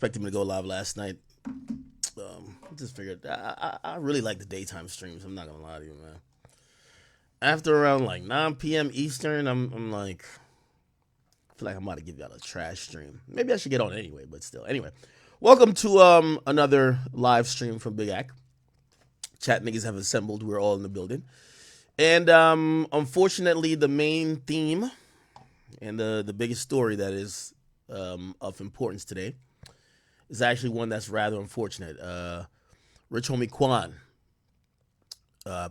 expecting me to go live last night. Just figured I really like the daytime streams. I'm not gonna lie to you, man. After around like 9 p.m. Eastern, I'm like, I feel like I'm about to give y'all a trash stream. Maybe I should get on anyway, but still. Anyway, welcome to another live stream from Big Ack. Chat niggas have assembled. We're all in the building, and unfortunately, the main theme and the biggest story that is of importance today is actually one that's rather unfortunate. Rich homie Quan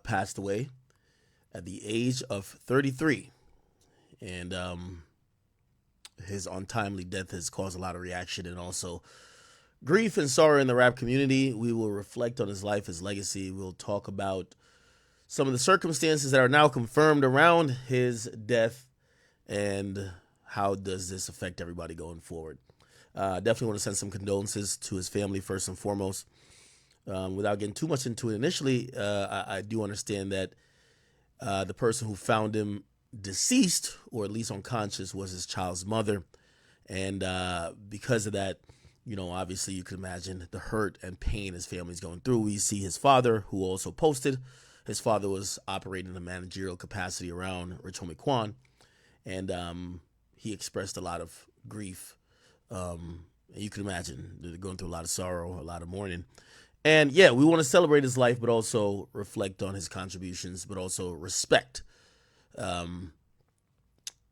passed away at the age of 33, and his untimely death has caused a lot of reaction and also grief and sorrow in the rap community. We will reflect on his life, his legacy. We'll talk about some of the circumstances that are now confirmed around his death and how does this affect everybody going forward. Definitely want to send some condolences to his family first and foremost. Without getting too much into it initially, I do understand that the person who found him deceased, or at least unconscious, was his child's mother. And because of that, you know, obviously you can imagine the hurt and pain his family's going through. We see his father, who also posted. His father was operating in a managerial capacity around Rich Homie Quan. And he expressed a lot of grief. You can imagine they're going through a lot of sorrow, a lot of mourning. And yeah, we want to celebrate his life, but also reflect on his contributions, but also respect the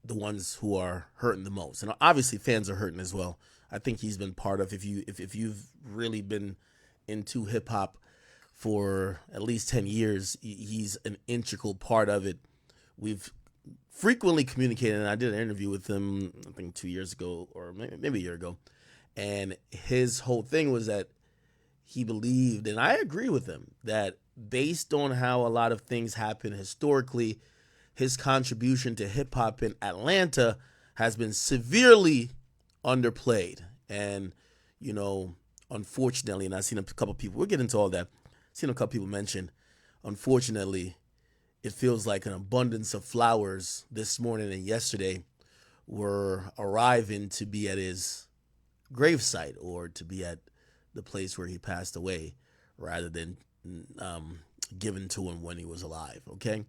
ones who are hurting the most. And obviously fans are hurting as well. I think he's been part of, if you've really been into hip hop for at least 10 years, he's an integral part of it. We've frequently communicated, and I did an interview with him, I think 2 years ago, or maybe a year ago. And his whole thing was that he believed, and I agree with him, that based on how a lot of things happen historically, his contribution to hip hop in Atlanta has been severely underplayed. And, you know, unfortunately, and I've seen a couple people, we'll get into all that, seen a couple people mention, unfortunately, it feels like an abundance of flowers this morning and yesterday were arriving to be at his gravesite or to be at the place where he passed away rather than given to him when he was alive. Okay.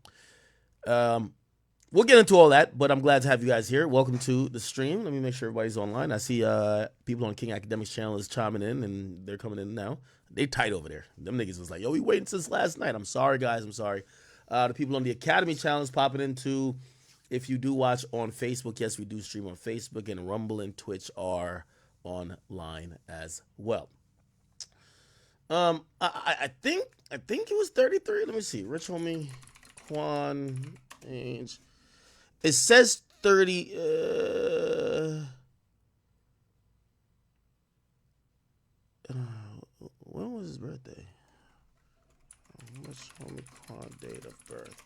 We'll get into all that, but I'm glad to have you guys here. Welcome to the stream. Let me make sure everybody's online. I see people on King Akademiks channel is chiming in, and they're coming in now. They tight over there. Them niggas was like, yo, we waiting since last night. I'm sorry, guys. I'm sorry. The people on the Academy channel is popping into. If you do watch on Facebook, yes, we do stream on Facebook, and Rumble and Twitch are online as well. I think it was 33. Let me see. Rich homie Quan age. It says 30. When was his birthday? Rich homie Quan date of birth.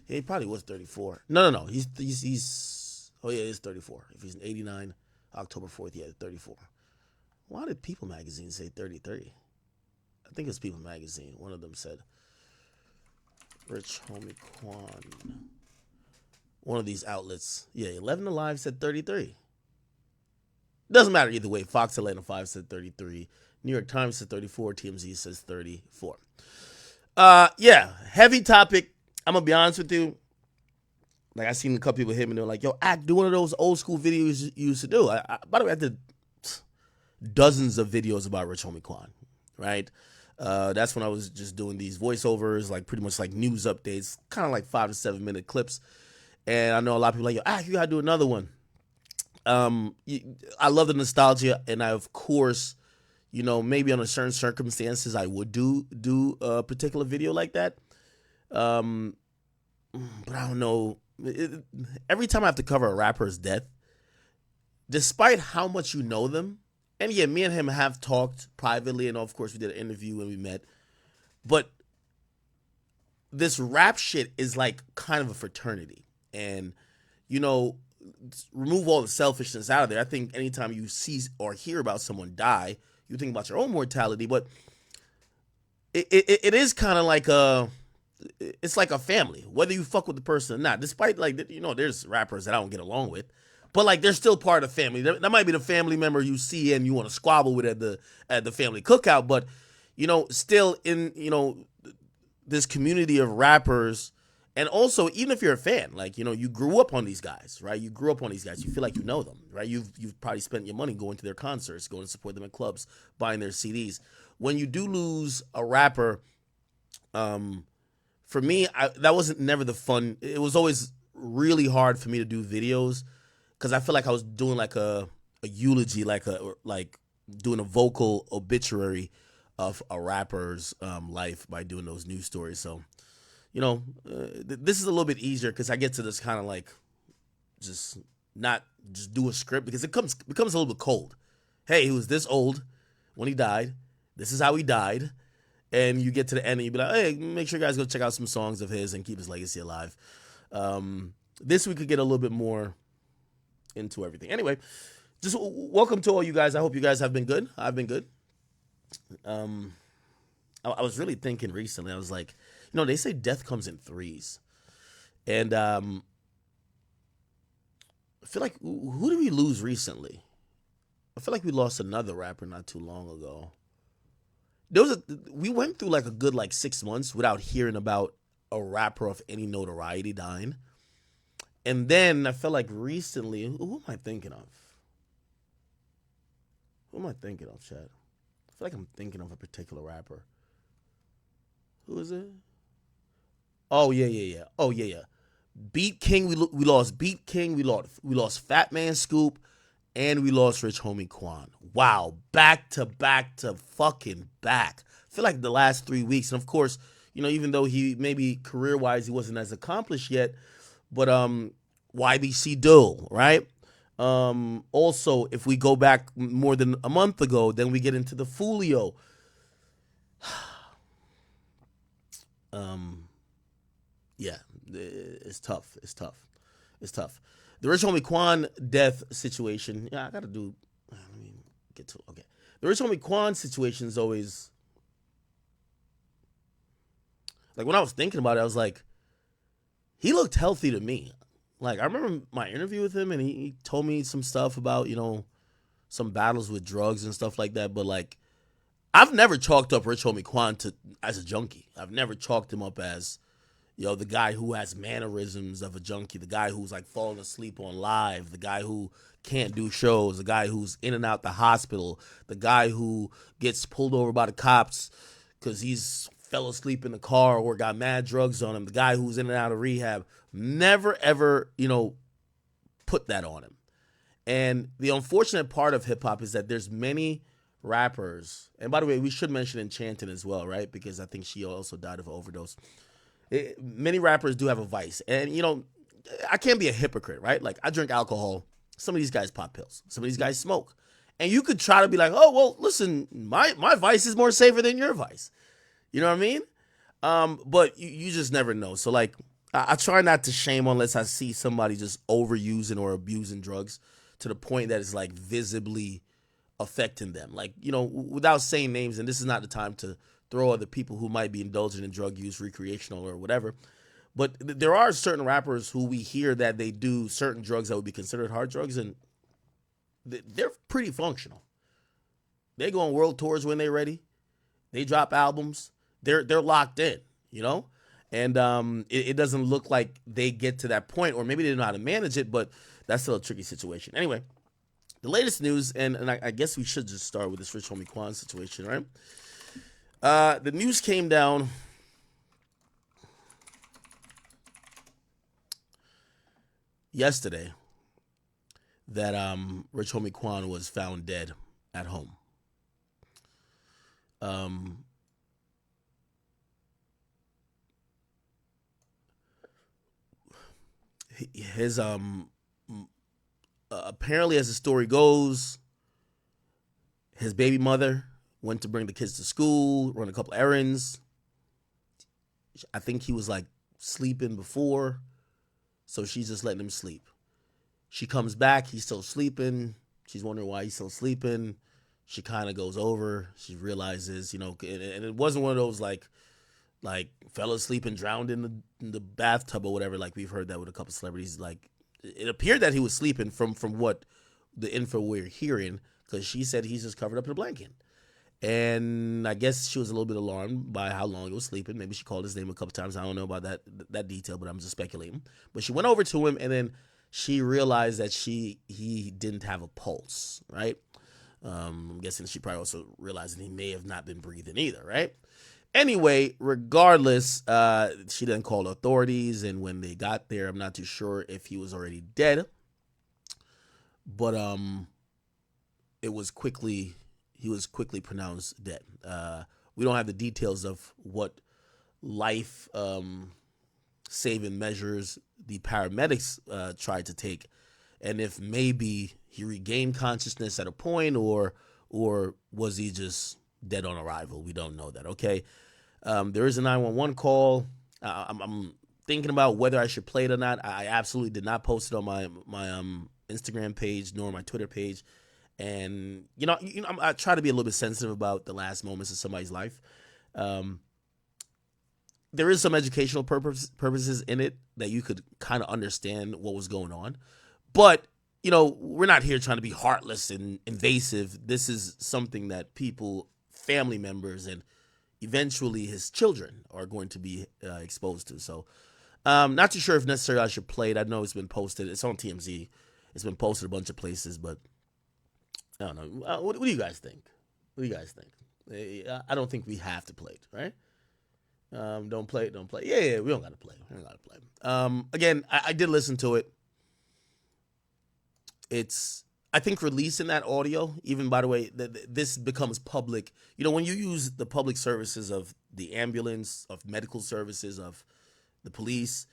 Yeah, he probably was 34. No. He's. Oh yeah, he's 34. If he's an 89, October 4th, yeah, 34. Why did People Magazine say 33? I think it's People Magazine. One of them said Rich homie Quan. One of these outlets. Yeah, 11 Alive said 33. Doesn't matter either way. Fox Atlanta 5 said 33. New York Times said 34. TMZ says 34. Yeah, heavy topic. I'm going to be honest with you. Like, I seen a couple people hit me and they're like, yo, do one of those old school videos you used to do. By the way, I did dozens of videos about Rich homie Quan, right? That's when I was just doing these voiceovers, like pretty much like news updates, kind of like 5 to 7 minute clips. And I know a lot of people like, yo, you gotta do another one. I love the nostalgia, and I, of course, you know, maybe under certain circumstances, I would do a particular video like that. But I don't know. Every time I have to cover a rapper's death, despite how much you know them, and yeah, me and him have talked privately, and of course we did an interview when we met, but this rap shit is like kind of a fraternity. And, you know, remove all the selfishness out of there. I think anytime you see or hear about someone die, you think about your own mortality, but it is kind of like it's like a family, whether you fuck with the person or not, despite, like, you know, there's rappers that I don't get along with, but like they're still part of the family. That might be the family member you see and you want to squabble with at the family cookout, but still in this community of rappers. And also, even if you're a fan, like you grew up on these guys, right? You grew up on these guys. You feel like you know them, right? You've probably spent your money going to their concerts, going to support them in clubs, buying their CDs. When you do lose a rapper, for me, that wasn't never the fun. It was always really hard for me to do videos because I feel like I was doing like a eulogy, like doing a vocal obituary of a rapper's life by doing those news stories. So this is a little bit easier because I get to this kind of like just not just do a script because it becomes a little bit cold. Hey, he was this old when he died. This is how he died. And you get to the end and you be like, hey, make sure you guys go check out some songs of his and keep his legacy alive. This we could get a little bit more into everything. Anyway, just welcome to all you guys. I hope you guys have been good. I've been good. I was really thinking recently. I was like, they say death comes in threes. And I feel like, who did we lose recently? I feel like we lost another rapper not too long ago. We went through like a good 6 months without hearing about a rapper of any notoriety dying. And then I felt like recently, who am I thinking of? Who am I thinking of, Chad? I feel like I'm thinking of a particular rapper. Who is it? Oh yeah. Oh yeah. Beat King, we lost Beat King, we lost Fat Man Scoop, and we lost Rich Homie Quan. Wow, back to fucking back. I feel like the last 3 weeks, and of course, even though he maybe career-wise he wasn't as accomplished yet, but YBC Dull, right? Also, if we go back more than a month ago, then we get into the Fulio. Yeah, it's tough. It's tough. The Rich Homie Quan death situation. Yeah, I gotta do. Let me get to. Okay, the Rich Homie Quan situation is always like when I was thinking about it, I was like, he looked healthy to me. Like I remember my interview with him, and he told me some stuff about some battles with drugs and stuff like that. But like, I've never chalked up Rich Homie Quan as a junkie. I've never chalked him up as the guy who has mannerisms of a junkie, the guy who's like falling asleep on live, the guy who can't do shows, the guy who's in and out the hospital, the guy who gets pulled over by the cops because he's fell asleep in the car or got mad drugs on him, the guy who's in and out of rehab. Never, ever, put that on him. And the unfortunate part of hip-hop is that there's many rappers, and by the way, we should mention Enchanted as well, right? Because I think she also died of an overdose. Many rappers do have a vice, and I can't be a hypocrite, right? Like I drink alcohol. Some of these guys pop pills. Some of these guys smoke, and you could try to be like, oh well, listen, my vice is more safer than your vice. You know what I mean? But you just never know. So like, I try not to shame unless I see somebody just overusing or abusing drugs to the point that it's like visibly affecting them. Like without saying names, and this is not the time to throw other people who might be indulging in drug use, recreational or whatever. But there are certain rappers who we hear that they do certain drugs that would be considered hard drugs, and they're pretty functional. They go on world tours when they're ready. They drop albums. They're locked in, And it doesn't look like they get to that point, or maybe they don't know how to manage it, but that's still a tricky situation. Anyway, the latest news, and I guess we should just start with this Rich Homie Quan situation, right? The news came down yesterday that Rich Homie Quan was found dead at home. His apparently, as the story goes, his baby mother went to bring the kids to school, run a couple errands. I think he was like sleeping before, so she's just letting him sleep. She comes back, he's still sleeping. She's wondering why he's still sleeping. She kind of goes over. She realizes, and it wasn't one of those like fell asleep and drowned in the bathtub or whatever. Like we've heard that with a couple celebrities. Like it appeared that he was sleeping from what the info we're hearing, because she said he's just covered up in a blanket. And I guess she was a little bit alarmed by how long he was sleeping. Maybe she called his name a couple times. I don't know about that detail, but I'm just speculating. But she went over to him, and then she realized that he didn't have a pulse, right? I'm guessing she probably also realized that he may have not been breathing either, right? Anyway, regardless, she then called authorities, and when they got there, I'm not too sure if he was already dead, but it was quickly he was quickly pronounced dead. We don't have the details of what life saving measures the paramedics tried to take, and if maybe he regained consciousness at a point, or was he just dead on arrival. We don't know that. Okay. There is a 911 call. I'm thinking about whether I should play it or not. I absolutely did not post it on my Instagram page nor my Twitter page. And I try to be a little bit sensitive about the last moments of somebody's life. There is some educational purposes in it that you could kind of understand what was going on, but we're not here trying to be heartless and invasive. This is something that family members, and eventually his children are going to be exposed to. So not too sure if necessarily I should play it. I know it's been posted. It's on TMZ. It's been posted a bunch of places, but I don't know. What do you guys think? What do you guys think? I don't think we have to play it, right? Don't play it. Don't play it. Yeah, we don't got to play it. We don't got to play it. Again, I did listen to it. I think releasing that audio, even by the way, this becomes public. When you use the public services of the ambulance, of medical services, of the police,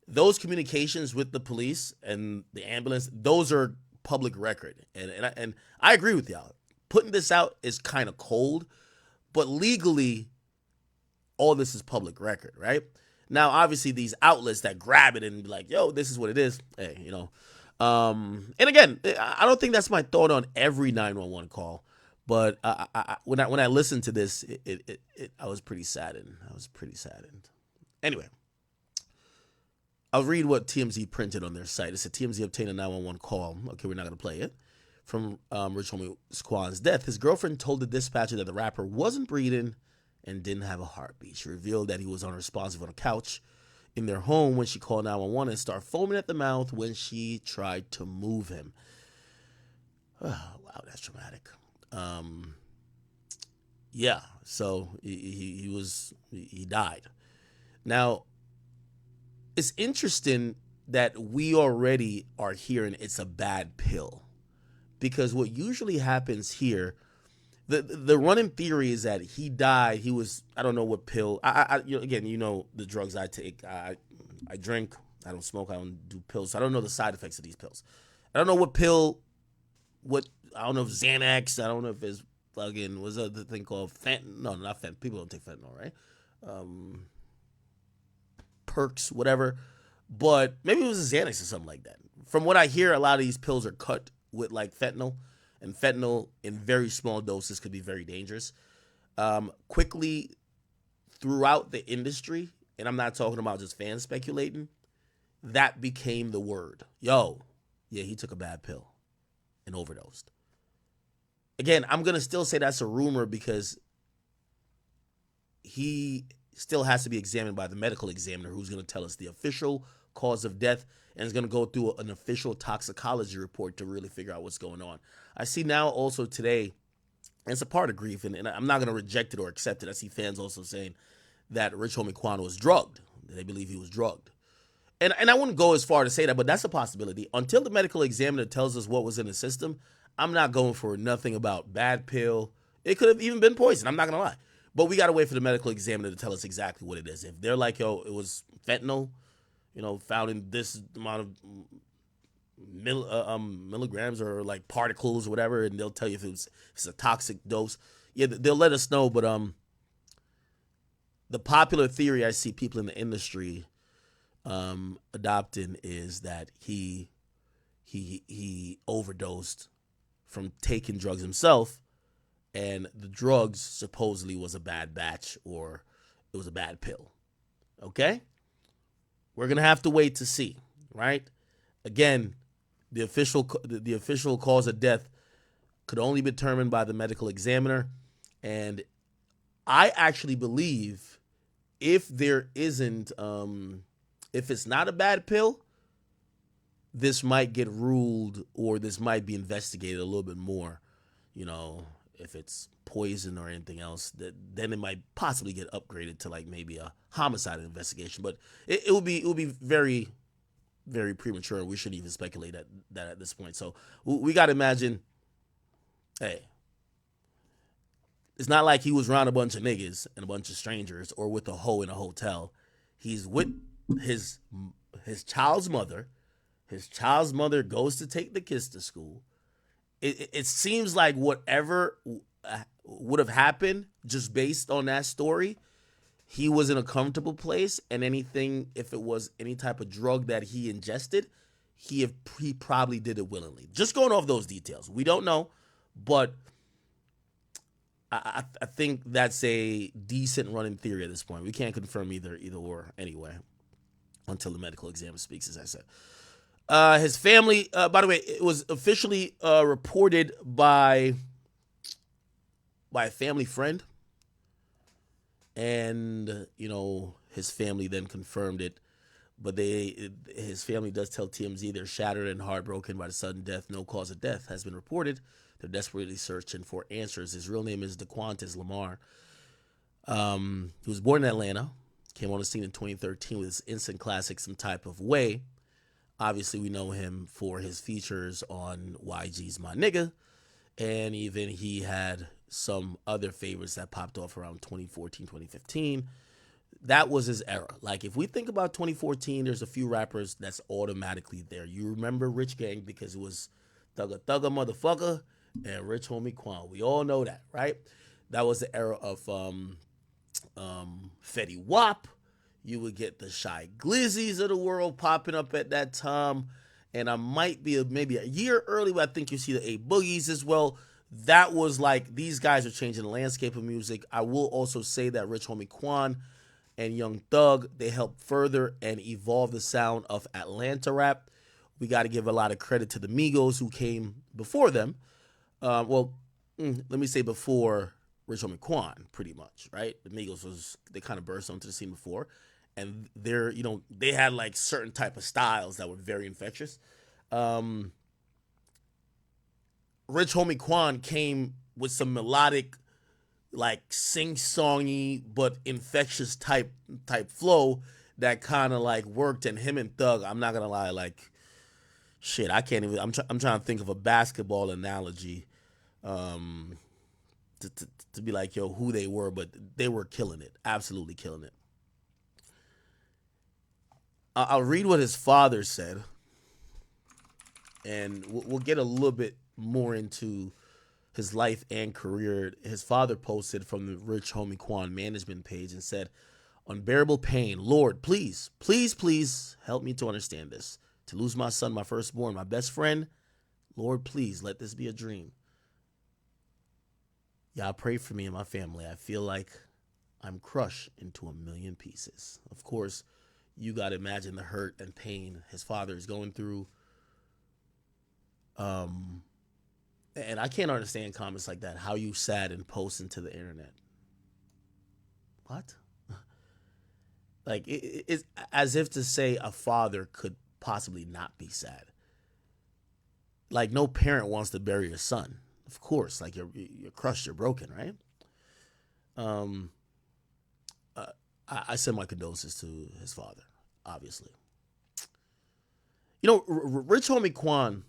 those communications with the police and the ambulance, those are public record. And I agree with y'all. Putting this out is kind of cold, but legally, all this is public record, right? Now, obviously, these outlets that grab it and be like, yo, this is what it is. Hey, and again, I don't think that's my thought on every 911 call, but when I listened to this, I was pretty saddened. Anyway, I'll read what TMZ printed on their site. It said TMZ obtained a 911 call. Okay, we're not going to play it. From Rich Homie Squan's death. His girlfriend told the dispatcher that the rapper wasn't breathing and didn't have a heartbeat. She revealed that he was unresponsive on a couch in their home when she called 911 and started foaming at the mouth when she tried to move him. Oh, wow, that's traumatic. Yeah, so he died. Now, it's interesting that we already are hearing it's a bad pill, because what usually happens here, the running theory is that he died. He was, I don't know what pill. Again, the drugs I take. I drink. I don't smoke. I don't do pills. So I don't know the side effects of these pills. I don't know what pill. I don't know if Xanax. I don't know if it's fucking. What's the thing called fentanyl? No, not fentanyl. People don't take fentanyl, right? Perks, whatever. But maybe it was a Xanax or something like that. From what I hear, a lot of these pills are cut with like fentanyl. And fentanyl in very small doses could be very dangerous. Quickly throughout the industry, and I'm not talking about just fans speculating, that became the word. Yo, yeah, he took a bad pill and overdosed. Again, I'm going to still say that's a rumor because he still has to be examined by the medical examiner, who's going to tell us the official cause of death and is going to go through an official toxicology report to really figure out what's going on. I see now also today, and it's a part of grief, and I'm not going to reject it or accept it. I see fans also saying that Rich Homie Quan was drugged. They believe he was drugged. And I wouldn't go as far to say that, but that's a possibility. Until the medical examiner tells us what was in the system, I'm not going for nothing about bad pill. It could have even been poison. I'm not going to lie. But we got to wait for the medical examiner to tell us exactly what it is. If they're like, yo, it was fentanyl, found in this amount of milligrams or like particles or whatever, and they'll tell you if it's a toxic dose. Yeah, they'll let us know. But the popular theory I see people in the industry adopting is that he overdosed from taking drugs himself, and the drugs supposedly was a bad batch or it was a bad pill. Okay? We're going to have to wait to see, right? Again, the official cause of death could only be determined by the medical examiner, and I actually believe if there isn't, if it's not a bad pill, this might get ruled or this might be investigated a little bit more. You know, if it's poison or anything else, then it might possibly get upgraded to like maybe a homicide investigation. But it would be very, very premature. We shouldn't even speculate that at this point. So we got to imagine, hey, it's not like he was around a bunch of niggas and a bunch of strangers or with a hoe in a hotel. He's with his his child's mother. His child's mother goes to take the kids to school. It seems like whatever would have happened just based on that story, he was in a comfortable place, and anything, if it was any type of drug that he ingested, he probably did it willingly. Just going off those details, we don't know, but I think that's a decent running theory at this point. We can't confirm either or anyway until the medical examiner speaks, as I said. His family, by the way, it was officially reported by a family friend, and his family then confirmed it. But his family does tell TMZ they're shattered and heartbroken by the sudden death. No cause of death has been reported. They're desperately searching for answers. His real name is DeQuantis Lamar. He was born in Atlanta, came on the scene in 2013 with his instant classic Some Type of Way. Obviously, we know him for his features on YG's My Nigga, and even he had some other favorites that popped off around 2014, 2015. That was his era. Like, if we think about 2014, there's a few rappers that's automatically there. You remember Rich Gang because it was Thugga Thugga Motherfucker and Rich Homie Quan. We all know that, right? That was the era of Fetty Wap. You would get the Shy Glizzies of the world popping up at that time. And I might be maybe a year early, but I think you see the A Boogies as well. That was like, these guys are changing the landscape of music. I will also say that Rich Homie Quan and Young Thug, they helped further and evolve the sound of Atlanta rap. We got to give a lot of credit to the Migos who came before them. Let me say before Rich Homie Quan, pretty much, right? The Migos they kind of burst onto the scene before. And they had like certain type of styles that were very infectious. Rich Homie Quan came with some melodic, like sing-songy but infectious type flow that kind of like worked. And him and Thug, I'm not gonna lie, like shit, I can't even. I'm trying to think of a basketball analogy, to be like, yo, who they were, but they were killing it, absolutely killing it. I'll read what his father said, and we'll get a little bit more into his life and career. His father posted from the Rich Homie Quan management page and said, "Unbearable pain. Lord, please, please, please help me to understand this. To lose my son, my firstborn, my best friend. Lord, please let this be a dream. Y'all pray for me and my family. I feel like I'm crushed into a million pieces." Of course, you got to imagine the hurt and pain his father is going through. And I can't understand comments like that. How you sad and posting to the internet? What? Like, it's as if to say a father could possibly not be sad. Like, no parent wants to bury your son. Of course, like you're crushed, you're broken, right? I send my condolences to his father, obviously. Rich Homie Quan,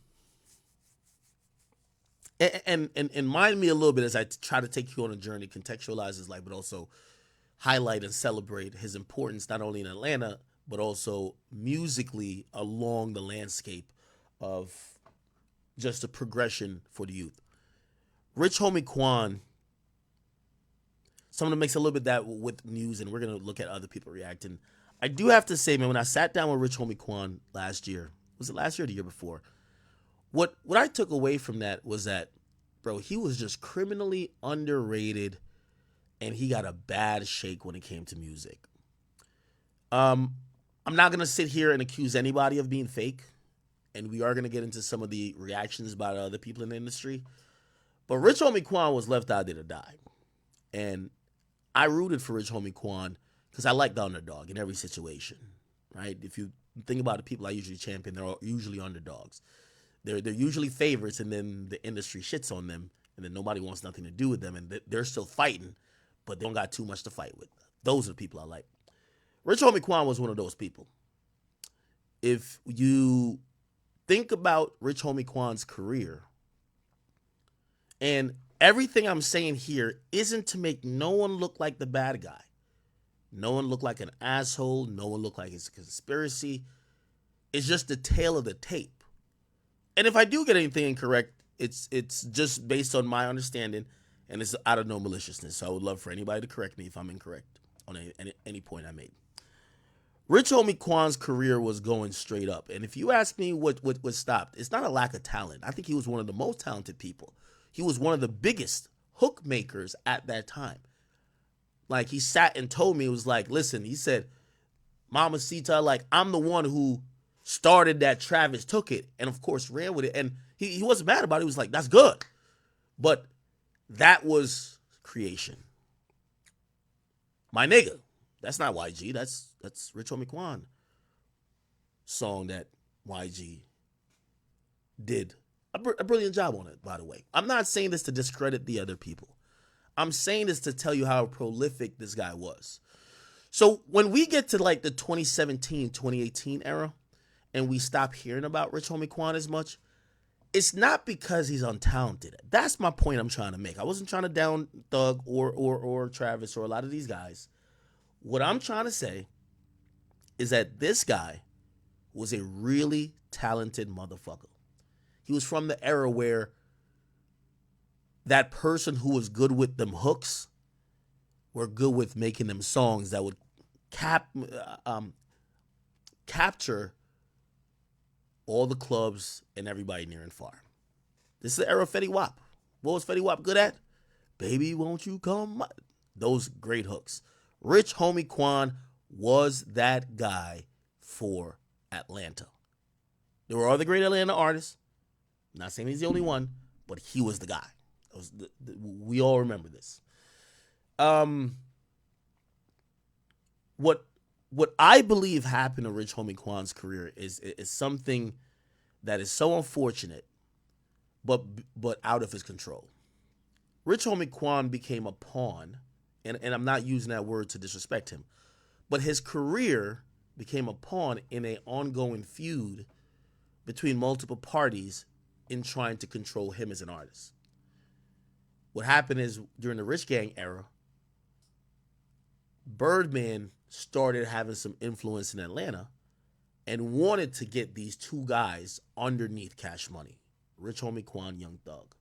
and mind me a little bit as I try to take you on a journey, contextualize his life, but also highlight and celebrate his importance not only in Atlanta, but also musically along the landscape of just a progression for the youth. Rich Homie Quan, someone that makes a little bit that with news, and we're going to look at other people reacting. I do have to say, man, when I sat down with Rich Homie Quan last year, was it last year or the year before? What I took away from that was that, bro, he was just criminally underrated, and he got a bad shake when it came to music. I'm not going to sit here and accuse anybody of being fake and we are going to get into some of the reactions by other people in the industry. But Rich Homie Quan was left out there to die. And I rooted for Rich Homie Quan because I like the underdog in every situation, right? If you think about the people I usually champion, they're usually underdogs. They're usually favorites, and then the industry shits on them, and then nobody wants nothing to do with them, and they're still fighting, but they don't got too much to fight with. Those are the people I like. Rich Homie Quan was one of those people. If you think about Rich Homie Quan's career, and everything I'm saying here isn't to make no one look like the bad guy. No one look like an asshole. No one look like it's a conspiracy. It's just the tale of the tape. And if I do get anything incorrect, it's just based on my understanding, and it's out of no maliciousness. So I would love for anybody to correct me if I'm incorrect on any point I made. Rich Homie Quan's career was going straight up. And if you ask me what stopped, it's not a lack of talent. I think he was one of the most talented people. He was one of the biggest hook makers at that time. Like, he sat and told me, it was like, listen, he said, Mamacita, like, I'm the one who started that. Travis took it and, of course, ran with it. And he wasn't mad about it. He was like, that's good. But that was creation. My nigga. That's not YG. That's Rich Homie Quan song that YG did a brilliant job on it, by the way. I'm not saying this to discredit the other people. I'm saying this to tell you how prolific this guy was. So when we get to like the 2017, 2018 era, and we stop hearing about Rich Homie Quan as much, it's not because he's untalented. That's my point I'm trying to make. I wasn't trying to down Thug or Travis or a lot of these guys. What I'm trying to say is that this guy was a really talented motherfucker. He was from the era where that person who was good with them hooks were good with making them songs that would capture all the clubs and everybody near and far. This is the era of Fetty Wap. What was Fetty Wap good at? Baby, won't you come? Those great hooks. Rich Homie Quan was that guy for Atlanta. There were other great Atlanta artists. I'm not saying he's the only one, but he was the guy. We all remember this. What I believe happened to Rich Homie Quan's career is something that is so unfortunate, but out of his control. Rich Homie Quan became a pawn, and I'm not using that word to disrespect him, but his career became a pawn in an ongoing feud between multiple parties in trying to control him as an artist. What happened is, during the Rich Gang era, Birdman started having some influence in Atlanta and wanted to get these two guys underneath Cash Money. Rich Homie Quan, Young Thug.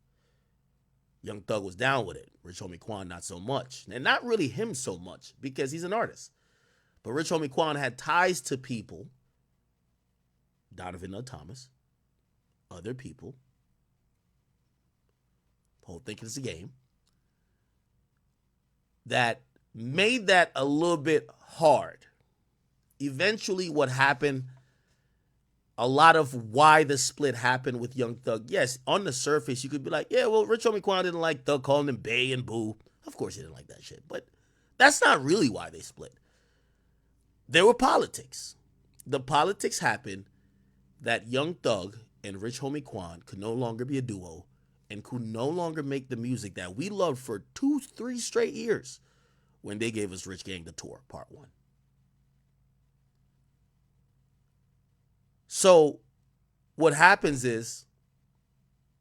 Young Thug was down with it. Rich Homie Quan, not so much. And not really him so much, because he's an artist. But Rich Homie Quan had ties to people, Donovan Thomas, other people, whole thinking it's a game, that made that a little bit hard. Eventually, what happened, a lot of why the split happened with Young Thug, yes, on the surface, you could be like, yeah, well, Rich Homie Quan didn't like Thug calling him Bay and Boo. Of course he didn't like that shit, but that's not really why they split. There were politics. The politics happened that Young Thug and Rich Homie Quan could no longer be a duo and could no longer make the music that we loved for 2-3 straight years when they gave us Rich Gang the Tour, Part 1. So what happens is,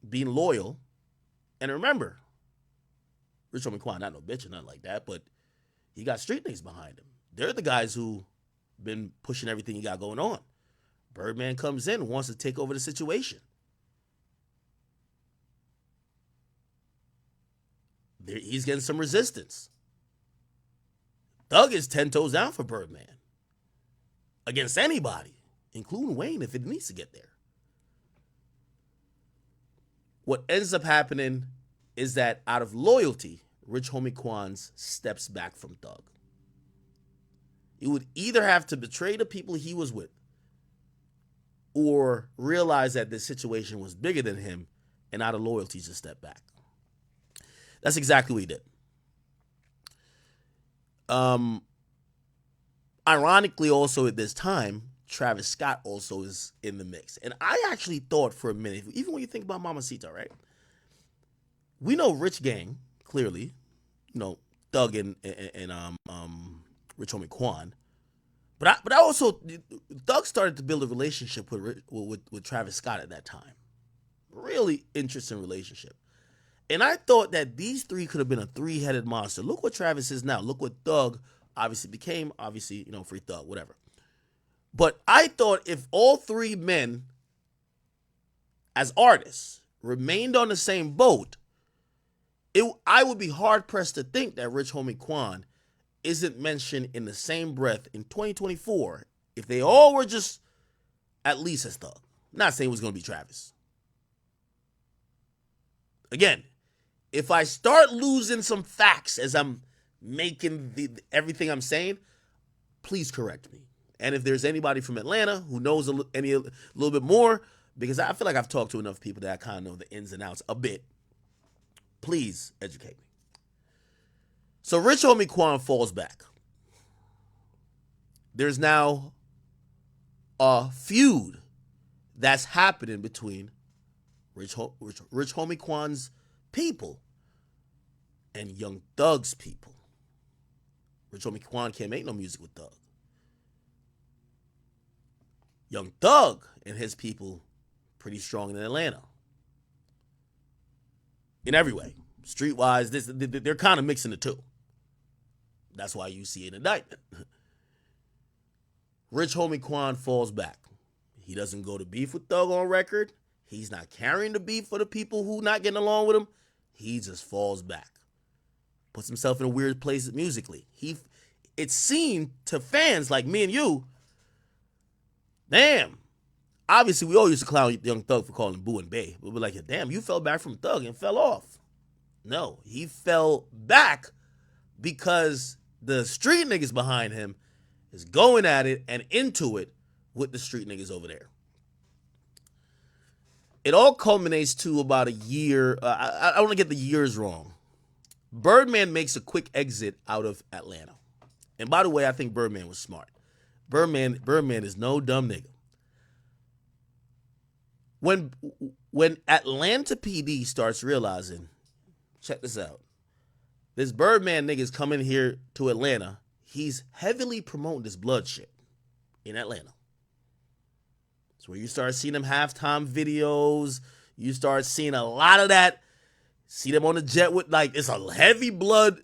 being loyal, and remember, Rich Homie Quan, not no bitch or nothing like that, but he got street niggas behind him. They're the guys who been pushing everything he got going on. Birdman comes in and wants to take over the situation. He's getting some resistance. Thug is 10 toes down for Birdman against anybody, including Wayne if it needs to get there. What ends up happening is that, out of loyalty, Rich Homie Quans steps back from Thug. He would either have to betray the people he was with or realize that this situation was bigger than him and out of loyalty just step back. That's exactly what he did. Ironically, also at this time, Travis Scott also is in the mix. And I actually thought for a minute, even when you think about Mamacita, right? We know Rich Gang, clearly, Thug and Rich Homie Quan. But I also, Thug started to build a relationship with Travis Scott at that time. Really interesting relationship. And I thought that these three could have been a three-headed monster. Look what Travis is now. Look what Thug obviously became. Obviously, Free Thug, whatever. But I thought if all three men, as artists, remained on the same boat, I would be hard-pressed to think that Rich Homie Quan isn't mentioned in the same breath in 2024 if they all were just at least as Thug. I'm not saying it was going to be Travis. Again, if I start losing some facts as I'm making everything I'm saying, please correct me. And if there's anybody from Atlanta who knows a little bit more, because I feel like I've talked to enough people that I kind of know the ins and outs a bit, please educate me. So Rich Homie Quan falls back. There's now a feud that's happening between Rich Homie Quan's people and Young Thug's people. Rich Homie Quan can't make no music with Thug. Young Thug and his people pretty strong in Atlanta. In every way. Streetwise, they're kind of mixing the two. That's why you see an indictment. Rich Homie Quan falls back. He doesn't go to beef with Thug on record. He's not carrying the beef for the people who not getting along with him. He just falls back. Puts himself in a weird place musically. It seemed to fans like me and you, damn. Obviously, we all used to clown Young Thug for calling him Boo and Bay. But we're like, damn, you fell back from Thug and fell off. No, he fell back because the street niggas behind him is going at it and into it with the street niggas over there. It all culminates to about a year. I don't want to get the years wrong. Birdman makes a quick exit out of Atlanta. And by the way, I think Birdman was smart. Birdman is no dumb nigga. When Atlanta PD starts realizing, check this out, this Birdman nigga's coming here to Atlanta, he's heavily promoting this blood shit in Atlanta. It's where you start seeing them halftime videos. You start seeing a lot of that. See them on the jet with, it's a heavy blood.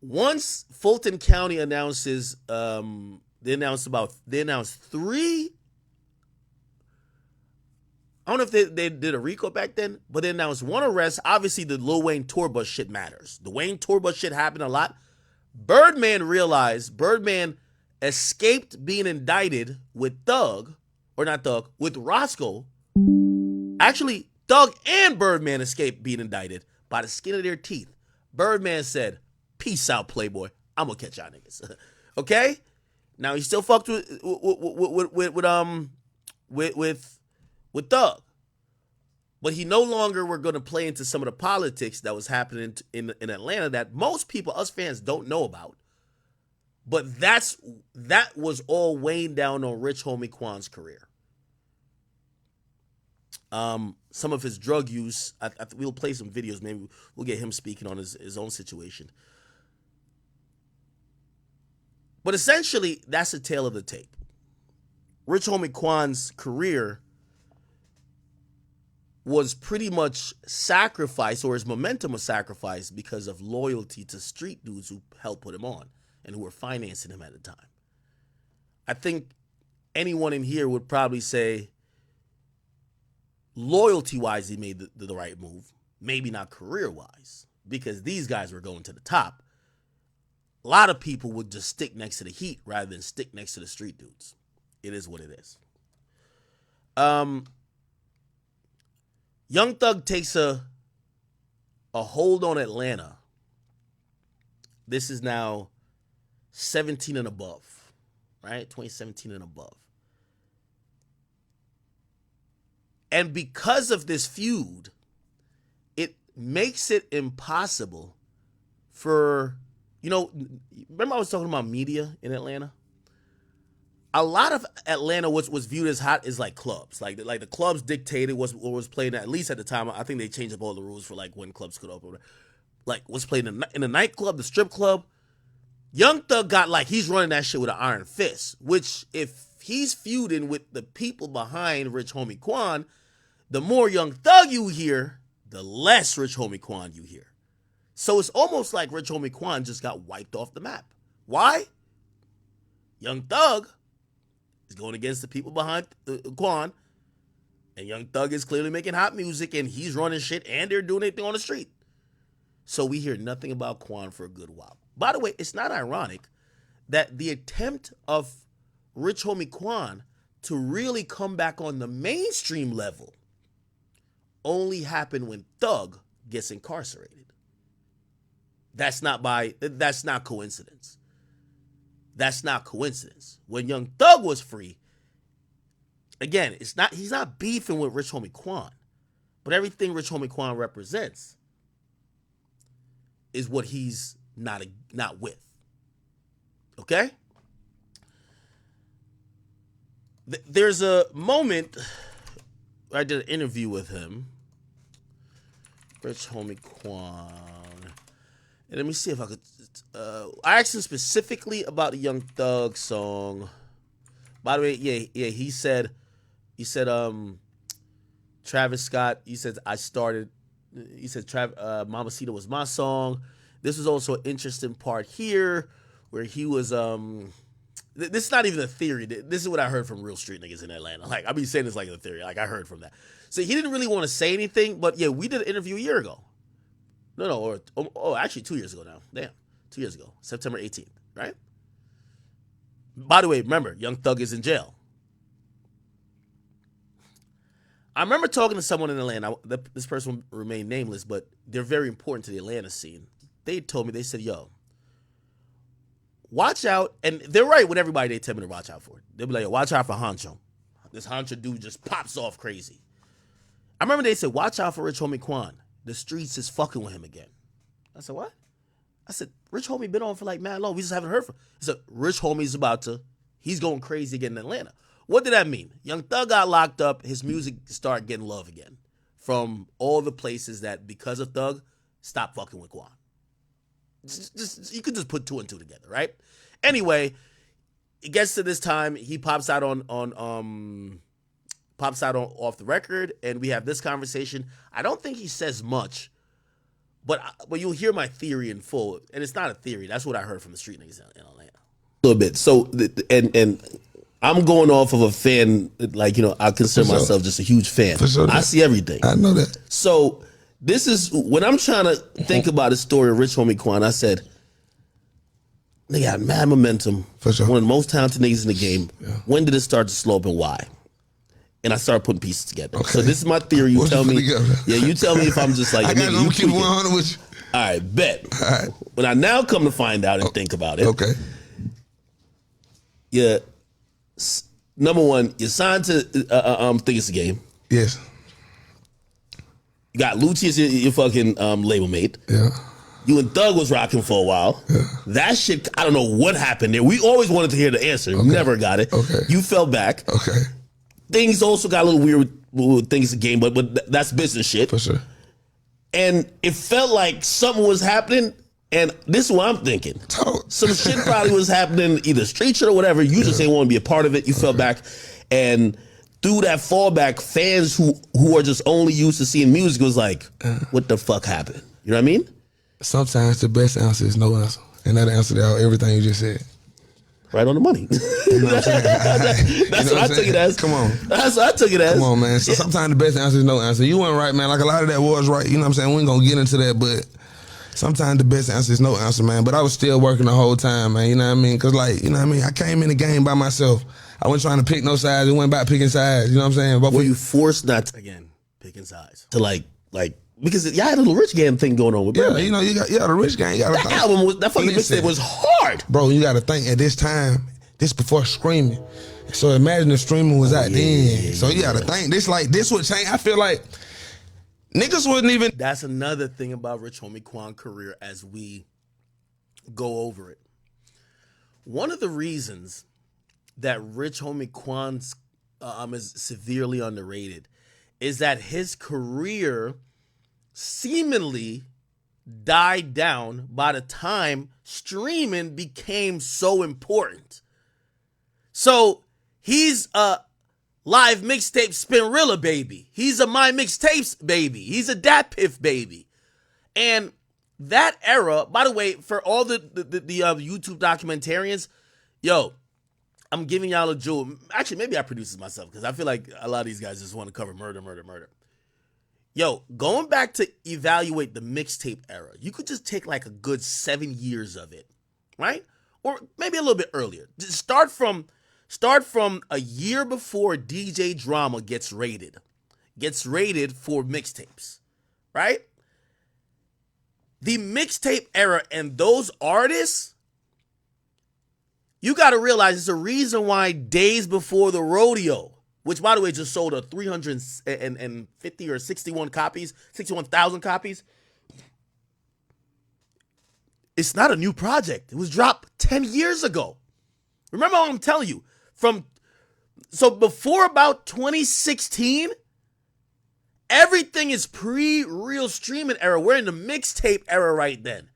Once Fulton County announces, they announced three. I don't know if they did a RICO back then, but they announced one arrest. Obviously, the Lil Wayne tour bus shit matters. The Wayne tour bus shit happened a lot. Birdman escaped being indicted with with Roscoe. Actually, Thug and Birdman escaped being indicted by the skin of their teeth. Birdman said, "Peace out, Playboy. I'm gonna catch y'all niggas." Okay? Now he still fucked with Thug. But he no longer were going to play into some of the politics that was happening in Atlanta that most people, us fans, don't know about. But that was all weighing down on Rich Homie Quan's career. Some of his drug use, we'll play some videos. Maybe we'll get him speaking on his own situation. But essentially, that's the tale of the tape. Rich Homie Quan's career was pretty much sacrificed, or his momentum was sacrificed because of loyalty to street dudes who helped put him on and who were financing him at the time. I think anyone in here would probably say loyalty-wise he made the right move, maybe not career-wise, because these guys were going to the top. A lot of people would just stick next to the heat rather than stick next to the street dudes. It is what it is. Young Thug takes a hold on Atlanta. This is now 17 and above, right? 2017 and above. And because of this feud, it makes it impossible for, remember I was talking about media in Atlanta? A lot of Atlanta was viewed as hot as like clubs. Like the clubs dictated what was played, at least at the time. I think they changed up all the rules for like when clubs could open. Like what's played in the nightclub, the strip club. Young Thug got like he's running that shit with an iron fist, which if he's feuding with the people behind Rich Homie Quan, the more Young Thug you hear, the less Rich Homie Quan you hear. So it's almost like Rich Homie Quan just got wiped off the map. Why? Young Thug is going against the people behind Quan, and Young Thug is clearly making hot music, and he's running shit, and they're doing anything on the street. So we hear nothing about Quan for a good while. By the way, it's not ironic that the attempt of Rich Homie Quan to really come back on the mainstream level only happened when Thug gets incarcerated. That's not coincidence. That's not coincidence. When Young Thug was free, again, he's not beefing with Rich Homie Quan, but everything Rich Homie Quan represents is what he's not with. Okay? There's a moment I did an interview with him, Rich Homie Quan, and let me see if I could. I asked him specifically about the Young Thug song. By the way, yeah, he said, Travis Scott. He said Mamacita was my song. This was also an interesting part here where he was this is not even a theory. This is what I heard from real street niggas in Atlanta. Like, I be saying this like a theory. Like, I heard from that. So he didn't really want to say anything, but yeah, we did an interview a year ago. Actually 2 years ago now. Damn, 2 years ago, September 18th, right? By the way, remember, Young Thug is in jail. I remember talking to someone in Atlanta. This person remained nameless, but they're very important to the Atlanta scene. They told me, they said, yo, watch out. And they're right with everybody they tell me to watch out for. They'll be like, yo, watch out for Honcho. This Honcho dude just pops off crazy. I remember they said, watch out for Rich Homie Quan. The streets is fucking with him again. I said, what? I said, Rich Homie been on for like mad long. We just haven't heard from him. He said, Rich Homie's he's going crazy again in Atlanta. What did that mean? Young Thug got locked up. His music started getting love again from all the places that, because of Thug, stopped fucking with Quan. You could just put two and two together, right? Anyway, it gets to this time. He pops out off the record, and we have this conversation. I don't think he says much, but you'll hear my theory in full, and it's not a theory. That's what I heard from the street niggas in Atlanta. A little bit. So, and I'm going off of a fan, like, I consider myself just a huge fan. I see everything. I know that. So this is, when I'm trying to think about the story of Rich Homie Quan, I said, they got mad momentum. For sure. One of the most talented niggas in the game. Yeah. When did it start to slow up and why? And I started putting pieces together. Okay. So this is my theory. You tell me. Yeah, you tell me if I'm just like, I got to keep 100 with you. All right, bet. All right. When I now come to find out and think about it. Okay. Yeah. Number one, you signed to Think It's a Game. Yes. You got Lucci as your fucking label mate. Yeah. You and Thug was rocking for a while. Yeah. That shit, I don't know what happened there. We always wanted to hear the answer. Okay. Never got it. Okay. You fell back. Okay. Things also got a little weird with Things It's a Game, but that's business shit. For sure. And it felt like something was happening, and this is what I'm thinking. Some shit probably was happening, either street shit or whatever. You just didn't want to be a part of it. You fell back, and through that fallback, fans who are just only used to seeing music was like, what the fuck happened? You know what I mean? Sometimes the best answer is no answer. And that answered out everything you just said. Right on the money. You know what I'm saying? That's what I took it as. Come on. That's what I took it as. Come on, man. So sometimes the best answer is no answer. You weren't right, man. Like a lot of that was right. You know what I'm saying? We ain't gonna get into that, but sometimes the best answer is no answer, man. But I was still working the whole time, man. You know what I mean? Because, like, you know what I mean? I came in the game by myself. I wasn't trying to pick no sides. It wasn't about picking sides. You know what I'm saying? But were you forced not to, again, picking sides? To like, because y'all had a little Rich Gang thing going on with Birdman. You got the Rich Gang. That album, that fucking mixtape was hard. Bro, you got to think, at this time, This before streaming. So imagine if streaming was out then. So you gotta yeah. think this would change. I feel like niggas wouldn't even. That's another thing about Rich Homie Quan career as we go over it. One of the reasons that Rich Homie Quan's is severely underrated is that his career seemingly died down by the time streaming became so important. So he's a live mixtape Spinrilla baby. He's a My Mixtapes baby. He's a Dat Piff baby. And that era, by the way, for all the YouTube documentarians, yo, I'm giving y'all a jewel. Actually, maybe I produce this myself because I feel like a lot of these guys just want to cover murder, murder, murder. Yo, going back to evaluate the mixtape era, you could just take like a good 7 years of it, right? Or maybe a little bit earlier. Just start from a year before DJ Drama gets rated for mixtapes, right? The mixtape era and those artists, you got to realize it's a reason why Days Before the Rodeo, which by the way just sold a 350 or 61,000 copies. It's not a new project. It was dropped 10 years ago. Remember what I'm telling you. So before about 2016, everything is pre-real streaming era. We're in the mixtape era right then.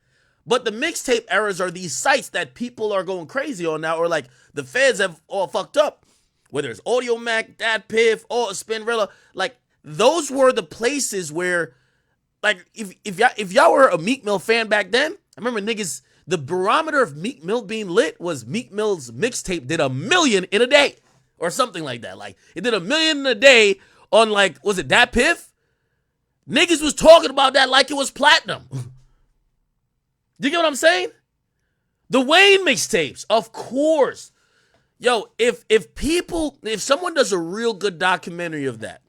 But the mixtape eras are these sites that people are going crazy on now, or like the feds have all fucked up. Whether it's Audio Mac, Dat Piff, or Spinrilla, like those were the places where, like, if y'all were a Meek Mill fan back then, I remember niggas, the barometer of Meek Mill being lit was Meek Mill's mixtape did 1 million in a day, or something like that. Like it did 1 million in a day on like, was it Dat Piff? Niggas was talking about that like it was platinum. You get what I'm saying? The Wayne mixtapes, of course. Yo, if someone does a real good documentary of that,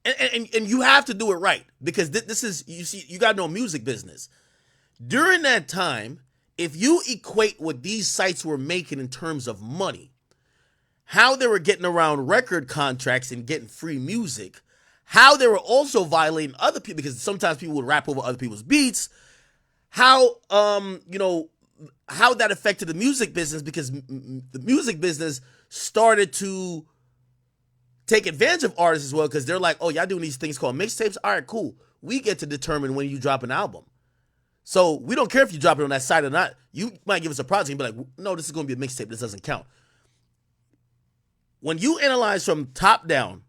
and you have to do it right, because this is, you see, you got no music business. During that time, if you equate what these sites were making in terms of money, how they were getting around record contracts and getting free music, how they were also violating other people, because sometimes people would rap over other people's beats, how how that affected the music business, because the music business started to take advantage of artists as well, because they're like, oh, y'all doing these things called mixtapes? All right, cool. We get to determine when you drop an album. So we don't care if you drop it on that site or not. You might give us a project and be like, no, this is going to be a mixtape. This doesn't count. When you analyze from top down,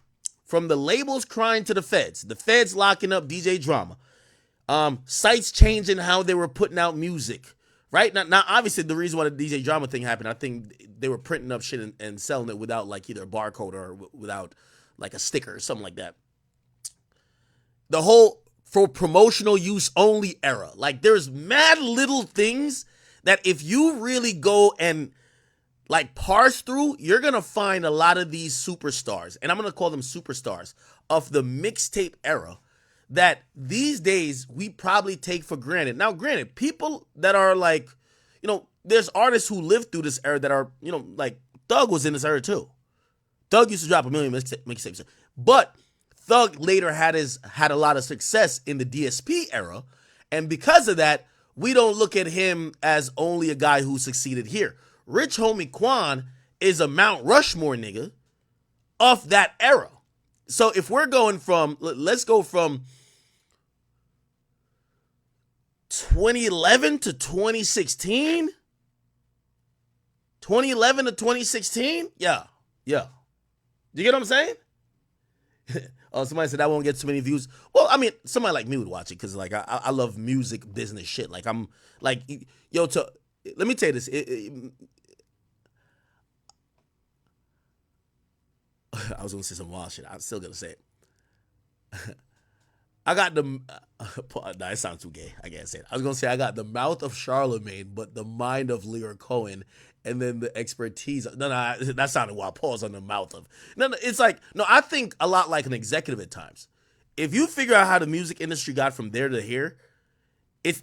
from the labels crying to the feds locking up DJ Drama, sites changing how they were putting out music, right? Now, obviously, the reason why the DJ Drama thing happened, I think they were printing up shit and selling it without like either a barcode or without like a sticker or something like that. The whole for promotional use only era, like there's mad little things that if you really go and like parse through, you're gonna find a lot of these superstars, and I'm gonna call them superstars of the mixtape era, that these days we probably take for granted. Now, granted, people that are like, there's artists who lived through this era that are, like Thug was in this era too. Thug used to drop 1 million mixtapes, but Thug later had a lot of success in the DSP era, and because of that, we don't look at him as only a guy who succeeded here. Rich Homie Quan is a Mount Rushmore nigga of that era. So if we're going from, let's go from 2011 to 2016. 2011 to 2016? Yeah. You get what I'm saying? Oh, somebody said that won't get too many views. Well, I mean, somebody like me would watch it because, like, I love music business shit. Like, I'm like, yo, let me tell you this. I was gonna say some wild shit. I'm still gonna say it. I got the. Nah, it sounds too gay. I can't say it. I was gonna say I got the mouth of Charlemagne, but the mind of Lear Cohen, and then the expertise. No, that sounded wild. Pause on the mouth of. No, it's like no. I think a lot like an executive at times. If you figure out how the music industry got from there to here,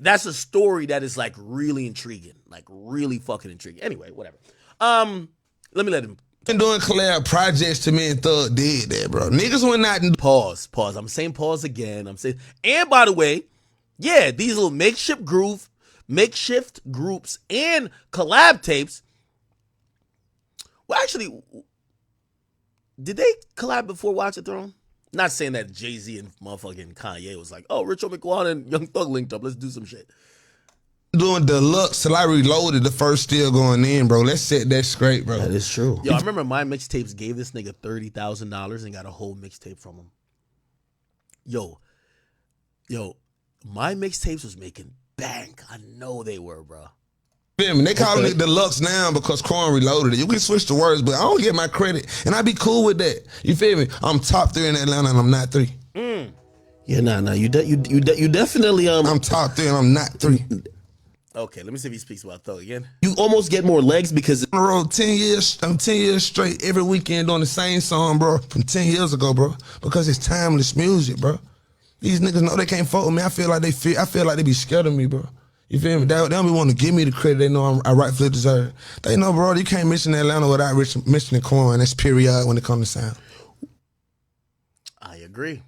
that's a story that is like really intriguing, like really fucking intriguing. Anyway, whatever. Let me let him Been doing collab projects to me and Thug did that, bro. Niggas went out and pause. I'm saying pause again. I'm saying, and by the way, yeah, these little makeshift groups and collab tapes. Well, actually, did they collab before Watch the Throne? Not saying that Jay-Z and motherfucking Kanye was like, oh, Rich Homie Quan and Young Thug linked up. Let's do some shit. doing deluxe till I reloaded the first still going in, bro. Let's set that straight, bro. That is true. Yo, I remember my mixtapes gave this nigga $30,000 and got a whole mixtape from him. Yo, my mixtapes was making bank. I know they were, bro. Feel me? They calling it deluxe now because Quan reloaded it. You can switch the words, but I don't get my credit, and I be cool with that. You feel me? I'm top 3 in Atlanta, and I'm not 3. Yeah, nah. You definitely I'm top 3, and I'm not 3. Okay, let me see if he speaks about Thug again. You almost get more legs because On the road 10 years, I'm 10 years straight every weekend doing the same song, bro, from 10 years ago, bro, because it's timeless music, bro. These niggas know they can't fuck with me. I feel like they be scared of me, bro. You feel me? They don't be want to give me the credit they know I rightfully deserve. They know, bro, you can't mention Atlanta without mentioning Quan. That's period when it comes to sound. I agree.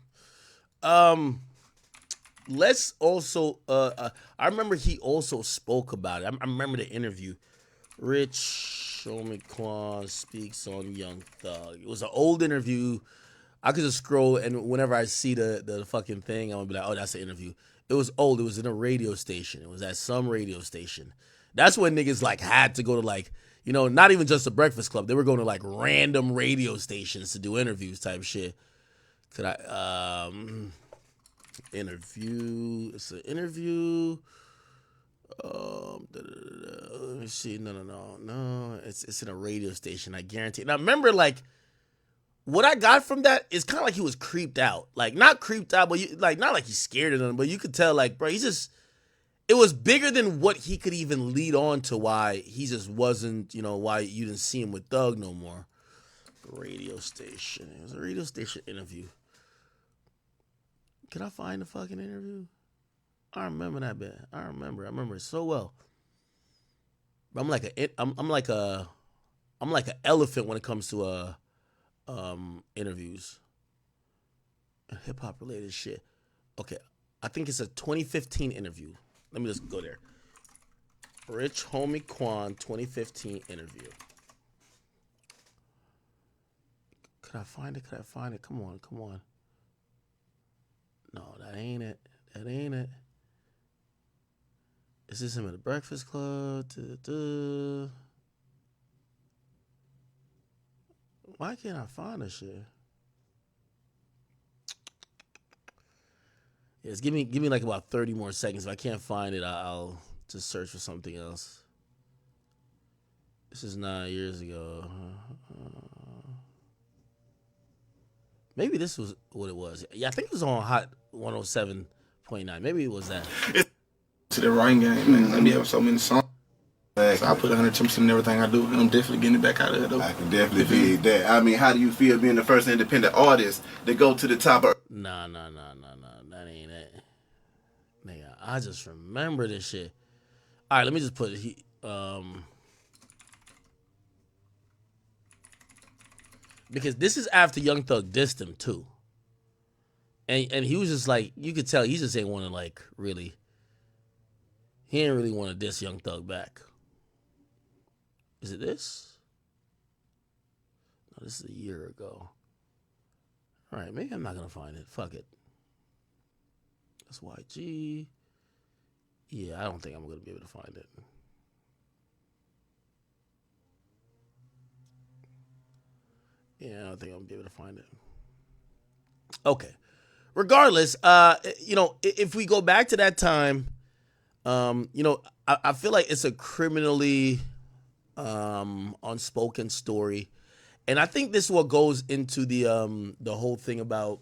Let's also, I remember he also spoke about it. I remember the interview. Rich Homie Quan speaks on Young Thug. It was an old interview. I could just scroll, and whenever I see the fucking thing, I'm gonna be like, oh, that's an interview. It was old. It was in a radio station. It was at some radio station. That's when niggas like had to go to like, not even just the Breakfast Club. They were going to like random radio stations to do interviews type shit. Could I interview? It's an interview. Let me see. No. It's in a radio station. I guarantee. And I remember like what I got from that is kind of like he was creeped out. Like not creeped out, but not like he's scared of them. But you could tell like, bro, it was bigger than what he could even lead on to why he just wasn't, why you didn't see him with Thug no more. Radio station. It was a radio station interview. Can I find the fucking interview? I remember that bit. I remember it so well. But I'm like an elephant when it comes to interviews. Hip hop related shit. Okay, I think it's a 2015 interview. Let me just go there. Rich Homie Quan 2015 interview. Could I find it? Come on. No, that ain't it. Is this him at the Breakfast Club? Why can't I find this shit? Yes, give me like about 30 more seconds. If I can't find it, I'll just search for something else. This is 9 years ago. Maybe this was what it was. Yeah, I think it was on Hot 107.9. Maybe it was that. To the writing game, man. Let me have so many songs. So I put 110% in everything I do, and I'm definitely getting it back out of there, though. I can definitely feel that. I mean, how do you feel being the first independent artist to go to the top of... Nah. That ain't it. Nigga, I just remember this shit. All right, let me just put it. Because this is after Young Thug dissed him, too. And he was just like, you could tell he just ain't want to, like, really... He didn't really want to diss Young Thug back. Is it this? No, this is a year ago. All right, maybe I'm not going to find it. Fuck it. That's YG. Yeah, I don't think I'm going to be able to find it. Yeah, I don't think I'm going to be able to find it. Okay. Regardless, if we go back to that time, I feel like it's a criminally unspoken story. And I think this is what goes into the whole thing about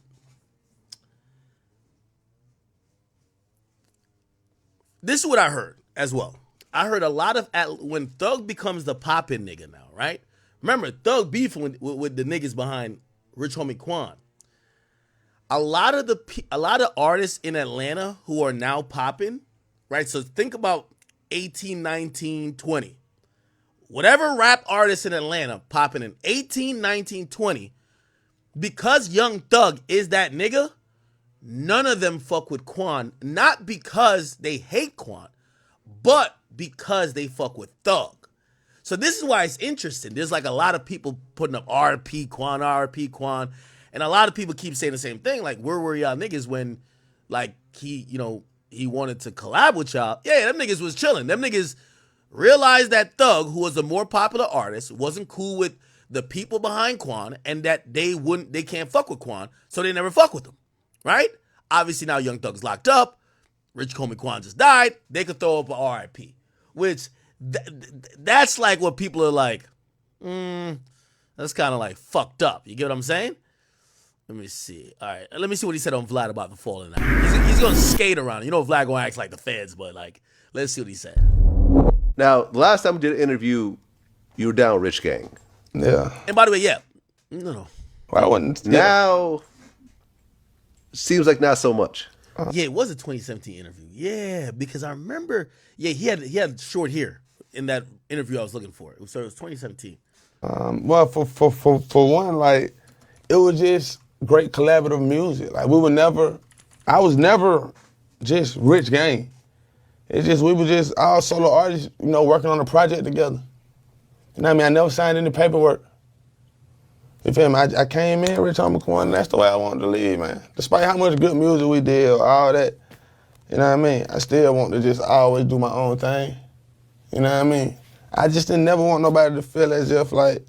this is what I heard as well. I heard a lot of when Thug becomes the poppin' nigga now, right? Remember, Thug beefing with the niggas behind Rich Homie Quan. A lot of artists in Atlanta who are now popping, right? So think about 18, 19, 20. whatever rap artist in Atlanta popping in 18, 19, 20, because Young Thug is that nigga, none of them fuck with Quan, not because they hate Quan, but because they fuck with Thug. So this is why it's interesting. There's like a lot of people putting up RP Quan, and a lot of people keep saying the same thing, like, where were y'all niggas when, like, he wanted to collab with y'all? Yeah, them niggas was chilling. Them niggas realized that Thug, who was a more popular artist, wasn't cool with the people behind Quan, and that they can't fuck with Quan, so they never fuck with him, right? Obviously now Young Thug's locked up, Rich Homie Quan just died, they could throw up an RIP, which that's like what people are like, that's kind of like fucked up. You get what I'm saying? Let me see. All right, let me see what he said on Vlad about the falling out. He's gonna skate around. You know, Vlad gonna act like the feds, but like, let's see what he said. Now, the last time we did an interview, you were down Rich Gang. Yeah. And by the way, yeah, no. Well, I wasn't. Yeah. Now, seems like not so much. Yeah, it was a 2017 interview. Yeah, because I remember. Yeah, he had short hair in that interview I was looking for. So it was 2017. Well, for one, like, it was just great collaborative music. Like, I was never just Rich Gang. It's just, we were just all solo artists, you know, working on a project together. You know what I mean? I never signed any paperwork. You feel me? I came in, Rich Homie Quan, and that's the way I wanted to live, man. Despite how much good music we did, all that, you know what I mean? I still want to just always do my own thing. You know what I mean? I just didn't never want nobody to feel as if, like,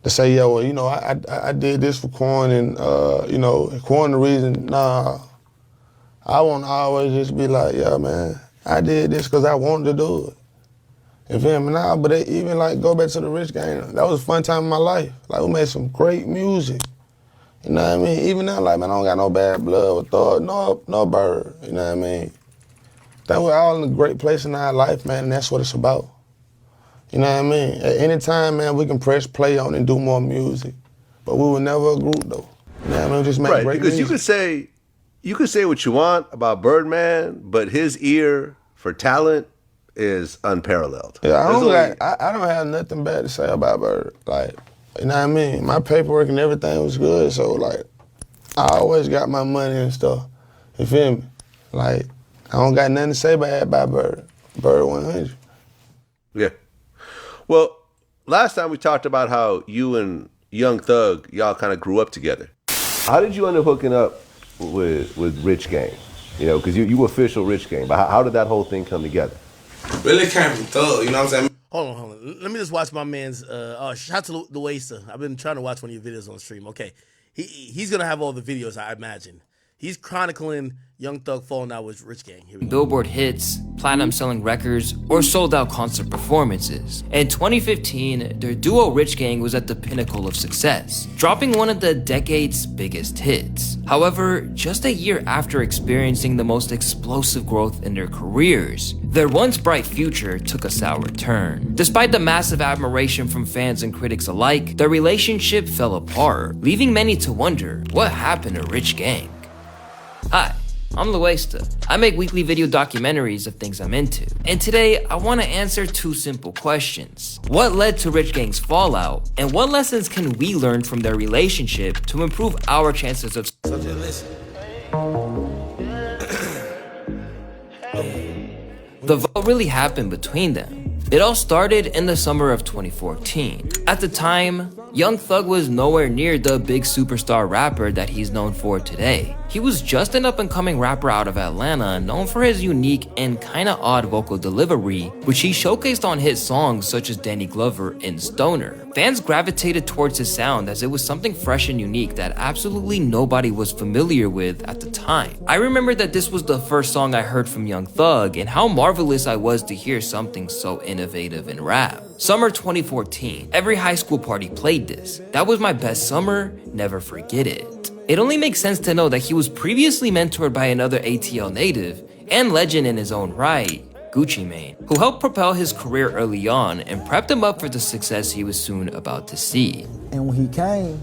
to say, yeah, well, you know, I did this for Quan, and, you know, Quan the reason. Nah. I want to always just be like, yeah, man, I did this because I wanted to do it. You feel me? Nah, but even, like, go back to the Rich Gang, that was a fun time in my life. Like, we made some great music. You know what I mean? Even now, like, man, I don't got no bad blood with Thug, no Bird. You know what I mean? That we're all in a great place in our life, man, and that's what it's about. You know what I mean? At any time, man, we can press play on and do more music. But we were never a group, though. You know what I mean? We just make Right, great because music. you could say what you want about Birdman, but his ear for talent is unparalleled. Yeah, I don't have nothing bad to say about Bird. Like, you know what I mean? My paperwork and everything was good, so, like, I always got my money and stuff. You feel me? Like, I don't got nothing to say about Bird. Bird 100. Yeah. Well, last time we talked about how you and Young Thug, y'all kind of grew up together. How did you end up hooking up with Rich Gang? You know, because you official Rich Gang, but how did that whole thing come together? Really came from Thug, you know what I'm saying? Hold on. Let me just watch my man's. Shout out to the Waster. I've been trying to watch one of your videos on stream. Okay, he's gonna have all the videos, I imagine. He's chronicling Young Thug falling out with Rich Gang. Here we go. Billboard hits, platinum selling records, or sold out concert performances. In 2015, their duo Rich Gang was at the pinnacle of success, dropping one of the decade's biggest hits. However, just a year after experiencing the most explosive growth in their careers, their once bright future took a sour turn. Despite the massive admiration from fans and critics alike, their relationship fell apart, leaving many to wonder what happened to Rich Gang. Hi, I'm Luesta. I make weekly video documentaries of things I'm into. And today, I want to answer two simple questions. What led to Rich Gang's fallout? And what lessons can we learn from their relationship to improve our chances of So just listen. what really happened between them? It all started in the summer of 2014. At the time, Young Thug was nowhere near the big superstar rapper that he's known for today. He was just an up-and-coming rapper out of Atlanta, known for his unique and kinda odd vocal delivery, which he showcased on hit songs such as Danny Glover and Stoner. Fans gravitated towards his sound as it was something fresh and unique that absolutely nobody was familiar with at the time. I remember that this was the first song I heard from Young Thug, and how marvelous I was to hear something so innovative in rap. Summer 2014, every high school party played this. That was my best summer, never forget it. It only makes sense to know that he was previously mentored by another ATL native and legend in his own right, Gucci Mane, who helped propel his career early on and prepped him up for the success he was soon about to see. And when he came,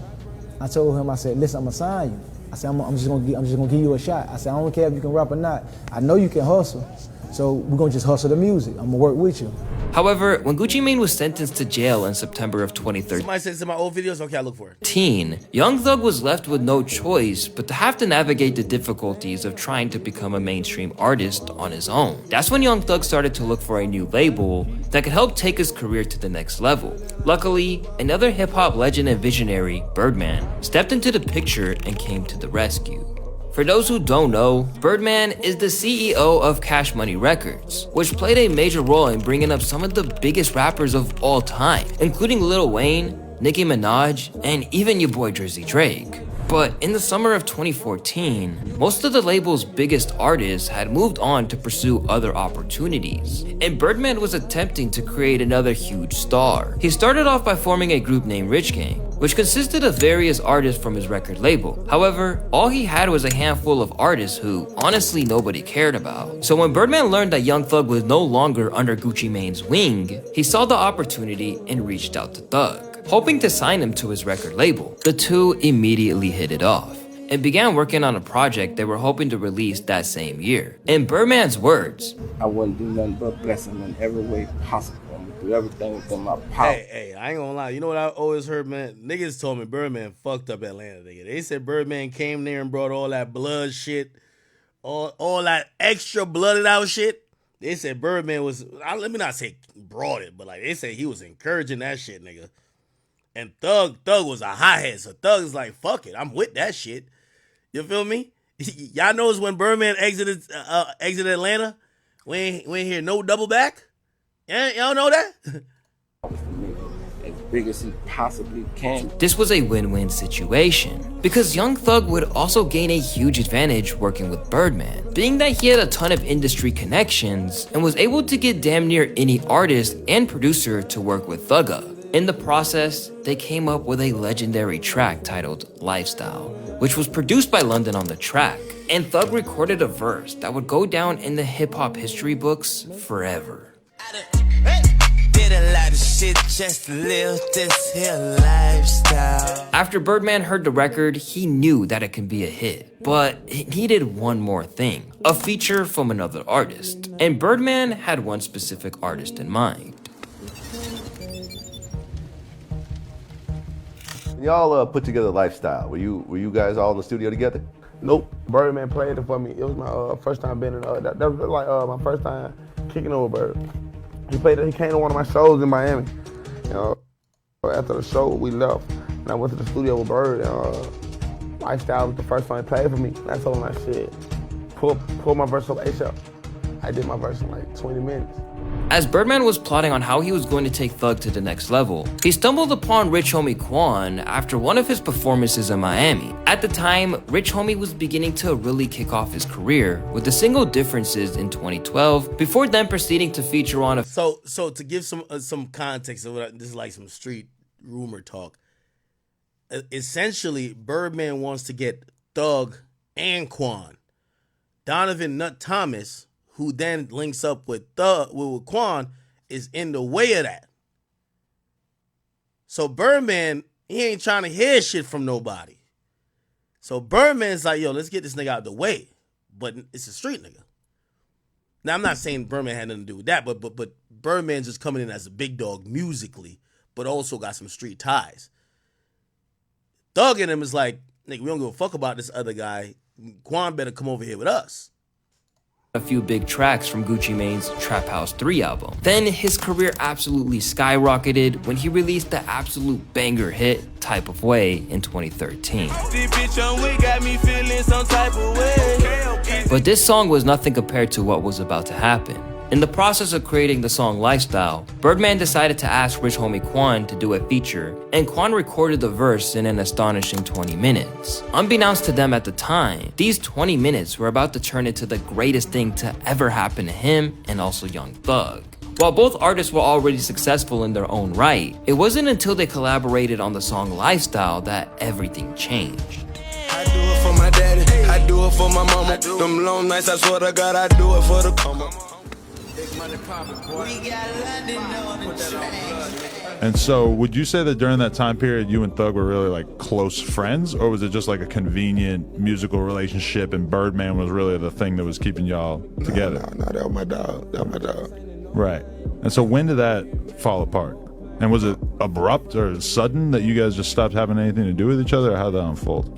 I told him, I said, listen, I'm gonna sign you. I said, I'm just gonna give you a shot. I said, I don't care if you can rap or not. I know you can hustle, so we're gonna just hustle the music. I'm gonna work with you. However, when Gucci Mane was sentenced to jail in September of 2013, Somebody says in my old videos, okay, I'll look for it. Young Thug was left with no choice but to have to navigate the difficulties of trying to become a mainstream artist on his own. That's when Young Thug started to look for a new label that could help take his career to the next level. Luckily, another hip-hop legend and visionary, Birdman, stepped into the picture and came to the rescue. For those who don't know, Birdman is the CEO of Cash Money Records, which played a major role in bringing up some of the biggest rappers of all time, including Lil Wayne, Nicki Minaj, and even your boy Drizzy Drake. But in the summer of 2014, most of the label's biggest artists had moved on to pursue other opportunities, and Birdman was attempting to create another huge star. He started off by forming a group named Rich Gang, which consisted of various artists from his record label. However, all he had was a handful of artists who, honestly, nobody cared about. So when Birdman learned that Young Thug was no longer under Gucci Mane's wing, he saw the opportunity and reached out to Thug, hoping to sign him to his record label. The two immediately hit it off and began working on a project they were hoping to release that same year. In Birdman's words, I wouldn't do nothing but bless him in every way possible. I'm gonna do everything within my power. Hey, I ain't gonna lie. You know what I always heard, man? Niggas told me Birdman fucked up Atlanta, nigga. They said Birdman came there and brought all that blood shit, all that extra blooded out shit. They said Birdman was, let me not say brought it, but like they said he was encouraging that shit, nigga. And Thug was a hothead, so Thug is like, fuck it, I'm with that shit. You feel me? Y'all knows when Birdman exited Atlanta, we ain't hear no double back. Yeah, y'all know that? As big as he possibly can. this was a win-win situation, because Young Thug would also gain a huge advantage working with Birdman, being that he had a ton of industry connections and was able to get damn near any artist and producer to work with Thugga. In the process, they came up with a legendary track titled Lifestyle, which was produced by London on the track, and Thug recorded a verse that would go down in the hip-hop history books forever. Did a lot of shit just to live this here lifestyle. After Birdman heard the record, he knew that it could be a hit, but it needed one more thing, a feature from another artist, and Birdman had one specific artist in mind. Y'all put together Lifestyle. Were you guys all in the studio together? Nope. Birdman played it for me. It was my first time being in that was like my first time kicking over Bird. He came to one of my shows in Miami. You know, after the show we left and I went to the studio with Bird and Lifestyle was the first one he played for me. And I told him that shit. Pull my verse up ASAP. I did my verse in like 20 minutes. As Birdman was plotting on how he was going to take Thug to the next level, he stumbled upon Rich Homie Quan after one of his performances in Miami. At the time, Rich Homie was beginning to really kick off his career with the single Differences in 2012, before then proceeding to feature on a... So to give some context of what this is like some street rumor talk. Essentially, Birdman wants to get Thug and Quan. Donovan Nut Thomas, who then links up with Quan, is in the way of that. So Birdman, he ain't trying to hear shit from nobody. So Birdman's like, yo, let's get this nigga out of the way. But it's a street nigga. Now, I'm not saying Birdman had nothing to do with that, but Birdman's just coming in as a big dog musically, but also got some street ties. Thug in him is like, nigga, we don't give a fuck about this other guy. Quan better come over here with us. A few big tracks from Gucci Mane's Trap House 3 album. Then his career absolutely skyrocketed when he released the absolute banger hit Type of Way in 2013. But this song was nothing compared to what was about to happen. In the process of creating the song Lifestyle, Birdman decided to ask Rich Homie Quan to do a feature, and Quan recorded the verse in an astonishing 20 minutes. Unbeknownst to them at the time, these 20 minutes were about to turn into the greatest thing to ever happen to him and also Young Thug. While both artists were already successful in their own right, it wasn't until they collaborated on the song Lifestyle that everything changed. I do it for my daddy, I do it for my mama. Them long nights, I swear to God, I do it for the coma. And so would you say that during that time period you and Thug were really like close friends, or was it just like a convenient musical relationship and Birdman was really the thing that was keeping y'all together? No, that was my dog. Right. And so when did that fall apart? And was it abrupt or sudden that you guys just stopped having anything to do with each other, or how'd that unfold?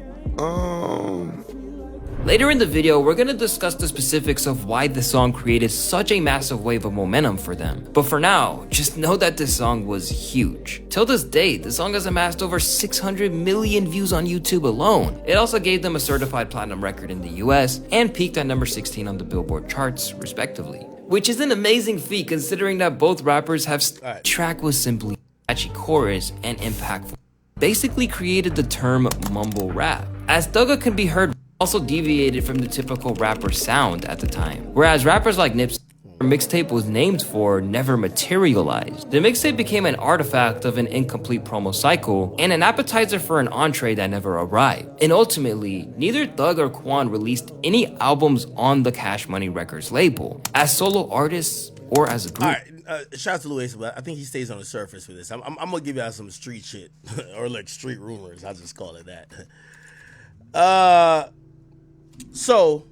Later in the video, we're gonna discuss the specifics of why the song created such a massive wave of momentum for them. But for now, just know that this song was huge. Till this day, the song has amassed over 600 million views on YouTube alone. It also gave them a certified platinum record in the US and peaked at number 16 on the Billboard charts, respectively. Which is an amazing feat considering that both rappers have track was simply catchy chorus and impactful. Basically created the term mumble rap. As Thugga can be heard also deviated from the typical rapper sound at the time. Whereas rappers like Nipsey, mixtape was named for never materialized. The mixtape became an artifact of an incomplete promo cycle and an appetizer for an entree that never arrived. And ultimately, neither Thug or Quan released any albums on the Cash Money Records label, as solo artists or as a group. All right, shout out to Luis, but I think he stays on the surface for this. I'm gonna give y'all some street shit, or like street rumors. I'll just call it that. So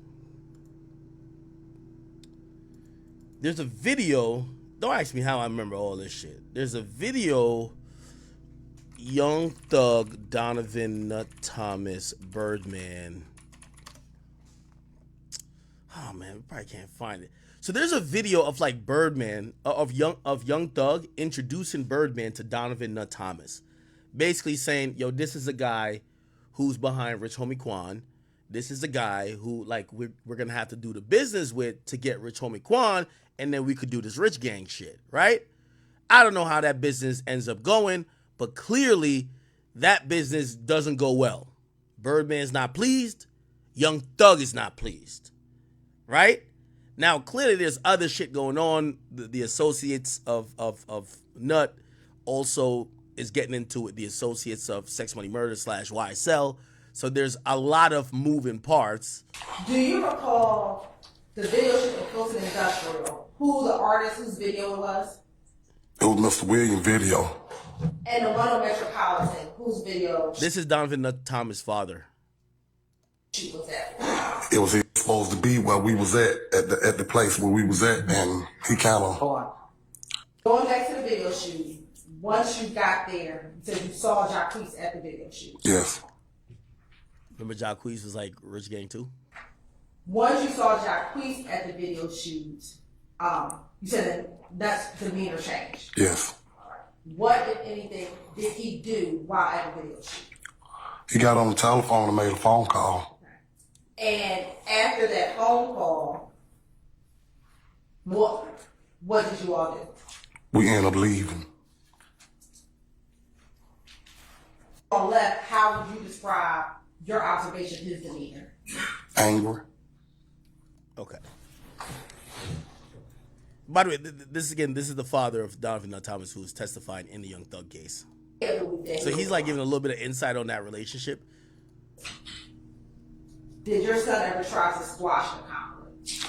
there's a video. Don't ask me how I remember all this shit. There's a video. Young Thug, Donovan, Nut Thomas, Birdman. Oh man, we probably can't find it. So there's a video of like Birdman of Young Thug introducing Birdman to Donovan Nut Thomas, basically saying, "Yo, this is a guy who's behind Rich Homie Quan. This is a guy who like we're gonna have to do the business with to get Rich Homie Quan, and then we could do this Rich Gang shit, right?" I don't know how that business ends up going, but clearly that business doesn't go well. Birdman's not pleased. Young Thug is not pleased, right? Now, clearly there's other shit going on. The associates of Nut also is getting into it. The associates of Sex Money Murder / YSL. So there's a lot of moving parts. Do you recall the video shoot of Close and Industrial? Who the artist whose video it was? It was Mr. Williams' video. And the one on Metropolitan, whose video? This is Donovan Nut Thomas' father. Shoot was that? It was supposed to be where we was at the place where we was at, and he kind of. Hold on. Going back to the video shoot, once you got there, you said you saw Jacquees at the video shoot. Yes. Remember Jacquees was like Rich Gang too? Once you saw Jacquees at the video shoot, you said that's demeanor changed. Yes. What, if anything, did he do while at the video shoot? He got on the telephone and made a phone call. And after that phone call, what did you all do? We ended up leaving. On left, how would you describe your observation of his demeanor? Angry. Okay. By the way, this is the father of Donovan Nut Thomas, who's testifying in the Young Thug case. So he's like giving a little bit of insight on that relationship. Did your son ever try to squash the conflict?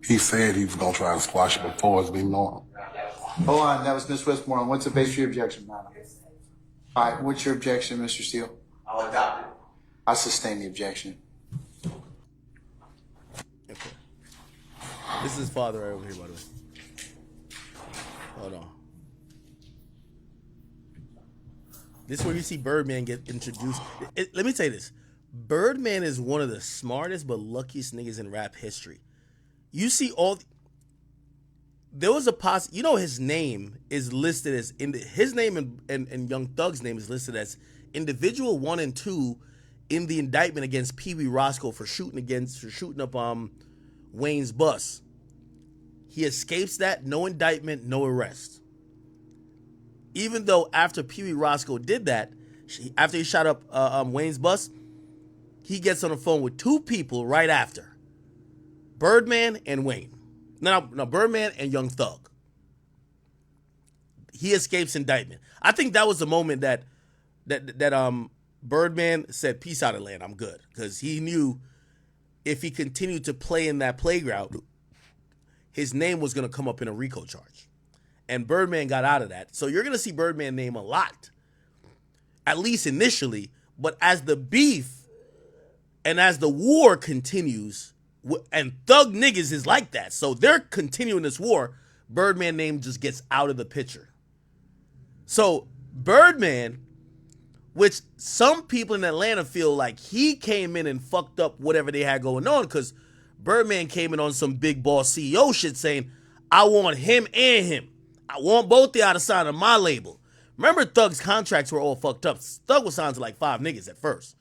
He said he was gonna try to squash it before it's been known. Hold on, that was Ms. Westmoreland. What's the base of your objection, madam? All right, what's your objection, Mr. Steele? I'll adopt it. I sustain the objection. Okay. This is his father right over here, by the way. Hold on. This is where you see Birdman get introduced. Let me tell you this. Birdman is one of the smartest but luckiest niggas in rap history. You see there was a you know his name is listed as his name and Young Thug's name is listed as individual 1 and 2 in the indictment against Pee Wee Roscoe for shooting up Wayne's bus. He escapes that, no indictment, no arrest. Even though after Pee Wee Roscoe did that, after he shot up Wayne's bus, he gets on the phone with 2 people right after. Birdman and Wayne. No, Birdman and Young Thug. He escapes indictment. I think that was the moment that Birdman said, "Peace out, Atlanta, I'm good." Because he knew if he continued to play in that playground, his name was going to come up in a RICO charge. And Birdman got out of that. So you're going to see Birdman name a lot, at least initially. But as the beef and as the war continues, and Thug niggas is like that, so they're continuing this war, Birdman name just gets out of the picture. So Birdman, which some people in Atlanta feel like he came in and fucked up whatever they had going on, because Birdman came in on some big boss CEO shit saying, I want him and him. I want both the out of sign of my label. Remember, Thug's contracts were all fucked up. Thug was signed to like 5 niggas at first.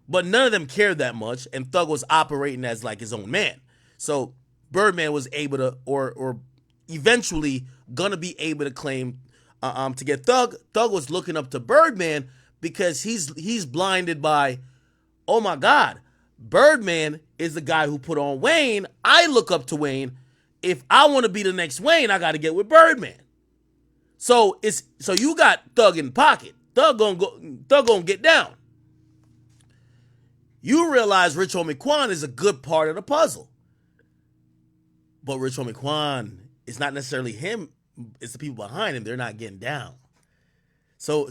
But none of them cared that much, and Thug was operating as like his own man. So Birdman was able to, or eventually gonna be able to claim to get Thug. Thug was looking up to Birdman because he's blinded by, oh my God, Birdman is the guy who put on Wayne. I look up to Wayne. If I want to be the next Wayne, I got to get with Birdman. So you got Thug in the pocket. Thug gonna get down. You realize Rich Homie Quan is a good part of the puzzle. But Rich Homie Quan is not necessarily him, it's the people behind him. They're not getting down. So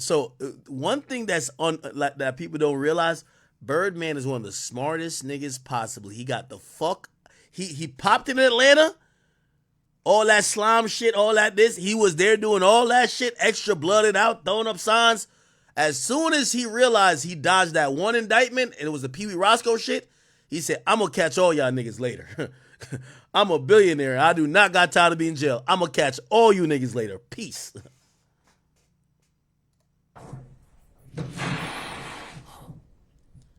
one thing that people don't realize, Birdman is one of the smartest niggas possible. He got the fuck, he popped in Atlanta, all that slime shit, all that this, he was there doing all that shit, extra blooded out, throwing up signs. As soon as he realized he dodged that one indictment and it was the Pee Wee Roscoe shit, he said, I'm gonna catch all y'all niggas later. I'm a billionaire. I do not got time to be in jail. I'm gonna catch all you niggas later. Peace.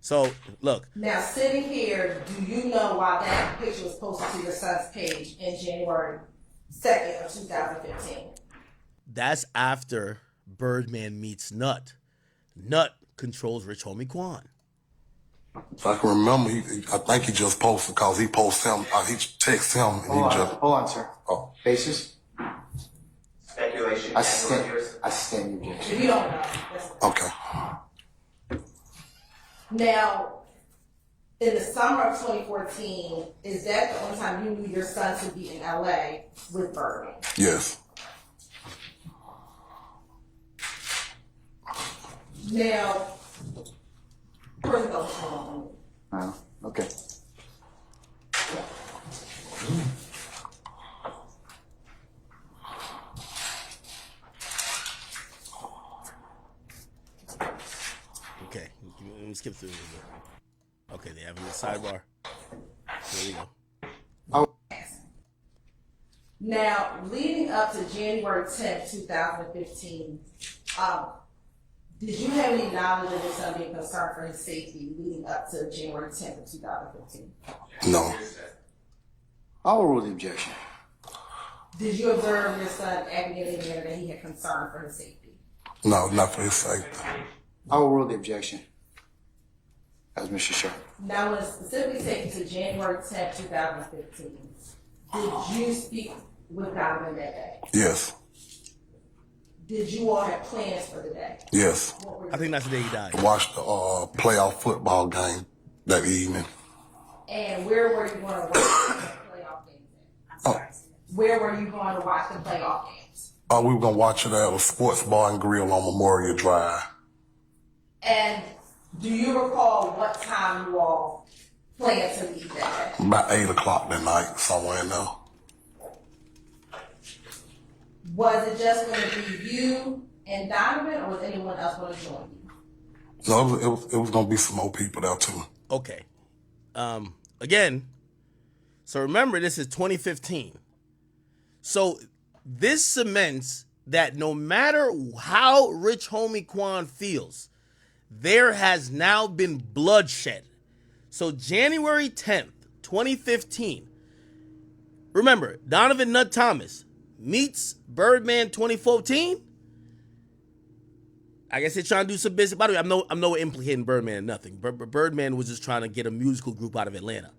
So, look. Now, sitting here, do you know why that picture was posted to your son's page in January 2nd of 2015? That's after Birdman meets Nut. Nut controls Rich Homie Quan. I can remember, I think he just posted because he posted him, he texted him. And Hold on, sir. Oh. Basis? Speculation. I stand your objection. If you don't know. Okay. Now, in the summer of 2014, is that the only time you knew your son to be in LA with Birdman? Yes. Now, where's the phone? Okay. Okay, let me skip through this. Okay, they have in the sidebar. There we go. Now, leading up to January 10th, 2015, did you have any knowledge of your son being concerned for his safety leading up to January 10th of 2015? No. I will rule the objection. Did you observe your son acting in a manner that he had concern for his safety? No, not for his safety. I will rule the objection. As Mr. Sharp. Now, when it's specifically taken to January 10th, 2015, did you speak with Donovan that day? Yes. Did you all have plans for the day? Yes. I think that's the day he died. Watched the playoff football game that evening. And where were you going to watch the playoff games at? Where were you going to watch the playoff games? We were going to watch it at a sports bar and grill on Memorial Drive. And do you recall what time you all planned to leave that day? About 8 o'clock that night, somewhere in there. Was it just going to be you and Donovan, or was anyone else going to join you? No, it was going to be some more people there too. Okay. Again, so remember, this is 2015. So this cements that no matter how Rich Homie Quan feels, there has now been bloodshed. So January 10th, 2015, remember, Donovan Nut Thomas meets Birdman 2014. I guess they're trying to do some business. By the way, I'm no implicating Birdman or nothing. Birdman was just trying to get a musical group out of Atlanta.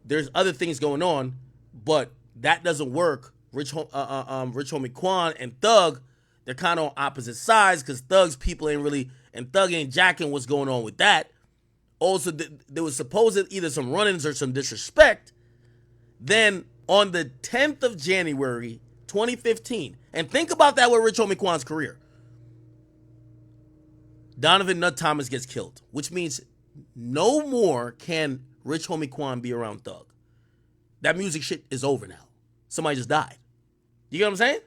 There's other things going on, but that doesn't work. Rich Homie Quan and Thug, they're kind of on opposite sides because Thug's people ain't really, and Thug ain't jacking what's going on with that. Also, there was supposed either some run-ins or some disrespect. Then on the 10th of January, 2015, and think about that with Rich Homie Quan's career, Donovan Nut Thomas gets killed, which means no more can Rich Homie Quan be around Thug. That music shit is over now. Somebody just died. You get what I'm saying?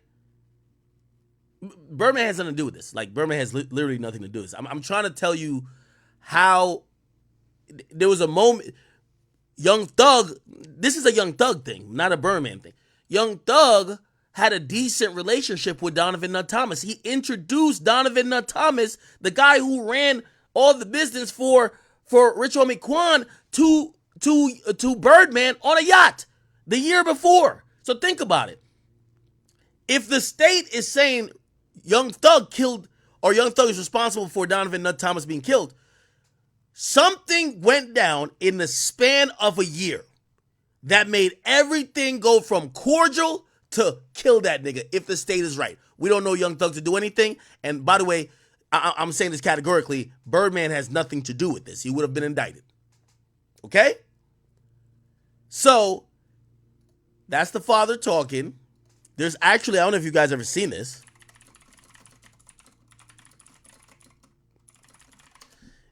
Birdman has nothing to do with this. Like, Birdman has literally nothing to do with this. I'm trying to tell you how there was a moment. Young Thug, this is a Young Thug thing, not a Birdman thing. Young Thug had a decent relationship with Donovan Nut Thomas. He introduced Donovan Nut Thomas, the guy who ran all the business for Rich Homie Quan, to Birdman on a yacht the year before. So think about it. If the state is saying Young Thug killed, or Young Thug is responsible for Donovan Nut Thomas being killed, something went down in the span of a year that made everything go from cordial to kill that nigga, if the state is right. We don't know Young Thug to do anything. And by the way, I'm saying this categorically, Birdman has nothing to do with this. He would have been indicted. Okay? So, that's the father talking. There's actually, I don't know if you guys ever seen this.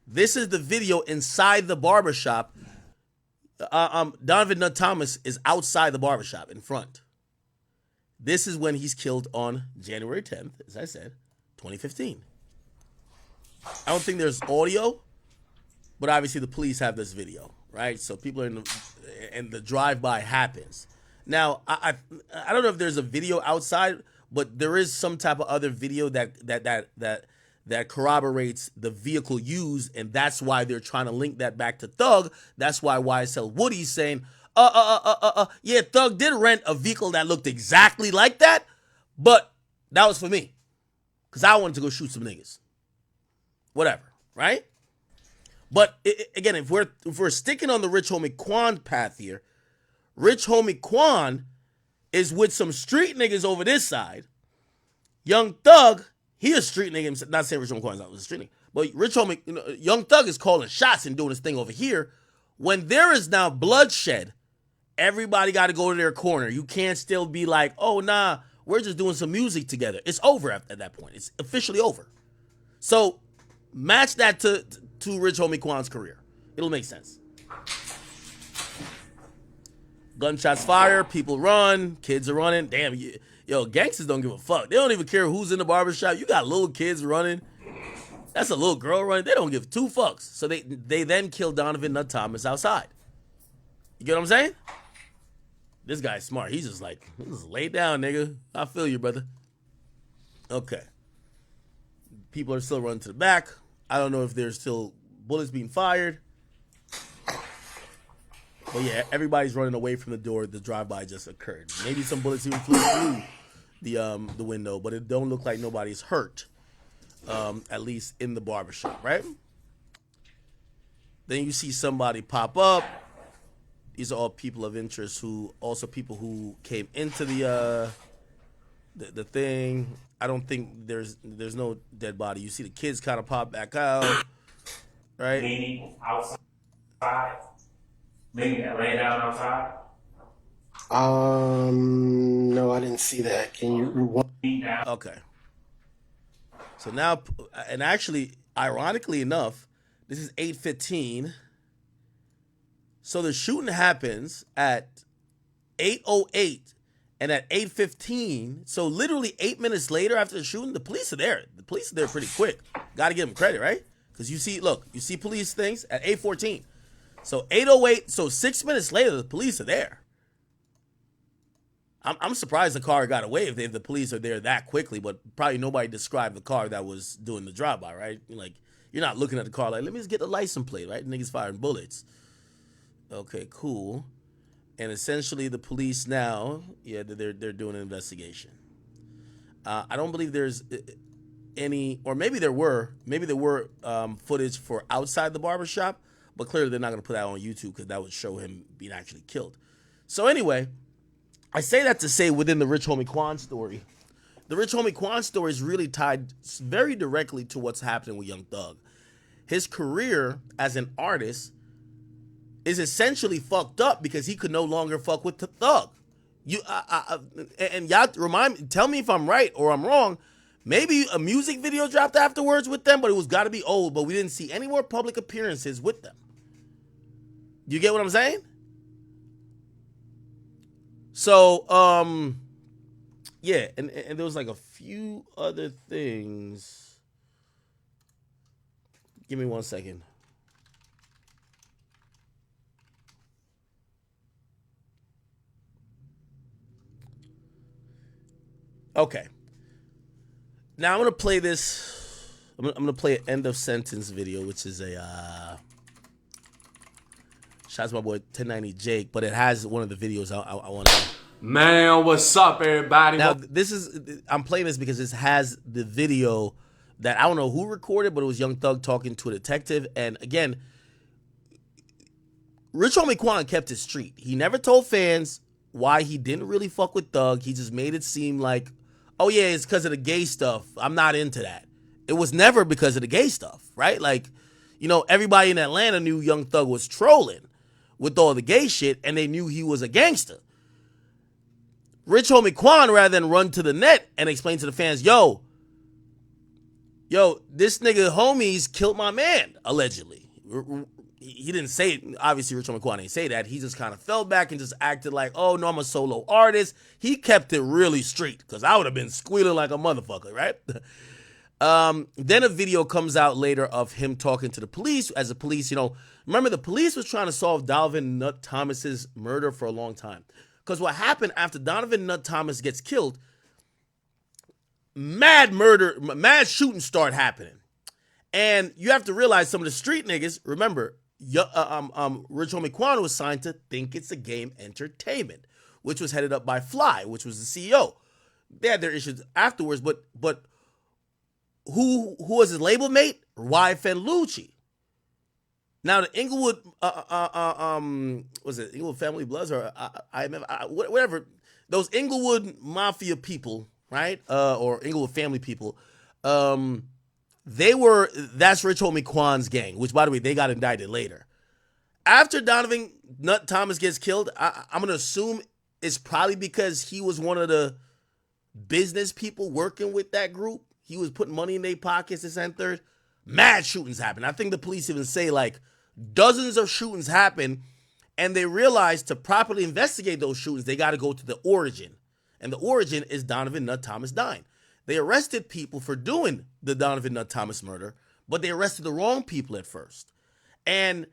This is the video inside the barbershop. Donovan Nut Thomas is outside the barbershop in front. This is when he's killed on January 10th, as I said, 2015. I don't think there's audio, but obviously the police have this video, right? So people are in the, and the drive-by happens. Now, I don't know if there's a video outside, but there is some type of other video that corroborates the vehicle used, and that's why they're trying to link that back to Thug. That's why YSL Woody's saying, yeah, Thug did rent a vehicle that looked exactly like that, but that was for me, because I wanted to go shoot some niggas. Whatever, right? But again, if we're sticking on the Rich Homie Quan path here, Rich Homie Quan is with some street niggas over this side. Young Thug, he a street nigga. Not saying Rich Homie Quan's not a street nigga, but Rich Homie, Young Thug is calling shots and doing his thing over here. When there is now bloodshed, everybody got to go to their corner. You can't still be like, oh, nah, we're just doing some music together. It's over at that point. It's officially over. So match that to Rich Homie Quan's career. It'll make sense. Gunshots fire, people run, kids are running. Damn, yo, gangsters don't give a fuck. They don't even care who's in the barbershop. You got little kids running. That's a little girl running. They don't give two fucks. So they then kill Donovan Nut Thomas outside. You get what I'm saying? This guy's smart. He's just like, just lay down, nigga. I feel you, brother. Okay. People are still running to the back. I don't know if there's still bullets being fired. But yeah, everybody's running away from the door. The drive-by just occurred. Maybe some bullets even flew through the window, but it don't look like nobody's hurt. At least in the barbershop, right? Then you see somebody pop up. These are all people of interest who also people who came into the thing. I don't think there's no dead body. You see the kids kind of pop back out, right? Meaning outside. Meaning that lay down outside. No, I didn't see that. Can you rewind? Okay. So now, and actually, ironically enough, this is 8:15. So the shooting happens at 8:08, and at 8:15, so literally 8 minutes later after the shooting, the police are there. The police are there pretty quick. Got to give them credit, right? Because you see police things at 8:14. So 8:08, so 6 minutes later, the police are there. I'm surprised the car got away if the police are there that quickly, but probably nobody described the car that was doing the drive-by, right? Like, you're not looking at the car like, let me just get the license plate, right? Niggas firing bullets. Okay, cool. And essentially the police now, yeah, they're doing an investigation. I don't believe there's any, or maybe there were footage for outside the barbershop, but clearly they're not going to put that on YouTube because that would show him being actually killed. So anyway, I say that to say within the Rich Homie Quan story, the Rich Homie Quan story is really tied very directly to what's happening with Young Thug. His career as an artist is essentially fucked up because he could no longer fuck with the Thug. And y'all tell me if I'm right or I'm wrong. Maybe a music video dropped afterwards with them, but it was got to be old. But we didn't see any more public appearances with them. You get what I'm saying? So, Yeah, and there was like a few other things. Give me 1 second. Okay. Now I'm gonna play this. I'm gonna play an end of sentence video, which is a shout out to my boy 1090 Jake, but it has one of the videos I want to. Man, what's up, everybody? Now I'm playing this because this has the video that I don't know who recorded, but it was Young Thug talking to a detective. And again, Rich Homie Quan kept it street. He never told fans why he didn't really fuck with Thug. He just made it seem like, oh yeah, it's because of the gay stuff. I'm not into that. It was never because of the gay stuff, right? Like, you know, everybody in Atlanta knew Young Thug was trolling with all the gay shit, and they knew he was a gangster. Rich Homie Quan, rather than run to the net and explain to the fans, yo, this nigga homies killed my man, allegedly. He didn't say it. Obviously, Rich Homie Quan didn't say that. He just kind of fell back and just acted like, oh, no, I'm a solo artist. He kept it really straight, because I would have been squealing like a motherfucker, right? Then a video comes out later of him talking to the police. As the police, remember the police was trying to solve Donovan Nut Thomas's murder for a long time. Because what happened after Donovan Nut Thomas gets killed, mad shooting start happening. And you have to realize some of the street niggas, remember, Rich Homie Quan was signed to Think It's a Game Entertainment, which was headed up by Fly, which was the CEO. They had their issues afterwards, but who was his label mate? YFN Lucci. Now the Inglewood, was it Inglewood Family Bloods or whatever, those Inglewood Mafia people, right? Or Inglewood family people, that's Rich Homie Quan's gang, which, by the way, they got indicted later. After Donovan Nut Thomas gets killed, I'm going to assume it's probably because he was one of the business people working with that group. He was putting money in their pockets, this and third. Mad shootings happen. I think the police even say like dozens of shootings happen, and they realize to properly investigate those shootings, they got to go to the origin. And the origin is Donovan Nut Thomas dying. They arrested people for doing the Donovan Nut Thomas murder, but they arrested the wrong people at first. And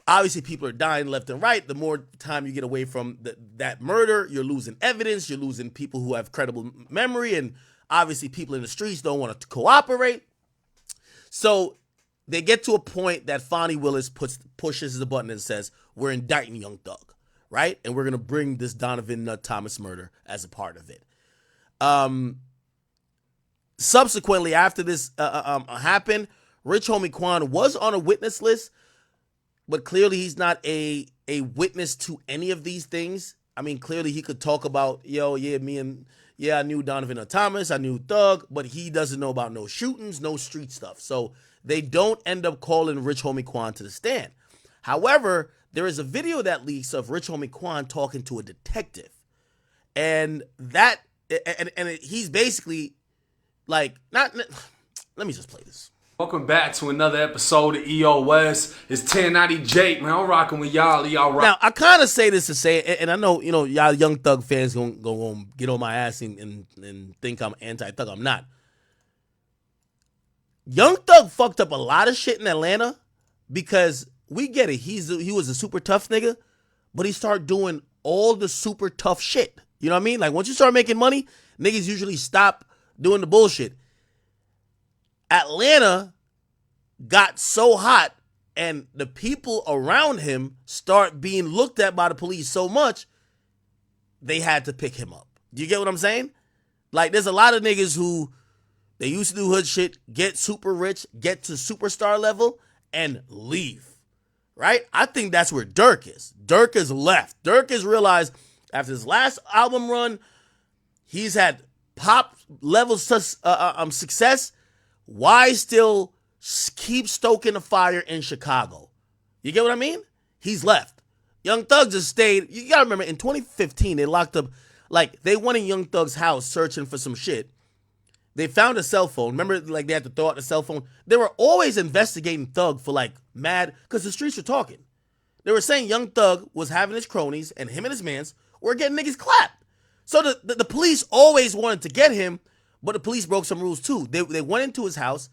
obviously people are dying left and right. The more time you get away from that murder, you're losing evidence, you're losing people who have credible memory, and obviously people in the streets don't want to cooperate. So they get to a point that Fonnie Willis pushes the button and says, we're indicting Young Thug, right? And we're going to bring this Donovan Nut Thomas murder as a part of it. Subsequently, after this happened, Rich Homie Quan was on a witness list, but clearly he's not a witness to any of these things. I mean, clearly he could talk about, I knew Donovan Nut Thomas, I knew Thug, but he doesn't know about no shootings, no street stuff. So they don't end up calling Rich Homie Quan to the stand. However, there is a video that leaks of Rich Homie Quan talking to a detective. And he's basically like, let me just play this. Welcome back to another episode of EOS. It's 1090 Jake, man. I'm rocking with y'all. Now, I kind of say this to say, and I know, y'all Young Thug fans gonna get on my ass and think I'm anti-Thug. I'm not. Young Thug fucked up a lot of shit in Atlanta because we get it. He was a super tough nigga, but he started doing all the super tough shit. You know what I mean? Like, once you start making money, niggas usually stop doing the bullshit. Atlanta got so hot, and the people around him start being looked at by the police so much, they had to pick him up. Do you get what I'm saying? Like, there's a lot of niggas who, they used to do hood shit, get super rich, get to superstar level, and leave. Right? I think that's where Dirk is. Dirk is left. Dirk has realized after his last album run, he's had pop level success. Why still keep stoking the fire in Chicago? You get what I mean? He's left. Young Thug just stayed. You gotta remember, in 2015, they locked up, like, they went in Young Thug's house searching for some shit. They found a cell phone. Remember, like, they had to throw out the cell phone? They were always investigating Thug for, like, mad, because the streets were talking. They were saying Young Thug was having his cronies, and him and his mans were getting niggas clapped. So the police always wanted to get him, but the police broke some rules too. They went into his house,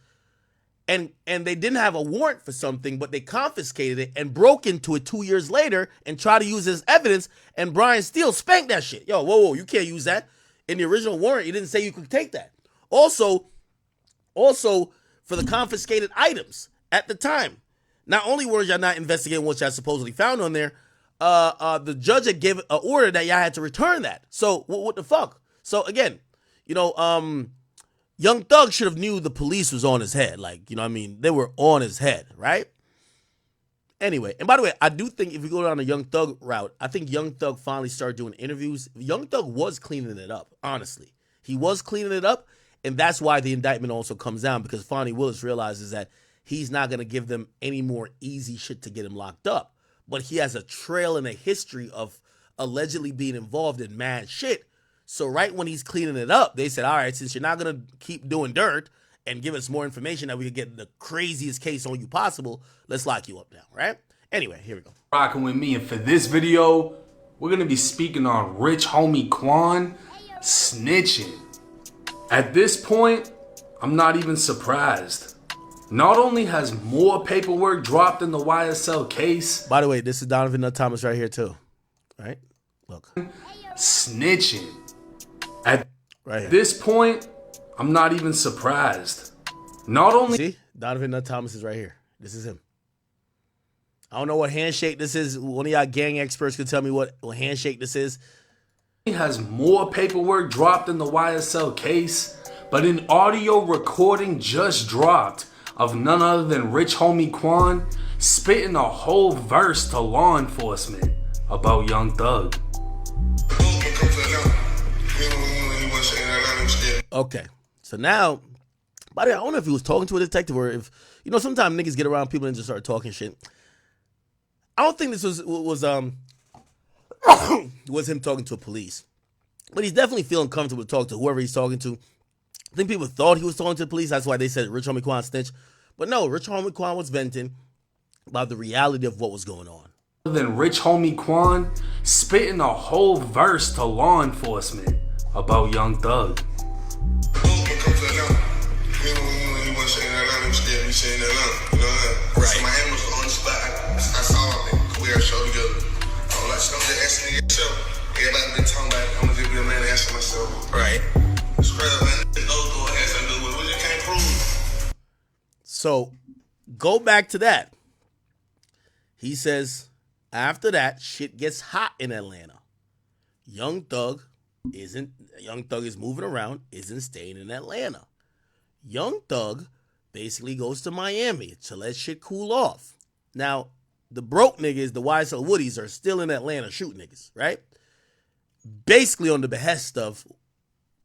and they didn't have a warrant for something, but they confiscated it and broke into it 2 years later and tried to use it as evidence, and Brian Steele spanked that shit. Yo, whoa, you can't use that. In the original warrant, it didn't say you could take that. Also, for the confiscated items at the time, not only were y'all not investigating what y'all supposedly found on there, the judge had given an order that y'all had to return that. So what the fuck? So again, Young Thug should have knew the police was on his head. Like, you know what I mean? They were on his head, right? Anyway, and by the way, I do think if you go down the Young Thug route, I think Young Thug finally started doing interviews. Young Thug was cleaning it up, honestly. He was cleaning it up, and that's why the indictment also comes down, because Fonnie Willis realizes that he's not going to give them any more easy shit to get him locked up. But he has a trail and a history of allegedly being involved in mad shit. So right when he's cleaning it up, they said, all right, since you're not going to keep doing dirt and give us more information that we could get the craziest case on you possible, let's lock you up now, right? Anyway, here we go. Rocking with me, and for this video, we're going to be speaking on Rich Homie Quan snitching. At this point, I'm not even surprised. Not only has more paperwork dropped in the YSL case. By the way, this is Donovan Nut Thomas right here too, right? Look. Snitching. At this point, I'm not even surprised. Not only... See? Donovan Nut Thomas is right here. This is him. I don't know what handshake this is. One of y'all gang experts could tell me what handshake this is. He has more paperwork dropped in the YSL case, but an audio recording just dropped of none other than Rich Homie Quan spitting a whole verse to law enforcement about Young Thug. Okay, so now, by the way, I don't know if he was talking to a detective or if, sometimes niggas get around people and just start talking shit. I don't think this was him talking to a police, but he's definitely feeling comfortable to talk to whoever he's talking to. I think people thought he was talking to the police. That's why they said Rich Homie Quan snitch. But no, Rich Homie Quan was venting about the reality of what was going on. Then Rich Homie Quan spitting a whole verse to law enforcement about Young Thug. Everybody been talking about it. I'm gonna just be a man and answer myself. Right. So go back to that. He says after that, shit gets hot in Atlanta. Young Thug is moving around, isn't staying in Atlanta. Young Thug basically goes to Miami to let shit cool off. Now, the broke niggas, the YSL Woodies, are still in Atlanta shooting niggas, right? Basically on the behest of,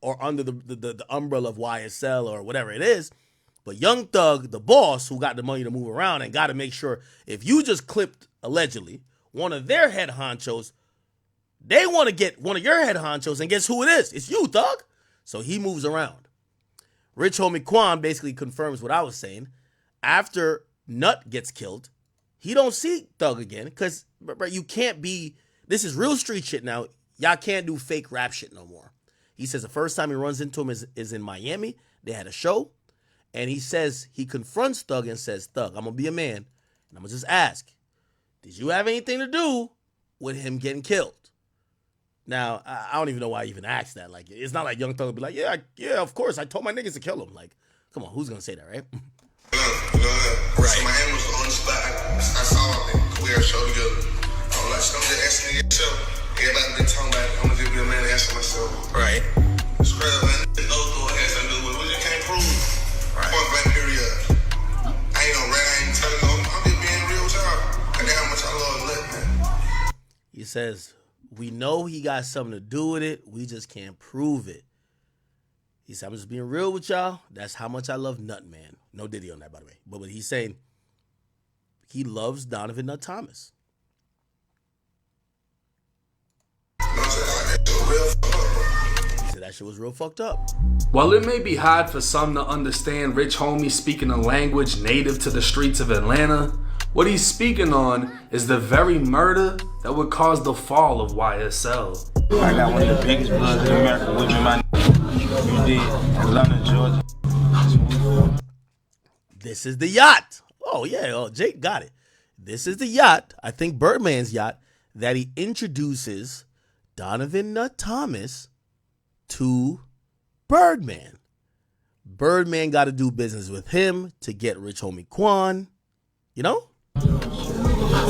or under the umbrella of YSL or whatever it is. But Young Thug, the boss who got the money to move around and got to make sure if you just clipped, allegedly, one of their head honchos, they want to get one of your head honchos, and guess who it is? It's you, Thug. So he moves around. Rich Homie Quan basically confirms what I was saying. After Nut gets killed, he don't see Thug again because you can't be, this is real street shit now. Y'all can't do fake rap shit no more. He says the first time he runs into him is in Miami. They had a show. And he says, he confronts Thug and says, Thug, I'm going to be a man. And I'm going to just ask, did you have anything to do with him getting killed? Now, I don't even know why I even asked that. Like, it's not like Young Thug would be like, yeah, of course. I told my niggas to kill him. Like, come on, who's going to say that, right? Right. So Miami was on the spot. I saw him. We had a show together. I'm like, I'm just asking yourself. Everybody been talking about it. I'm going to just be a man and answer myself. Right. It's crazy, man. There's no door has to do with it. We just can't prove. Right. Point blank period. I ain't no rat. I ain't telling no. I'm just being real with y'all. And that's how much I love Nut, man. He says, we know he got something to do with it. We just can't prove it. He said, I'm just being real with y'all. That's how much I love Nut, man. No Diddy on that, by the way. But he's saying he loves Donovan Nut Thomas. He said that shit was real fucked up. While it may be hard for some to understand Rich Homie speaking a language native to the streets of Atlanta, What he's speaking on is the very murder that would cause the fall of YSL. I got one of the biggest bloods in America with me, my you did, Atlanta, Georgia. This is the yacht. Oh, yeah. Oh, Jake got it. This is the yacht, I think Birdman's yacht, that he introduces Donovan Nut Thomas to Birdman. Birdman got to do business with him to get Rich Homie Quan. You know?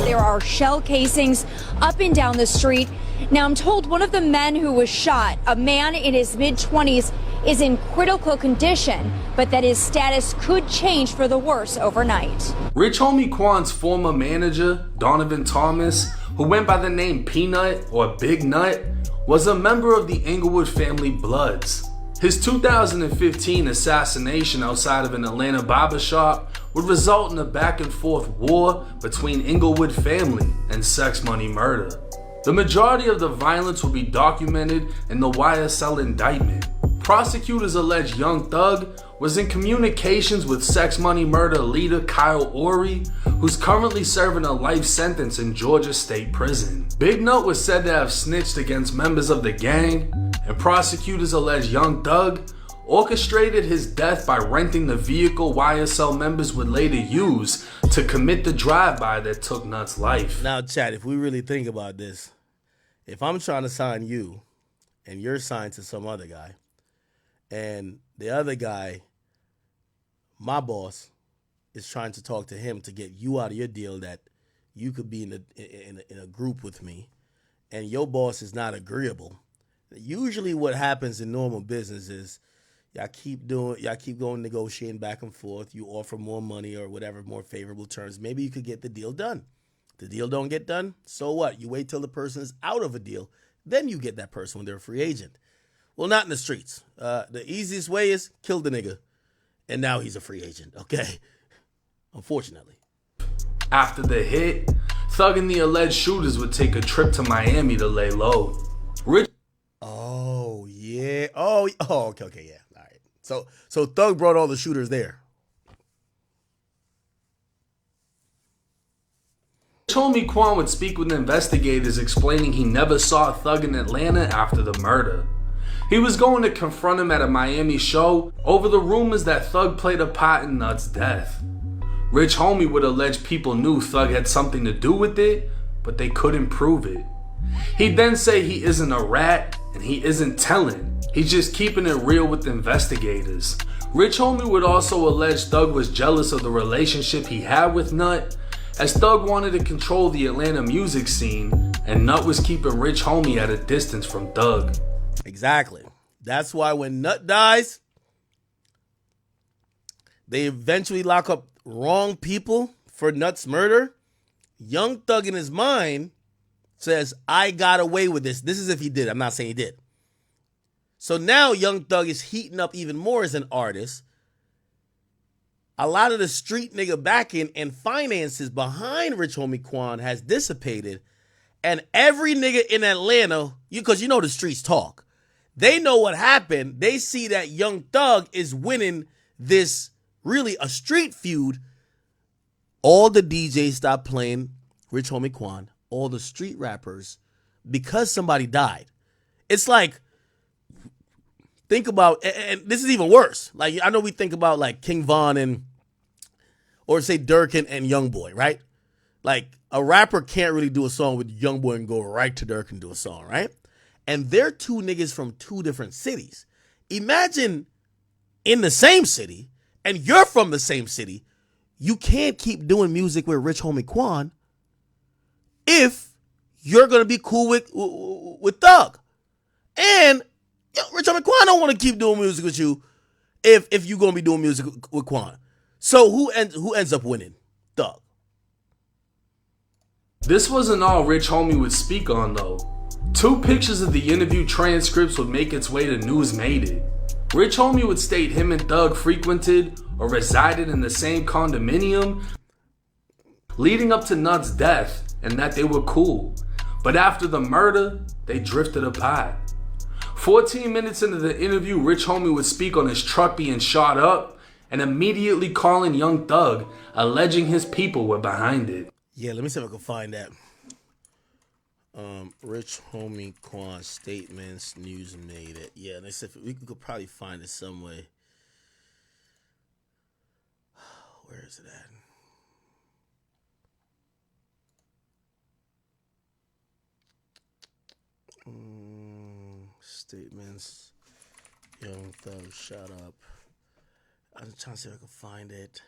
There are shell casings up and down the street. Now, I'm told one of the men who was shot, a man in his mid-20s, is in critical condition, but that his status could change for the worse overnight. Rich Homie Quan's former manager, Donovan Thomas, who went by the name Peanut or Big Nut, was a member of the Inglewood family Bloods. His 2015 assassination outside of an Atlanta barbershop would result in a back and forth war between Inglewood family and Sex Money Murder. The majority of the violence will be documented in the YSL indictment. Prosecutors allege Young Thug was in communications with Sex Money Murder leader Kyle Ory, who's currently serving a life sentence in Georgia State Prison. Big Nut was said to have snitched against members of the gang, and prosecutors allege Young Thug orchestrated his death by renting the vehicle YSL members would later use to commit the drive-by that took Nut's life. Now, Chad, if we really think about this, if I'm trying to sign you and you're signed to some other guy, and the other guy, my boss, is trying to talk to him to get you out of your deal that you could be in a group with me, and your boss is not agreeable. Usually what happens in normal business is y'all keep going negotiating back and forth. You offer more money or whatever, more favorable terms. Maybe you could get the deal done. The deal don't get done, so what? You wait till the person is out of a deal. Then you get that person when they're a free agent. Well, not in the streets. The easiest way is kill the nigga. And now he's a free agent, okay? Unfortunately. After the hit, Thug and the alleged shooters would take a trip to Miami to lay low. Oh, yeah. Oh, okay, yeah. All right. So Thug brought all the shooters there. Homie Quan would speak with investigators explaining he never saw Thug in Atlanta after the murder. He was going to confront him at a Miami show over the rumors that Thug played a part in Nut's death. Rich Homie would allege people knew Thug had something to do with it, but they couldn't prove it. He'd then say he isn't a rat and he isn't telling. He's just keeping it real with investigators. Rich Homie would also allege Thug was jealous of the relationship he had with Nut, as Thug wanted to control the Atlanta music scene and Nut was keeping Rich Homie at a distance from Thug. Exactly. That's why when Nut dies, they eventually lock up wrong people for Nut's murder. Young Thug in his mind says, I got away with this. This is if he did. I'm not saying he did. So now Young Thug is heating up even more as an artist. A lot of the street nigga backing and finances behind Rich Homie Quan has dissipated. And every nigga in Atlanta, because you know the streets talk, they know what happened. They see that Young Thug is winning this, really a street feud. All the DJs stop playing Rich Homie Quan, all the street rappers, because somebody died. It's like, think about, and this is even worse. Like, I know we think about like King Von and, or say Durk and Youngboy, right? Like, a rapper can't really do a song with Youngboy and go right to Durk and do a song, right? And they're two niggas from two different cities. Imagine in the same city, and you're from the same city, you can't keep doing music with Rich Homie Quan if you're gonna be cool with Thug. And Rich Homie Quan don't want to keep doing music with you if you're gonna be doing music with Quan. So who ends up winning? Thug. This wasn't all Rich Homie would speak on though. 2 pictures of the interview transcripts would make its way to News Made It. Rich Homie would state him and Thug frequented or resided in the same condominium leading up to Nut's death and that they were cool. But after the murder, they drifted apart. 14 minutes into the interview, Rich Homie would speak on his truck being shot up and immediately calling Young Thug, alleging his people were behind it. Yeah, let me see if I can find that. Rich Homie Quan statements, news made it. Yeah, let's see if we could probably find it some way. Where is it at? Statements. Young Thug, shut up. I'm trying to see if I can find it.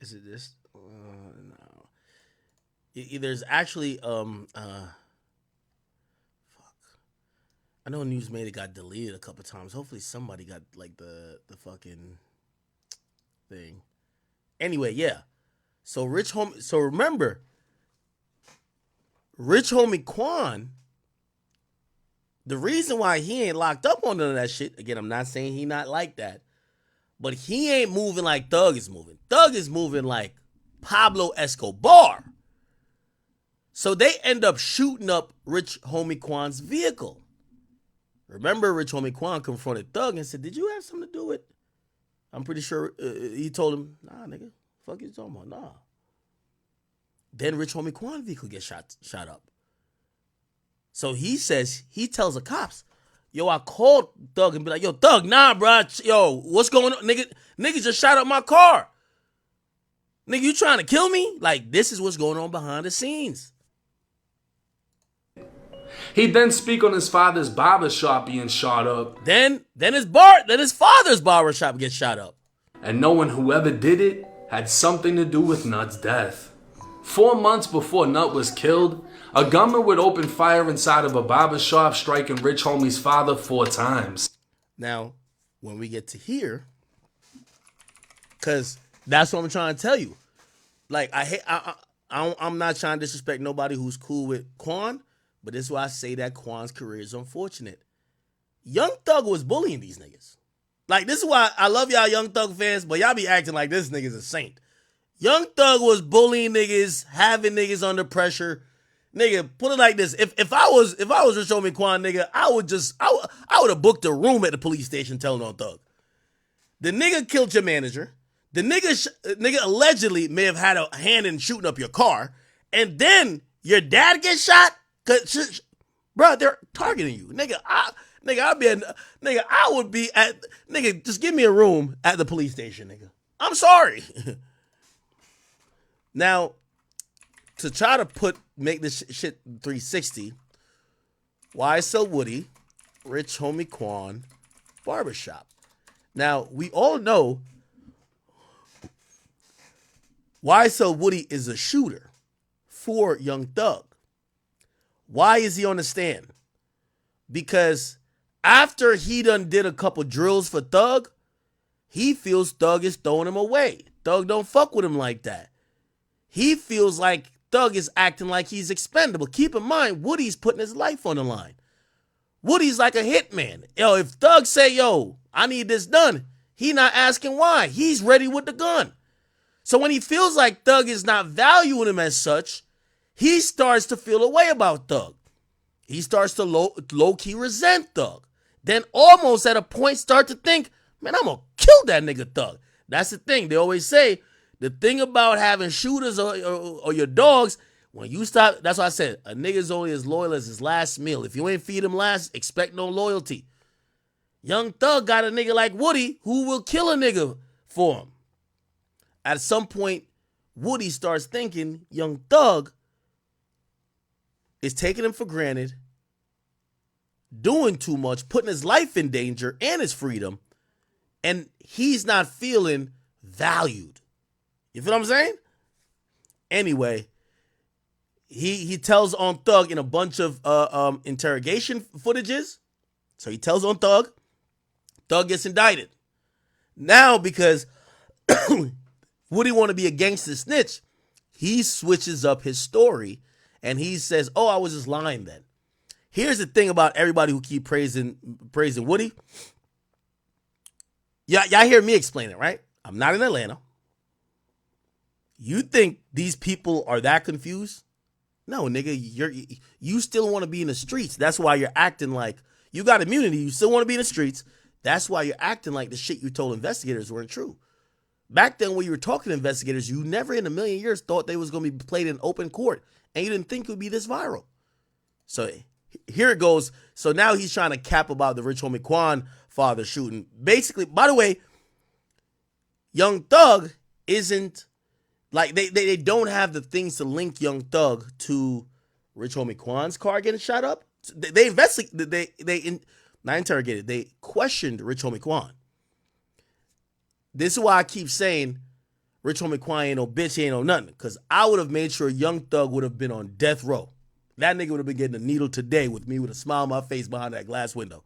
Is it this? No. There's actually fuck. I know News Made It got deleted a couple times. Hopefully somebody got like the fucking thing. Anyway, yeah. So remember, Rich Homie Quan, the reason why he ain't locked up on none of that shit, again, I'm not saying he not like that, but he ain't moving like Thug is moving. Thug is moving like Pablo Escobar. So they end up shooting up Rich Homie Quan's vehicle. Remember, Rich Homie Quan confronted Thug and said, "Did you have something to do with?" I'm pretty sure he told him, "Nah, nigga, fuck you talking about, nah." Then Rich Homie Quan vehicle gets shot up. So he tells the cops, "Yo, I called Thug and be like, yo, Thug, nah, bro, yo, what's going on, nigga? Nigga just shot up my car. Nigga, you trying to kill me?" Like, this is what's going on behind the scenes. He then speak on his father's barber shop being shot up. Then his father's barber shop gets shot up. And knowing whoever did it had something to do with Nut's death. 4 months before Nut was killed, a gunman would open fire inside of a barber shop, striking Rich Homie's father 4 times. Now, when we get to here, because that's what I'm trying to tell you. Like, I'm not trying to disrespect nobody who's cool with Quan, but this is why I say that Quan's career is unfortunate. Young Thug was bullying these niggas. Like, this is why I love y'all Young Thug fans, but y'all be acting like this nigga's a saint. Young Thug was bullying niggas, having niggas under pressure. Nigga, put it like this. If I was Rich Homie Quan, nigga, I would have booked a room at the police station telling on Thug. The nigga killed your manager. The nigga allegedly may have had a hand in shooting up your car. And then your dad gets shot? Bro, they're targeting you. Nigga, I would be at, nigga, just give me a room at the police station, nigga. I'm sorry. Now, to try to make this shit 360, YSL Woody, Rich Homie Quan, barbershop. Now, we all know YSL Woody is a shooter for Young Thug. Why is he on the stand? Because after he done did a couple drills for Thug, he feels Thug is throwing him away. Thug don't fuck with him like that. He feels like Thug is acting like he's expendable. Keep in mind, Woody's putting his life on the line. Woody's like a hitman. Yo, if Thug say, yo, I need this done, he not asking why. He's ready with the gun. So when he feels like Thug is not valuing him as such, he starts to feel a way about Thug. He starts to low-key resent Thug. Then almost at a point start to think, man, I'm going to kill that nigga Thug. That's the thing. They always say, the thing about having shooters or your dogs, when you stop, that's why I said, a nigga's only as loyal as his last meal. If you ain't feed him last, expect no loyalty. Young Thug got a nigga like Woody who will kill a nigga for him. At some point, Woody starts thinking Young Thug is taking him for granted, doing too much, putting his life in danger and his freedom, and he's not feeling valued. You feel what I'm saying? Anyway, he tells on Thug in a bunch of interrogation footages. So he tells on Thug. Thug gets indicted. Now, because Woody want to be a gangster snitch, he switches up his story and he says, oh, I was just lying then. Here's the thing about everybody who keep praising Woody. Y'all hear me explain it, right? I'm not in Atlanta. You think these people are that confused? No, nigga, you still want to be in the streets. That's why you're acting like, You got immunity. You still want to be in the streets. That's why you're acting like the shit you told investigators weren't true. Back then when you were talking to investigators, you never in a million years thought they was going to be played in open court. And you didn't think it would be this viral. So here it goes. So now he's trying to cap about the Rich Homie Quan father shooting. Basically, by the way, Young Thug isn't like they don't have the things to link Young Thug to Rich Homie Quan's car getting shot up. They investigate. Not interrogated. They questioned Rich Homie Quan. This is why I keep saying Rich Homie Quan ain't no bitch, he ain't no nothing. Because I would have made sure Young Thug would have been on death row. That nigga would have been getting a needle today with me with a smile on my face behind that glass window.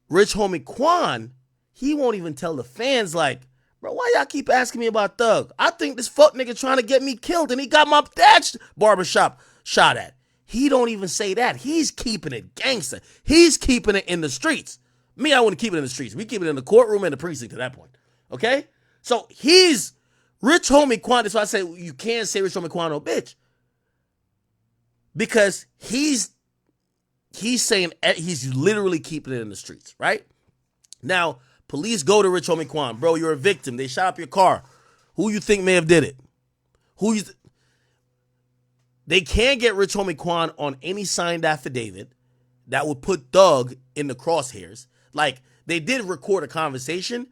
Rich Homie Quan, he won't even tell the fans like, bro, why y'all keep asking me about Thug? I think this fuck nigga trying to get me killed and he got my dad's barbershop shot at. He don't even say that. He's keeping it gangster. He's keeping it in the streets. Me, I wouldn't keep it in the streets. We keep it in the courtroom and the precinct at that point. Okay? So he's Rich Homie Quan. That's why I say you can't say Rich Homie Quan no bitch. Because he's saying he's literally keeping it in the streets, right? Now, police go to Rich Homie Quan. Bro, you're a victim. They shot up your car. Who you think may have did it? They can't get Rich Homie Quan on any signed affidavit that would put Thug in the crosshairs. Like, they did record a conversation,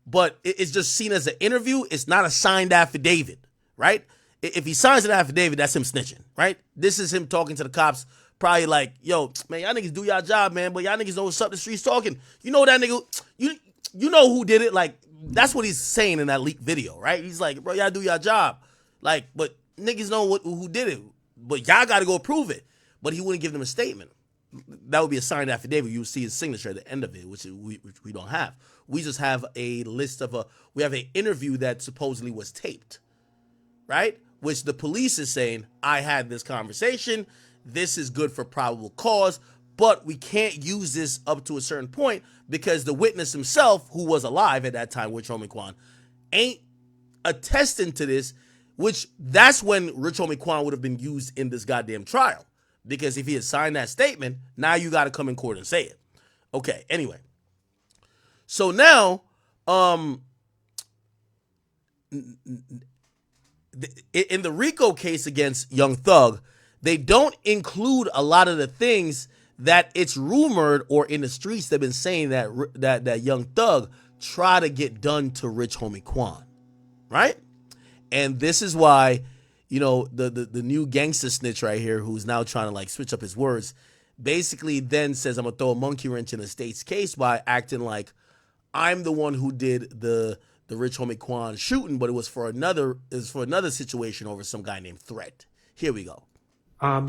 but it's just seen as an interview. It's not a signed affidavit, right? If he signs an affidavit, that's him snitching, right? This is him talking to the cops, probably like, yo, man, y'all niggas do y'all job, man, but y'all niggas know what's up the streets talking. You know that nigga, you know who did it. Like, that's what he's saying in that leaked video, right? He's like, bro, y'all do y'all job. Like, but niggas know who did it. But y'all got to go prove it. But he wouldn't give them a statement. That would be a signed affidavit. You would see his signature at the end of it, which we don't have. We just have a list of we have an interview that supposedly was taped, right? Which the police is saying, I had this conversation. This is good for probable cause, but we can't use this up to a certain point because the witness himself, who was alive at that time, Rich Homie Quan, ain't attesting to this. Which that's when Rich Homie Quan would have been used in this goddamn trial. Because if he had signed that statement, now you got to come in court and say it. Okay, anyway. So now, in the RICO case against Young Thug, they don't include a lot of the things that it's rumored or in the streets they've been saying that Young Thug try to get done to Rich Homie Quan. Right? And this is why, you know, the new gangster snitch right here, who's now trying to like switch up his words, basically then says, I'm going to throw a monkey wrench in the state's case by acting like I'm the one who did the Rich Homie Quan shooting, but it was for another situation over some guy named Threat. Here we go.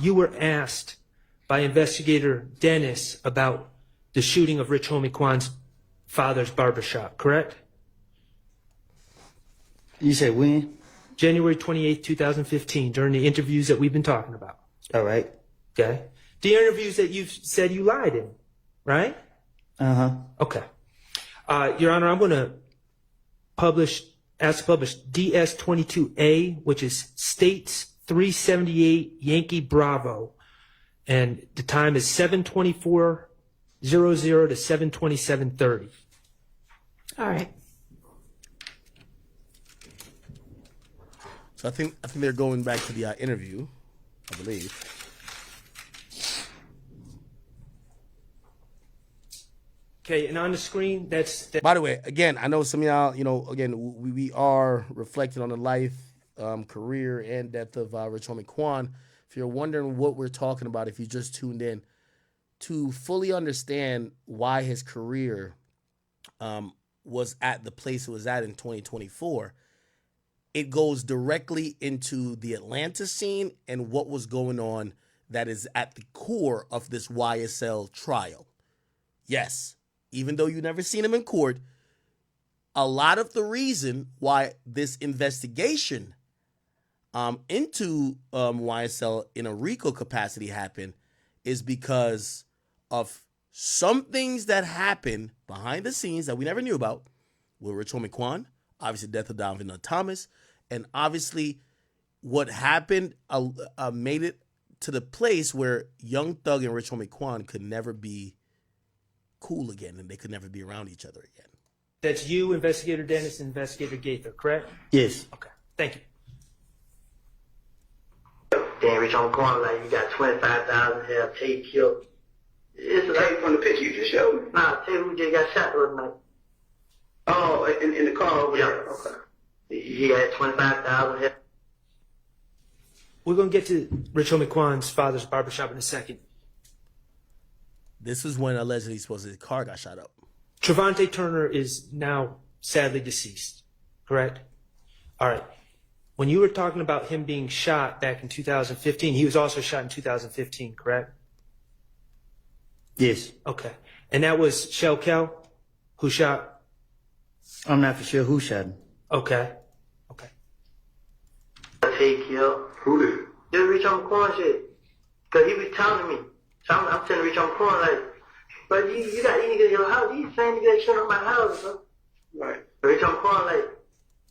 You were asked by investigator Dennis about the shooting of Rich Homie Quan's father's barbershop, correct? You said when? January 28th, 2015, during the interviews that we've been talking about. All right. Okay. The interviews that you've said you lied in, right? Uh-huh. Okay. Your Honor, I'm going to ask to publish DS-22A, which is States 378 Yankee Bravo. And the time is 7:24:00 to 7:27:30. All right. So I think they're going back to the interview, I believe. Okay, and on the screen, that's... By the way, again, I know some of y'all, you know, again, we are reflecting on the life, career, and death of Rich Homie Quan. If you're wondering what we're talking about, if you just tuned in, to fully understand why his career was at the place it was at in 2024, it goes directly into the Atlanta scene and what was going on that is at the core of this YSL trial. Yes, even though you never seen him in court, a lot of the reason why this investigation into YSL in a RICO capacity happened is because of some things that happened behind the scenes that we never knew about with Rich Homie Quan, obviously death of Donovan Thomas, and obviously what happened made it to the place where Young Thug and Rich Homie Quan could never be cool again, and they could never be around each other again. That's you, Investigator Dennis, and Investigator Gaither, correct? Yes. Okay. Thank you. Damn, Rich Homie Quan, like, you got 25,000 here, Tate killed. It's like from the picture you just showed me? Nah, Tate who just got shot the other night. Oh, in the car over there? Okay. He had 25,000 here. We're going to get to Rich Homie Quan's father's barbershop in a second. This was when allegedly supposedly the car got shot up. Trevante Turner is now sadly deceased, correct? All right. When you were talking about him being shot back in 2015, he was also shot in 2015, correct? Yes. Okay. And that was Shell Kel who shot? I'm not for sure who shot him. Okay. Take you. Who did? Just Rich Homie Quan shit. Cause he was telling me. So I'm telling Rich Homie Quan like, but you got these niggas in your house. These same niggas shut up my house, bro. Right. But Rich Homie Quan like,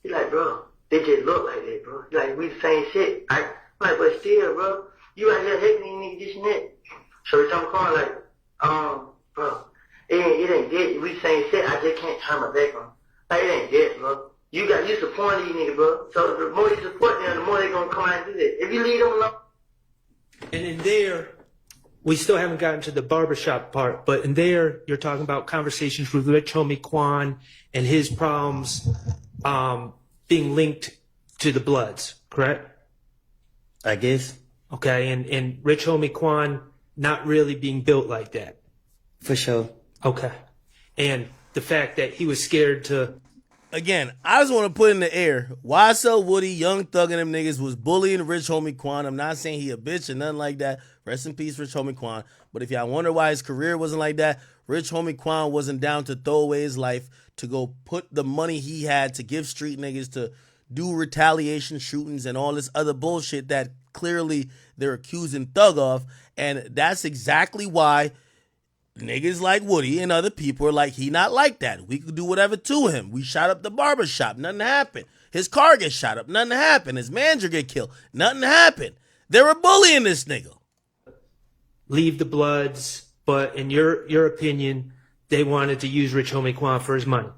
he like, bro, they just look like that, bro. He like, we the same shit. I'm like, but still, bro, you out here hating these niggas this and that. So Rich Homie Quan like, bro, it ain't dead. We the same shit. I just can't turn my back on. Like, it ain't dead, bro. You supporting these niggas, bro. So the more you support them, the more they gonna come out and do that. If you leave them alone. And in there, we still haven't gotten to the barbershop part, but in there, you're talking about conversations with Rich Homie Quan and his problems being linked to the Bloods, correct? I guess. Okay, and Rich Homie Quan not really being built like that. For sure. Okay. And the fact that he was scared to... Again, I just want to put in the air, YSL Woody, Young Thug, and them niggas was bullying Rich Homie Quan. I'm not saying he a bitch or nothing like that. Rest in peace, Rich Homie Quan. But if y'all wonder why his career wasn't like that, Rich Homie Quan wasn't down to throw away his life to go put the money he had to give street niggas to do retaliation shootings and all this other bullshit that clearly they're accusing Thug of. And that's exactly why niggas like Woody and other people are like, he not like that. We could do whatever to him. We shot up the barbershop. Nothing happened. His car gets shot up. Nothing happened. His manager get killed. Nothing happened. They were bullying this nigga. Leave the Bloods, but in your opinion, they wanted to use Rich Homie Quan for his money.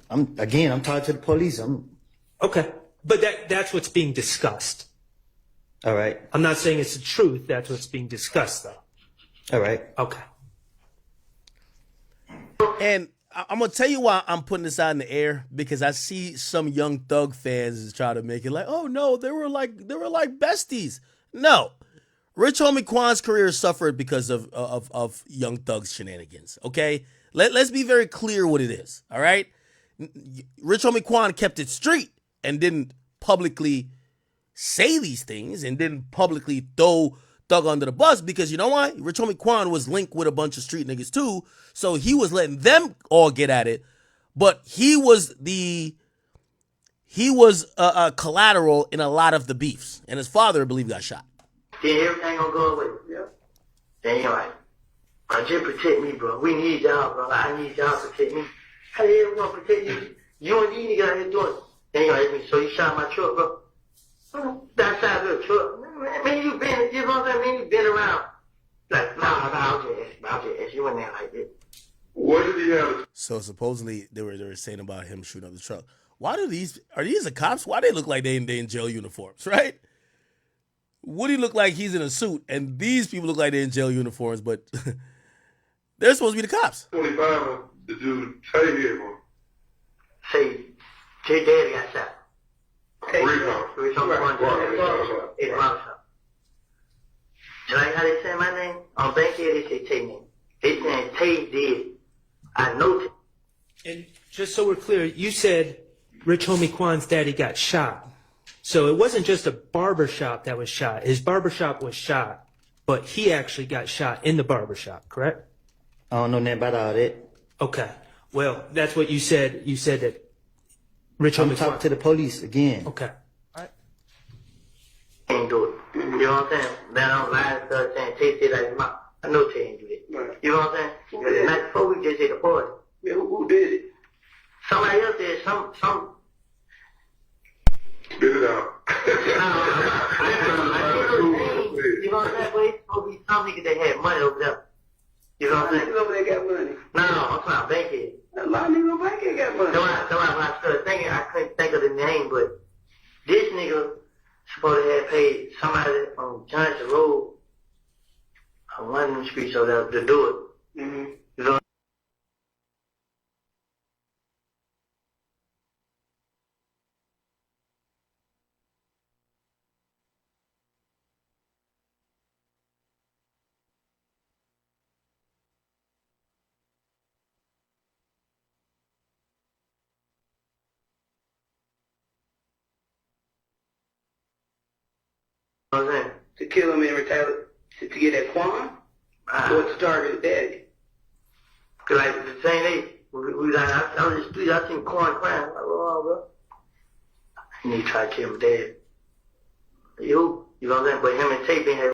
I'm talking to the police. Okay. But that's what's being discussed. All right. I'm not saying it's the truth. That's what's being discussed, though. All right. Okay. And I'm going to tell you why I'm putting this out in the air, because I see some Young Thug fans try to make it like, oh no, they were like besties. No. Rich Homie Quan's career suffered because of Young Thug's shenanigans, okay? Let's be very clear what it is, all right? Rich Homie Quan kept it street and didn't publicly say these things and didn't publicly throw Thug under the bus, because you know why? Rich Homie Quan was linked with a bunch of street niggas too, so he was letting them all get at it, but he was a collateral in a lot of the beefs, and his father, I believe, got shot. Then everything gonna go away. Yeah. Then you're like, bro, just protect me, bro. We need y'all, bro. I need y'all to protect me. How the hell we gonna protect you? You and these niggas out here doing it. Then you're like, so you shot my truck, bro. That side of the truck. Man, you been, you know what I'm saying? Man, you been around. Like, nah, I'll just ask. You went there like this. What did he have? So supposedly they were saying about him shooting up the truck. Why are these the cops? Why they look like they in jail uniforms, right? Woody look like he's in a suit, and these people look like they're in jail uniforms, but they're supposed to be the cops. 25, the dude Tay hit him. Say, Tay daddy got shot. Rich Homie. It's my shop. You like how they say my name? On bank here, they say Tay name. They saying Tay did. I know Tay. And just so we're clear, you said Rich Homie Quan's daddy got shot. So it wasn't just a barbershop that was shot. His barbershop was shot, but he actually got shot in the barbershop, correct? I don't know nothing about all that. Okay. Well, that's what you said. You said that Rich Homie Quan... talking to the police again. Okay. Ain't do it. You know what I'm saying? Man, I'm lying, start saying Tay said like my. I know Tay ain't do it. Right. You know what I'm saying? Because the night before we just hit the party. Yeah, who did it? Somebody else did. Some. Spit it out. I some niggas that had money over there. You know what I'm saying? Niggas over there got money. No, I'm talking about Bankhead. A lot of niggas over there got money. So when I started thinking, I couldn't think of the name, but this nigga supposed to have paid somebody on Johnson Road on one of them streets over there to do it. Mm-hmm. You know? What I'm saying? To kill him and retaliate, to get that Quan? Or to target his daddy? Cause like the same day, we was like, I was in the street, I seen Quan crying. I'm like, oh, bro. And he tried to kill my dad. You know what I'm saying? But him and Tate had.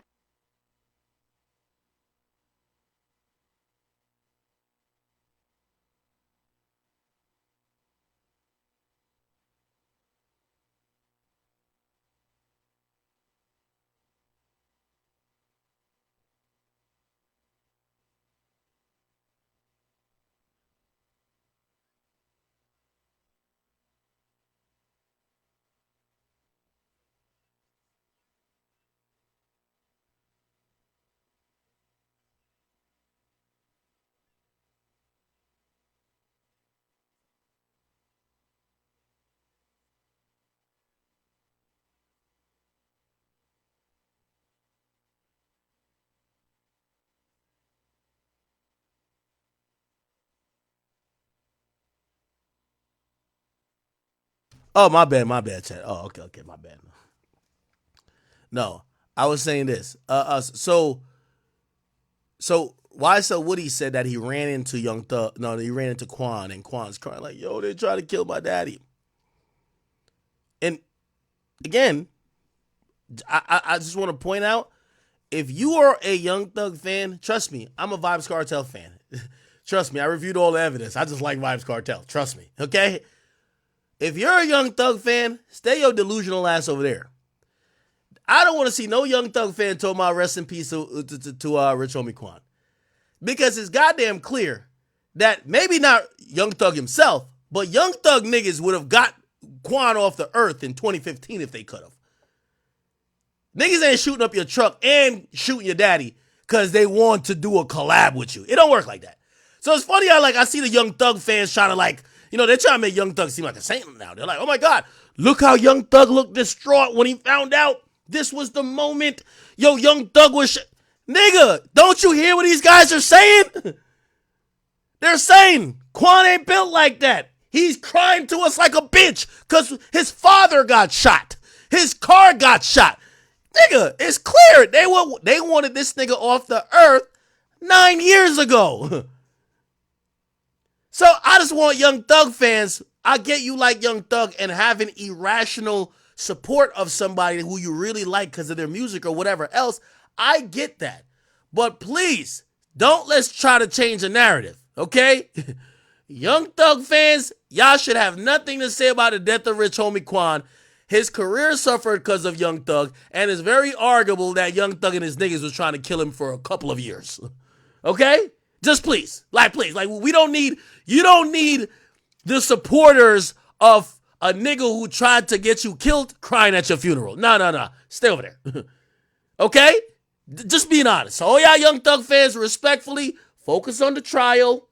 Oh, my bad, Chad. Oh, okay, my bad. No, I was saying this. So YSL Woody said that he ran into Young Thug. No, he ran into Quan, and Quan's crying like, "Yo, they tried to kill my daddy." And again, I just want to point out, if you are a Young Thug fan, trust me, I'm a Vibes Cartel fan. Trust me, I reviewed all the evidence. I just like Vibes Cartel. Trust me, okay? If you're a Young Thug fan, stay your delusional ass over there. I don't want to see no Young Thug fan talking about rest in peace to Rich Homie Quan. Because it's goddamn clear that maybe not Young Thug himself, but Young Thug niggas would have got Quan off the earth in 2015 if they could have. Niggas ain't shooting up your truck and shooting your daddy because they want to do a collab with you. It don't work like that. So it's funny how I see the Young Thug fans trying to they're trying to make Young Thug seem like a saint now. They're like, oh my God, look how Young Thug looked distraught when he found out this was the moment. Yo, Young Thug was nigga, don't you hear what these guys are saying? They're saying Quan ain't built like that. He's crying to us like a bitch because his father got shot. His car got shot. Nigga, it's clear. They wanted this nigga off the earth 9 years ago. So I just want Young Thug fans, I get you like Young Thug and having irrational support of somebody who you really like because of their music or whatever else. I get that. But please, let's try to change the narrative, okay? Young Thug fans, y'all should have nothing to say about the death of Rich Homie Quan. His career suffered because of Young Thug, and it's very arguable that Young Thug and his niggas was trying to kill him for a couple of years. Okay? Just please. We don't need, you don't need the supporters of a nigga who tried to get you killed crying at your funeral. No. Stay over there. Okay? Just being honest. So all y'all Young Thug fans, respectfully, focus on the trial.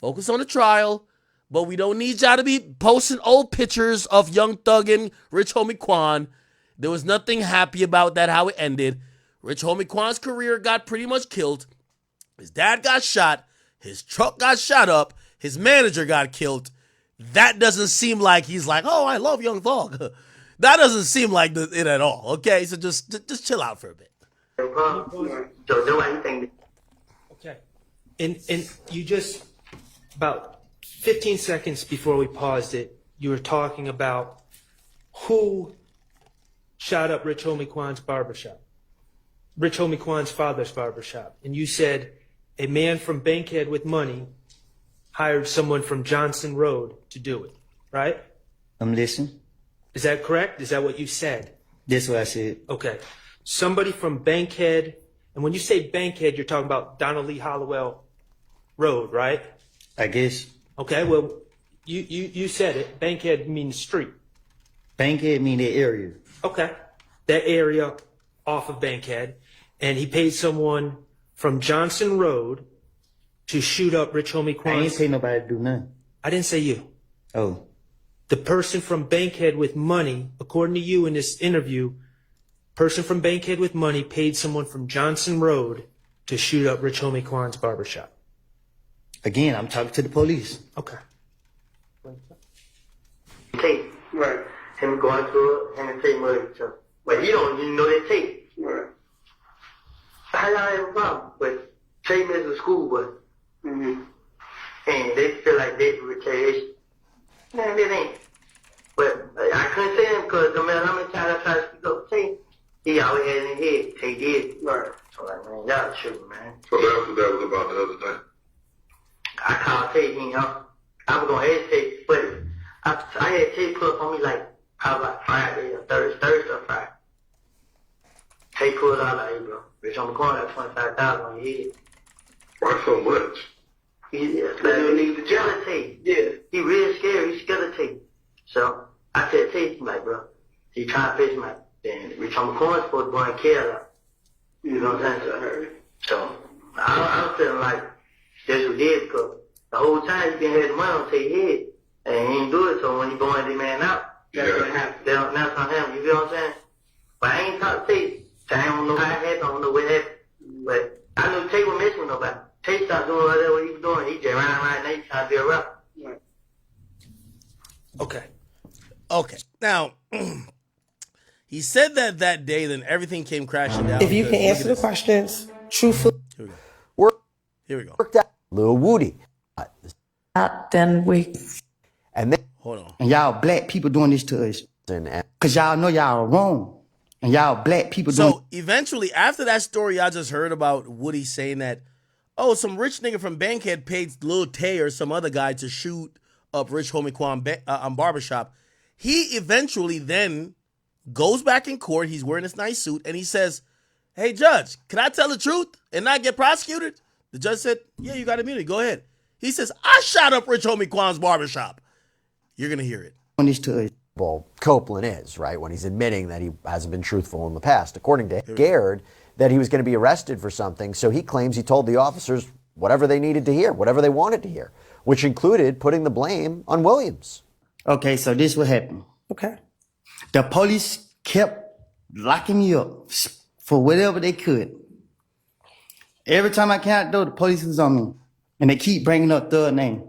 Focus on the trial. But we don't need y'all to be posting old pictures of Young Thug and Rich Homie Quan. There was nothing happy about that, how it ended. Rich Homie Quan's career got pretty much killed. His dad got shot. His truck got shot up. His manager got killed. That doesn't seem like he's like, oh, I love Young Thug. That doesn't seem like it at all. Okay, so just chill out for a bit. Okay, and you just about 15 seconds before we paused it, you were talking about who shot up Rich Homie Quan's barbershop, Rich Homie Quan's father's barbershop, and you said a man from Bankhead with money hired someone from Johnson Road to do it, right? I'm listening. Is that correct? Is that what you said? That's what I said. Okay. Somebody from Bankhead And when you say Bankhead, you're talking about Donald Lee Hollowell Road, right? I guess. Okay, well, you said it. Bankhead means street. Bankhead mean that area. Okay. That area off of Bankhead. And he paid someone from Johnson Road to shoot up Rich Homie Quan. I ain't pay nobody to do nothing. I didn't say you. Oh. The person from Bankhead with money, according to you in this interview, person from Bankhead with money paid someone from Johnson Road to shoot up Rich Homie Quan's barbershop. Again, I'm talking to the police. Okay. Tape. Right. Him going to it, him and Tate murdered each other. But he don't even know that tape. Right. How y'all have a problem? But Tate is a schoolboy. Mm-hmm. And they feel like they for retaliation. Man, it ain't. But I couldn't say him because no matter how many times I tried to speak up Tate, he always had in his head, Tate did. Right. So like, man, y'all shooting, man. So that's what that was about the other day. I called Tate, you know. I was gonna hesitate, but I had Tate put up on me like probably like Friday or Thursday or Friday. Tate pulled out like, hey bro, Rich on the corner at 25,000 on your head. Why so much? He's scared of Tate. Yeah. He real scared. He's scared of Tate. So I said, Tate, like, bro, he trying to face my then Rich on the corner supposed to go and kill her. You know what I'm saying? So I was feeling like that's what he did because the whole time he been had the money on Tate's head and he ain't do it. So when he going that man out, that's what happened. That's on him. You feel what I'm saying? But I ain't talked to Tate. So I don't know how it happened. I don't know what happened. But I knew Tate was messing with nobody. Tate stopped doing what he was doing. He just ran and he trying to be a rapper. Okay. Okay. Now, he said that day, then everything came crashing down. If you can answer the questions truthfully. Here we go. Worked out Lil Woody. Then we. And then. Hold on. And y'all black people doing this to us. Because y'all know y'all are wrong. And y'all black people doing. So eventually, after that story I just heard about Woody saying that, oh, some rich nigga from Bankhead paid Lil Tay or some other guy to shoot up Rich Homie Quan barbershop. He eventually then goes back in court. He's wearing this nice suit and he says, hey, judge, can I tell the truth and not get prosecuted? The judge said, yeah, you got immunity. Go ahead. He says, I shot up Rich Homie Quan's barbershop. You're going to hear it. Well, Copeland is, right, when he's admitting that he hasn't been truthful in the past. According to him, scared that he was going to be arrested for something, so he claims he told the officers whatever they needed to hear, whatever they wanted to hear, which included putting the blame on Williams. Okay, so this what happened. Okay. The police kept locking me up for whatever they could. Every time I came out the door, the police was on me. And they keep bringing up Thug name.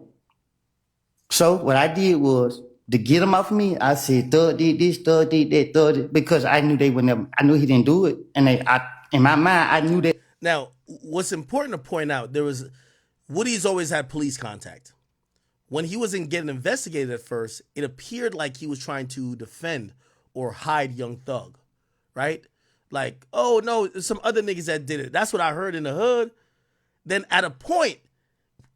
So what I did was, to get him off of me, I said, Thug did this, Thug did that, Thug did, because I knew they would never, I knew he didn't do it. And in my mind, I knew that. Now, what's important to point out, Woody's always had police contact. When he wasn't getting investigated at first, it appeared like he was trying to defend or hide Young Thug, right? Like, oh no, there's some other niggas that did it. That's what I heard in the hood. Then at a point,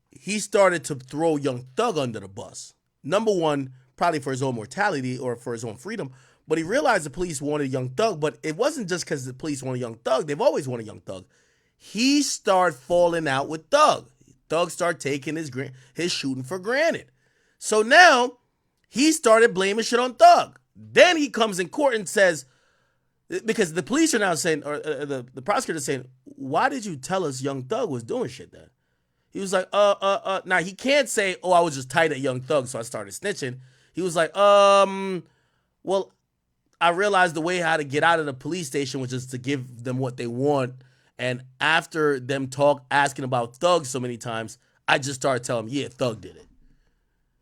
he started to throw Young Thug under the bus. Number one, probably for his own mortality or for his own freedom, but he realized the police wanted Young Thug, but it wasn't just because the police wanted Young Thug. They've always wanted Young Thug. He started falling out with Thug. Thug started taking his shooting for granted. So now he started blaming shit on Thug. Then he comes in court and says, because the police are now saying, or the prosecutor's saying, why did you tell us Young Thug was doing shit then? He was like, now he can't say, oh, I was just tight at Young Thug, so I started snitching. He was like, well, I realized the way how to get out of the police station was just to give them what they want. And after them asking about Thug so many times, I just started telling them, yeah, Thug did it.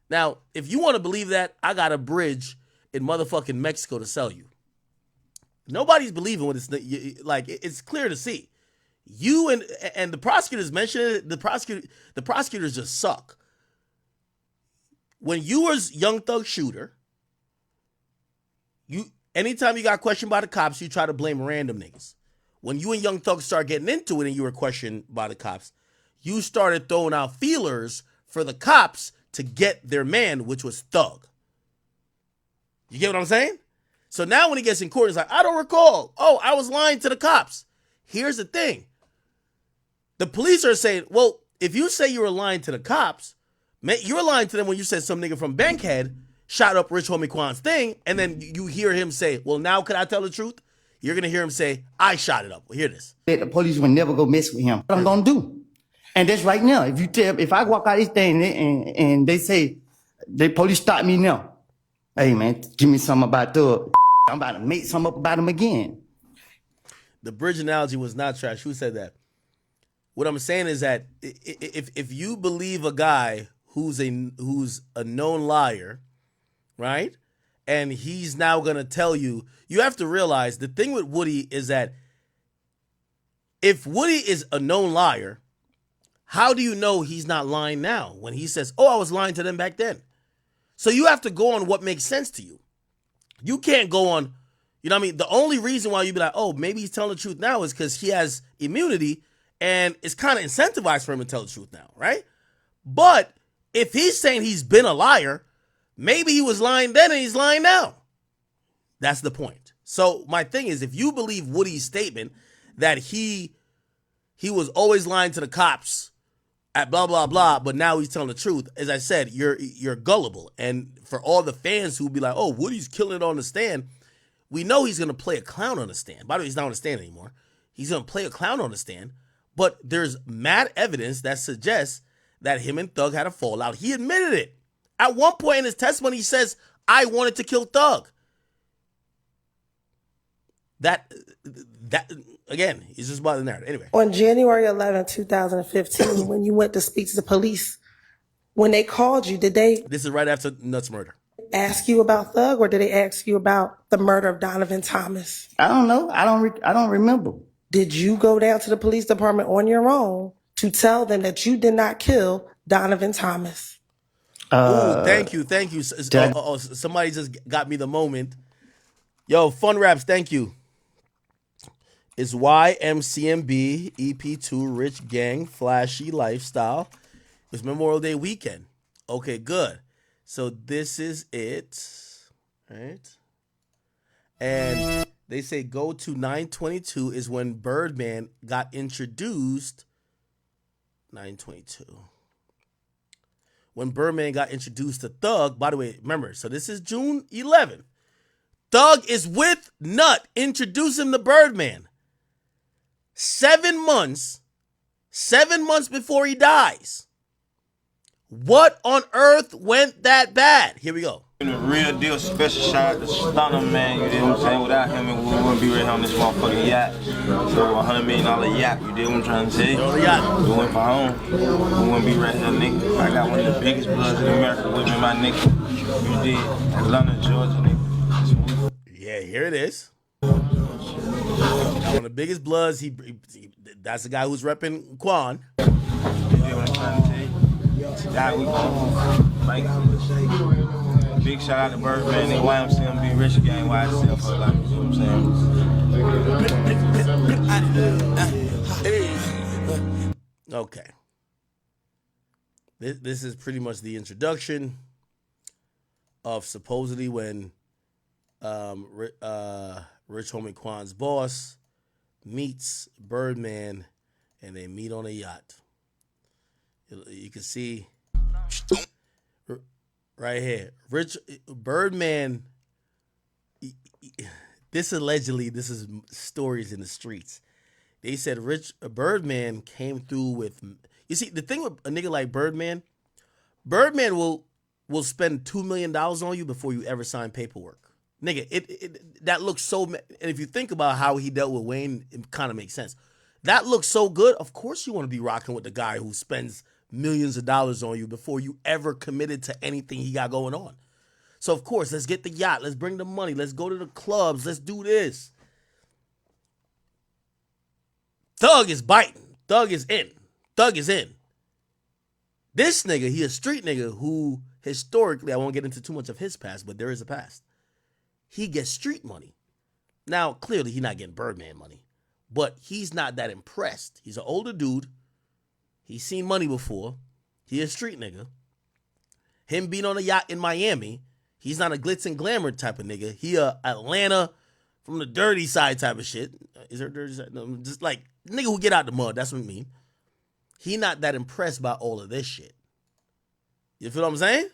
Now, if you want to believe that, I got a bridge in motherfucking Mexico to sell you. Nobody's believing what it's like. It's clear to see. You and the prosecutors mentioned it. The prosecutors just suck. When you was Young Thug shooter, anytime you got questioned by the cops, you try to blame random niggas. When you and Young Thug start getting into it and you were questioned by the cops, you started throwing out feelers for the cops to get their man, which was Thug. You get what I'm saying? So now when he gets in court, he's like, I don't recall. Oh, I was lying to the cops. Here's the thing. The police are saying, well, if you say you were lying to the cops, you're lying to them when you said some nigga from Bankhead shot up Rich Homie Quan's thing, and then you hear him say, well, now could I tell the truth? You're going to hear him say, I shot it up. Well, hear this. The police would never go mess with him. What I'm going to do? And that's right now. If I walk out this thing and they say, the police stop me now. Hey, man, give me something about Thug. I'm about to make something up about him again. The bridge analogy was not trash. Who said that? What I'm saying is that if you believe a guy who's a known liar, right? And he's now going to tell you, you have to realize the thing with Woody is that if Woody is a known liar, how do you know he's not lying now when he says, oh, I was lying to them back then? So you have to go on what makes sense to you. You can't go on, you know what I mean? The only reason why you'd be like, oh, maybe he's telling the truth now is because he has immunity and it's kind of incentivized for him to tell the truth now, right? But if he's saying he's been a liar, maybe he was lying then and he's lying now. That's the point. So my thing is, if you believe Woody's statement that he was always lying to the cops at blah, blah, blah, but now he's telling the truth, as I said, you're gullible. And for all the fans who be like, oh, Woody's killing it on the stand, we know he's going to play a clown on the stand. By the way, he's not on the stand anymore. He's going to play a clown on the stand. But there's mad evidence that suggests that him and Thug had a fallout. He admitted it. At one point in his testimony, he says, I wanted to kill Thug. That again, he's just about the narrative. Anyway. On January 11, 2015, when you went to speak to the police, when they called you, did they This is right after Nuts murder. ask you about Thug, or did they ask you about the murder of Donovan Thomas? I don't know. I don't remember. Did you go down to the police department on your own to tell them that you did not kill Donovan Thomas? Ooh, thank you. Somebody just got me the moment. Yo, Fun Raps, thank you. It's YMCMB EP2 Rich Gang Flashy Lifestyle. It's Memorial Day weekend. Okay, good. So this is it. Right? And they say go to 922 is when Birdman got introduced. 922. When Birdman got introduced to Thug, by the way, remember, so this is June 11th. Thug is with Nut, introduce him to Birdman. 7 months before he dies. What on earth went that bad? Here we go. The real deal, special shout out to Stunner, man. You did what I'm saying? Without him, we wouldn't be right here on this motherfucking yacht. So $100 million yacht, you did what I'm trying to say? We went for home. We wouldn't be right here, nigga. I got one of the biggest bloods in America with me, my nigga. You did. Atlanta, Georgia, nigga. Yeah, here it is. One of the biggest bloods. That's the guy who's repping Quan. You did what I'm trying to tell you. That we like, big shout out to Birdman and YMCMB Rich Gang YSL for like, you know what I'm saying? Okay. This is pretty much the introduction of supposedly when Rich Homie Quan's boss meets Birdman and they meet on a yacht. You can see right here, Birdman. This is stories in the streets. They said Birdman came through with. You see, the thing with a nigga like Birdman will spend $2 million on you before you ever sign paperwork. Nigga, that looks so. And if you think about how he dealt with Wayne, it kind of makes sense. That looks so good. Of course, you want to be rocking with the guy who spends millions of dollars on you before you ever committed to anything he got going on. So, of course, let's get the yacht. Let's bring the money. Let's go to the clubs. Let's do this. Thug is biting. Thug is in. This nigga, he a street nigga who historically, I won't get into too much of his past, but there is a past. He gets street money. Now, clearly, he's not getting Birdman money, but he's not that impressed. He's an older dude. He's seen money before. He a street nigga. Him being on a yacht in Miami, he's not a glitz and glamour type of nigga. He a Atlanta from the dirty side type of shit. Is there dirty side? No, just like nigga who get out the mud. That's what I mean. He not that impressed by all of this shit. You feel what I'm saying?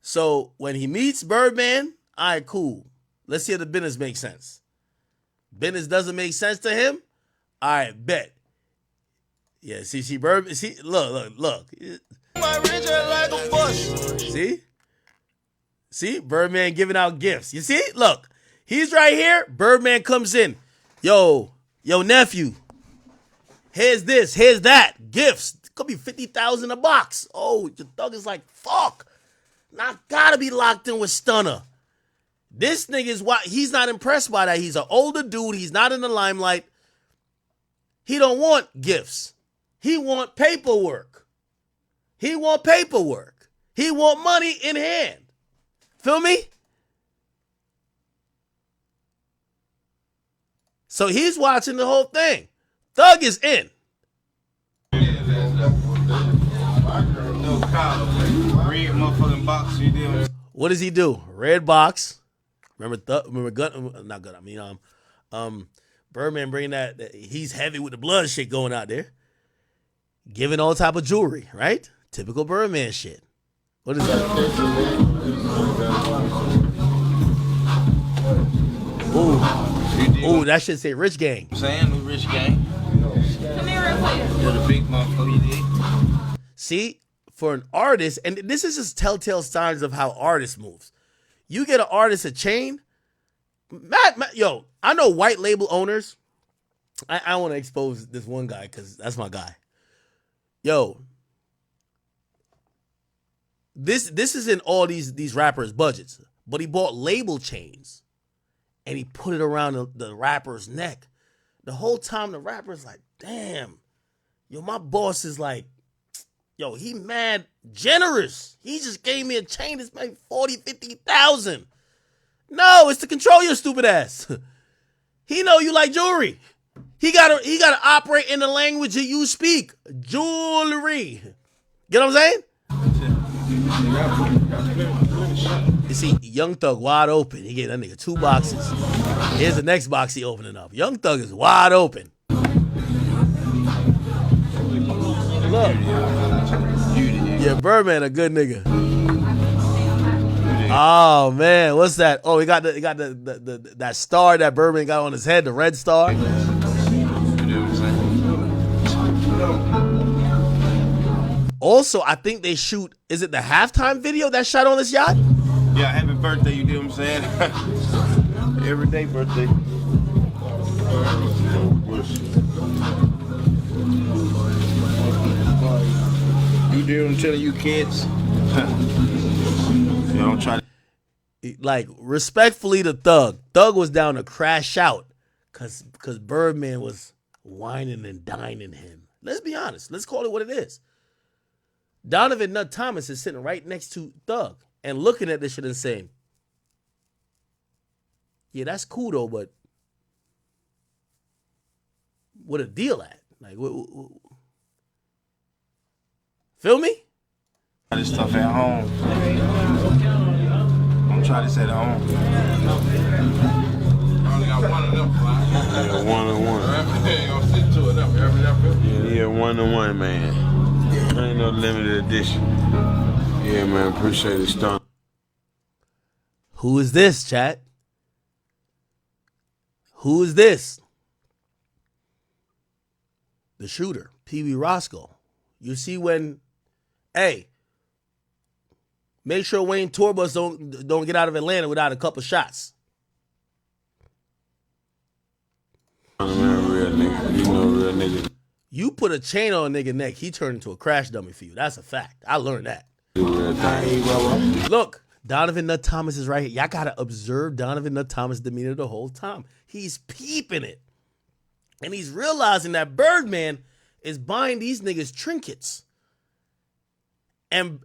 So when he meets Birdman, all right, cool. Let's see if the business makes sense. Business doesn't make sense to him. All right, bet. Yeah, see, Birdman. See, look. See, Birdman giving out gifts. You see? Look, he's right here. Birdman comes in. Yo, nephew. Here's this, here's that. Gifts. Could be 50,000 a box. Oh, your thug is like, fuck. Not gotta be locked in with Stunner. This nigga is why he's not impressed by that. He's an older dude. He's not in the limelight. He don't want gifts. He want paperwork. He want money in hand. Feel me? So he's watching the whole thing. Thug is in. What does he do? Red box. Remember Gun? Not Gun. I mean, Birdman bringing that. He's heavy with the blood shit going out there. Giving all type of jewelry, right? Typical Birdman shit. What is that? Ooh, that should say Rich Gang. I'm saying the Rich Gang. Come here real quick. You're the big motherfucker you did. See, for an artist, and this is just telltale signs of how artists moves. You get an artist a chain. Yo, I know white label owners. I want to expose this one guy because that's my guy. Yo, this is in all these rappers' budgets, but he bought label chains and he put it around the rapper's neck. The whole time the rapper's like, damn, yo, my boss is like, yo, he mad generous. He just gave me a chain that's made 40, 50,000. No, it's to control your stupid ass. He know you like jewelry. He gotta operate in the language that you speak. Jewelry. Get what I'm saying? You see, Young Thug wide open. He gave that nigga 2 boxes. Here's the next box he opening up. Young Thug is wide open. Look. Yeah, Birdman a good nigga. Oh man, what's that? Oh, he got that star that Birdman got on his head, the red star. Also, I think they shoot, is it the halftime video that shot on this yacht? Yeah, happy birthday, you know what I'm saying? Everyday birthday. You do I'm telling you kids. You don't try to. Like, respectfully to Thug. Thug was down to crash out because Birdman was whining and dining him. Let's be honest. Let's call it what it is. Donovan Nut Thomas is sitting right next to Thug and looking at this shit and saying, yeah, that's cool though, but what a deal at? Like, feel me? This stuff at home. I'm trying this at home. Only got one of them. Yeah, 1-on-1. Yeah, 1-on-1, man. Ain't no limited edition. Yeah, man, appreciate it, Stone. Who is this, chat? Who is this? The shooter, Pee Wee Roscoe. You see when, hey, make sure Wayne Torbus don't get out of Atlanta without a couple shots. Man, real nigga. You know real nigga. You put a chain on a nigga neck, he turned into a crash dummy for you. That's a fact. I learned that. Look, Donovan Nut Thomas is right here. Y'all gotta observe Donovan Nut Thomas' demeanor the whole time. He's peeping it. And he's realizing that Birdman is buying these niggas trinkets. And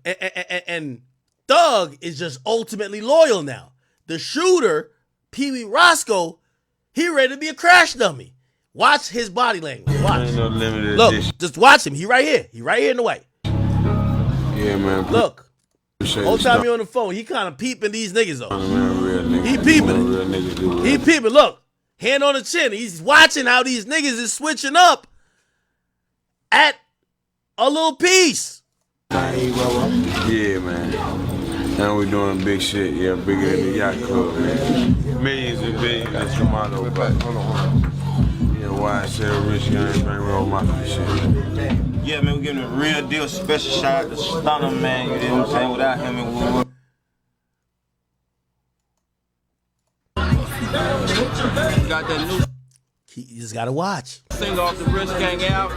Thug is just ultimately loyal now. The shooter, Pee Wee Roscoe, he ready to be a crash dummy. Watch his body language. Watch. Ain't no limited Look, edition. just watch him. He right here. He right here in the way. Yeah, man. Look. Whole time you on the phone, he kind of peeping these niggas though. Man, real nigga. He peeping it. Real nigga do He peeping. Look, hand on the chin. He's watching how these niggas is switching up at a little piece. Yeah, man. Now we're doing big shit. Yeah, bigger than the yacht club, man. Millions and billions at Toronto, but yeah, why I said rich guy bring real mafia shit. Yeah, man, we giving a real deal special shout out to Stunner, man. You know what I'm saying? Without him, it would. Got that new You just gotta watch. single off the Rich Gang out.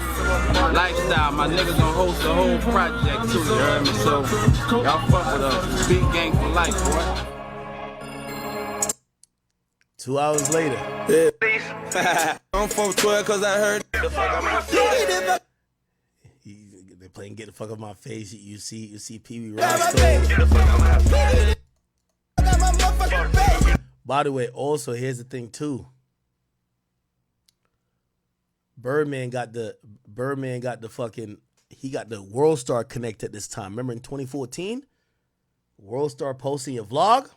Lifestyle. My niggas gonna host the whole project too, you heard me? So y'all fuck with us. Big gang for life, boy. 2 hours later. I'm 412 cause I heard They're playing Get the Fuck Up My Face. You see Pee Wee Ross. By the way, also here's the thing too. Birdman got the fucking, he got the World Star Connect at this time. Remember in 2014? World Star posting a vlog.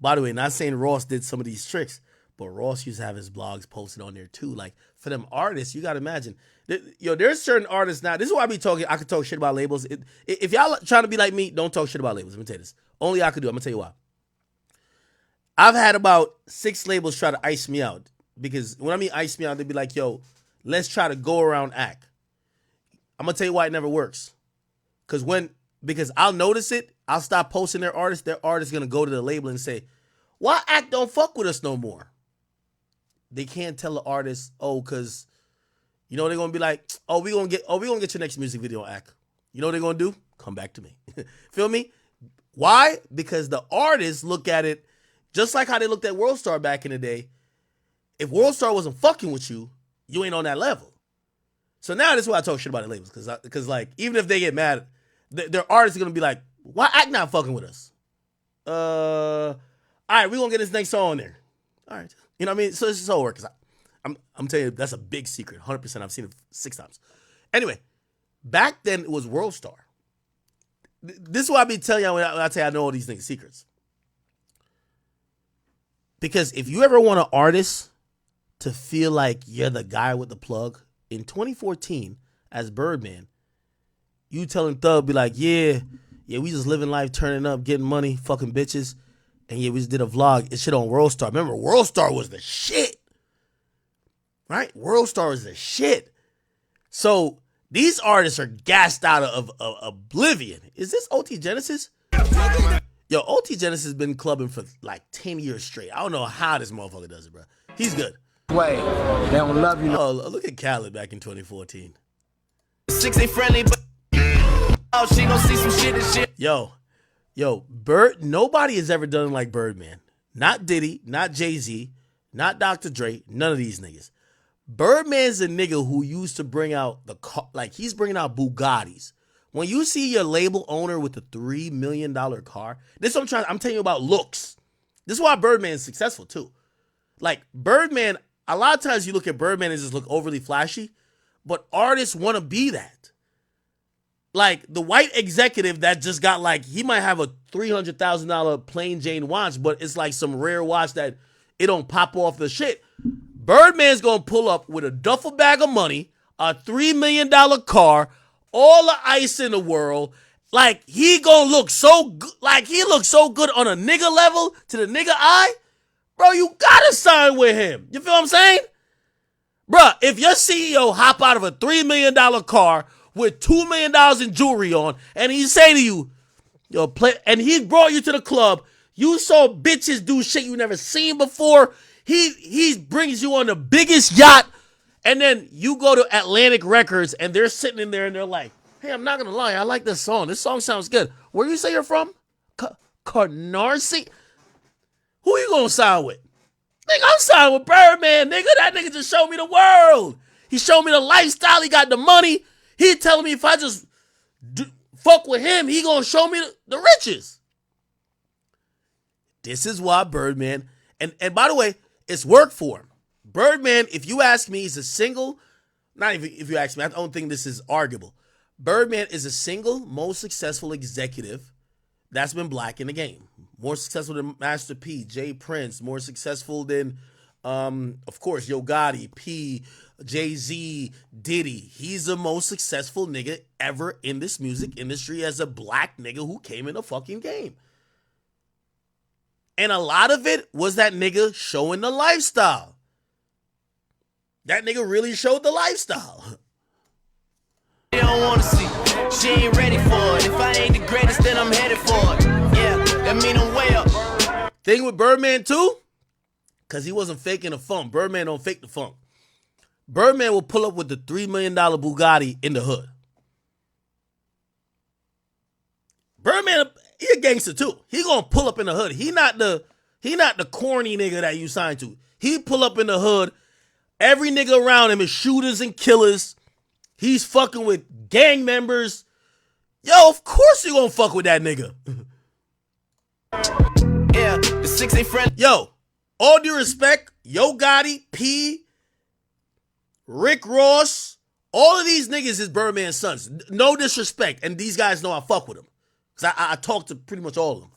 By the way, not saying Ross did some of these tricks, but Ross used to have his blogs posted on there too. Like for them artists, you gotta imagine. There's certain artists now. This is why I be talking. I could talk shit about labels. If y'all trying to be like me, don't talk shit about labels. Let me tell you this. Only I could do. I'm gonna tell you why. I've had about 6 labels try to ice me out. Because when I mean ice me out, they'd be like, yo, let's try to go around act. I'm going to tell you why it never works. Because I'll notice it. I'll stop posting their artists. Their artist going to go to the label and say, why act don't fuck with us no more? They can't tell the artist, because, they're going to be like, we going to get your next music video act. You know what they're going to do? Come back to me. Feel me? Why? Because the artists look at it just like how they looked at World Star back in the day. If World Star wasn't fucking with you, you ain't on that level. So now this is why I talk shit about the labels. Because like, even if they get mad, their artists are going to be like, why act not fucking with us? All right, we're going to get this next song there. All right. You know what I mean? So this is how it works. I'm telling you, that's a big secret. 100%. I've seen it 6 times. Anyway, back then it was World Star. This is what I be telling you when I tell you I know all these things, secrets. Because if you ever want an artist to feel like you're the guy with the plug, in 2014, as Birdman, you telling Thug, be like, yeah, we just living life, turning up, getting money, fucking bitches, and yeah, we just did a vlog. It's shit on World Star. Remember, World Star was the shit. Right? World Star was the shit. So these artists are gassed out of oblivion. Is this OT Genesis? Yo, OT Genesis has been clubbing for like 10 years straight. I don't know how this motherfucker does it, bro. He's good. Wait, they don't love you. Oh, look at Khaled back in 2014. 6 ain't friendly, but oh, she gon' see some shit and shit. Yo, nobody has ever done like Birdman. Not Diddy, not Jay-Z, not Dr. Dre, none of these niggas. Birdman's a nigga who used to bring out he's bringing out Bugattis. When you see your label owner with a $3 million car, this is what I'm telling you about looks. This is why Birdman is successful too. Like Birdman, a lot of times you look at Birdman and just look overly flashy, but artists want to be that. Like the white executive that just got he might have a $300,000 plain Jane watch, but it's like some rare watch that it don't pop off the shit. Birdman's gonna pull up with a duffel bag of money, a $3 million car, all the ice in the world. Like he gonna look so good. Like he looks so good on a nigga level to the nigga eye. Bro, you gotta sign with him. You feel what I'm saying? Bruh, if your CEO hop out of a $3 million car with $2 million in jewelry on, and he say to you, yo, play, and he brought you to the club, you saw bitches do shit you never seen before. He brings you on the biggest yacht, and then you go to Atlantic Records, and they're sitting in there, and they're like, hey, I'm not gonna lie, I like this song. This song sounds good. Where you say you're from? Canarsie? Who you gonna sign with? Nigga, I'm signing with Birdman, nigga. That nigga just showed me the world. He showed me the lifestyle. He got the money. He telling me if I just fuck with him, he gonna show me the riches. This is why Birdman, and by the way, it's worked for him. Birdman, if you ask me, is a single, not even if you ask me, I don't think this is arguable. Birdman is a single most successful executive that's been black in the game. More successful than Master P, Jay Prince, more successful than Of course, Yo Gotti, P, Jay-Z, Diddy. He's the most successful nigga ever in this music industry as a black nigga who came in the fucking game. And a lot of it was that nigga showing the lifestyle. That nigga really showed the lifestyle. They don't wanna see. She ain't ready for it. If I ain't the greatest, then I'm headed for it. Yeah, that mean I'm way up. Thing with Birdman too, because he wasn't faking the funk. Birdman don't fake the funk. Birdman will pull up with the $3 million Bugatti in the hood. Birdman, he a gangster too. He gonna pull up in the hood. He not the corny nigga that you signed to. He pull up in the hood. Every nigga around him is shooters and killers. He's fucking with gang members. Yo, of course you gonna fuck with that nigga. Yeah, the 6 ain't friendly. Yo, all due respect, Yo Gotti, P, Rick Ross, all of these niggas is Birdman's sons. No disrespect, and these guys know I fuck with them. Because I talk to pretty much all of them.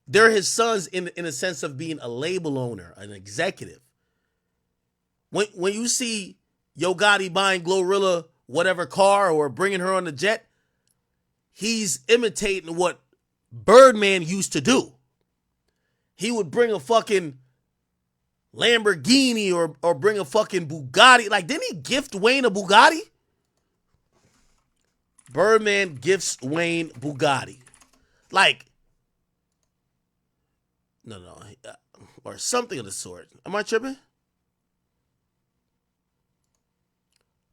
They're his sons in a sense of being a label owner, an executive. When you see Yo Gotti buying Glorilla whatever car or bringing her on the jet, he's imitating what Birdman used to do. He would bring a fucking Lamborghini or bring a fucking Bugatti. Like, didn't he gift Wayne a Bugatti? Birdman gifts Wayne Bugatti. Like, no, or something of the sort. Am I tripping?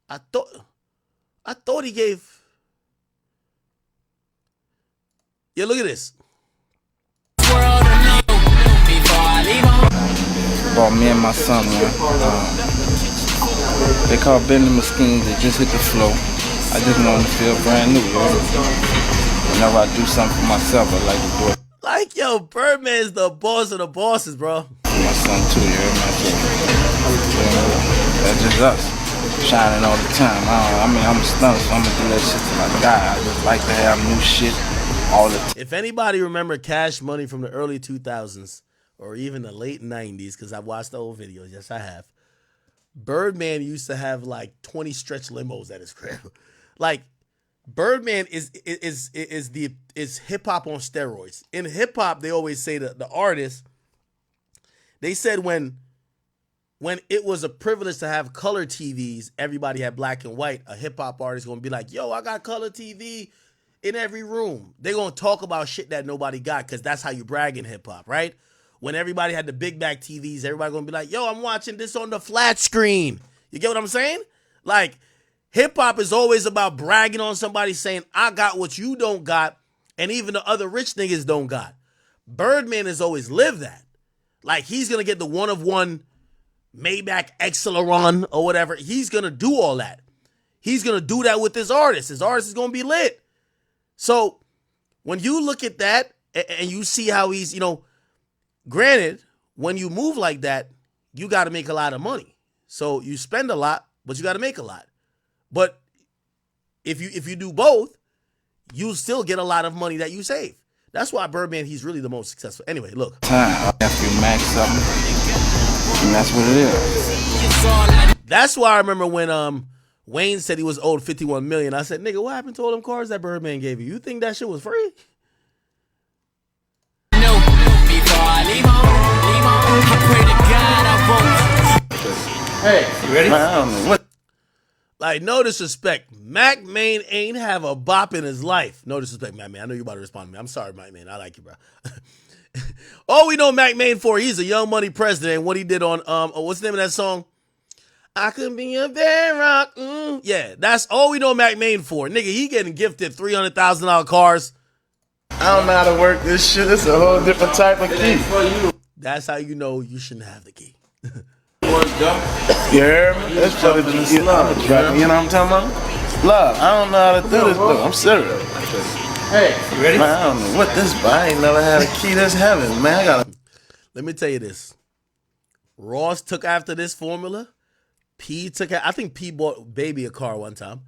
I thought he gave. Yeah, look at this. Brought me and my son, man. They call Bentley Machines. They just hit the flow. I just want to feel brand new, yo. Whenever I do something for myself, I like to do it. Like, yo, Birdman's the boss of the bosses, bro. My son too, you hear me? That's just us. Shining all the time. I'm a stunner, so I'm gonna do that shit till I die. I just like to have new shit all the time. If anybody remember Cash Money from the early 2000s or even the late 90s, because I've watched the old videos, yes I have, Birdman used to have like 20 stretch limos at his crib. Like, Birdman is hip hop on steroids. In hip hop, they always say that the artist, they said when it was a privilege to have color TVs, everybody had black and white. A hip hop artist gonna be like, yo, I got color TV in every room. They gonna talk about shit that nobody got because that's how you brag in hip hop, right? When everybody had the big back TVs, everybody gonna be like, yo, I'm watching this on the flat screen. You get what I'm saying? Like, hip hop is always about bragging on somebody, saying, I got what you don't got, and even the other rich niggas don't got. Birdman has always lived that. Like, he's gonna get the one of one Maybach Acceleron or whatever. He's gonna do all that. He's gonna do that with his artist. His artist is gonna be lit. So when you look at that and you see how he's, granted, when you move like that, you got to make a lot of money. So you spend a lot, but you got to make a lot. But if you do both, you still get a lot of money that you save. That's why Birdman, he's really the most successful. Anyway, look. Time after you max up, and that's what it is. That's why I remember when Wayne said he was owed $51 million. I said, nigga, what happened to all them cars that Birdman gave you? You think that shit was free? No, before I leave home, I pray to God I won't. Hey, you ready? I don't know what. Like, no disrespect. Mac Main ain't have a bop in his life. No disrespect, Mac Main. I know you about to respond to me. I'm sorry, Mac Main. I like you, bro. All we know Mac Main for, he's a Young Money president. What he did on, what's the name of that song? I could be a bedrock. Yeah, that's all we know Mac Main for. Nigga, he getting gifted $300,000 cars. I don't know how to work this shit. It's a whole different type of key. That's how you know you shouldn't have the key. You hear me? That's probably the slum. You know what I'm talking about? Love, I don't know how to do this though. I'm serious. Hey, you ready? Man, I don't know what this, but I ain't never had a key that's heaven, man. Let me tell you this. Ross took after this formula. I think P bought Baby a car one time.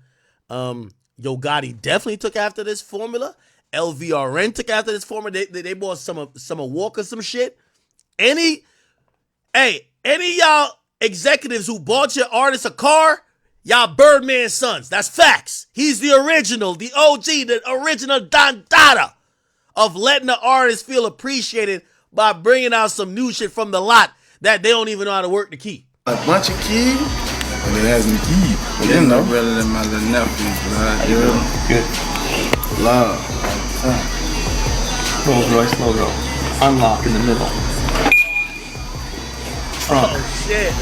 Yo Gotti definitely took after this formula. LVRN took after this formula. They bought some of Walker some shit. Hey, any of y'all executives who bought your artist a car, y'all Birdman sons. That's facts. He's the original, the OG, the original Don Dada of letting the artist feel appreciated by bringing out some new shit from the lot that they don't even know how to work the key. A bunch of kids? Well, it has me key. But you know better than my little nephews, blood. You know? Good. Love. Rolls Royce logo. Unlock in the middle. Front. Oh, shit.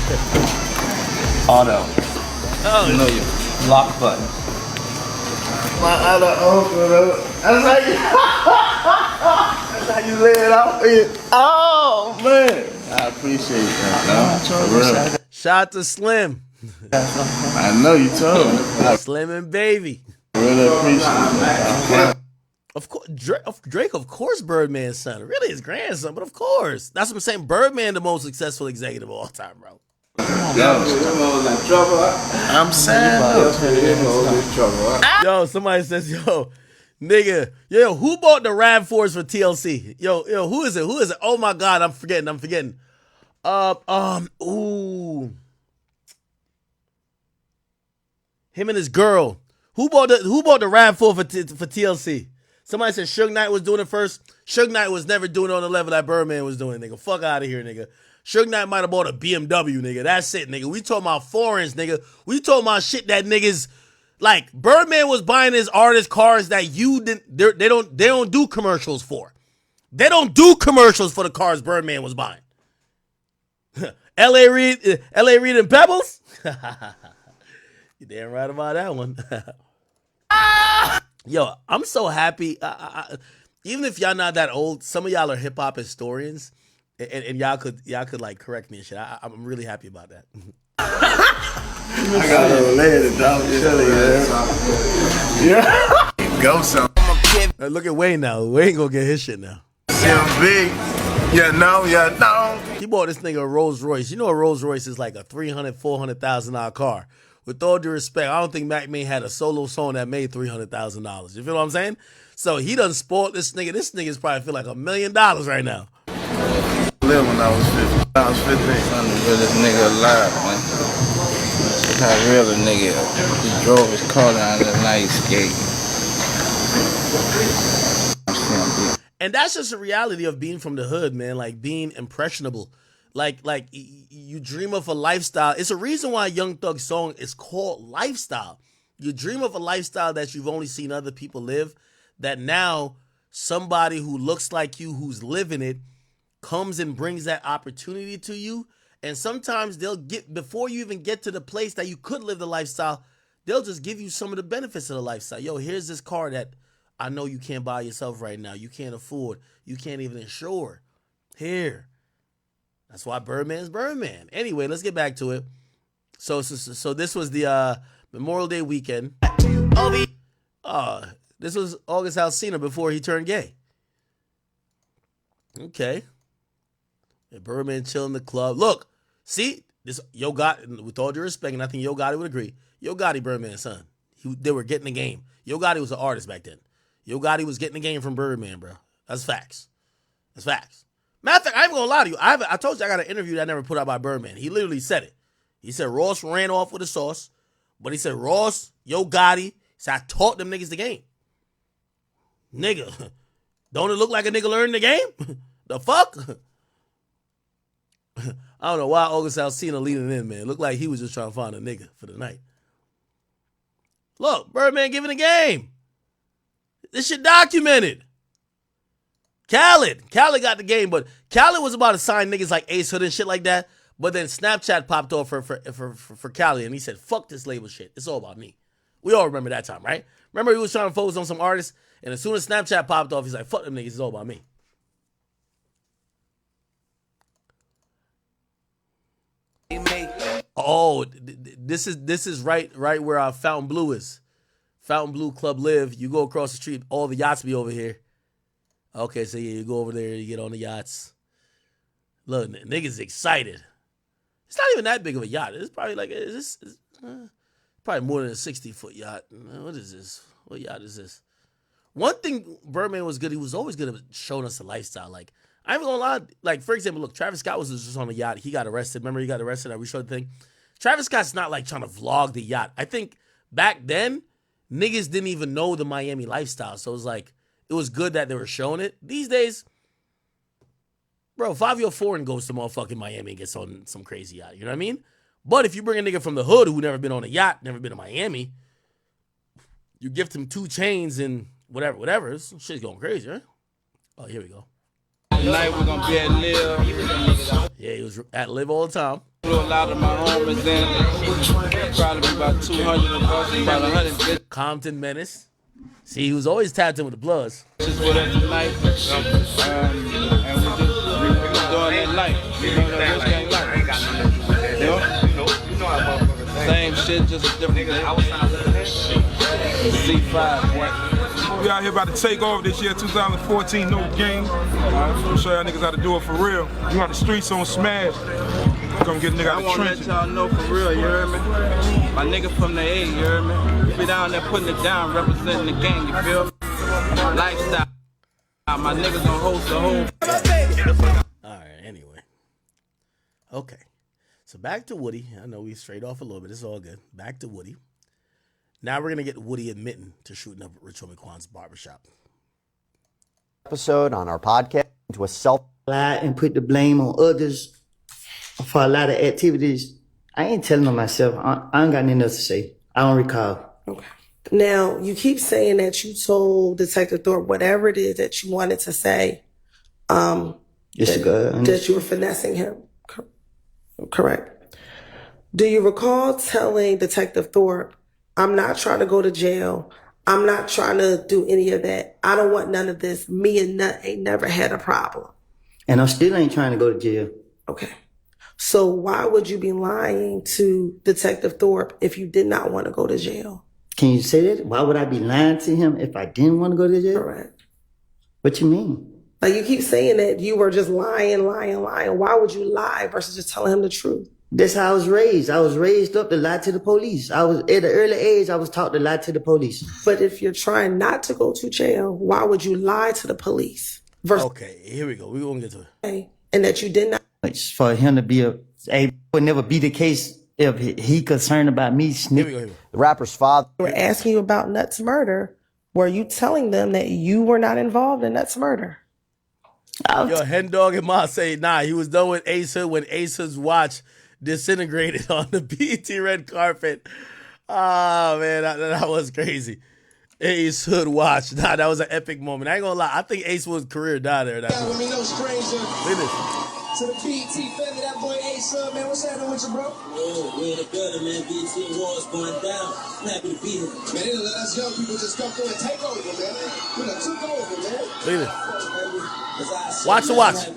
Auto. Oh, you know you. Lock button. My other uncle, that's how you lay it out. Oh, man. I appreciate that, man. Shout out to Slim. I know you told me. Slim and Baby. Really appreciate that. Of course, Drake, of course, Birdman's son. Really his grandson, but of course. That's what I'm saying. Birdman, the most successful executive of all time, bro. I'm sad. Yo, somebody says, yo, nigga, who bought the RAV4s for TLC? Yo, who is it? Who is it? Oh my God, I'm forgetting. Ooh. Him and his girl. Who bought the RAV4 for TLC? Somebody said Suge Knight was doing it first. Suge Knight was never doing it on the level that Birdman was doing, nigga. Fuck out of here, nigga. Suge Knight might have bought a BMW, nigga. That's it, nigga. We talking about foreigns, nigga. We talking about shit that niggas like. Birdman was buying his artist cars that you didn't. They don't do commercials for. They don't do commercials for the cars Birdman was buying. L.A. Reid and Pebbles. You damn right about that one. Yo, I'm so happy. Even if y'all not that old, some of y'all are hip hop historians, and y'all could like correct me and shit. I'm really happy about that. I got a little lady, dog. Yeah. Go some. Look at Wayne now. Wayne gonna get his shit now. Big. Yeah, no. He bought this nigga a Rolls Royce. You know a Rolls Royce is like a $300,000, $400,000 car. With all due respect, I don't think Mac Main had a solo song that made $300,000. You feel what I'm saying? So he done spoiled this nigga. This nigga's probably feel like $1 million right now. Live when I was 15. I'm the realest nigga alive, man. How real a nigga. He drove his car down the night skate. And that's just a reality of being from the hood, man. Like being impressionable. Like you dream of a lifestyle. It's a reason why Young Thug's song is called Lifestyle. You dream of a lifestyle that you've only seen other people live, that now somebody who looks like you, who's living it, comes and brings that opportunity to you. And sometimes they'll get, before you even get to the place that you could live the lifestyle, they'll just give you some of the benefits of the lifestyle. Yo, here's this car that I know you can't buy yourself right now. You can't afford. You can't even insure. Here. That's why Birdman's Birdman. Anyway, let's get back to it. So this was the Memorial Day weekend. This was August Alsina before he turned gay. Okay. And Birdman chilling in the club. Look, see, this Yo Gotti, with all due respect, and I think Yo Gotti would agree, Yo Gotti, Birdman's son. They were getting the game. Yo Gotti was an artist back then. Yo Gotti was getting the game from Birdman, bro. That's facts. That's facts. Matter of fact, I ain't gonna lie to you. I told you I got an interview that I never put out by Birdman. He literally said it. He said Ross ran off with the sauce, but he said Ross, Yo Gotti, he said I taught them niggas the game. Nigga, don't it look like a nigga learned the game? The fuck? I don't know why August Alsina leading in, man. Looked like he was just trying to find a nigga for the night. Look, Birdman giving the game. This shit documented. Khaled got the game, but Khaled was about to sign niggas like Ace Hood and shit like that. But then Snapchat popped off for Khaled, and he said, "Fuck this label shit. It's all about me." We all remember that time, right? Remember he was trying to focus on some artists, and as soon as Snapchat popped off, he's like, "Fuck them niggas. It's all about me." Oh, this is right where our Fountain Blue is. Fountain Blue Club live. You go across the street, all the yachts be over here. Okay, so yeah, you go over there, you get on the yachts. Look, niggas excited. It's not even that big of a yacht. It's probably like, probably more than a 60-foot yacht. What is this? What yacht is this? One thing Birdman was good, he was always good at showing us the lifestyle. Like, I ain't gonna lie. Like, for example, look, Travis Scott was just on a yacht. He got arrested. Remember, he got arrested. We showed the thing. Travis Scott's not like trying to vlog the yacht. I think back then, niggas didn't even know the Miami lifestyle. So it was like, it was good that they were showing it. These days, bro, Fabio Foreign goes to motherfucking Miami and gets on some crazy yacht. You know what I mean? But if you bring a nigga from the hood who never been on a yacht, never been to Miami, you gift him 2 chains and whatever. This shit's going crazy, right? Oh, here we go. Tonight we're gonna be at Live. Yeah, he was at Live all the time. A lot of my homies in. Probably about 200 of us, about 100. Compton Menace. See, he was always tapped in with the Bloods. Just with us tonight, and we just doing that life. You know, that rich gang life. You know? Same shit, just a different day. C5, boy. We out here about to take off this year, 2014, no game. I'm show y'all niggas how to do it for real. You on the streets on Smash. Come get a nigga out the trenches. I want to let y'all know for real, you heard me? My nigga from the A, you heard me? We be down there putting it down, representing the gang, you feel me? Lifestyle. My niggas gonna host the whole. Alright, anyway. Okay. So back to Woody. I know we strayed off a little bit. It's all good. Back to Woody. Now we're going to get Woody admitting to shooting up Rich Homie Quan's barbershop. Episode on our podcast to a self lie and put the blame on others for a lot of activities. I ain't telling on myself. I ain't got nothing else to say. I don't recall. Okay. Now, you keep saying that you told Detective Thorpe whatever it is that you wanted to say. That you were finessing him. Correct. Do you recall telling Detective Thorpe, I'm not trying to go to jail. I'm not trying to do any of that. I don't want none of this. Me and Nut ain't never had a problem. And I still ain't trying to go to jail. Okay. So why would you be lying to Detective Thorpe if you did not want to go to jail? Can you say that? Why would I be lying to him if I didn't want to go to jail? Correct. What you mean? Like, you keep saying that you were just lying. Why would you lie versus just telling him the truth? That's how I was raised. I was raised up to lie to the police. I was at an early age, I was taught to lie to the police. But if you're trying not to go to jail, why would you lie to the police? Okay, here we go. We're going to get to it. And that you did not. For him to be would never be the case if he concerned about me. Here we go. The rapper's father. They were asking you about Nut's murder. Were you telling them that you were not involved in Nut's murder? Yo, Hen Dog and Ma say, nah, he was done with Ace Hood when Ace Hood's watch disintegrated on the BET red carpet. Oh, man, that was crazy. Ace Hood watch. Nah, that was an epic moment. I ain't gonna lie. I think Ace Hood's career died there. Look at this. To the BET family, that boy Ace Hood, man, what's happening with you, bro? Oh, we in the building, man. BET Wars going down. I'm happy to be here. Man, they done let us young people just come through and take over, man. We done took over, man. Look at this. Watch the watch.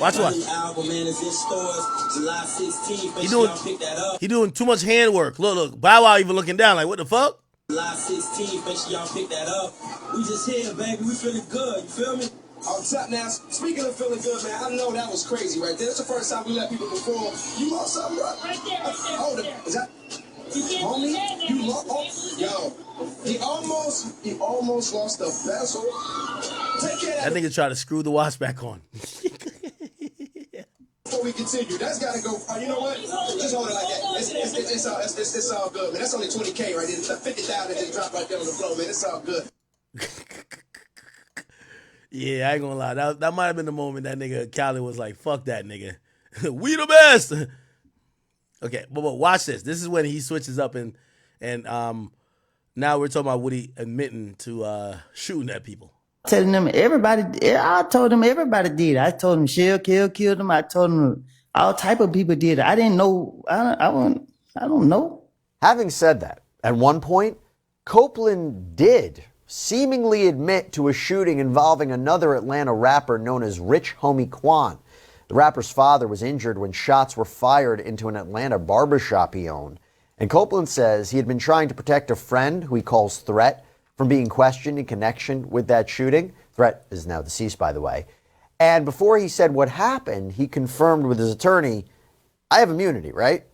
Watch the watch. Album, man, is in stores July 16th. He doing too much handwork. Look. Bow Wow even looking down like, what the fuck? July 16th, make sure y'all pick that up. We just here, baby. We feeling good. You feel me? On top now, speaking of feeling good, man, I know that was crazy right there. That's the first time we let people perform. You lost something, bro? Right there. Hold up. Is that homie? You lost? Yo, he almost lost the bezel. Take care That of that. nigga tried to screw the watch back on. Before we continue, that's gotta go. You know what? Just hold it like that. It's all good, man. That's only 20K right there. 50,000 just dropped right there on the floor, man. It's all good. Yeah, I ain't gonna lie. That might have been the moment that nigga Khaled was like, fuck that nigga. We the best. Okay, but watch this. This is when he switches up and now we're talking about Woody admitting to shooting at people. Telling them everybody, I told them everybody did. I told them Shell killed them. I told them all type of people did. I didn't know. I don't know. Having said that, at one point, Copeland did seemingly admit to a shooting involving another Atlanta rapper known as Rich Homie Quan. The rapper's father was injured when shots were fired into an Atlanta barbershop he owned. And Copeland says he had been trying to protect a friend who he calls Threat from being questioned in connection with that shooting. Threat is now deceased, by the way. And before he said what happened, he confirmed with his attorney, I have immunity, right?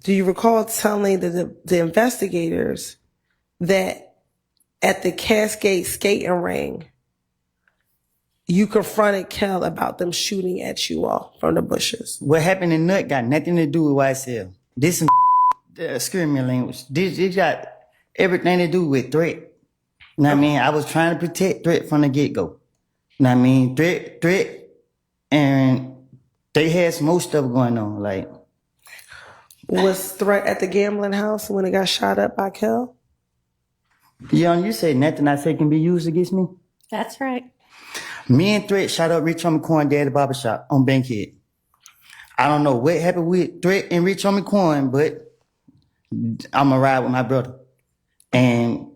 Do you recall telling the investigators that at the Cascade skating ring, you confronted Kel about them shooting at you all from the bushes. What happened in Nut got nothing to do with YSL. This some excuse me language. This got everything to do with threat. You know what I mean? I was trying to protect threat from the get-go. You know what I mean? Threat, and they had some more stuff going on. Like, was Threat at the gambling house when it got shot up by Kel? Young, you said nothing I say can be used against me? That's right. Me and Threat shot up Rich Homie Quan Dad at the barbershop on Bankhead. I don't know what happened with Threat and Rich Homie Quan, but I'm a ride with my brother. And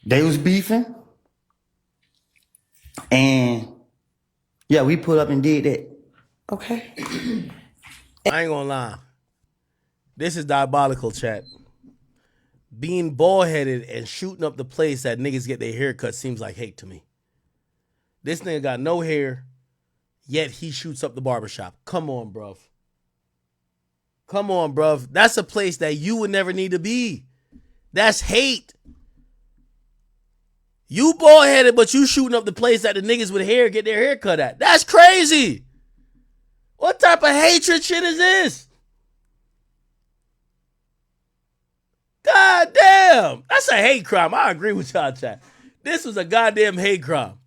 they was beefing. And yeah, we pulled up and did that. Okay. I ain't gonna lie. This is diabolical, chat. Being bald-headed and shooting up the place that niggas get their hair cut seems like hate to me. This nigga got no hair, yet he shoots up the barbershop. Come on, bruv. Come on, bruv. That's a place that you would never need to be. That's hate. You bald-headed, but you shooting up the place that the niggas with hair get their hair cut at. That's crazy. What type of hatred shit is this? God damn. That's a hate crime. I agree with y'all, chat. This was a goddamn hate crime.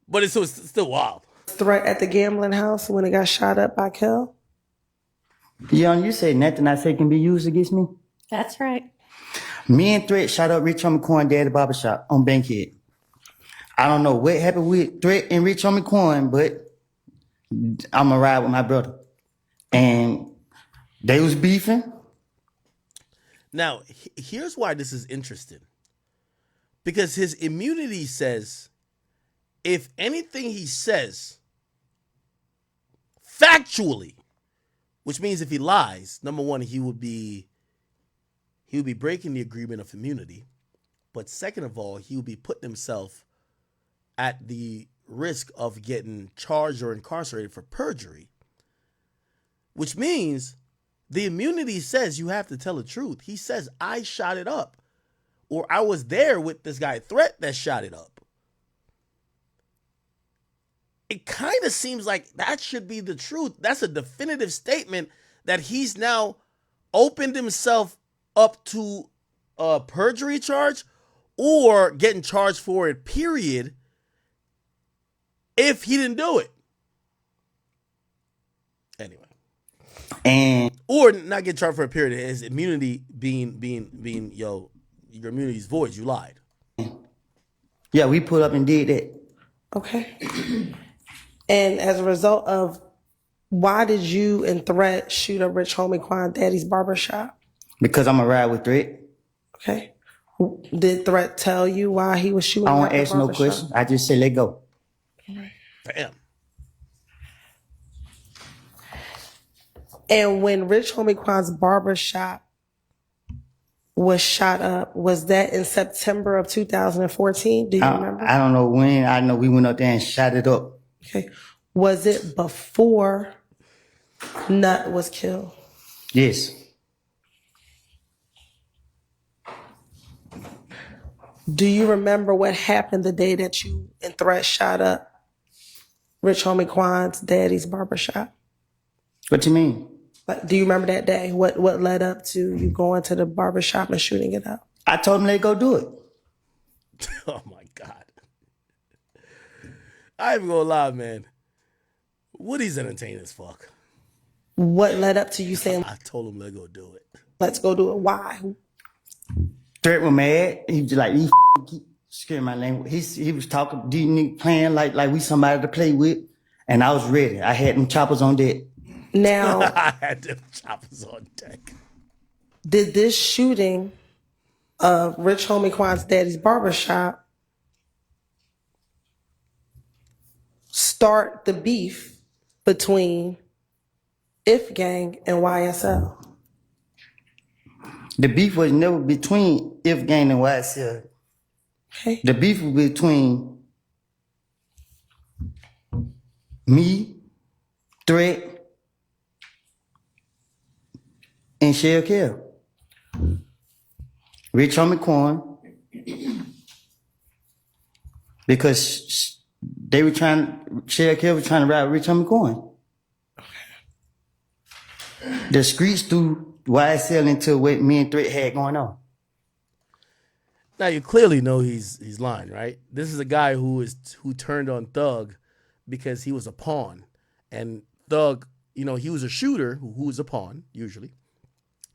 But it's still wild. Threat at the gambling house when it got shot up by Kel? Young, you said nothing I say can be used against me? That's right. Me and Threat shot up Rich Homie Quan Dad at the barbershop on Bankhead. I don't know what happened with Threat and Rich Homie Quan, but I'm a ride with my brother. And they was beefing. Now, here's why this is interesting. Because his immunity says, if anything he says factually, which means if he lies, number one, he would be breaking the agreement of immunity. But second of all, he would be putting himself at the risk of getting charged or incarcerated for perjury, which means the immunity says you have to tell the truth. He says, I shot it up, or I was there with this guy Threat that shot it up. It kind of seems like that should be the truth. That's a definitive statement that he's now opened himself up to a perjury charge or getting charged for it, period, if he didn't do it. Anyway. And or not get charged for a period. His immunity being your immunity's void. You lied. Yeah, we pulled up and did that. Okay. And as a result of, why did you and Threat shoot up Rich Homie Quan Daddy's barbershop? Because I'm a ride with Threat. Okay. Did Threat tell you why he was shooting? I up won't the ask no barbershop? questions. I just say let go. Damn. And when Rich Homie Quan's barbershop was shot up, was that in September of 2014? Do you remember? I don't know when. I know we went up there and shot it up. Okay. Was it before Nut was killed? Yes. Do you remember what happened the day that you and Threat shot up Rich Homie Quan's daddy's barbershop? What you mean? Like, do you remember that day? What led up to you going to the barbershop and shooting it up? I told him let go do it. Oh my God. I ain't even gonna lie, man. Woody's entertaining as fuck. What led up to you saying, I told him let go do it. Let's go do it? Why? Threat was mad. He was like, he scared my language. He was talking, playing like we somebody to play with. And I was ready. I had them choppers on deck. Now, I had them choppers on deck. Did this shooting of Rich Homie Quan's daddy's barbershop start the beef between If Gang and YSL? The beef was never between If Gang and YSL. Okay. The beef was between me, Threat, and Shell Kell. Rich Homie Quan. Because They were Shell Kill was trying to rob Rich Homie Quan. The streets threw YSL into what me and Threat had going on. Now you clearly know he's lying, right? This is a guy who turned on Thug because he was a pawn, and Thug, he was a shooter who was a pawn usually,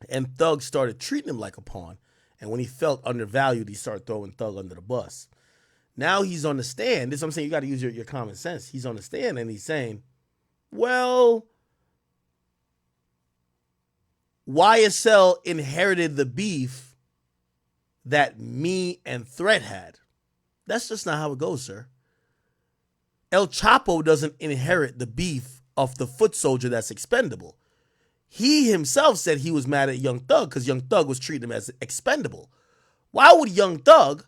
and Thug started treating him like a pawn, and when he felt undervalued, he started throwing Thug under the bus. Now he's on the stand. This is what I'm saying. You got to use your common sense. He's on the stand and he's saying, well, YSL inherited the beef that me and Threat had. That's just not how it goes, sir. El Chapo doesn't inherit the beef of the foot soldier that's expendable. He himself said he was mad at Young Thug because Young Thug was treating him as expendable. Why would Young Thug,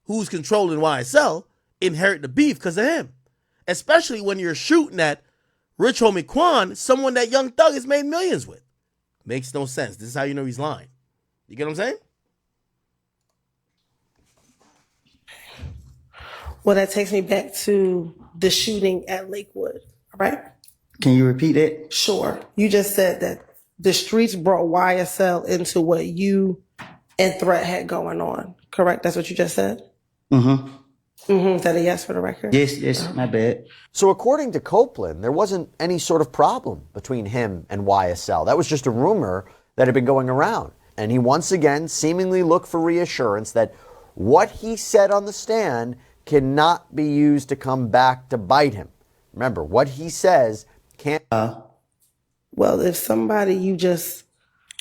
who's controlling YSL, inherit the beef because of him? Especially when you're shooting at Rich Homie Quan, someone that Young Thug has made millions with. Makes no sense. This is how you know he's lying. You get what I'm saying? Well, that takes me back to the shooting at Lakewood, right? Can you repeat that? Sure. You just said that the streets brought YSL into what you and Threat had going on, correct? That's what you just said? Mm-hmm. Is that a yes for the record? Yes, my bad. So according to Copeland, there wasn't any sort of problem between him and YSL. That was just a rumor that had been going around. And he once again seemingly looked for reassurance that what he said on the stand cannot be used to come back to bite him. Remember, what he says can't... Well, if somebody you just...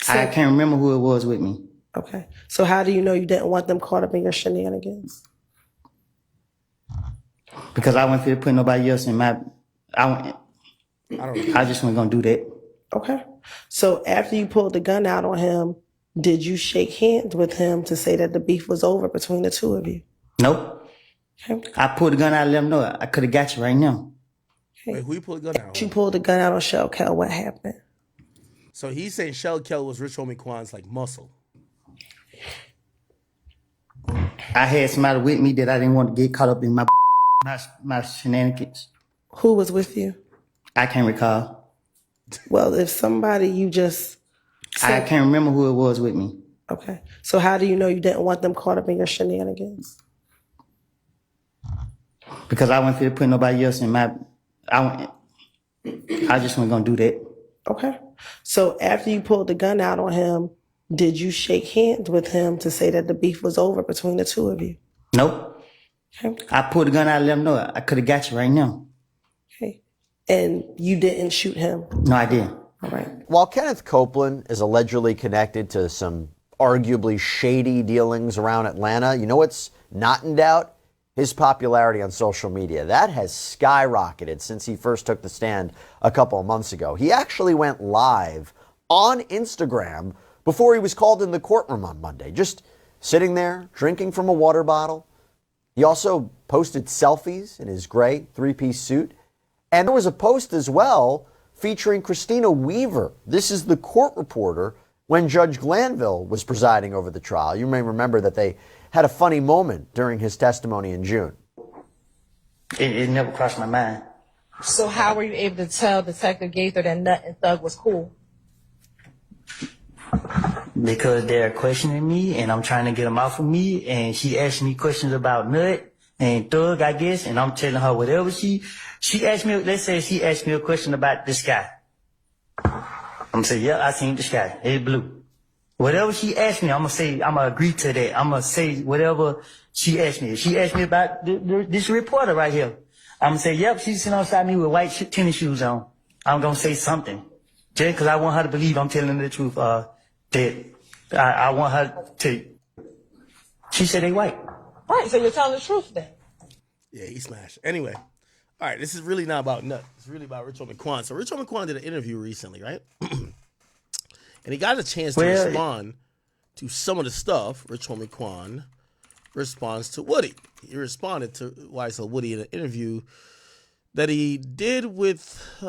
I can't remember who it was with me. Okay. So how do you know you didn't want them caught up in your shenanigans? Because I wasn't fit to put nobody else in my... I just wasn't going to do that. Okay. So after you pulled the gun out on him, did you shake hands with him to say that the beef was over between the two of you? Nope. Okay. I pulled the gun out and let him know I could have got you right now. Wait, who you pulled the gun out on? You pulled the gun out on Shell Cal. What happened? So he's saying Shell Kel was Rich Homie Quan's like muscle. I had somebody with me that I didn't want to get caught up in my shenanigans. Who was with you? I can't recall. Well, if somebody you just... I can't remember who it was with me. Okay. So how do you know you didn't want them caught up in your shenanigans? Because I wasn't fit to put nobody else in my... I just wasn't going to do that. Okay. So after you pulled the gun out on him, did you shake hands with him to say that the beef was over between the two of you? Nope. Okay. I pulled the gun out and let him know I could have got you right now. Okay. And you didn't shoot him? No, I didn't. All right. While Kenneth Copeland is allegedly connected to some arguably shady dealings around Atlanta, you know what's not in doubt? His popularity on social media. That has skyrocketed since he first took the stand a couple of months ago. He actually went live on Instagram before he was called in the courtroom on Monday, just sitting there drinking from a water bottle. He also posted selfies in his gray three-piece suit. And there was a post as well featuring Christina Weaver. This is the court reporter when Judge Glanville was presiding over the trial. You may remember that they had a funny moment during his testimony in June. It never crossed my mind. So how were you able to tell Detective Gaither that Nut and Thug was cool? Because they're questioning me and I'm trying to get them off of me, and she asked me questions about Nut and Thug, I guess, and I'm telling her whatever she asked me. Let's say she asked me a question about the sky. I'm gonna say, yeah, I seen the sky. It's blue. Whatever she asked me, I'm gonna say, I'm gonna agree to that. I'm gonna say whatever she asked me. If she asked me about this reporter right here, I'm gonna say, yep, she's sitting outside me with white tennis shoes on. I'm gonna say something. Just because I want her to believe I'm telling the truth. That I want her to. She said they white. Right, so you're telling the truth then. Yeah, he smashed. Anyway, all right, this is really not about Nut. It's really about Rich Homie Quan. So Rich Homie Quan did an interview recently, right? And he got a chance to respond to some of the stuff Rich Homie Quan responds to Woody. He responded to YSL Woody in an interview that he did with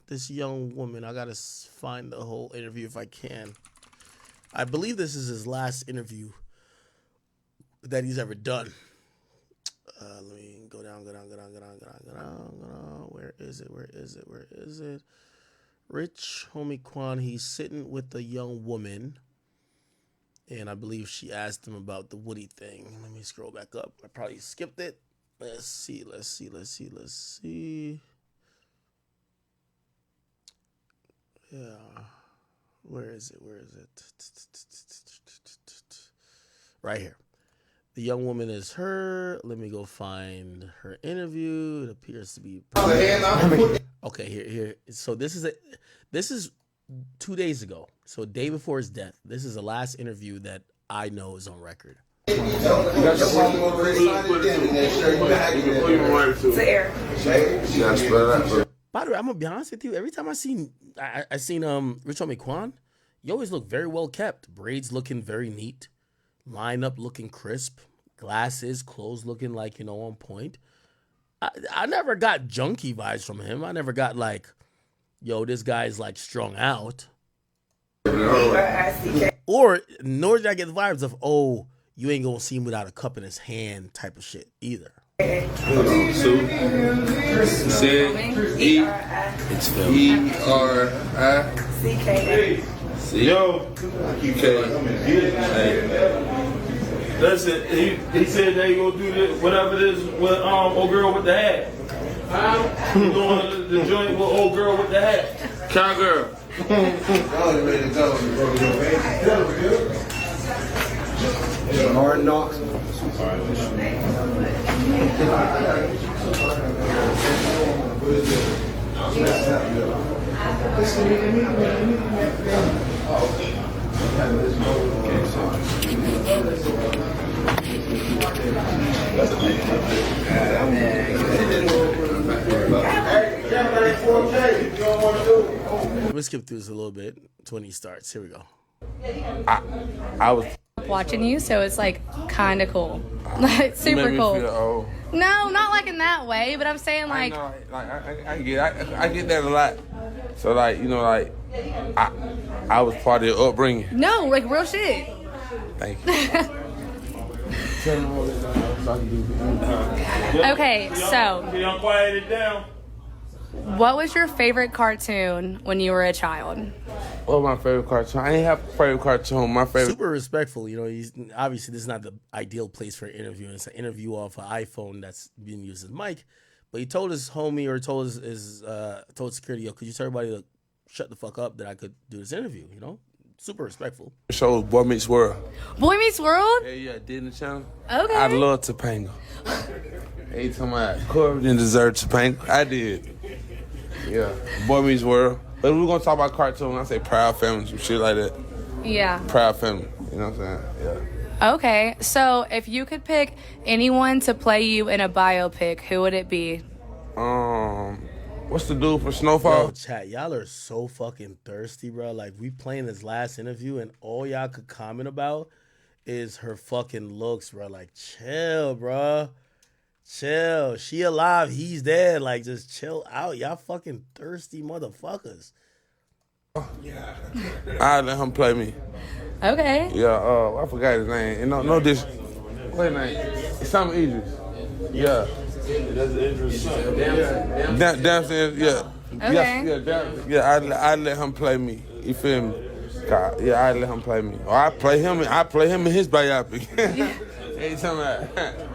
this young woman. I got to find the whole interview if I can. I believe this is his last interview that he's ever done. Let me go down. Where is it? Rich Homie Quan, he's sitting with a young woman. And I believe she asked him about the Woody thing. Let me scroll back up. I probably skipped it. Let's see. Yeah. Where is it? Right here. The young woman is her. Let me go find her interview. It appears to be. Okay, here. So this is 2 days ago. So a day before his death. This is the last interview that I know is on record. To air. By the way, I'm gonna be honest with you. Every time I seen Rich Homie Quan, you always look very well kept. Braids looking very neat. Lineup looking crisp. Glasses, clothes looking like, on point. I never got junkie vibes from him. I never got like, yo, this guy's like strung out. Or nor did I get the vibes of, oh, you ain't gonna see him without a cup in his hand type of shit either. It's E-R-I-C-K. Yo, Listen, he said they gonna do this, whatever it is with old girl with the hat. You doing the joint with old girl with the hat. Cowgirl. Hard knocks. Let's skip through this a little bit to when he starts. Here we go. I was watching you, so it's like kind of cool. Like super cool. Feel old. No, not like in that way, but I'm saying like I get that a lot. So like, I was part of your upbringing. no, like real shit. Thank you. Okay, so Can y'all quiet it down? what was your favorite cartoon when you were a child? What was my favorite cartoon? I ain't have a favorite cartoon. My favorite. Super respectful. He's obviously this is not the ideal place for an interview. It's an interview off an iPhone that's being used as mic. But he told his homie or told told security, yo, could you tell everybody to shut the fuck up that I could do this interview? Super respectful. The show was Boy Meets World. Boy Meets World? Yeah, Disney Channel. Okay. I love Topanga. Hey, talking about Corey didn't deserve Topanga. I did. Yeah, Boy Meets World. But we're gonna talk about cartoon. I say Proud Family, some shit like that. Yeah. Proud Family. You know what I'm saying? Yeah. Okay, so if you could pick anyone to play you in a biopic, who would it be? What's the dude for Snowfall? Yo, chat, y'all are so fucking thirsty, bro. Like, we playing this last interview, and all y'all could comment about is her fucking looks, bro. Like, chill, bro. Chill. She alive, he's dead. Like, just chill out. Y'all fucking thirsty motherfuckers. I let him play me. Okay. Yeah, I forgot his name. No, this. What's his name? It's something Idris. Yeah. That's interesting. Dancing, yeah. Okay. I let him play me. You feel me? God, yeah, I let him play me. Or I play him in his biopic. Hey, tell me that.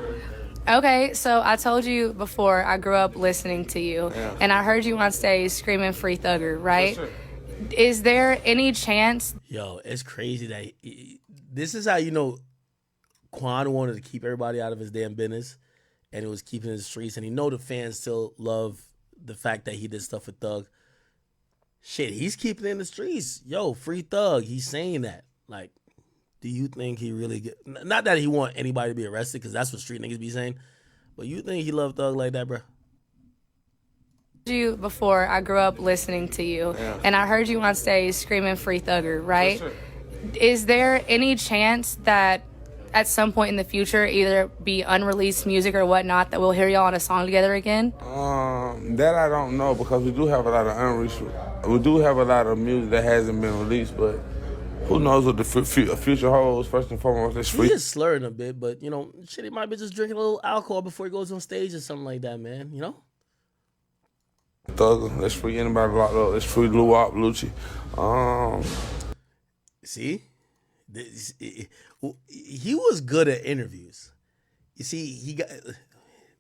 Okay, so I told you before I grew up listening to you, and I heard you on stage screaming "Free Thugger," right? Yes, Is there any chance? Yo, it's crazy that this is how you know Quan wanted to keep everybody out of his damn business, and it was keeping his streets. And he know the fans still love the fact that he did stuff with Thug. Shit, he's keeping it in the streets. Yo, free Thug. He's saying that. Like, do you think he really not that he want anybody to be arrested, because that's what street niggas be saying, but you think he loved Thug like that, bro? You before I grew up listening to you, and I heard you on stage screaming "Free Thugger," right? Is there any chance that at some point in the future, either be unreleased music or whatnot, that we'll hear y'all on a song together again? That I don't know, because we do have a lot of unreleased. We do have a lot of music that hasn't been released, but who knows what the future holds? First and foremost, it's free. He is slurring a bit, but you know, shit, he might be just drinking a little alcohol before he goes on stage or something like that, man. You know. Thugger, let's free anybody locked up. Let's free Lou Wop, Lucci. See, he was good at interviews. You see,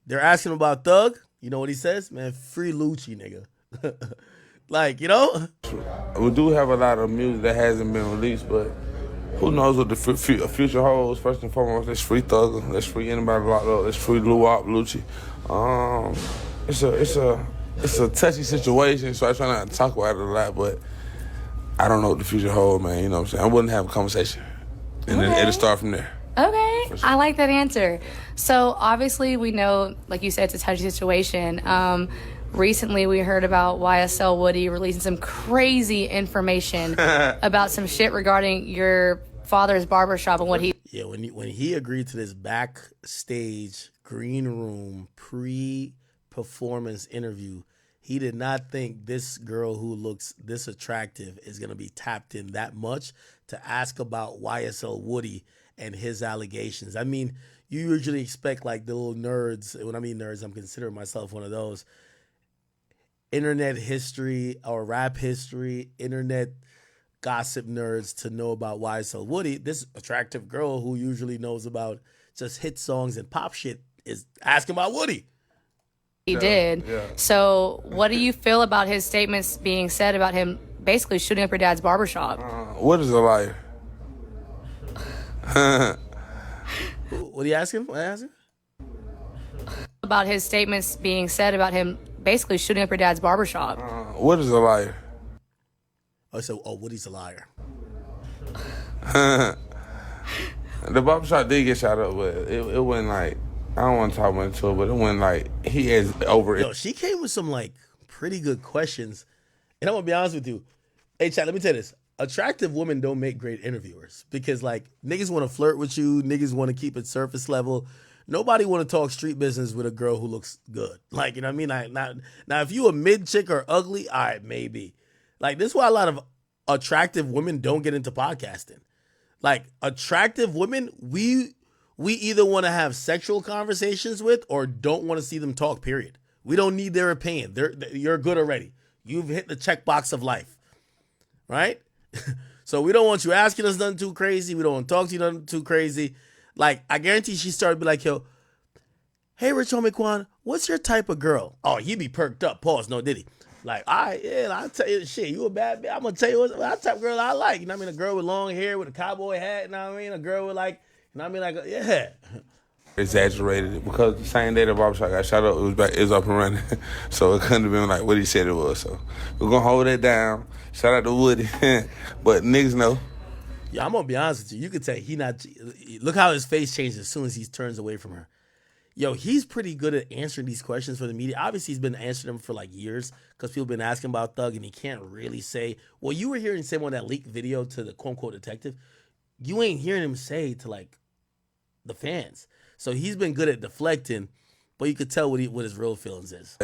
they're asking him about Thug. You know what he says? Man, free Lucci, nigga. Like, you know? We do have a lot of music that hasn't been released, but who knows what the future holds? First and foremost, let's free Thugger. Let's free anybody locked up. Let's free Lou Wop, Lucci. It's a touchy situation, so I try not to talk about it a lot, but I don't know what the future holds, man. You know what I'm saying? I wouldn't have a conversation, and then it'll start from there. Okay, I like that answer. So obviously we know, like you said, it's a touchy situation. Recently we heard about YSL Woody releasing some crazy information about some shit regarding your father's barbershop and what he... Yeah, when he agreed to this backstage green room pre-performance interview, he did not think this girl who looks this attractive is going to be tapped in that much to ask about YSL Woody and his allegations. I mean, you usually expect like the little nerds. When I mean nerds, I'm considering myself one of those. Internet history or rap history, internet gossip nerds to know about YSL Woody. This attractive girl who usually knows about just hit songs and pop shit is asking about Woody. He did. Yeah. So what do you feel about his statements being said about him basically shooting up your dad's barbershop? What is a liar? What are you asking? What are you asking? About his statements being said about him basically shooting up your dad's barbershop. What is a liar? Woody's a liar. The barbershop did get shot up, but it wasn't like, I don't want to talk much to it, but it wasn't like he is over it. Yo, she came with some like pretty good questions. And I'm going to be honest with you. Hey, chat, let me tell you this. Attractive women don't make great interviewers because like niggas want to flirt with you. Niggas want to keep it surface level. Nobody want to talk street business with a girl who looks good. Like, you know what I mean? Now, if you a mid chick or ugly, all right, maybe. Like, this is why a lot of attractive women don't get into podcasting. Like, attractive women, we either want to have sexual conversations with or don't want to see them talk, period. We don't need their opinion. You're good already. You've hit the checkbox of life, right? So we don't want you asking us nothing too crazy. We don't want to talk to you nothing too crazy. Like, I guarantee she started to be like, yo, hey, Rich Homie Quan, what's your type of girl? Oh, he be perked up. Pause. No, did he? Like, all right, yeah, I'll tell you, shit, you a bad bitch. I'm going to tell you what type of girl I like. You know what I mean? A girl with long hair with a cowboy hat, you know what I mean? A girl with like, you know what I mean? Like, yeah. Exaggerated because the same day the barbershop got shot up, it was up and running. So it couldn't have been like what he said it was. So we're going to hold that down. Shout out to Woody. But niggas know. Yeah, I'm going to be honest with you. You could tell look how his face changed as soon as he turns away from her. Yo, he's pretty good at answering these questions for the media. Obviously, he's been answering them for like years because people have been asking about Thug and he can't really say, well, you were hearing him on that leaked video to the quote-unquote detective. You ain't hearing him say to like the fans. So he's been good at deflecting, but you could tell what his real feelings is.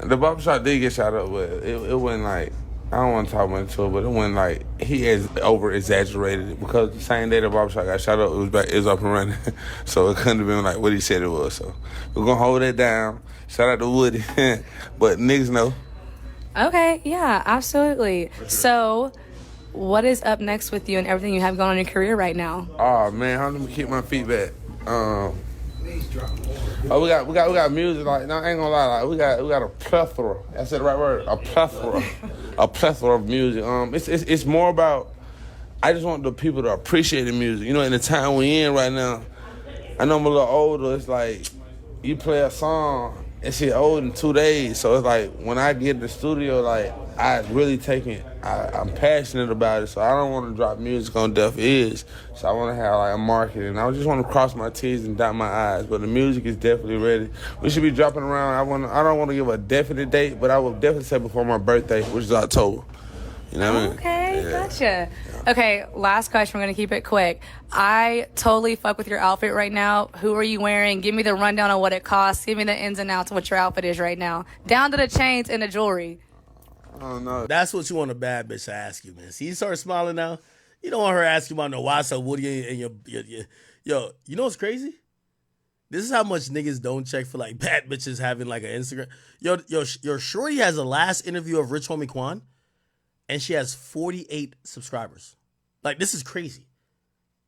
The barbershop did get shot up, but it wasn't like, I don't want to talk much to it, but it wasn't like he is over exaggerated because the same day the barbershop got shot up, it was up and running. So it couldn't have been like what he said it was. So we're gonna hold that down. Shout out to Woody. But niggas know. Okay, yeah, absolutely. Sure. So what is up next with you and everything you have going on in your career right now? Oh man, how do I keep my feet back? We got music, like, no, I ain't gonna lie, like we got a plethora. That's the right word, a plethora of music. It's more about, I just want the people to appreciate the music. You know, in the time we in right now, I know I'm a little older. It's like you play a song, it's shit old in 2 days. So it's like when I get in the studio, like I really take it. I'm passionate about it, so I don't want to drop music on deaf ears. So I want to have like a market, and I just want to cross my T's and dot my I's. But the music is definitely ready. We should be dropping around. I don't want to give a definite date, but I will definitely say before my birthday, which is October. You know what I mean? Okay, yeah. Gotcha. Okay, last question. We're gonna keep it quick. I totally fuck with your outfit right now. Who are you wearing? Give me the rundown on what it costs. Give me the ins and outs of what your outfit is right now, down to the chains and the jewelry. I don't know. That's what you want a bad bitch to ask you, man. See, you start smiling now. You don't want her asking about no what's up, Woody, and your yo. You know what's crazy? This is how much niggas don't check for like bad bitches having like an Instagram. Your shorty has a last interview of Rich Homie Quan, and she has 48 subscribers. Like, this is crazy.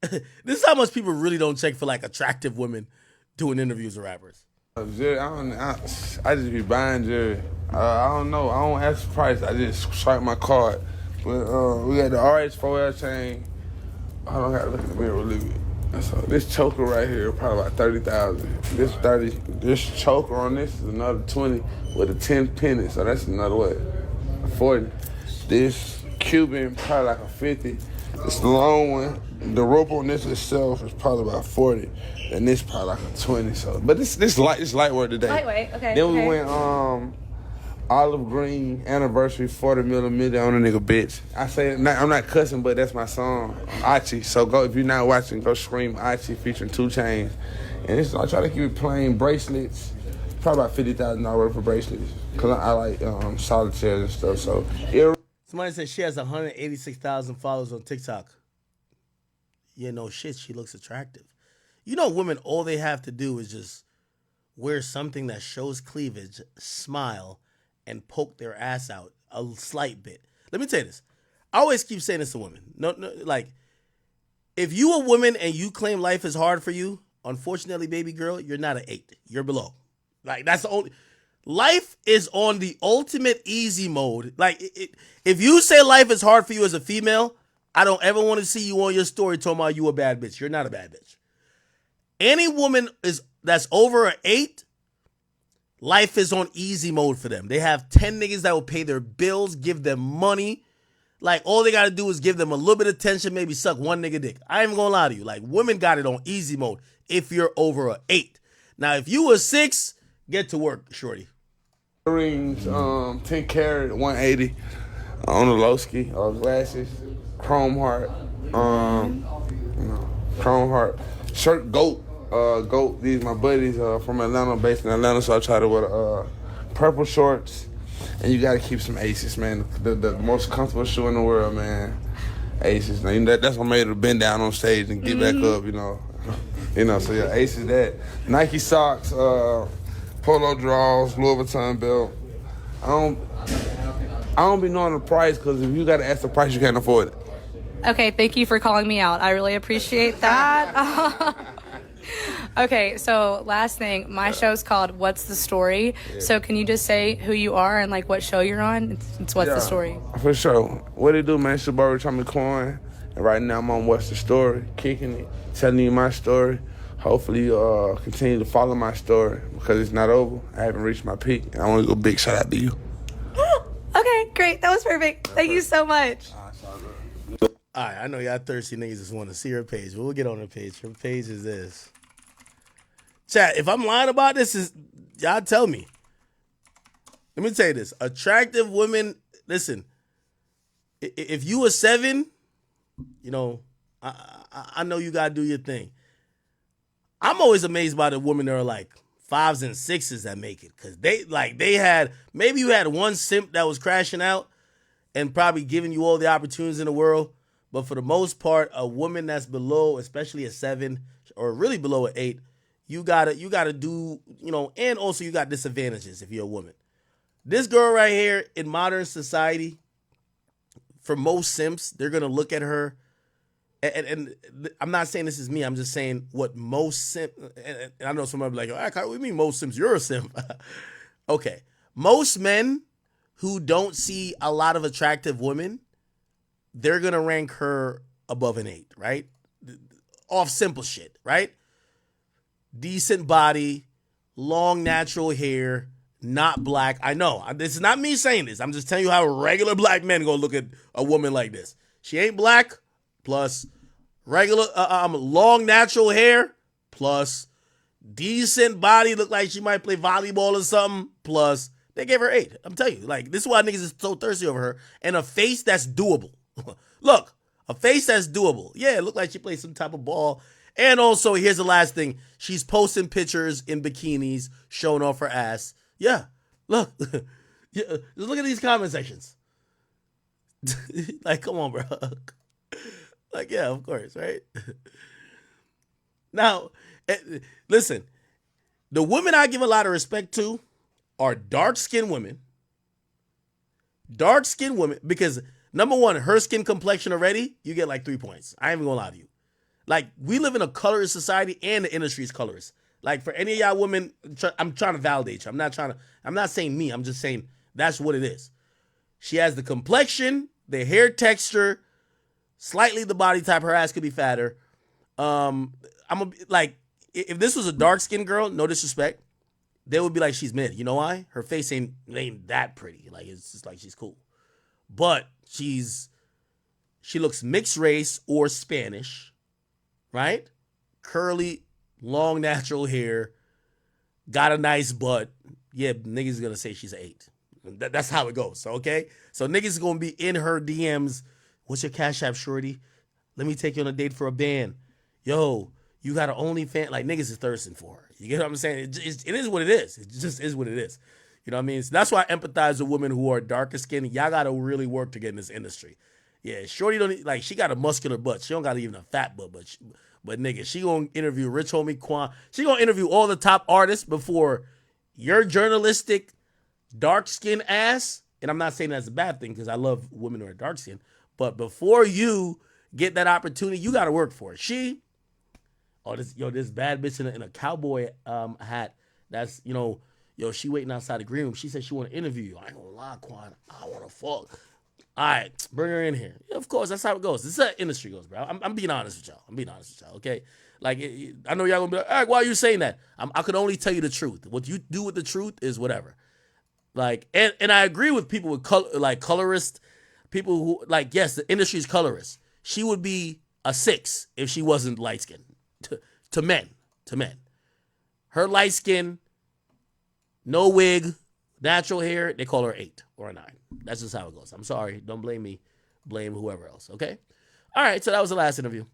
This is how much people really don't check for like attractive women doing interviews with rappers. Jerry, I just be buying Jerry. I don't know. I don't ask the price. I just swipe my card. But we got the RH4L chain. I don't got to look at the mirror really good. So this choker right here, probably about 30,000. This choker on this is another 20 with a 10 penny. So that's another what? 40. This Cuban probably like a 50. It's the long one. The rope on this itself is probably about 40, and this probably like a 20. So, but this lightweight today. Lightweight, okay. Then we went olive green anniversary 40 millimeter on a nigga bitch. I say I'm not cussing, but that's my song, Achi. So go if you're not watching, go scream Achi featuring 2 Chainz. And I try to keep it plain bracelets. Probably about $50,000 worth of bracelets, cause I like solitaires and stuff. So Somebody said she has 186,000 followers on TikTok. Yeah, no shit, she looks attractive. You know, women, all they have to do is just wear something that shows cleavage, smile, and poke their ass out a slight bit. Let me tell you this. I always keep saying this to women. No, like, if you a woman and you claim life is hard for you, unfortunately, baby girl, you're not an 8. You're below. Like, that's the only... Life is on the ultimate easy mode. Like, if you say life is hard for you as a female, I don't ever want to see you on your story talking about you a bad bitch. You're not a bad bitch. Any woman that's over an 8, life is on easy mode for them. They have 10 niggas that will pay their bills, give them money. Like, all they got to do is give them a little bit of attention, maybe suck one nigga dick. I ain't even gonna lie to you. Like, women got it on easy mode if you're over an 8. Now, if you a 6, get to work, shorty. Rings, 10 carat, 180 on the low ski, glasses, chrome heart, chrome heart, shirt, goat. These my buddies from Atlanta, based in Atlanta, so I try to wear purple shorts. And you gotta keep some Aces, man. The most comfortable shoe in the world, man. Aces. Now, that's what made her bend down on stage and get back up, you know. So yeah, Aces that. Nike socks, polo drawers, Louis Vuitton belt. I don't be knowing the price, because if you gotta ask the price, you can't afford it. Okay, thank you for calling me out. I really appreciate that. Okay, so last thing, my show's called What's the Story? Yeah. So can you just say who you are and like what show you're on? It's What's the Story? For sure. What it do, man? It's your boy Rich Homie Quan, and right now I'm on What's the Story, kicking it, telling you my story. Hopefully you continue to follow my story, because it's not over. I haven't reached my peak, and I want to go big shout out to you. Okay, great. That was perfect. Thank you so much. All right, I know y'all thirsty niggas just want to see her page, but we'll get on her page. Her page is this. Chat, if I'm lying about this, y'all tell me. Let me tell you this. Attractive women, listen, if you a 7, you know, I know you got to do your thing. I'm always amazed by the women that are like 5s and 6s that make it. Because maybe you had one simp that was crashing out and probably giving you all the opportunities in the world. But for the most part, a woman that's below, especially a 7 or really below an 8, you gotta do, you know, and also you got disadvantages if you're a woman. This girl right here in modern society, for most simps, they're gonna look at her, and I'm not saying this is me, I'm just saying what most simp, and I know somebody will be like, what do you mean most simps? You're a simp. Okay. Most men who don't see a lot of attractive women, they're going to rank her above an 8, right? Off simple shit, right? Decent body, long natural hair, not black. I know, this is not me saying this. I'm just telling you how regular black men go look at a woman like this. She ain't black, plus regular, long natural hair, plus decent body, look like she might play volleyball or something, plus they gave her 8. I'm telling you, like, this is why niggas is so thirsty over her. And a face that's doable. Look, a face that's doable. Yeah, it looked like she played some type of ball. And also, here's the last thing. She's posting pictures in bikinis, showing off her ass. Yeah, look. Yeah, just look at these comment sections. Like, come on, bro. Like, yeah, of course, right? Now, listen, the women I give a lot of respect to are dark-skinned women. Dark-skinned women, because number one, her skin complexion already, you get like 3 points. I ain't even gonna lie to you. Like, we live in a colorist society and the industry is colorist. Like, for any of y'all women, I'm trying to validate you. I'm not saying me. I'm just saying that's what it is. She has the complexion, the hair texture, slightly the body type. Her ass could be fatter. Like, if this was a dark-skinned girl, no disrespect, they would be like, she's mid. You know why? Her face ain't that pretty. Like, it's just like she's cool. But she looks mixed race or Spanish, right? Curly, long, natural hair, got a nice butt. Yeah, niggas gonna say she's an 8. That's how it goes, okay? So niggas gonna be in her DMs. What's your Cash App, shorty? Let me take you on a date for a band. Yo, you got an OnlyFans? Like, niggas is thirsting for her. You get what I'm saying? It is what it is. It just is what it is. You know what I mean? So that's why I empathize with women who are darker skinned. Y'all gotta really work to get in this industry. Yeah, shorty don't like. She got a muscular butt. She don't got even a fat butt, but nigga, she gonna interview Rich Homie Quan. She gonna interview all the top artists before your journalistic dark skin ass. And I'm not saying that's a bad thing because I love women who are dark skinned. But before you get that opportunity, you gotta work for it. This bad bitch in a cowboy hat. That's she waiting outside the green room. She said she want to interview you. I ain't gonna lie, Quan. I want to fuck. All right, bring her in here. Yeah, of course, that's how it goes. This is how industry goes, bro. I'm being honest with y'all. Okay, like I know y'all gonna be like, all right, why are you saying that? I could only tell you the truth. What you do with the truth is whatever. Like, and I agree with people with colorist people who like. Yes, the industry is colorist. She would be a 6 if she wasn't light skinned. To men. Her light skin, no wig, natural hair, they call her 8 or a 9. That's just how it goes. I'm sorry. Don't blame me. Blame whoever else, okay? All right, so that was the last interview.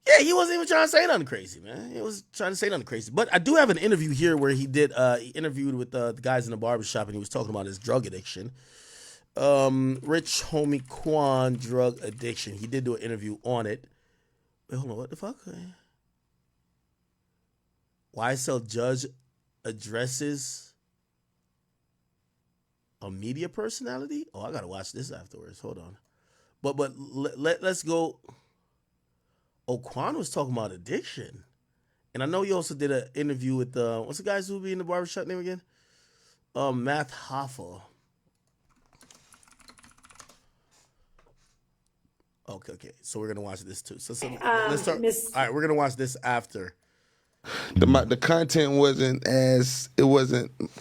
Yeah, he wasn't even trying to say nothing crazy, man. He was trying to say nothing crazy. But I do have an interview here where he interviewed with the guys in the barbershop and he was talking about his drug addiction. Rich Homie Quan drug addiction. He did do an interview on it. Wait, hold on, what the fuck? YSL judge addresses a media personality? Oh, I gotta watch this afterwards. Hold on. But let's go. Oh, Quan was talking about addiction. And I know you also did an interview with what's the guys who be in the barbershop name again? Matt Hoffa. Okay. So we're gonna watch this too. So let's start. All right, we're gonna watch this after. The content wasn't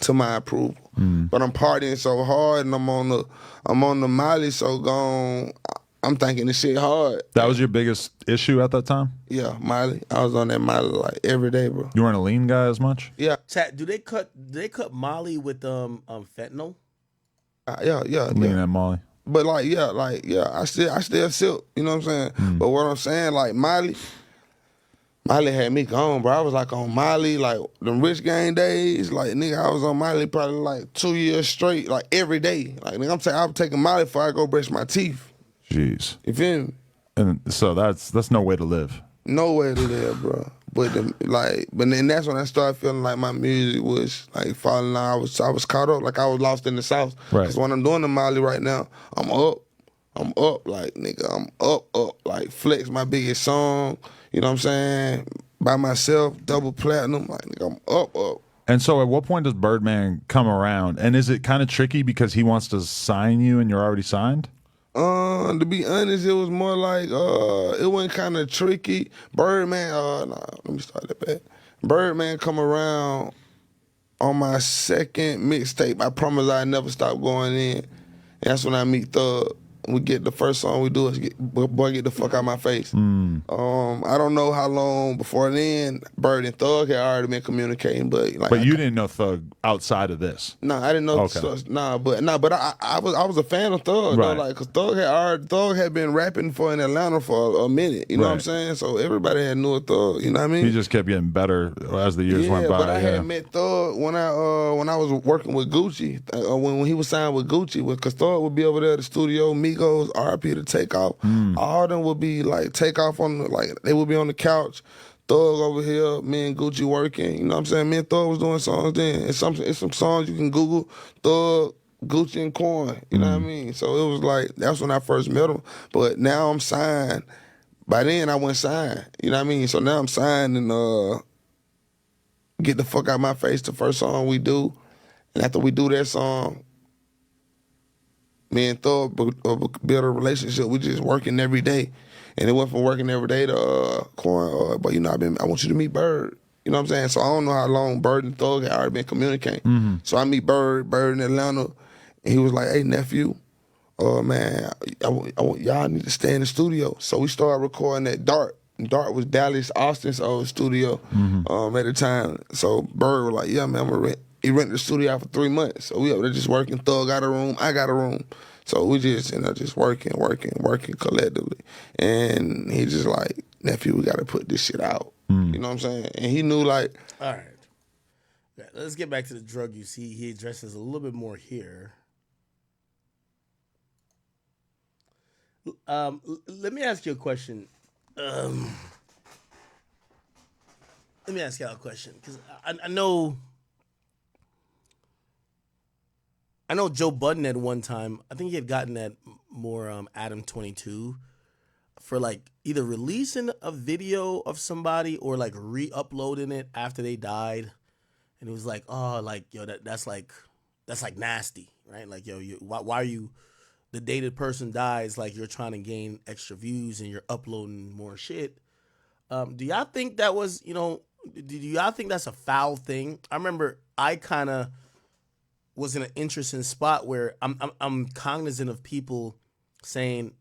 to my approval, but I'm partying so hard and I'm on the Molly so gone. I'm thinking this shit hard. That was your biggest issue at that time? Yeah, Molly. I was on that Molly like every day, bro. You weren't a lean guy as much? Yeah. Chat, do they cut Molly with fentanyl? Yeah. Lean and Molly. But I still silk, you know what I'm saying? But what I'm saying, like Molly had me gone, bro. I was like on Molly, like them rich gang days. Like, nigga, I was on Molly probably like 2 years straight, like every day. Like, nigga, I'm taking Molly before I go brush my teeth. Jeez. You feel me? And so that's no way to live. No way to live, bro. But then that's when I started feeling like my music was like falling out. I was caught up, like I was lost in the South. Right. Because when I'm doing the Molly right now, I'm up, like nigga, I'm up. Like Flex, my biggest song, you know what I'm saying? By myself, double platinum, like nigga, I'm up. And so at what point does Birdman come around? And is it kind of tricky because he wants to sign you and you're already signed? To be honest, it was more like it wasn't kind of tricky. Birdman, let me start that back. Birdman come around on my second mixtape. I Promise I Never Stop Going In. And that's when I meet Thug. we get the first song we do is Boy Get the Fuck Out My Face. I don't know how long before then Bird and Thug had already been communicating, but like. But you didn't know Thug outside of this. No, I didn't know. Okay. But I was a fan of Thug, Right. though, like, cause Thug had been rapping in Atlanta for a minute. You know what I'm Right. saying? So everybody had knew a Thug. You know what I mean? He just kept getting better as the years went by. But I had met Thug when I was working with Gucci, when he was signed with Gucci, because Thug would be over there at the studio, Migos, RP to Takeoff. All of them would be like Takeoff they would be on the couch. Thug over here, me and Gucci working. You know what I'm saying? Me and Thug was doing songs then. It's some songs you can Google. Thug, Gucci, and Coin. You know what I mean? So it was like, that's when I first met him. But now I'm signed. By then I wasn't signed. You know what I mean? So now I'm signed and Get the Fuck Out My Face, the first song we do. And after we do that song, me and Thug build a relationship. We just working every day. And it went from working every day to Corn, but I want you to meet Bird. You know what I'm saying? So I don't know how long Bird and Thug had already been communicating. So I meet Bird in Atlanta, and he was like, "Hey nephew, man, I want y'all need to stay in the studio." So we started recording at Dart. Dart was Dallas Austin's old studio at the time. So Bird was like, "Yeah, man, I'm gonna rent." He rented the studio out for 3 months. So we over there just working. Thug got a room, I got a room. So we just, just working collectively. And he just like, nephew, we got to put this shit out. You know what I'm saying? And he knew like. All right. Let's get back to the drug use. He addresses a little bit more here. Let me ask you a question. Let me ask y'all a question. Because I know Joe Budden at one time, I think he had gotten that more Adam 22 for like either releasing a video of somebody or like re-uploading it after they died. And it was like, oh, like, yo, that's like nasty, right? Like, yo, why are you, the day the person dies, like you're trying to gain extra views and you're uploading more shit. Do y'all think that was, do y'all think that's a foul thing? I remember I kind of was in an interesting spot where I'm cognizant of people saying,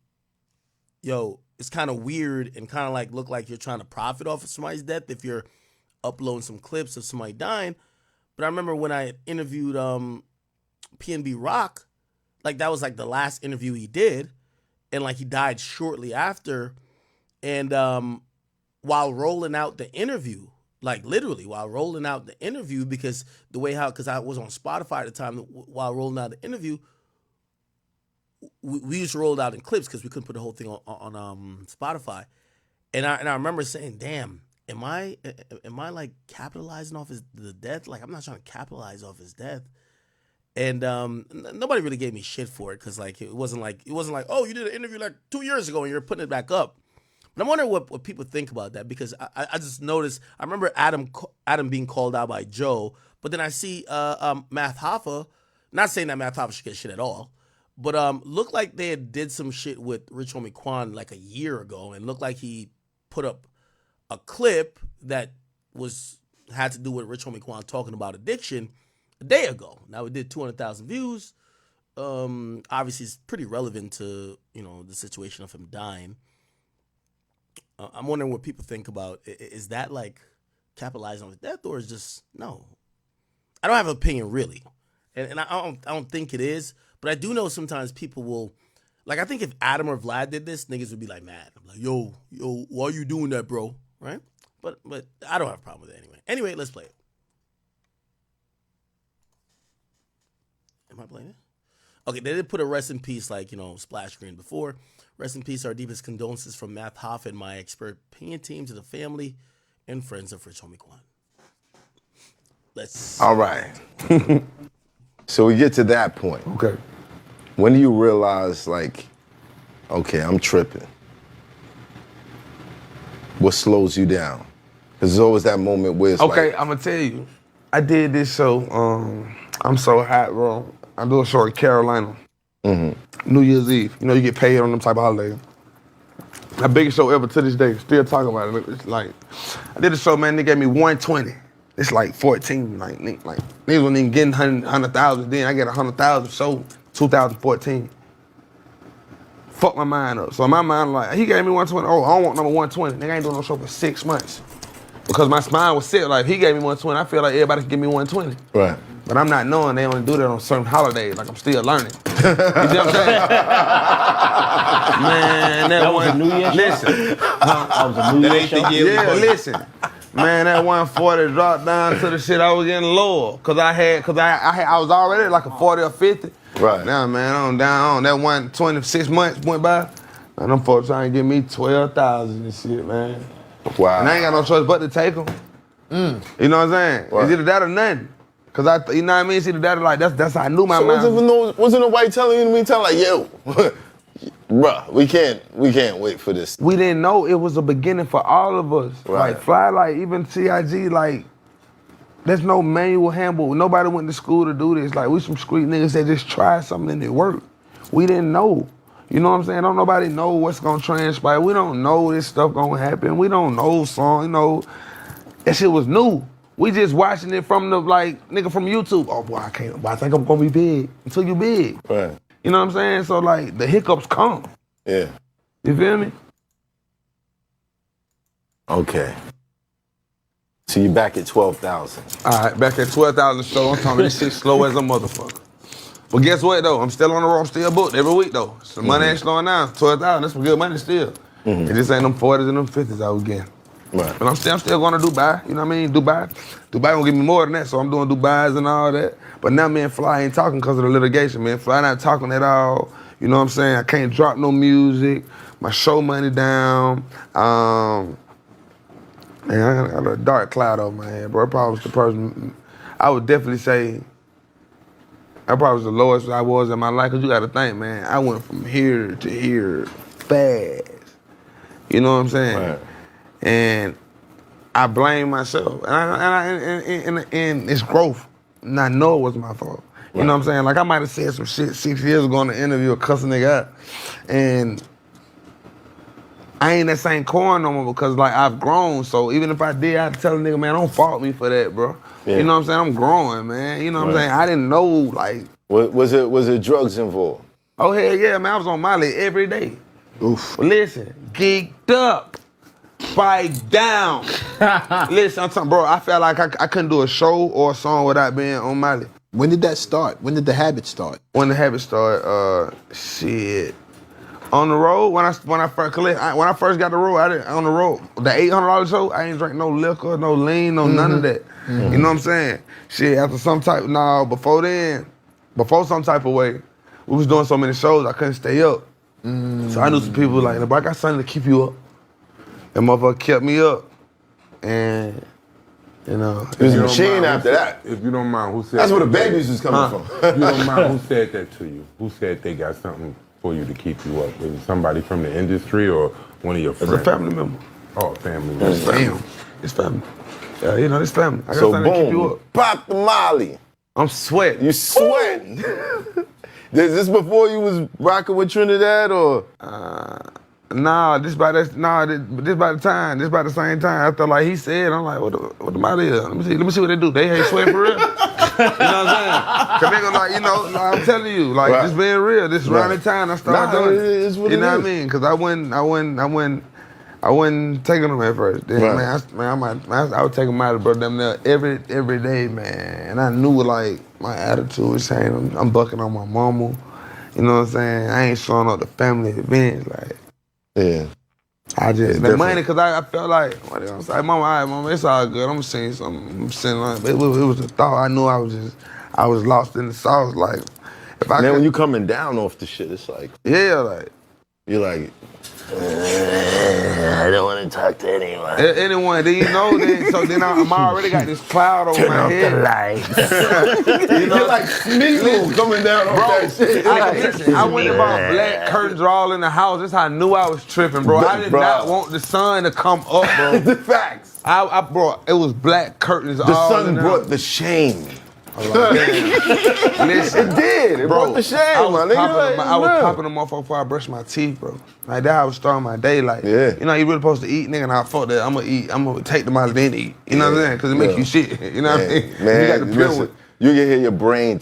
yo, it's kind of weird and kind of like look like you're trying to profit off of somebody's death if you're uploading some clips of somebody dying. But I remember when I interviewed PNB Rock, like that was like the last interview he did, and like he died shortly after. And while rolling out the interview, like literally while rolling out the interview, because I was on Spotify at the time, while rolling out the interview, we used to roll it out in clips because we couldn't put the whole thing on Spotify. And I remember saying, damn, am I like capitalizing off the death? Like, I'm not trying to capitalize off his death. And nobody really gave me shit for it because like it wasn't like, oh, you did an interview like 2 years ago and you're putting it back up. But I'm wondering what people think about that, because I just noticed, I remember Adam being called out by Joe, but then I see Math Hoffa, not saying that Math Hoffa should get shit at all, but looked like they did some shit with Rich Homie Quan like a year ago, and looked like he put up a clip that had to do with Rich Homie Quan talking about addiction a day ago. Now it did 200,000 views. Obviously it's pretty relevant to, the situation of him dying. I'm wondering what people think about, is that like capitalizing on his death, or is just, no? I don't have an opinion really. And I don't think it is, but I do know sometimes people will, like, I think if Adam or Vlad did this, niggas would be like mad. I'm like, yo, why are you doing that, bro? Right? But I don't have a problem with it anyway. Anyway, let's play it. Am I playing it? Okay, they did put a rest in peace, like, splash screen before. Rest in peace, our deepest condolences from Math Hoff and my expert opinion team to the family and friends of Rich Homie Quan. All right. So we get to that point. Okay. When do you realize, like, okay, I'm tripping? What slows you down? Because there's always that moment where it's Okay, like, I'm gonna tell you. I did this show, I'm So Hot, bro. I do a show in Carolina. New Year's Eve. You get paid on them type of holidays. My biggest show ever to this day. Still talking about it. It's like, I did a show, man, they gave me 120. It's like 14. Like niggas wasn't even getting 100,000 then. I get 100,000 show 2014. fucked my mind up. So in my mind, like, he gave me 120. Oh, I don't want number 120. Nigga, I ain't doing no show for 6 months. Because my spine was set. Like, if he gave me 120, I feel like everybody can give me 120. Right. But I'm not knowing they only do that on certain holidays. Like, I'm still learning. You see what I'm saying? Man, that was a one. New Year's show? Listen. That was a New Year's show? Yeah, listen. Man, that 140 dropped down to the shit I was getting lower. Cause I was already at like a 40 or 50. Right. Now, man, I'm down on that 126 months went by. And them folks trying to give me 12,000 and shit, man. Wow. And I ain't got no choice but to take them. You know what I'm saying? Right. It's either that or nothing. Cause you know what I mean? It's either that or like, that's how I knew my So mind. wasn't nobody telling you in the meantime, like, yo, bruh, we can't wait for this. We didn't know it was a beginning for all of us. Right. Like Fly, like even CIG, like there's no manual handbook. Nobody went to school to do this. Like we some street niggas that just tried something and it worked. We didn't know. You know what I'm saying? Don't nobody know what's gonna transpire. We don't know this stuff gonna happen. We don't know song, you know. That shit was new. We just watching it from the like nigga from YouTube. Oh boy, I think I'm gonna be big until you big. Right. You know what I'm saying? So like the hiccups come. Yeah. You feel me? Okay. So you back at 12,000. All right, back at 12,000 show. I'm talking this shit slow as a motherfucker. But guess what though? I'm still on the road. I'm still booked every week though. So money ain't slowing down. 12,000. That's some good money still. It just ain't them 40s and them 50s I was getting. Right. But I'm still going to Dubai. You know what I mean? Dubai gonna give me more than that. So I'm doing Dubais and all that. But now me and Fly ain't talking because of the litigation. Me and Fly not talking at all. You know what I'm saying? I can't drop no music. My show money down. Man, I got a dark cloud over my head, bro. It probably was the person. I would definitely say that probably was the lowest I was in my life. Cause you got to think, man. I went from here to here fast. You know what I'm saying? Right. And I blame myself, and it's growth. And I know it was my fault. You know what I'm saying? Like I might have said some shit 6 years ago in the interview, a cussing nigga out, and I ain't that same corn no more because like I've grown. So even if I did, I'd tell a nigga, man, don't fault me for that, bro. Yeah. You know what I'm saying? I'm growing, man. You know what I'm saying? I didn't know like. Was it drugs involved? Oh hell yeah, man! I was on Molly every day. Oof. But listen, geeked up. Spike down. Listen, I'm talking, bro, I felt like I couldn't do a show or a song without being on Molly. When did that start? When did the habit start? When the habit started, shit. On the road, when I first got the road, I didn't on the road. The $800 show, I ain't drink no liquor, no lean, no none of that. You know what I'm saying? Shit, after some type, before some type of way, we was doing so many shows, I couldn't stay up. So I knew some people like, but I got something to keep you up. That motherfucker kept me up. And, you know. It was a machine after that. If you don't mind, who said That's that? where the babies was coming from. If you don't mind, who said that to you? Who said they got something for you to keep you up? Was it somebody from the industry or one of your friends? It's a family member. Oh, a family member. It's family. It's family. Yeah, you know, it's family. I got So something to keep you boom, up. pop the Molly. I'm sweating. You sweating. Is this before you was rocking with Trinidad or? Nah, this by the time, this by the same time. After like he said, I'm like, what the matter is? Let me see what they do. They hate sweat for real. You know what I'm saying? Cause they gonna like, you know, I'm telling you, like Right. this being real. This around the time I started Nah, doing it is what you it know is. what I mean? Cause I wasn't taking them at first. Then, Right. I would take them out of bro them there every day, man. And I knew like my attitude was saying I'm bucking on my mama. You know what I'm saying? I ain't showing up to family events like. Yeah. I just It's the money different. because I felt like what I was like, mama, all right, mama, it's all good. I'm saying something. I'm saying like, it was a thought. I knew I was lost in the sauce. Like if I And then could, when you coming down off the shit, it's like yeah, like you're like, I don't want to talk to anyone. Anyone, then you know, then I'm already got this cloud over Turn my off head. the lights. You're like Smeagol coming down off that shit. I went and bought black curtains all in the house. That's how I knew I was tripping, bro. I did Bro. not want the sun to come up, bro. The facts. I brought, it was black curtains The all sun in the brought house. the shame. Listen, It did. It brought the shame, my nigga. I was popping them off before I brushed my teeth, bro. Like that, I was starting my day. Like, Yeah. you know, you really supposed to eat, nigga. Now fuck that. I'm gonna take the Molly then eat. You know what I'm saying? Because it makes Yeah. you shit. You know what I mean? Man, you got to peel listen, with. you can hear your brain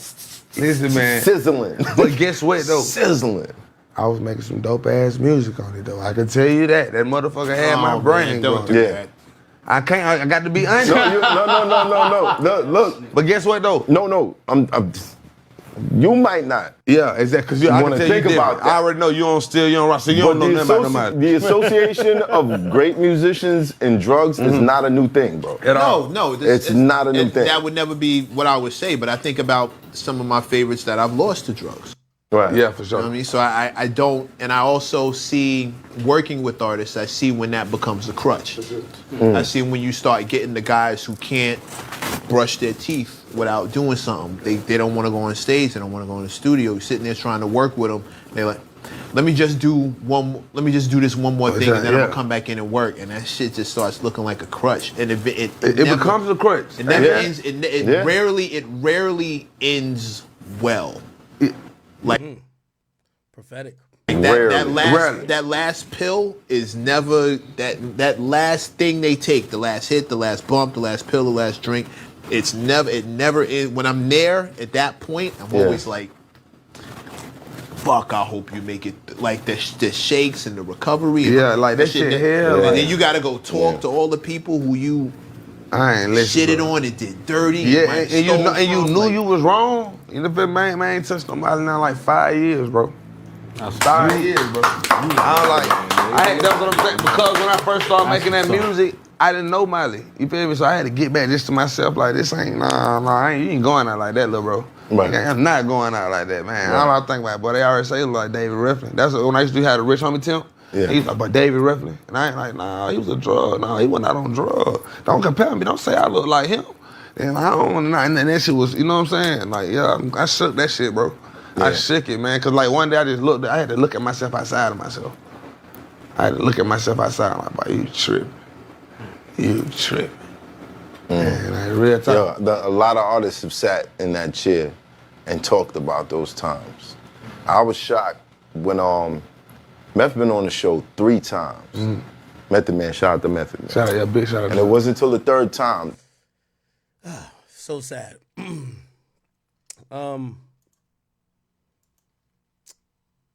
Listen, man. sizzling. But guess what though? Sizzling. I was making some dope ass music on it though. I can tell you that. That motherfucker had my brain don't going. do that. I can't. I got to be honest. No. Look. But guess what though? No. You might not. Yeah, exactly. Because I can tell think you about that. I already know you don't steal, you don't rock, so you don't know nothing about nobody. The association of great musicians and drugs is not a new thing, bro. No, it's not a new thing. That would never be what I would say, but I think about some of my favorites that I've lost to drugs. Right. Yeah, for sure. You know what I mean? So I don't, and I also see working with artists, I see when that becomes a crutch. I see when you start getting the guys who can't brush their teeth without doing something. They don't want to go on stage, they don't want to go in the studio. You're sitting there trying to work with them. They're like, let me just do this one more thing, and then I'm gonna come back in and work. And that shit just starts looking like a crutch. And it never, becomes a crutch. It never ends. It rarely ends well. Prophetic. Like that last pill is never that last thing they take, the last hit, the last bump, the last pill, the last drink. It never is. When I'm there at that point, I'm always like, fuck, I hope you make it. Like the shakes and the recovery. Yeah, like that shit hell. And then you gotta go talk to all the people who you shitted on and did dirty. Yeah, and you knew you was wrong. You know, man ain't touched nobody now like 5 years, bro. 5 years, bro. That's what I'm saying. Because when I first started making that music, I didn't know Miley. You feel me? So I had to get back just to myself. Like this ain't you ain't going out like that, little bro. Right. I'm not going out like that, man. All I think about, boy, they already say like David Ruffin. That's when I used to have the Rich Homie Temp. Yeah. He's like, but David Ruffin. And I ain't like, nah, he was a drug. No, he wasn't out on drugs. Don't compare me. Don't say I look like him. And I don't want to, and that shit was, you know what I'm saying? Like, yeah, I shook that shit, bro. Yeah. I shook it, man. Cause like one day I had to look at myself outside of myself. I had to look at myself outside. I'm like, boy, you tripping. You tripping. Man, real talk. A lot of artists have sat in that chair and talked about those times. I was shocked when Meth been on the show 3 times. Method Man, shout out to Method Man. Big shout out. And it wasn't until the 3rd time. So sad.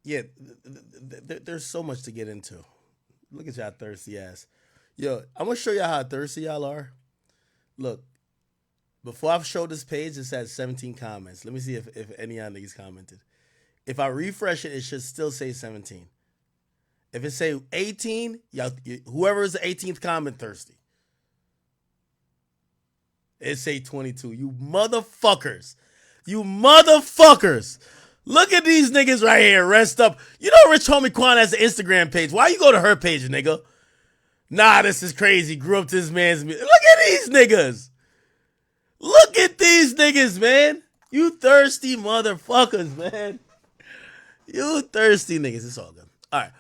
Yeah, there's so much to get into. Look at y'all thirsty ass. Yo, I'm gonna show y'all how thirsty y'all are. Look, before I've showed this page, it's had 17 comments. Let me see if any of y'all niggas commented. If I refresh it, it should still say 17. If it say 18, y'all, whoever is the 18th comment thirsty. It say 22. You motherfuckers. You motherfuckers. Look at these niggas right here. Rest up. You know Rich Homie Quan has an Instagram page. Why you go to her page, nigga? Nah, this is crazy. Grew up to this man's music. Look at these niggas. Look at these niggas, man. You thirsty motherfuckers, man. You thirsty niggas. It's all good. All right.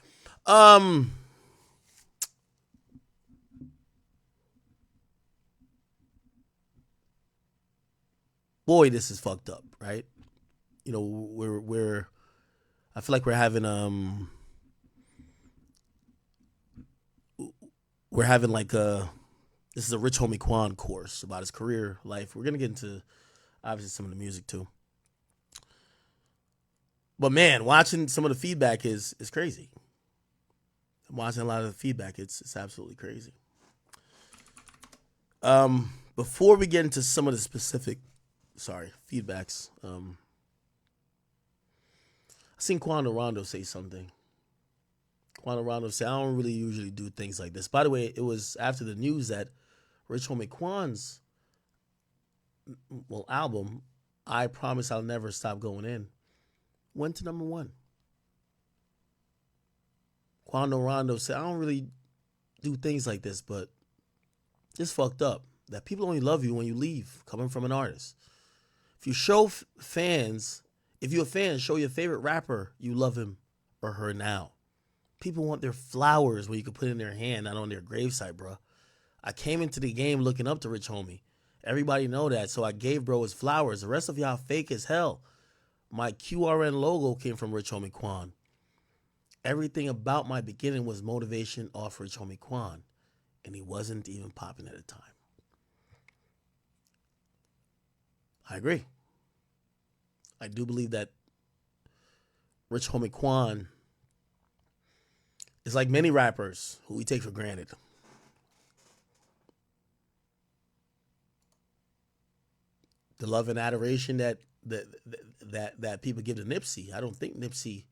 Boy, this is fucked up, right? You know, we're I feel like we're having like this is a Rich Homie Quan course about his career life. We're gonna get into obviously some of the music too. But man, watching some of the feedback is crazy. I'm watching a lot of the feedback. It's absolutely crazy. Before we get into some of the specific feedbacks, I seen Quando Rondo say something. Quando Rondo said, I don't really usually do things like this. By the way, it was after the news that Rich Homie Quan's album, I Promise I'll Never Stop Going In, went to number 1. Quando Rondo said, I don't really do things like this, but it's fucked up that people only love you when you leave, coming from an artist. If you show fans, if you're a fan, show your favorite rapper you love him or her now. People want their flowers where you can put in their hand, not on their gravesite, bro. I came into the game looking up to Rich Homie. Everybody know that, so I gave bro his flowers. The rest of y'all fake as hell. My QRN logo came from Rich Homie Quan. Everything about my beginning was motivation off Rich Homie Quan, and he wasn't even popping at the time. I agree. I do believe that Rich Homie Quan It's like many rappers who we take for granted. The love and adoration that people give to Nipsey. I don't think Nipsey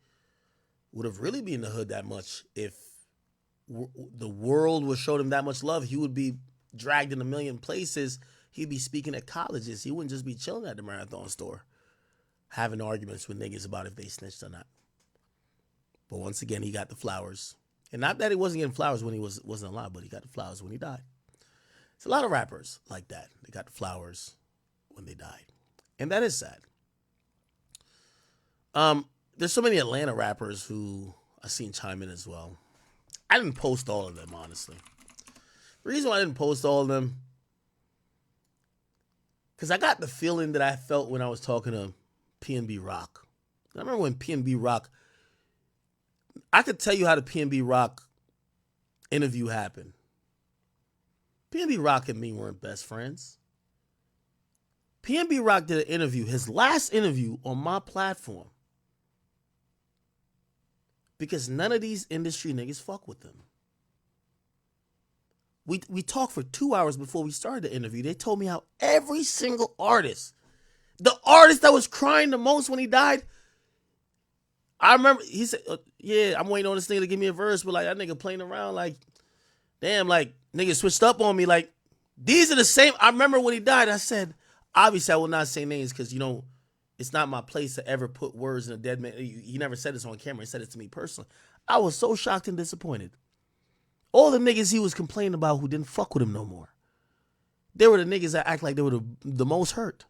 would have really been in the hood that much if the world would show him that much love. He would be dragged in a million places. He'd be speaking at colleges. He wouldn't just be chilling at the Marathon store, having arguments with niggas about if they snitched or not. But once again, he got the flowers. And not that he wasn't getting flowers when he wasn't alive, but he got the flowers when he died. It's a lot of rappers like that. They got the flowers when they died. And that is sad. There's so many Atlanta rappers who I've seen chime in as well. I didn't post all of them, honestly. The reason why I didn't post all of them, because I got the feeling that I felt when I was talking to PNB Rock. I remember when PNB Rock, I could tell you how the PNB Rock interview happened. PNB Rock and me weren't best friends. PNB Rock did an interview, his last interview on my platform, because none of these industry niggas fuck with them. We talked for 2 hours before we started the interview. They told me how every single artist, the artist that was crying the most when he died, I remember he said, yeah, I'm waiting on this nigga to give me a verse, but like that nigga playing around like, damn, like niggas switched up on me. Like these are the same. I remember when he died, I said, obviously I will not say names because, you know, it's not my place to ever put words in a dead man. He never said this on camera. He said it to me personally. I was so shocked and disappointed. All the niggas he was complaining about who didn't fuck with him no more, they were the niggas that act like they were the most hurt.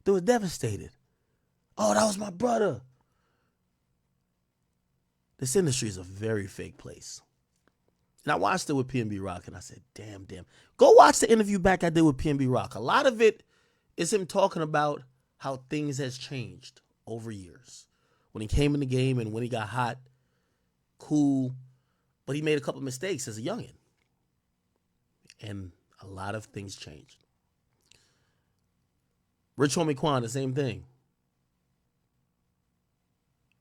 They were devastated. Oh, that was my brother. This industry is a very fake place. And I watched it with PNB Rock and I said, damn. Go watch the interview back I did with PNB Rock. A lot of it is him talking about how things has changed over years. When he came in the game and when he got hot, cool, but he made a couple of mistakes as a youngin'. And a lot of things changed. Rich Homie Quan, the same thing.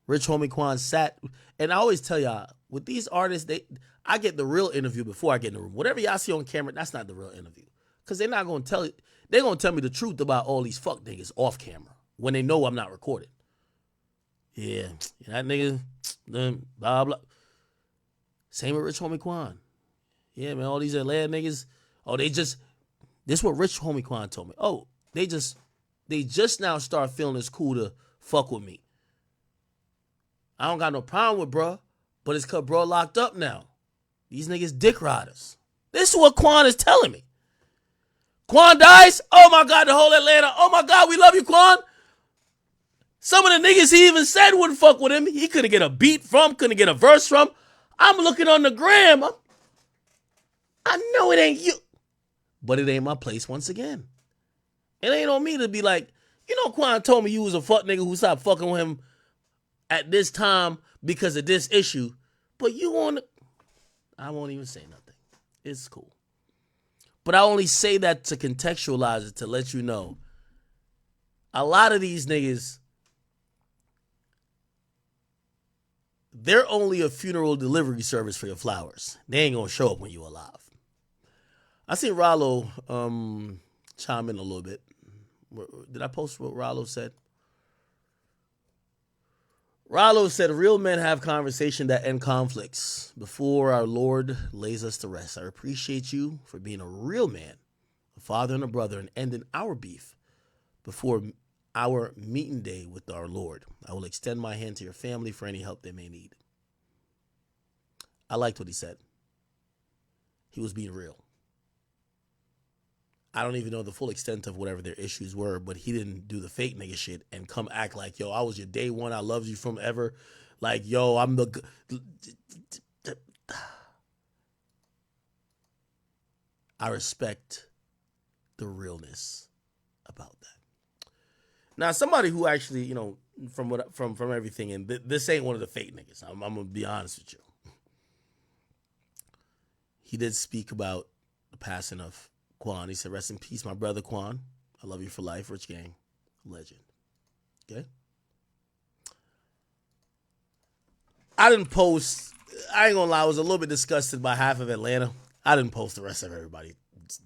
Rich Homie Quan sat, and I always tell y'all, with these artists, I get the real interview before I get in the room. Whatever y'all see on camera, that's not the real interview. Because they're not going to tell it. They're going to tell me the truth about all these fuck niggas off camera when they know I'm not recorded. Yeah, that nigga, blah, blah. Same with Rich Homie Quan. Yeah, man, all these Atlanta niggas, this is what Rich Homie Quan told me. Oh, they just now start feeling it's cool to fuck with me. I don't got no problem with bruh, but it's because bruh locked up now. These niggas dick riders. This is what Quan is telling me. Quan dies? Oh my God, the whole Atlanta. Oh my God, we love you, Quan. Some of the niggas he even said wouldn't fuck with him. He couldn't get a beat from, couldn't get a verse from. I'm looking on the gram. I know it ain't you. But it ain't my place once again. It ain't on me to be like, you know, Quan told me you was a fuck nigga who stopped fucking with him at this time because of this issue. But you want to... I won't even say nothing. It's cool. But I only say that to contextualize it, to let you know. A lot of these niggas, they're only a funeral delivery service for your flowers. They ain't gonna show up when you alive. I seen Rollo chime in a little bit. Did I post what Rollo said? Rollo said, real men have conversation that end conflicts before our Lord lays us to rest. I appreciate you for being a real man, a father and a brother, and ending our beef before our meeting day with our Lord. I will extend my hand to your family for any help they may need. I liked what he said. He was being real. I don't even know the full extent of whatever their issues were, but he didn't do the fake nigga shit and come act like, yo, I was your day one. I loved you from ever. Like, yo, I'm the... I respect the realness about that. Now, somebody who actually, you know, from everything, and this ain't one of the fake niggas. I'm going to be honest with you. He did speak about the passing of Quan. He said, rest in peace, my brother Quan. I love you for life. Rich Gang. Legend. Okay? I didn't post I ain't gonna lie, I was a little bit disgusted by half of Atlanta. I didn't post the rest of everybody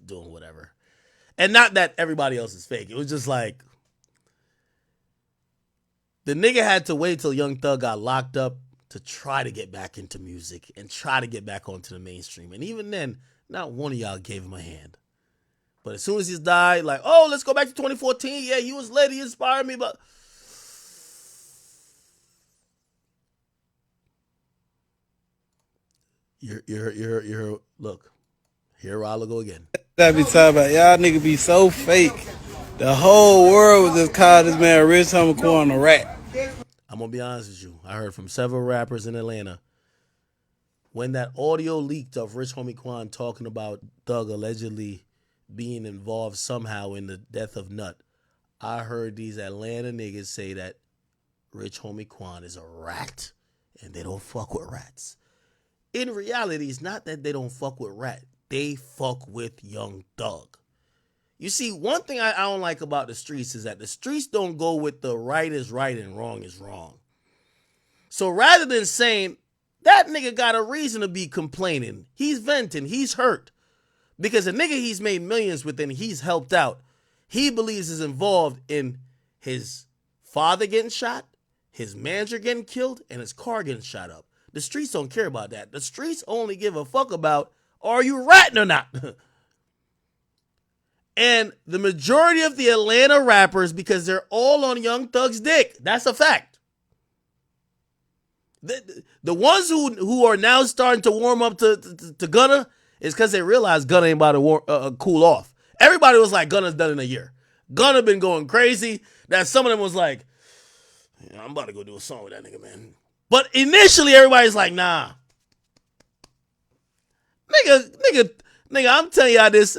doing whatever. And not that everybody else is fake. It was just like the nigga had to wait till Young Thug got locked up to try to get back into music and try to get back onto the mainstream. And even then, not one of y'all gave him a hand. But as soon as he died, like, oh, let's go back to 2014. Yeah, he was lit. He inspired me, but you're look, here Rollo go again. I be talking about y'all nigga be so fake. The whole world was just called this man Rich Homie Quan a rat. I'm gonna be honest with you. I heard from several rappers in Atlanta when that audio leaked of Rich Homie Quan talking about Thug allegedly being involved somehow in the death of Nut. I heard these Atlanta niggas say that Rich Homie Quan is a rat and they don't fuck with rats. In reality, it's not that they don't fuck with rat. They fuck with Young Thug. You see, one thing I don't like about the streets is that the streets don't go with the right is right and wrong is wrong. So rather than saying, that nigga got a reason to be complaining, he's venting, he's hurt, because a nigga he's made millions with and he's helped out, he believes is involved in his father getting shot, his manager getting killed, and his car getting shot up. The streets don't care about that. The streets only give a fuck about, are you ratting or not? And the majority of the Atlanta rappers, because they're all on Young Thug's dick, that's a fact. The ones who are now starting to warm up to Gunna is because they realize Gunna ain't about to cool off. Everybody was like, Gunna's done in a year. Gunna been going crazy. That some of them was like, yeah, I'm about to go do a song with that nigga, man. But initially, everybody's like, nah. Nigga, I'm telling y'all this.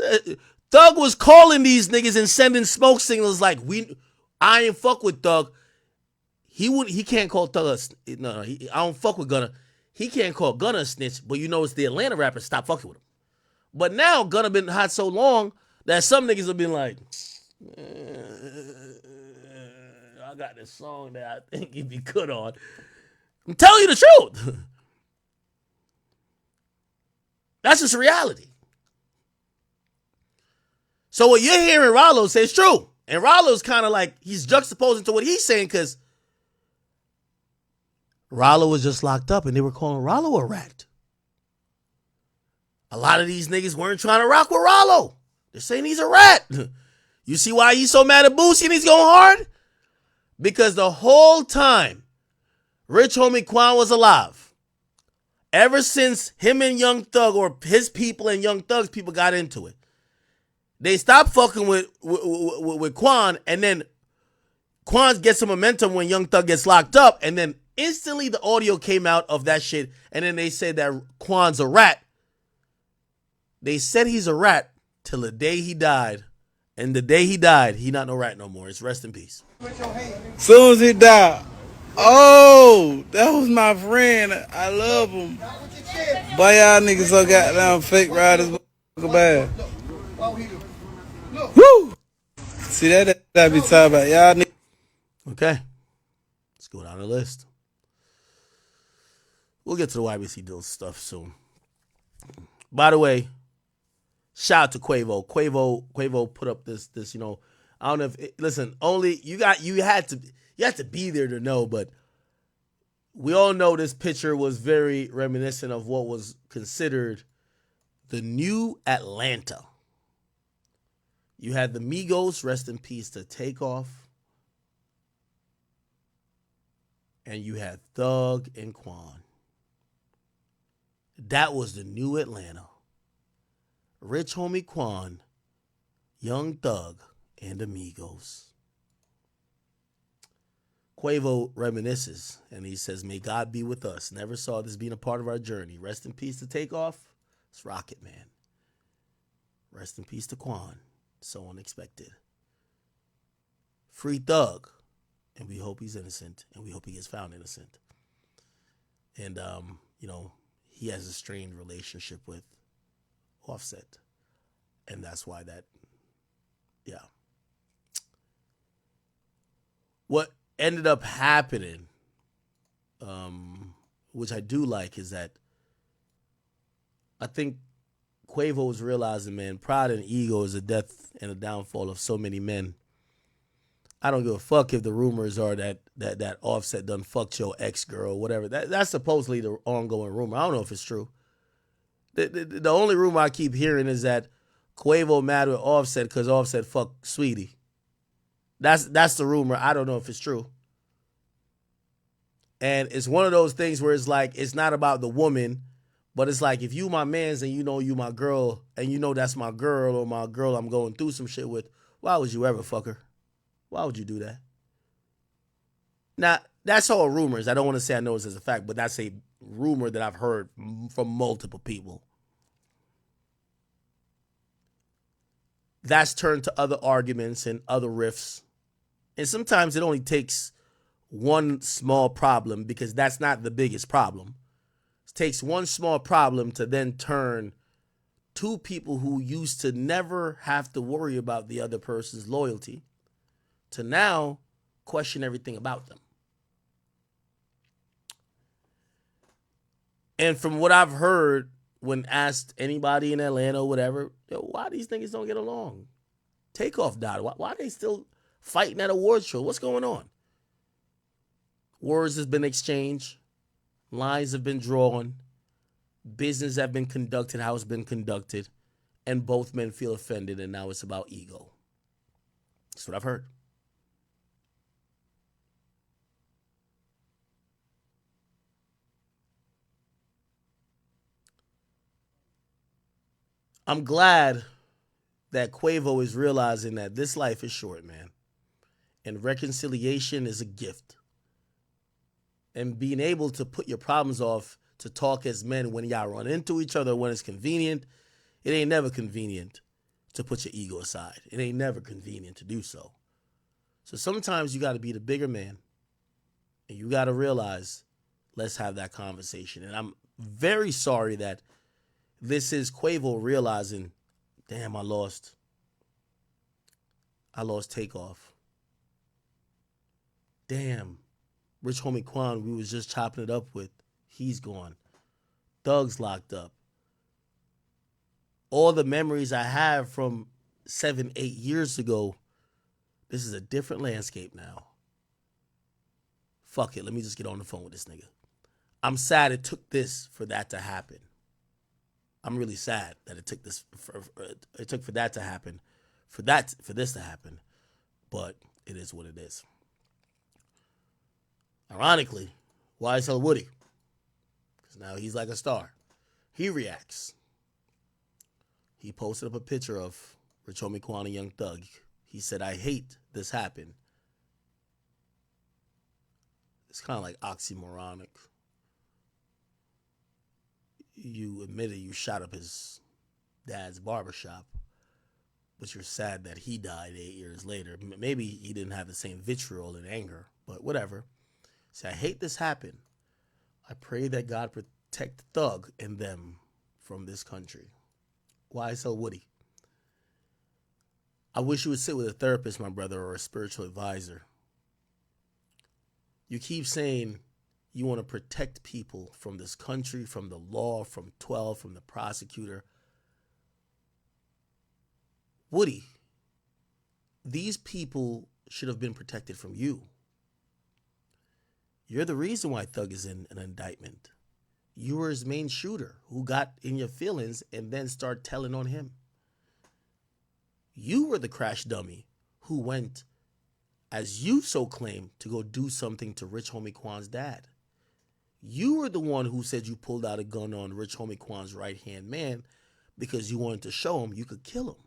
Thug was calling these niggas and sending smoke signals like, I ain't fuck with Thug. He can't call Thug I don't fuck with Gunna. He can't call Gunna a snitch, but you know it's the Atlanta rappers stop fucking with him. But now Gunna been hot so long that some niggas have been like, I got this song that I think he'd be good on. I'm telling you the truth. That's just reality. So what you're hearing Rollo say is true. And Rollo's kind of like, he's juxtaposing to what he's saying because Rollo was just locked up and they were calling Rollo a rat. A lot of these niggas weren't trying to rock with Rollo. They're saying he's a rat. You see why he's so mad at Boosie and he's going hard? Because the whole time Rich Homie Quan was alive, ever since him and Young Thug, or his people and Young Thug's people, got into it, they stopped fucking with Quan, and then Quan gets some momentum when Young Thug gets locked up, and then instantly the audio came out of that shit, and then they said that Quan's a rat. They said he's a rat till the day he died, and the day he died, he not no rat no more. It's rest in peace. Soon as he died, oh, that was my friend. I love him. But y'all niggas so goddamn fake riders, bad. Woo! See that I be talking about y'all niggas. Okay, let's go down the list. We'll get to the YBC deal stuff soon. By the way, shout out to Quavo. Quavo put up this, you know, I don't know if listen, only you had to be there to know, but we all know this picture was very reminiscent of what was considered the new Atlanta. You had the Migos, rest in peace, to Takeoff. And you had Thug and Quan. That was the new Atlanta. Rich Homie Quan, Young Thug, and Amigos. Quavo reminisces, and he says, may God be with us. Never saw this being a part of our journey. Rest in peace to Takeoff. It's Rocket Man. Rest in peace to Quan. So unexpected. Free Thug. And we hope he's innocent, and we hope he gets found innocent. And, you know, he has a strained relationship with Offset. And that's why that, yeah. What ended up happening, which I do like, is that I think Quavo is realizing, man, pride and ego is a death and a downfall of so many men. I don't give a fuck if the rumors are that Offset done fucked your ex girl, whatever. That's supposedly the ongoing rumor. I don't know if it's true. The only rumor I keep hearing is that Quavo mad with Offset because Offset fucked Sweetie. That's the rumor. I don't know if it's true. And it's one of those things where it's like it's not about the woman, but it's like if you my mans and you know you my girl and you know that's my girl or my girl I'm going through some shit with, why would you ever fuck her? Why would you do that? Now, that's all rumors. I don't want to say I know this as a fact, but that's a rumor that I've heard from multiple people. That's turned to other arguments and other riffs. And sometimes it only takes one small problem because that's not the biggest problem. It takes one small problem to then turn two people who used to never have to worry about the other person's loyalty to now question everything about them. And from what I've heard, when asked anybody in Atlanta or whatever, why these niggas don't get along? Takeoff died. Why are they still fighting at awards show? What's going on? Words has been exchanged. Lines have been drawn. Business have been conducted how it's been conducted. And both men feel offended, and now it's about ego. That's what I've heard. I'm glad that Quavo is realizing that this life is short, man. And reconciliation is a gift. And being able to put your problems off to talk as men when y'all run into each other, when it's convenient, it ain't never convenient to put your ego aside. It ain't never convenient to do so. So sometimes you got to be the bigger man. And you got to realize, let's have that conversation. And I'm very sorry that this is Quavo realizing, damn, I lost Takeoff. Damn, Rich Homie Quan, we was just chopping it up with, he's gone. Thug's locked up. All the memories I have from 7, 8 years ago, this is a different landscape now. Fuck it, let me just get on the phone with this nigga. I'm sad it took this for that to happen. I'm really sad that it took this for that to happen, for this to happen. But it is what it is. Ironically, YSL Woody, because now he's like a star. He reacts. He posted up a picture of Rich Homie Quan and Young Thug. He said, "I hate this happened." It's kind of like oxymoronic. You admitted you shot up his dad's barbershop, but you're sad that he died 8 years later. Maybe he didn't have the same vitriol and anger, but whatever. Say, I hate this happened. I pray that God protect Thug and them from this country. YSL Woody. I wish you would sit with a therapist, my brother, or a spiritual advisor. You keep saying you want to protect people from this country, from the law, from 12, from the prosecutor. Woody, these people should have been protected from you. You're the reason why Thug is in an indictment. You were his main shooter who got in your feelings and then started telling on him. You were the crash dummy who went, as you so claim, to go do something to Rich Homie Quan's dad. You were the one who said you pulled out a gun on Rich Homie Quan's right-hand man because you wanted to show him you could kill him.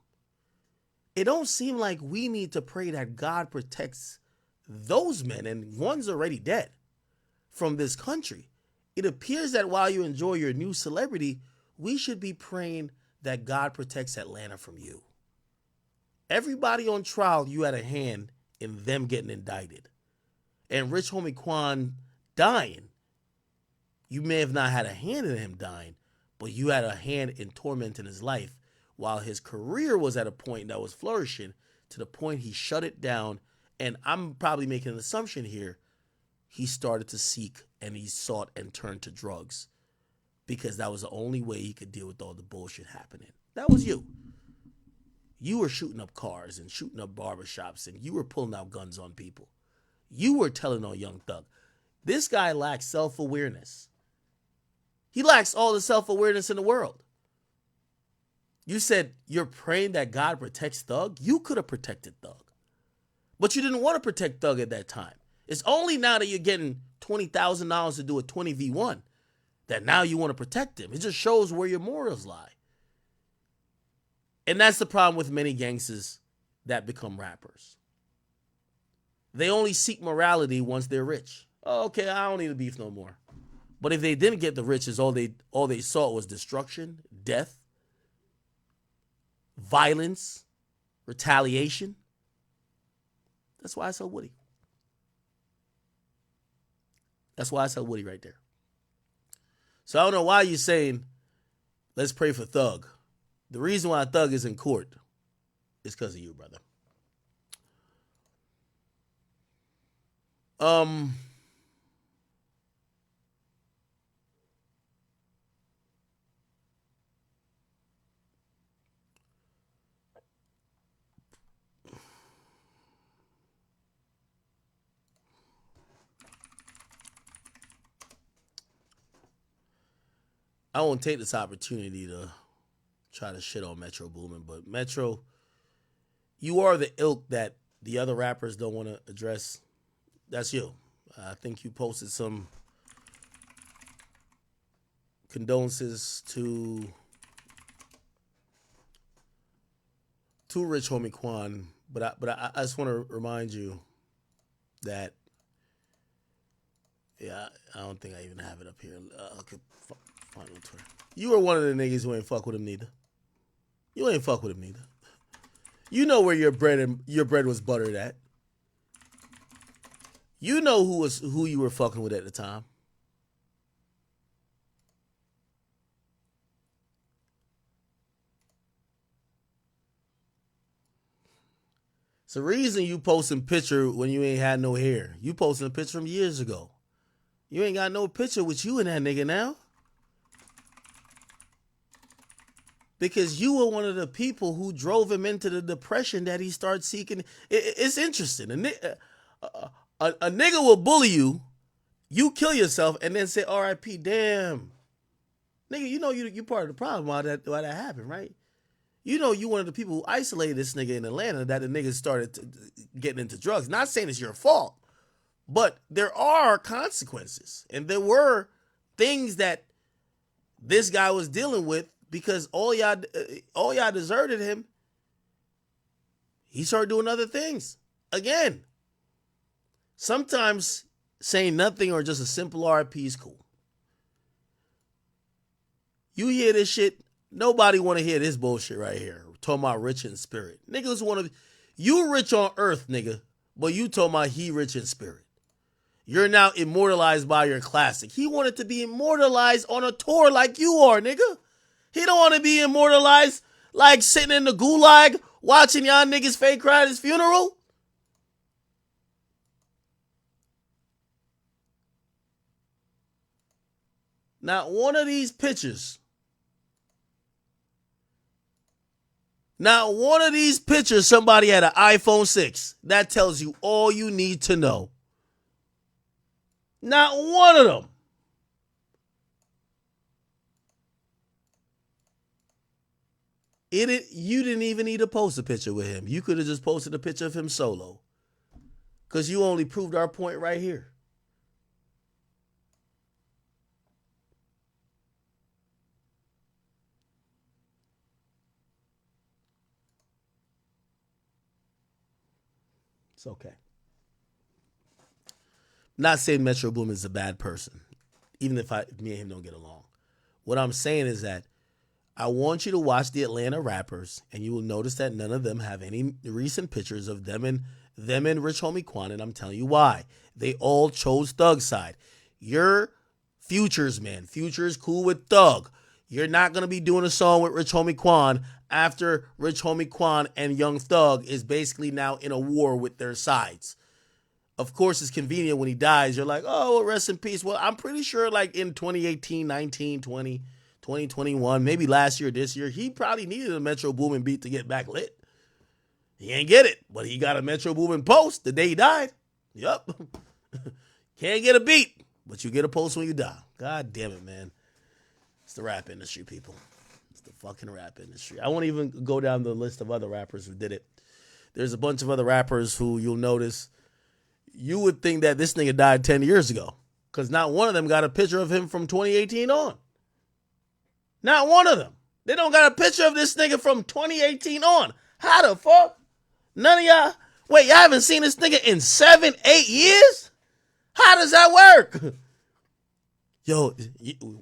It don't seem like we need to pray that God protects those men, and one's already dead, from this country. It appears that while you enjoy your new celebrity, we should be praying that God protects Atlanta from you. Everybody on trial, you had a hand in them getting indicted. And Rich Homie Quan dying, you may have not had a hand in him dying, but you had a hand in tormenting his life while his career was at a point that was flourishing to the point he shut it down. And I'm probably making an assumption here. He started to seek and he sought and turned to drugs. because that was the only way he could deal with all the bullshit happening. That was you. You were shooting up cars and shooting up barbershops, and you were pulling out guns on people. You were telling on Young Thug. This guy lacks self-awareness. He lacks all the self-awareness in the world. You said you're praying that God protects Thug. You could have protected Thug. But you didn't want to protect Thug at that time. It's only now that you're getting $20,000 to do a 20v1 that now you want to protect him. It just shows where your morals lie. And that's the problem with many gangsters that become rappers. They only seek morality once they're rich. Oh, okay, I don't need to beef no more. But if they didn't get the riches, all they saw was destruction, death, violence, retaliation. That's why I sell Woody. That's why I sell Woody right there. So I don't know why you're saying, let's pray for Thug. The reason why Thug is in court is because of you, brother. I won't take this opportunity to try to shit on Metro Boomin, but Metro, you are the ilk that the other rappers don't want to address. That's you. I think you posted some condolences to Rich Homie Quan, but I just want to remind you that, yeah, I don't think I even have it up here. I could find it on Twitter. You are one of the niggas who ain't fuck with him neither. You ain't fuck with him neither. You know where your bread was buttered at. You know who you were fucking with at the time. It's the reason you posting picture when you ain't had no hair. You posting a picture from years ago. You ain't got no picture with you and that nigga now. Because you were one of the people who drove him into the depression that he started seeking. It's interesting. A nigga will bully you, you kill yourself, and then say R.I.P. Damn. Nigga, you know you part of the problem why that happened, right? You know you one of the people who isolated this nigga in Atlanta that the nigga started getting into drugs. Not saying it's your fault, but there are consequences. And there were things that this guy was dealing with because all y'all deserted him. He started doing other things. Again, sometimes saying nothing or just a simple RIP is cool. You hear this shit, nobody want to hear this bullshit right here. We're talking about rich in spirit. Niggas want to, you rich on earth, nigga, but you talking about he rich in spirit. You're now immortalized by your classic. He wanted to be immortalized on a tour like you are, nigga. He don't want to be immortalized like sitting in the gulag watching y'all niggas fake cry at his funeral. Not one of these pictures. Not one of these pictures somebody had an iPhone 6. That tells you all you need to know. Not one of them. You didn't even need to post a picture with him. You could have just posted a picture of him solo. Because you only proved our point right here. It's okay. Not saying Metro Boomin is a bad person, even if me and him don't get along. What I'm saying is that I want you to watch the Atlanta rappers, and you will notice that none of them have any recent pictures of them and Rich Homie Quan, and I'm telling you why. They all chose Thug's side. You're Future's man. Future is cool with Thug. You're not going to be doing a song with Rich Homie Quan after Rich Homie Quan and Young Thug is basically now in a war with their sides. of course, it's convenient when he dies. You're like, oh, well, rest in peace. Well, I'm pretty sure like in 2018, 19, 20, 2021, maybe last year, this year, he probably needed a Metro Boomin beat to get back lit. He ain't get it, but he got a Metro Boomin post the day he died. Yup. Can't get a beat, but you get a post when you die. God damn it, man. It's the rap industry, people. It's the fucking rap industry. I won't even go down the list of other rappers who did it. There's a bunch of other rappers who you'll notice you would think that this nigga died 10 years ago because not one of them got a picture of him from 2018 on. Not one of them. They don't got a picture of this nigga from 2018 on. How the fuck? None of y'all. Wait, y'all haven't seen this nigga in 7, 8 years? How does that work? Yo,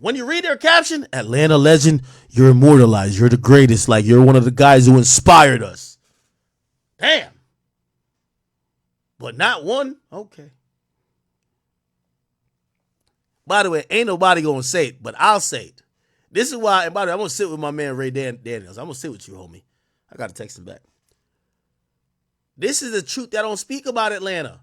when you read their caption, Atlanta legend, you're immortalized. You're the greatest. Like, you're one of the guys who inspired us. Damn. But not one? Okay. By the way, ain't nobody gonna say it, but I'll say it. This is why, and by the way, I'm gonna sit with my man Ray Daniels. I'm gonna sit with you, homie. I gotta text him back. This is the truth that don't speak about Atlanta.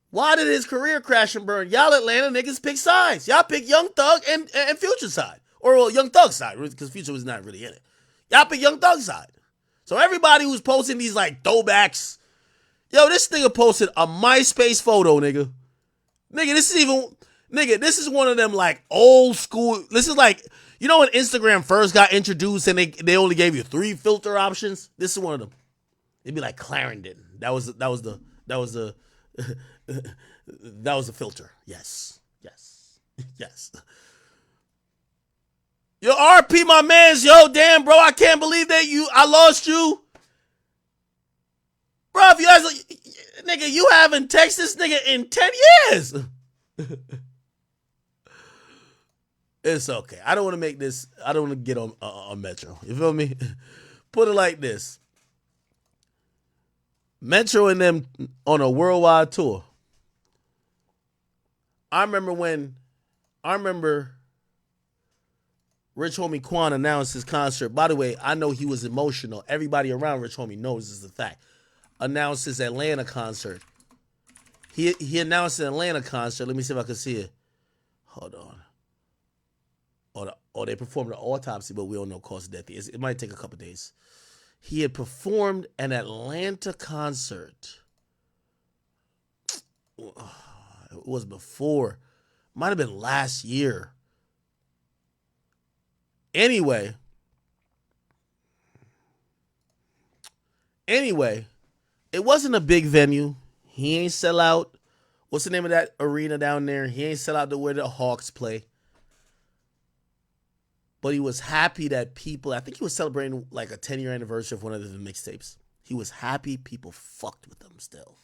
Why did his career crash and burn? Y'all Atlanta niggas pick sides. Y'all pick Young Thug and Future side. Or well, Young Thug side, because Future was not really in it. Y'all pick Young Thug side. So everybody who's posting these like throwbacks, yo, this nigga posted a MySpace photo, nigga. Nigga, this is one of them like old school. This is like, you know when Instagram first got introduced and they only gave you 3 filter options? This is one of them. It'd be like Clarendon. That was the that was the filter. Yes. Yo, RP my mans, yo, damn, bro, I can't believe that I lost you. Bro, if you guys, nigga, you haven't texted this nigga in 10 years. It's okay. I don't want to get on Metro. You feel me? Put it like this. Metro and them on a worldwide tour. I remember Rich Homie Quan announced his concert. By the way, I know he was emotional. Everybody around Rich Homie knows this is a fact. Announced his Atlanta concert. He announced an Atlanta concert. Let me see if I can see it. Hold on. They performed an autopsy, but we don't know cause of death. It might take a couple days. He had performed an Atlanta concert. It was before. Might have been last year. Anyway, it wasn't a big venue. He ain't sell out. What's the name of that arena down there? He ain't sell out to where the Hawks play. But he was happy that I think he was celebrating like a 10-year anniversary of one of the mixtapes. He was happy people fucked with him still.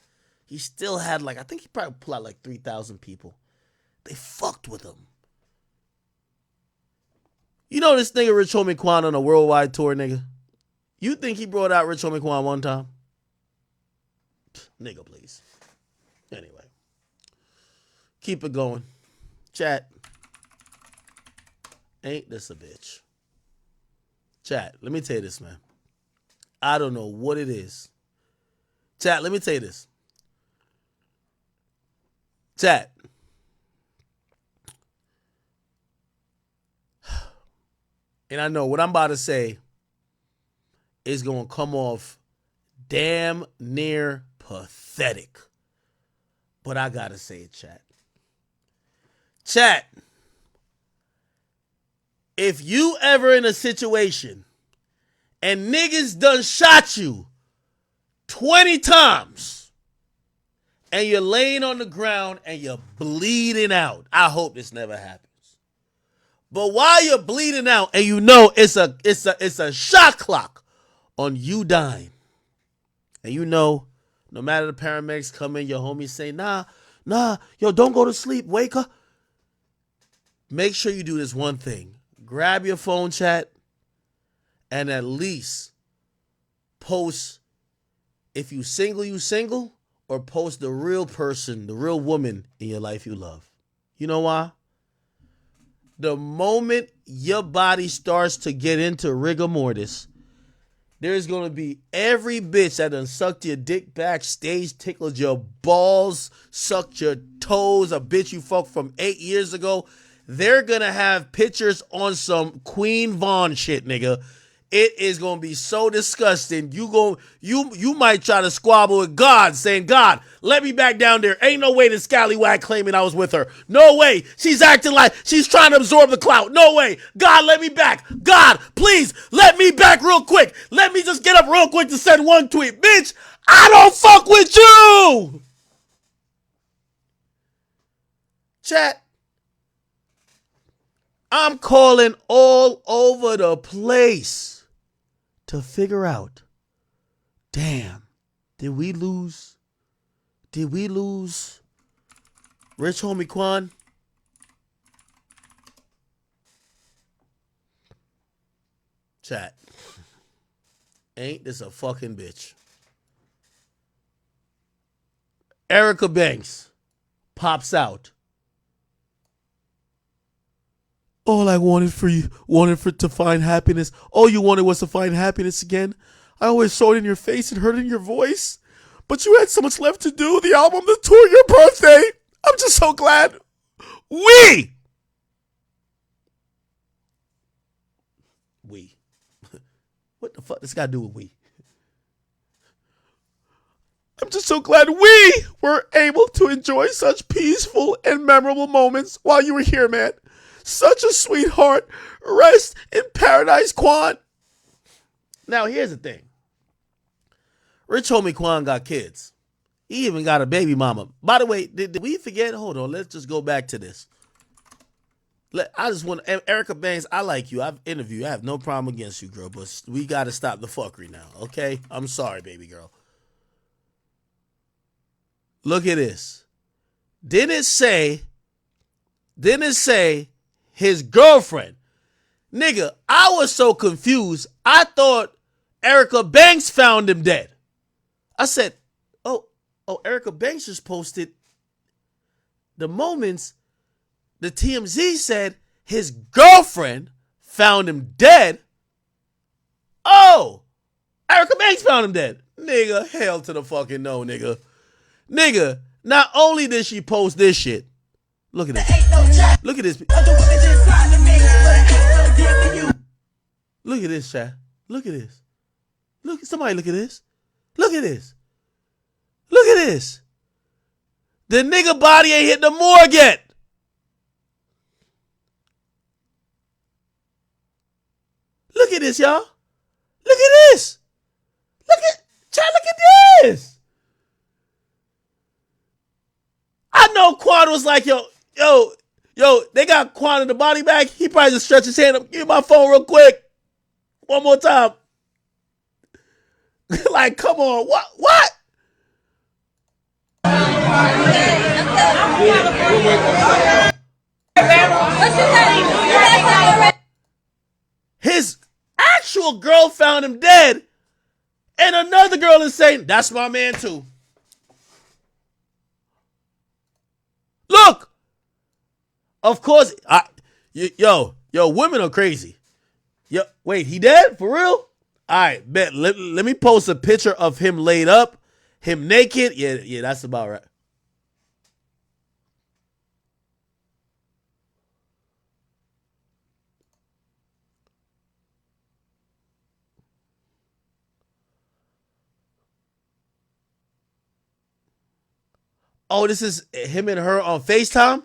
He still had I think he probably pulled out like 3,000 people. They fucked with him. You know this nigga Rich Homie Quan on a worldwide tour, nigga? You think he brought out Rich Homie Quan one time? Nigga, please. Anyway. Keep it going. Chat. Ain't this a bitch? Chat, let me tell you this, man. I don't know what it is. Chat, let me tell you this. Chat. And I know what I'm about to say is going to come off damn near pathetic. But I got to say it, chat. Chat. If you ever in a situation and niggas done shot you 20 times and you're laying on the ground and you're bleeding out, I hope this never happens. But while you're bleeding out and you know it's a shot clock on you dying, and you know no matter the paramedics come in, your homies say, nah, yo, don't go to sleep, wake up. Make sure you do this one thing. Grab your phone, chat, and at least post, if you single, or post the real person, the real woman in your life you love. You know why? The moment your body starts to get into rigor mortis, there's gonna be every bitch that done sucked your dick backstage, tickled your balls, sucked your toes, a bitch you fucked from 8 years ago. They're gonna have pictures on some Queen Vaughn shit, nigga. It is gonna be so disgusting. You might try to squabble with God, saying, God, let me back down there. Ain't no way this scallywag claiming I was with her. No way. She's acting like she's trying to absorb the clout. No way. God, let me back. God, please let me back real quick. Let me just get up real quick to send one tweet. Bitch, I don't fuck with you. Chat. I'm calling all over the place to figure out, damn, did we lose Rich Homie Quan? Chat. Ain't this a fucking bitch? Erica Banks pops out. All I wanted to find happiness. All you wanted was to find happiness again. I always saw it in your face and heard it in your voice. But you had so much left to do. The album, the tour, your birthday. I'm just so glad. We. What the fuck does this got to do with we? I'm just so glad we were able to enjoy such peaceful and memorable moments while you were here, man. Such a sweetheart. Rest in paradise, Quan. Now, here's the thing. Rich Homie Quan got kids. He even got a baby mama. By the way, did we forget? Hold on. Let's just go back to this. I just want Erica Banks, I like you. I've interviewed you. I have no problem against you, girl. But we got to stop the fuckery now, okay? I'm sorry, baby girl. Look at this. Didn't it say his girlfriend? Nigga, I was so confused. I thought Erica Banks found him dead. I said, oh, Erica Banks just posted the moments the TMZ said his girlfriend found him dead. Oh, Erica Banks found him dead. Nigga, hell to the fucking no, nigga. Nigga, not only did she post this shit, look at this. Look at this. Look at this, chat. Look at this. Somebody look at this. Look at this. Look at this. The nigga body ain't hit the morgue yet. Look at this, y'all. Look at this. Look at this. I know Quan was like, yo, they got Quan in the body bag. He probably just stretched his hand up. Give me my phone real quick. One more time. Like, come on. What? His actual girl found him dead, and another girl is saying, that's my man too. Look, of course, yo, women are crazy. Yo, wait, he dead? For real? All right, bet. Let me post a picture of him laid up, him naked. Yeah, that's about right. Oh, this is him and her on FaceTime?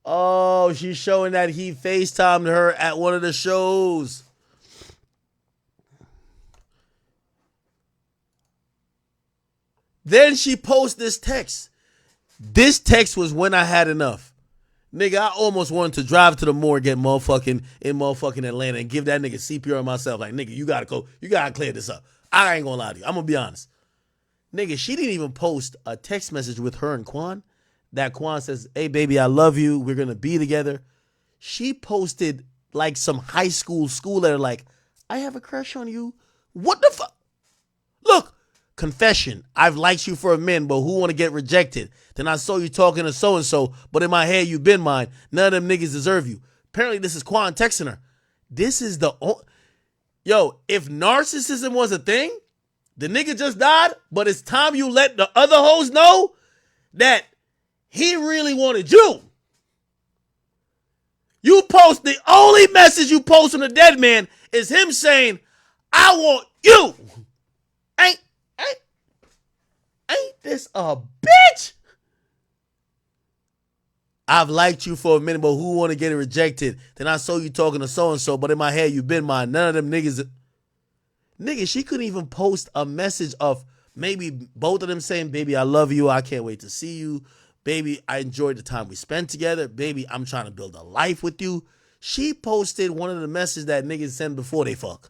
Oh, she's showing that he FaceTimed her at one of the shows. Then she posts this text. This text was when I had enough. Nigga, I almost wanted to drive to the morgue in motherfucking Atlanta and give that nigga CPR myself. Like, nigga, you gotta clear this up. I ain't gonna lie to you. I'm gonna be honest. Nigga, she didn't even post a text message with her and Quan. That Quan says, hey, baby, I love you. We're going to be together. She posted like some high school letter like, I have a crush on you. What the fuck? Look, confession. I've liked you for a minute, but who want to get rejected? Then I saw you talking to so-and-so, but in my head, you been mine. None of them niggas deserve you. Apparently, this is Quan texting her. This is the... Yo, if narcissism was a thing, the nigga just died, but it's time you let the other hoes know that he really wanted you. You post, the only message you post on the dead man is him saying, I want you. Ain't this a bitch? I've liked you for a minute, but who want to get it rejected? Then I saw you talking to so-and-so, but in my head, you been mine. None of them niggas. Nigga, she couldn't even post a message of maybe both of them saying, baby, I love you. I can't wait to see you. Baby, I enjoyed the time we spent together. Baby, I'm trying to build a life with you. She posted one of the messages that niggas send before they fuck.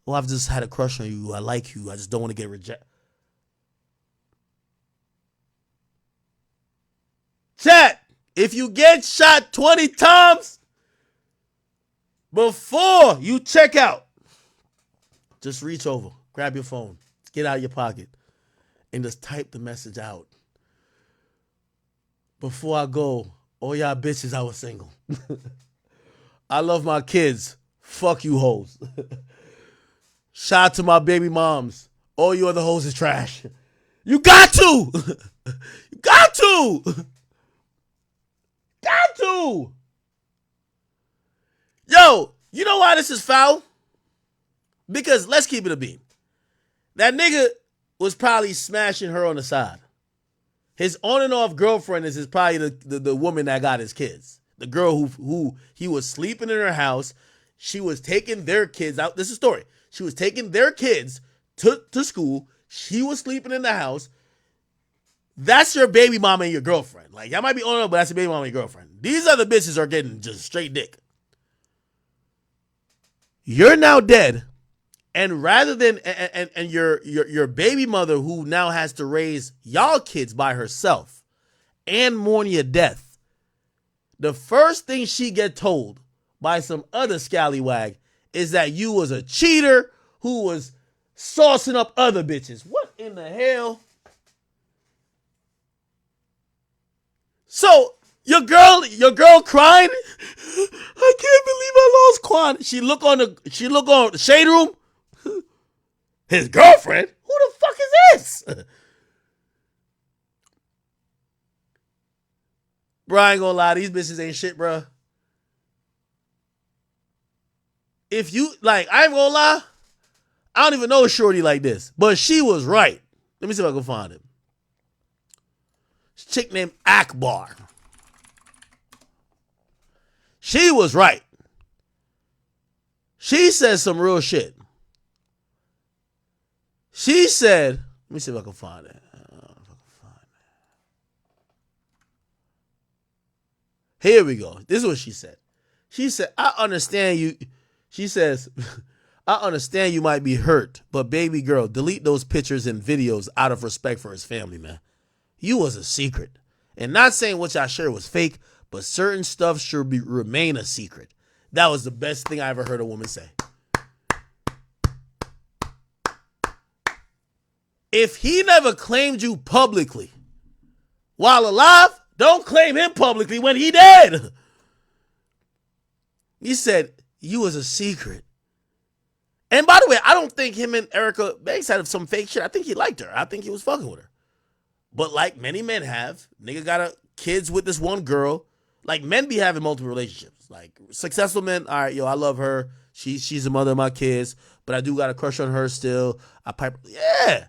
Oh, I've just had a crush on you. I like you. I just don't want to get rejected. Chat. If you get shot 20 times before you check out, just reach over, grab your phone, get out of your pocket, and just type the message out. Before I go, all y'all bitches, I was single. I love my kids. Fuck you hoes. Shout out to my baby moms. All you other hoes is trash. You got to. You got to. Got to. Yo, you know why this is foul? Because let's keep it a beam. That nigga was probably smashing her on the side. His on and off girlfriend is probably the woman that got his kids. The girl who he was sleeping in her house. She was taking their kids out. This is a story. She was taking their kids to school. She was sleeping in the house. That's your baby mama and your girlfriend. Like, y'all might be on it, but that's your baby mama and your girlfriend. These other bitches are getting just straight dick. You're now dead. And rather than and your baby mother who now has to raise y'all kids by herself and mourn your death, the first thing she get told by some other scallywag is that you was a cheater who was saucing up other bitches. What in the hell? So your girl crying. I can't believe I lost Quan. She look on the shade room. His girlfriend? Who the fuck is this? Bro, I ain't gonna lie, these bitches ain't shit, bro. If you, like, I ain't gonna lie, I don't even know a shorty like this, but she was right. Let me see if I can find him. This chick named Akbar. She was right. She said some real shit. She said, let me see if I can find it. Here we go. This is what she said. She said, I understand you. She says, I understand you might be hurt, but baby girl, delete those pictures and videos out of respect for his family, man. You was a secret. And not saying what y'all shared was fake, but certain stuff should remain a secret. That was the best thing I ever heard a woman say. If he never claimed you publicly while alive, don't claim him publicly when he dead. He said, you was a secret. And by the way, I don't think him and Erica Banks had some fake shit. I think he liked her. I think he was fucking with her. But like many men have, nigga got kids with this one girl. Like, men be having multiple relationships. Like, successful men, all right, yo, I love her. She's the mother of my kids, but I do got a crush on her still. I pipe, yeah.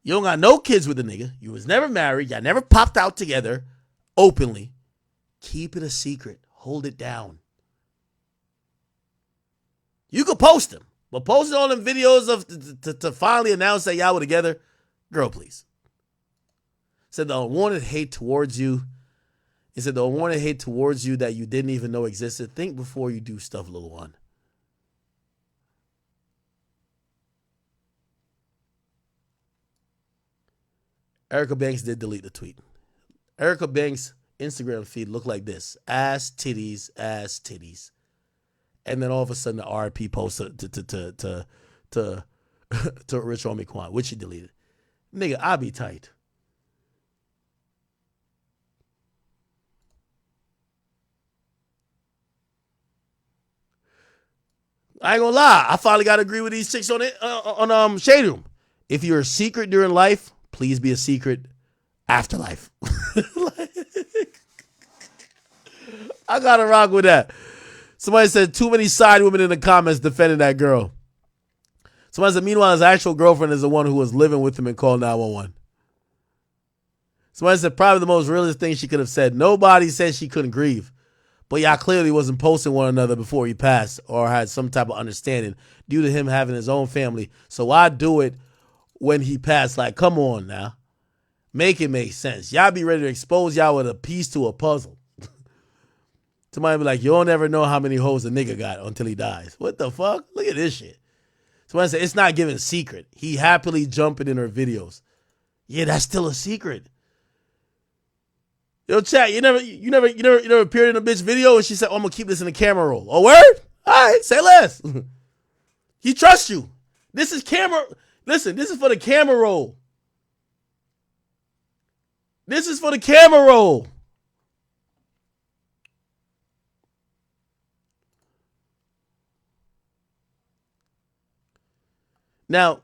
You don't got no kids with a nigga. You was never married. Y'all never popped out together openly. Keep it a secret. Hold it down. You could post them, but posting all them videos of to finally announce that y'all were together, girl, please. Said the unwanted hate towards you. He said the unwanted hate towards you that you didn't even know existed. Think before you do stuff, little one. Erica Banks did delete the tweet. Erica Banks' Instagram feed looked like this: ass titties, ass titties, and then all of a sudden the RP post to Rich Homie Quan, which she deleted. Nigga, I be tight. I ain't gonna lie. I finally got to agree with these chicks on it on Shade Room. If you're a secret during life, please be a secret afterlife. I gotta rock with that. Somebody said too many side women in the comments defending that girl. Somebody said, meanwhile, his actual girlfriend is the one who was living with him and called 911. Somebody said probably the most realist thing she could have said. Nobody said she couldn't grieve. But y'all clearly wasn't posting one another before he passed or had some type of understanding due to him having his own family. So why do it when he passed? Like, come on now. Make it make sense. Y'all be ready to expose y'all with a piece to a puzzle. Somebody be like, you'll never know how many hoes a nigga got until he dies. What the fuck? Look at this shit. Somebody said, it's not giving secret. He happily jumping in her videos. Yeah, that's still a secret. Yo, chat, you never appeared in a bitch video and she said, oh, I'm gonna keep this in the camera roll. Oh, word? All right, say less. He trusts you. This is camera. Listen, this is for the camera roll. This is for the camera roll. Now,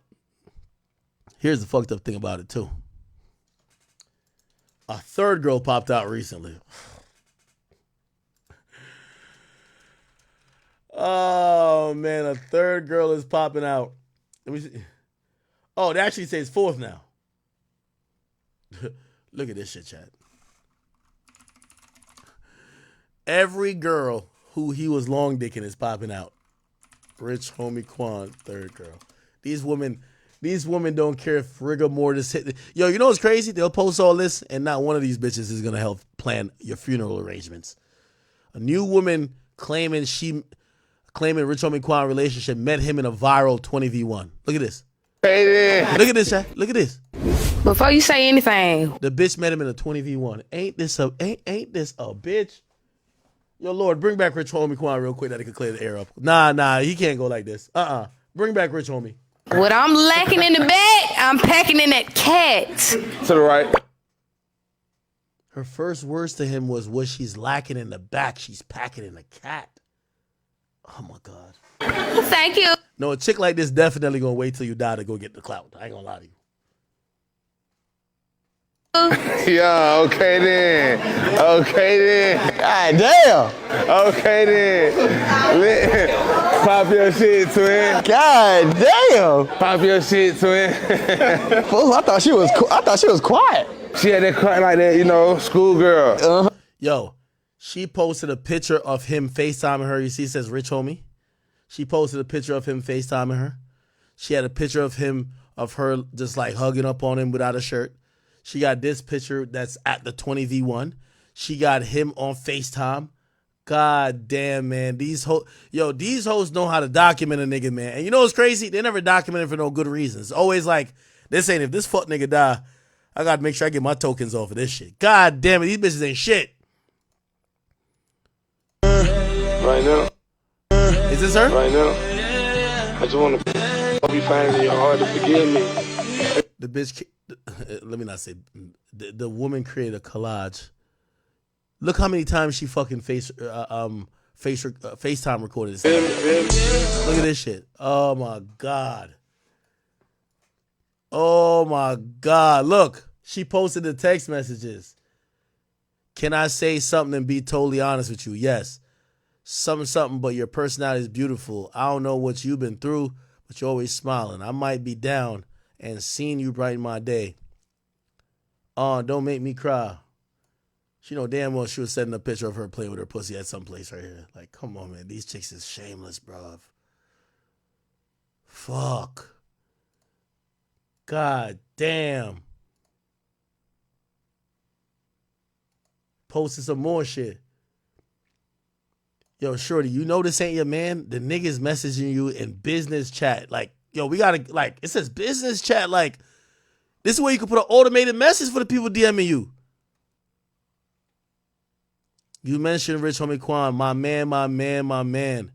here's the fucked up thing about it, too. A third girl popped out recently. Oh, man, a third girl is popping out. Let me see. Oh, they actually say it's fourth now. Look at this shit, chat. Every girl who he was long dicking is popping out. Rich homie Quan, third girl. These women don't care if rigor mortis hit. Yo, you know what's crazy? They'll post all this, and not one of these bitches is gonna help plan your funeral arrangements. A new woman claiming Rich homie Quan relationship met him in a viral 20v1. Look at this. Look at this, chat. Look at this. Before you say anything, the bitch met him in a 20v1. Ain't this a bitch? Yo, Lord, bring back Rich homie Quan real quick that he can clear the air up. Nah, he can't go like this. Bring back Rich homie. what I'm lacking in the bag, I'm packing in that cat. To the right. Her first words to him was, what she's lacking in the back, she's packing in the cat. Oh, my God. Thank you. No, a chick like this definitely gonna wait till you die to go get the clout. I ain't gonna lie to you. Yeah, okay then. God damn. Okay then. Pop your shit, twin. God damn. Pop your shit, twin. Fool, I thought she was quiet. She had that quiet like that, schoolgirl. Yo, she posted a picture of him FaceTiming her. You see, it says Rich homie. She posted a picture of him FaceTiming her. She had a picture of her just like hugging up on him without a shirt. She got this picture that's at the 20v1. She got him on FaceTime. God damn, man. These hoes know how to document a nigga, man. And you know what's crazy? They never document it for no good reasons. It's always like, if this fuck nigga die, I gotta make sure I get my tokens off of this shit. God damn it, these bitches ain't shit. Right now. Is this her? Right now. I just want to be finding it hard to forgive me. The bitch, let me not say, the woman created a collage. Look how many times she fucking FaceTime recorded this. Look at this shit. Oh my God. Oh my God. Look, she posted the text messages. Can I say something and be totally honest with you? Yes. Something, but your personality is beautiful. I don't know what you've been through, but you're always smiling. I might be down and seeing you brighten my day. Oh, don't make me cry. She know damn well she was sending a picture of her playing with her pussy at some place right here. Like, come on, man. These chicks is shameless, bruv. Fuck. God damn. Posted some more shit. Yo, Shorty, you know this ain't your man? The niggas messaging you in business chat. Like, yo, we gotta, like, it says business chat. Like, this is where you can put an automated message for the people DMing you. You mentioned Rich Homie Quan, my man.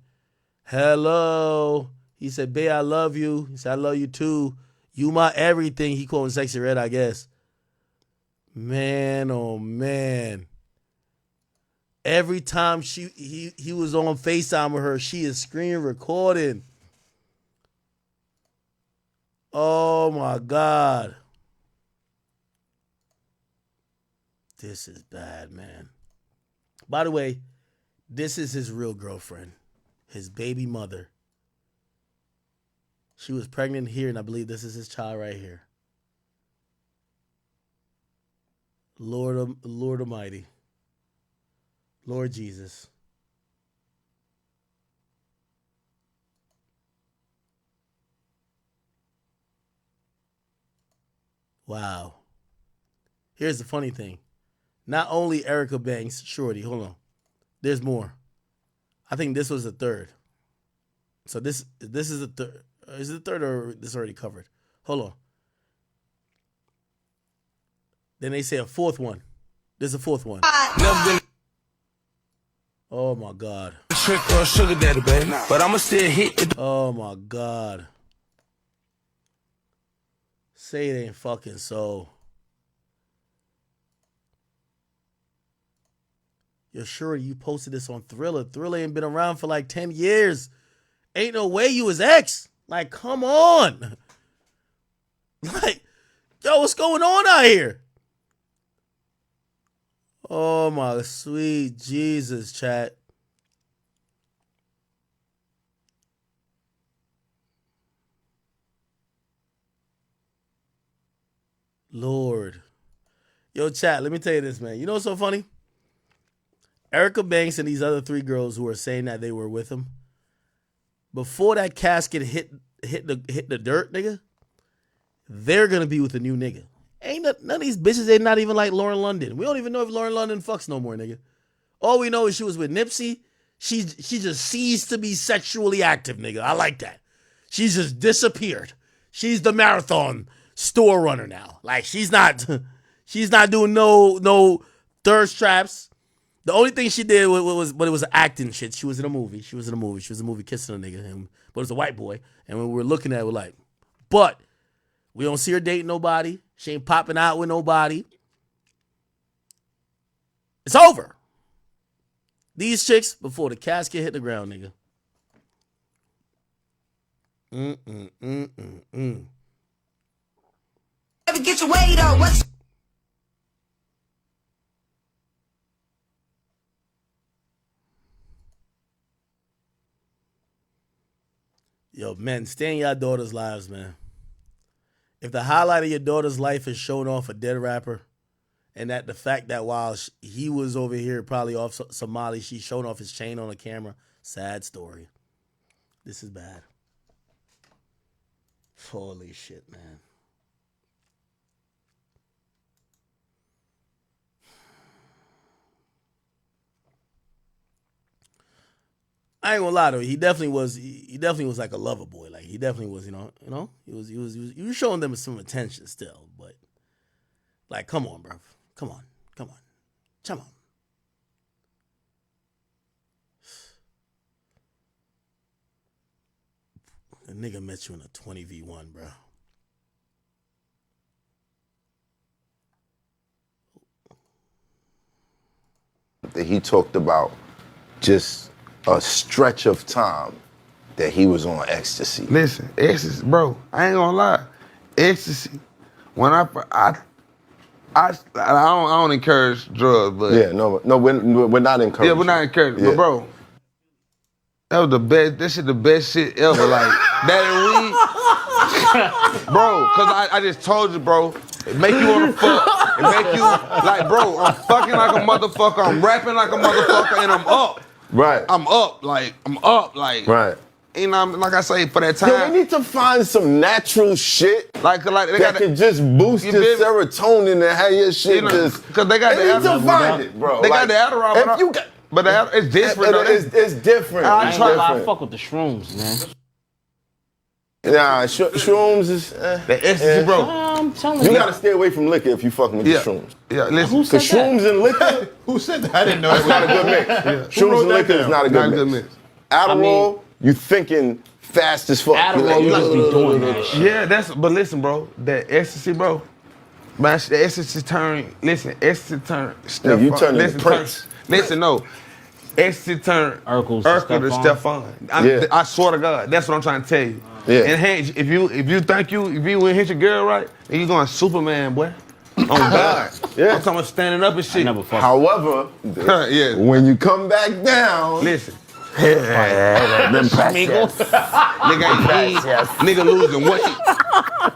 Hello. He said, babe, I love you. He said, I love you too. You my everything. He quoting Sexy Red, I guess. Man, oh man. Every time he was on FaceTime with her, she is screen recording. Oh my God. This is bad, man. By the way, this is his real girlfriend, his baby mother. She was pregnant here, and I believe this is his child right here. Lord Almighty. Lord Jesus. Wow. Here's the funny thing. Not only Erica Banks, Shorty, hold on. There's more. I think this was the third. So this is the third. Is it the third or this already covered? Hold on. Then they say a fourth one. There's a fourth one. Oh my God. Trick or sugar daddy, baby. But I'ma still hit it. Oh my God. Say it ain't fucking so. You're sure you posted this on Thriller. Thriller ain't been around for like 10 years. Ain't no way you was ex. Like, come on. Like, yo, what's going on out here? Oh my sweet Jesus, chat. Lord. Yo, chat, let me tell you this, man. You know what's so funny? Erica Banks and these other three girls who are saying that they were with him, before that casket hit the dirt, nigga, they're gonna be with a new nigga. None of these bitches, they're not even like Lauren London. We don't even know if Lauren London fucks no more, nigga. All we know is she was with Nipsey. She just ceased to be sexually active, nigga. I like that. She's just disappeared. She's the marathon store runner now. Like, she's not doing no thirst traps. The only thing she did but it was acting shit. She was in a movie. She was in a movie kissing a nigga. But it was a white boy. And when we were looking at it, we're like, but we don't see her dating nobody. She ain't popping out with nobody. It's over. These chicks, before the casket hit the ground, nigga. Ever get your weight up? What's Yo, men, stay in your daughter's lives, man. If the highlight of your daughter's life is showing off a dead rapper, and that the fact that while he was over here probably off Somali, she showed off his chain on a camera, sad story. This is bad. Holy shit, man. I ain't gonna lie to you. He definitely was like a lover boy. Like, he definitely was, he was showing them some attention still, but like, come on, bro. Come on. The nigga met you in a 20v1, bro. That he talked about just a stretch of time that he was on ecstasy. Listen, ecstasy, bro. I ain't gonna lie, ecstasy. When I don't encourage drugs, but yeah, no, we're not encouraging. Yeah, we're not encouraging, Yeah. but bro, that was the best. This shit the best shit ever. Like that and weed, bro. Cause I just told you, bro. It make you wanna fuck. It make you like, bro. I'm fucking like a motherfucker. I'm rapping like a motherfucker, and I'm up. Right. I'm up. Like right. You know, like I say, for that time. Yo, we need to find some natural shit like they that can just boost your serotonin and have your shit just. Because they got the need to find it, bro. They got the Adderall, if you got, but it's different. It's different. I fuck with the shrooms, man. Nah, shrooms is the ecstasy, bro. I'm telling you, you gotta stay away from liquor if you fucking with the shrooms. Yeah, listen. Who said Because shrooms and liquor, Who said that? I didn't know that's not a good mix. Shrooms and liquor is not a good mix. Adderall, you thinking fast as fuck. Adderall, you just be doing that shit. Yeah, but listen, bro. That ecstasy, bro. Man, Essence turn. Listen, Essence turn. Nigga, you turning into Prince. Listen, no. Essence turn Urkel to Stefan. I swear to God, that's what I'm trying to tell you. Yeah. And hey, if you would hit your girl right, then you going Superman, boy. On God. Yeah. I'm talking about standing up and shit. However, yeah. when you come back down, listen. Them Schmeagol. Nigga losing weight.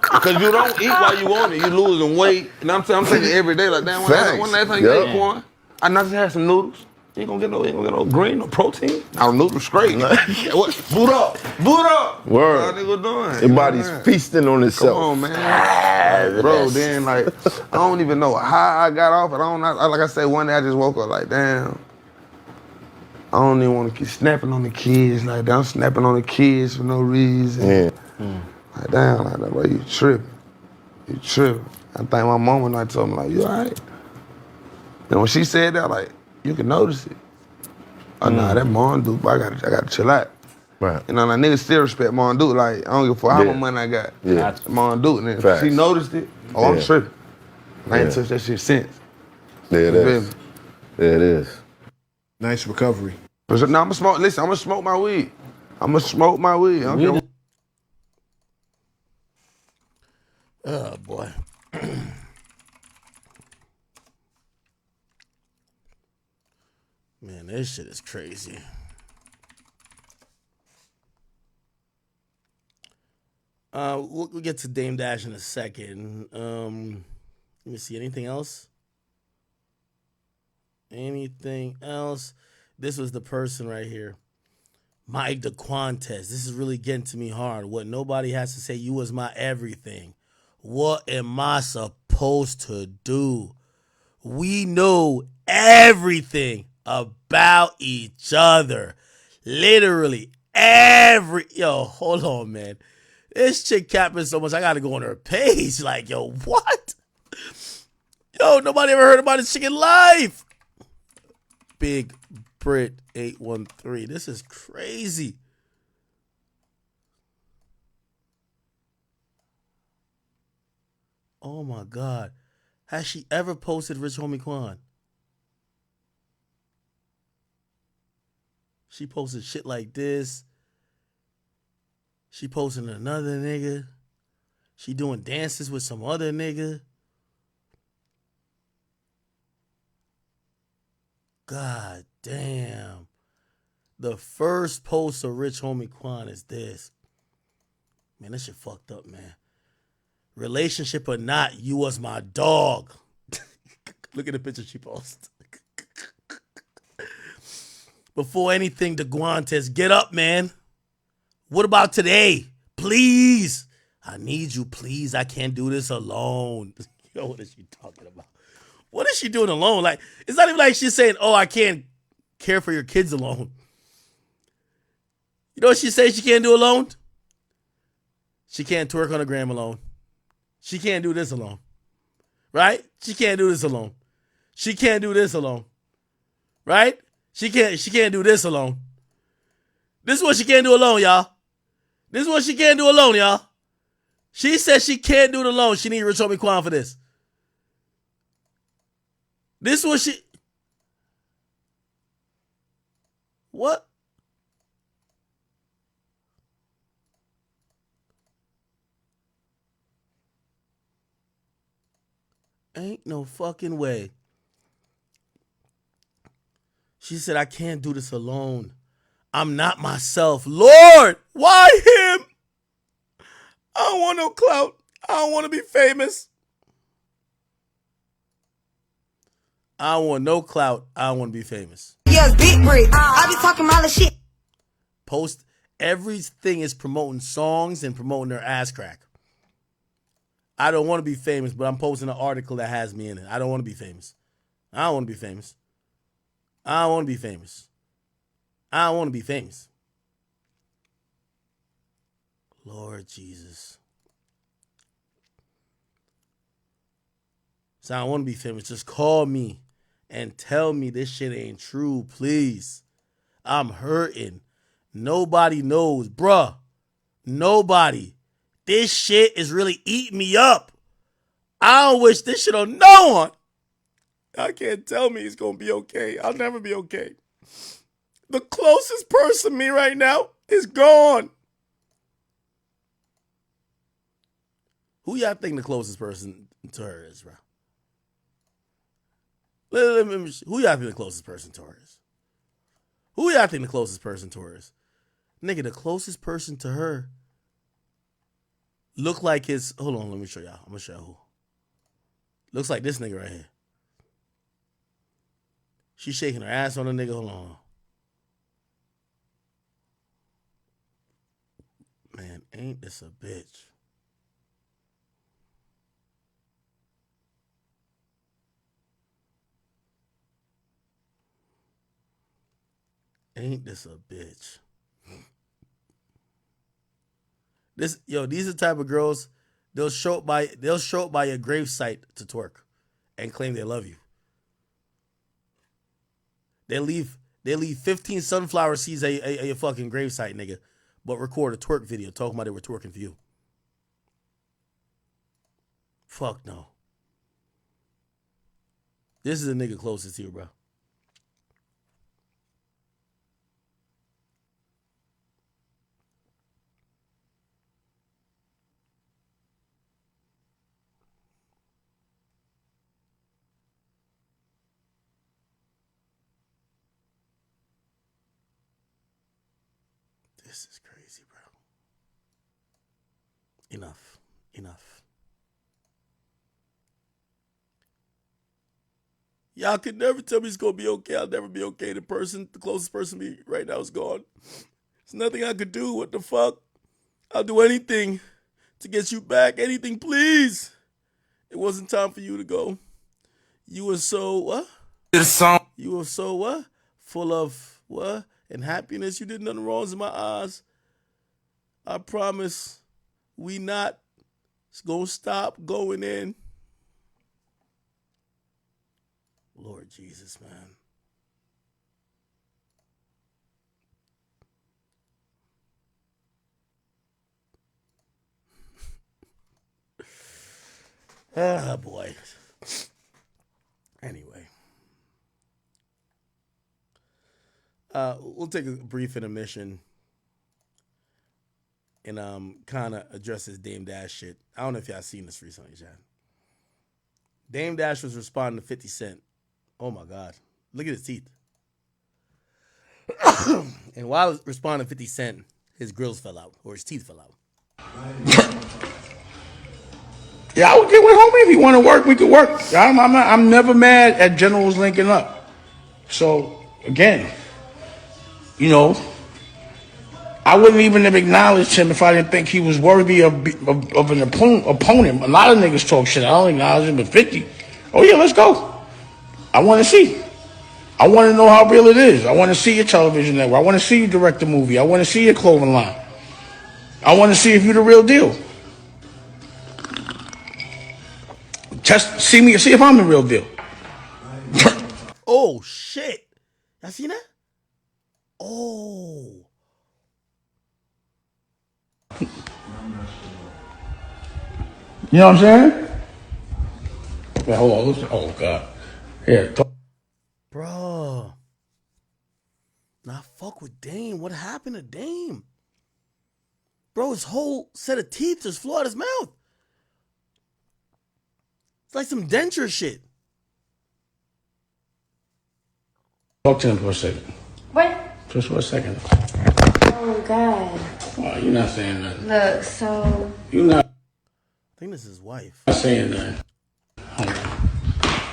Because you don't eat while you on it. You losing weight. And I'm saying every day like, damn, one last time you ate corn, I not just had some noodles. You ain't gonna get no green, no protein. I don't noodles straight. What? Boot up. Word. What nigga doing? Your body's feasting on itself. Come on, man. Bro, then like, I don't even know how I got off it. Like I said, one day I just woke up like, damn. I don't even want to keep snapping on the kids like that. I'm snapping on the kids for no reason. Yeah. Like, damn, like that, bro, you tripping. You tripping. I think my mama and I told me, like, you all right? And when she said that, like, you can notice it. Oh, nah, that Mondu, but I gotta chill out. Right. You know, like, niggas still respect Mondu. Like, I don't give a fuck how much money I got. Yeah. Mondu. And then Facts. she noticed it. Oh, I'm Yeah. tripping. I ain't Yeah. touched that shit since. Yeah, it is. Yeah, it is. Nice recovery. Now, I'm gonna smoke. Listen, I'm gonna smoke my weed. I'm gonna smoke my weed. Okay. Oh, boy. Man, this shit is crazy. We'll get to Dame Dash in a second. Let me see. Anything else? Anything else? This was the person right here. Mike DeQuantes. This is really getting to me hard. What nobody has to say. You was my everything. What am I supposed to do? We know everything about each other. Literally yo, hold on, man. This chick capping so much, I gotta go on her page. Like, yo, what? Yo, nobody ever heard about this chick in life. Big Brit 813. This is crazy. Oh my God. Has she ever posted Rich Homie Quan? She posted shit like this. She posting another nigga. She doing dances with some other nigga. God damn. The first post of Rich Homie Quan is this. Man, this shit fucked up, man. Relationship or not, you was my dog. Look at the picture she posted. Before anything, DeGuantes, get up, man. What about today? Please. I need you, please. I can't do this alone. Yo, what is she talking about? What is she doing alone? Like, it's not even like she's saying, oh, I can't care for your kids alone. You know what she says she can't do alone? She can't twerk on the gram alone. She can't do this alone. Right? She can't do this alone. She can't do this alone. Right? She can't do this alone. This is what she can't do alone, y'all. This is what she can't do alone, y'all. She says she can't do it alone. She need Rich Homie Quan for this. This is what she... What? Ain't no fucking way. She said, I can't do this alone. I'm not myself. Lord, why him? I don't want no clout. I don't want to be famous. I don't want no clout. I don't want to be famous. Yes, big break. I be talking all the shit. Post, everything is promoting songs and promoting their ass crack. I don't want to be famous, but I'm posting an article that has me in it. I don't want to be famous. I don't want to be famous. I don't want to be famous. I don't want to be famous. Lord Jesus. So I don't want to be famous. Just call me and tell me this shit ain't true, please. I'm hurting. Nobody knows. Bruh. Nobody. This shit is really eating me up. I don't wish this shit on no one. I can't tell me he's gonna be okay. I'll never be okay. The closest person to me right now is gone. Who y'all think the closest person to her is, bro? Who y'all think the closest person to her is? Who y'all think the closest person to her is? Nigga, the closest person to her look like his. Hold on, let me show y'all. I'm gonna show who. Looks like this nigga right here. She's shaking her ass on the nigga. Hold on. Man, ain't this a bitch? Ain't this a bitch? These are the type of girls they'll show up by your gravesite to twerk and claim they love you. They leave 15 sunflower seeds at your fucking gravesite, nigga, but record a twerk video talking about they were twerking for you. Fuck no. This is a nigga closest to you, bro. This is crazy, bro. Enough. Y'all could never tell me it's gonna be okay. I'll never be okay. The closest person to me right now is gone. There's nothing I could do. What the fuck? I'll do anything to get you back. Anything, please. It wasn't time for you to go. You were so what? You were so what? Full of what? And happiness. You did nothing wrong in my eyes. I promise we not gonna stop going in. Lord Jesus, man. Ah, boy. Anyway. We'll take a brief intermission and kind of address this Dame Dash shit. I don't know if y'all seen this recently, Chad. Dame Dash was responding to 50 Cent. Oh my God. Look at his teeth. And while responding to 50 Cent, his grills fell out, or his teeth fell out. Yeah, I would get with homie if he want to work. We could work. I'm never mad at generals linking up. So again, I wouldn't even have acknowledged him if I didn't think he was worthy of an opponent. A lot of niggas talk shit. I don't acknowledge him, but 50. Oh yeah, let's go. I want to see. I want to know how real it is. I want to see your television network. I want to see you direct a movie. I want to see your clothing line. I want to see if you're the real deal. Just see if I'm the real deal. Oh shit! Y'all seen that? Oh. You know what I'm saying? Yeah, hold on. Listen. Oh God. Yeah. Bro. Nah, fuck with Dame. What happened to Dame? Bro, his whole set of teeth just flew out his mouth. It's like some denture shit. Talk to him for a second. What? Just for a second. Oh, God. Oh, you're not saying nothing. Look, so... You're not... I think this is his wife. Not saying nothing.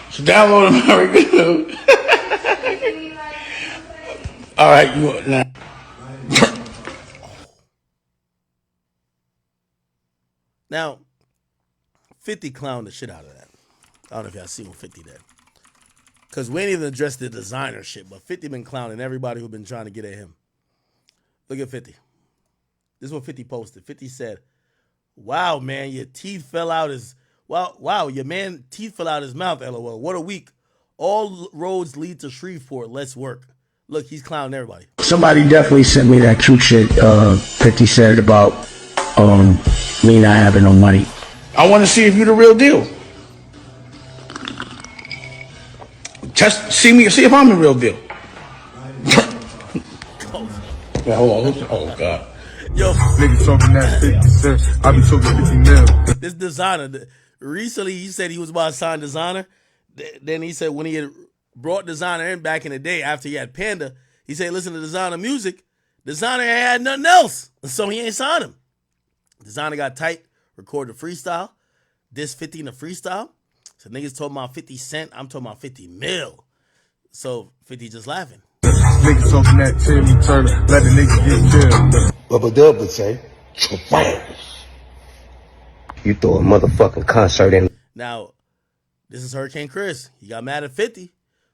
So download America. All right, you now. Now, 50 clowned the shit out of that. I don't know if y'all seen what 50 did. Because we ain't even addressed the designer shit, but 50 been clowning everybody who been trying to get at him. Look at 50. This is what 50 posted. 50 said, wow, man, your teeth fell out his... Wow, your man teeth fell out his mouth, LOL. What a week. All roads lead to Shreveport. Let's work. Look, he's clowning everybody. Somebody definitely sent me that cute shit 50 said about me not having no money. I want to see if you're the real deal. see if I'm the real deal. Yeah, hold on. Oh God. Yo, niggas talking that 50 cent. I be talking 50 mil. This designer, recently he said he was about to sign designer. Then he said when he had brought designer in back in the day after he had Panda, he said listen to designer music. Designer had nothing else, so he ain't signed him. Designer got tight, recorded a freestyle, diss 50 in the freestyle. So niggas talking about 50 cent, I'm talking about 50 mil. So 50 just laughing. Niggas talking that Timmy Turner, let the nigga get killed. Bubba Dub would say, you throw a motherfucking concert in. Now, this is Hurricane Chris. He got mad at 50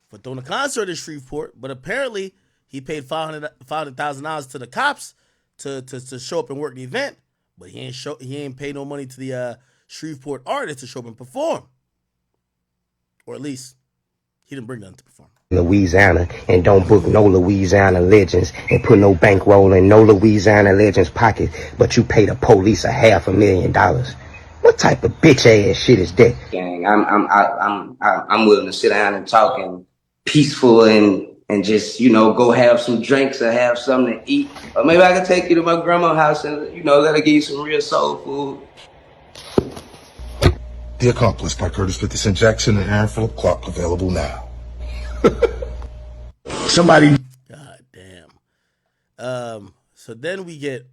for throwing a concert in Shreveport, but apparently he paid $500,000 to the cops to show up and work the event, but he ain't paid no money to the Shreveport artist to show up and perform. Or at least, he didn't bring nothing to perform. Louisiana and don't book no Louisiana legends and put no bankroll in no Louisiana legends pocket, but you pay the police $500,000. What type of bitch ass shit is that? Gang, I'm willing to sit down and talk and peaceful and just, you know, go have some drinks or have something to eat. Or maybe I can take you to my grandma's house and, you know, let her give you some real soul food. The Accomplice by Curtis 50 Cent Jackson and Aaron Phillip Clark, available now. Somebody. God damn. So then we get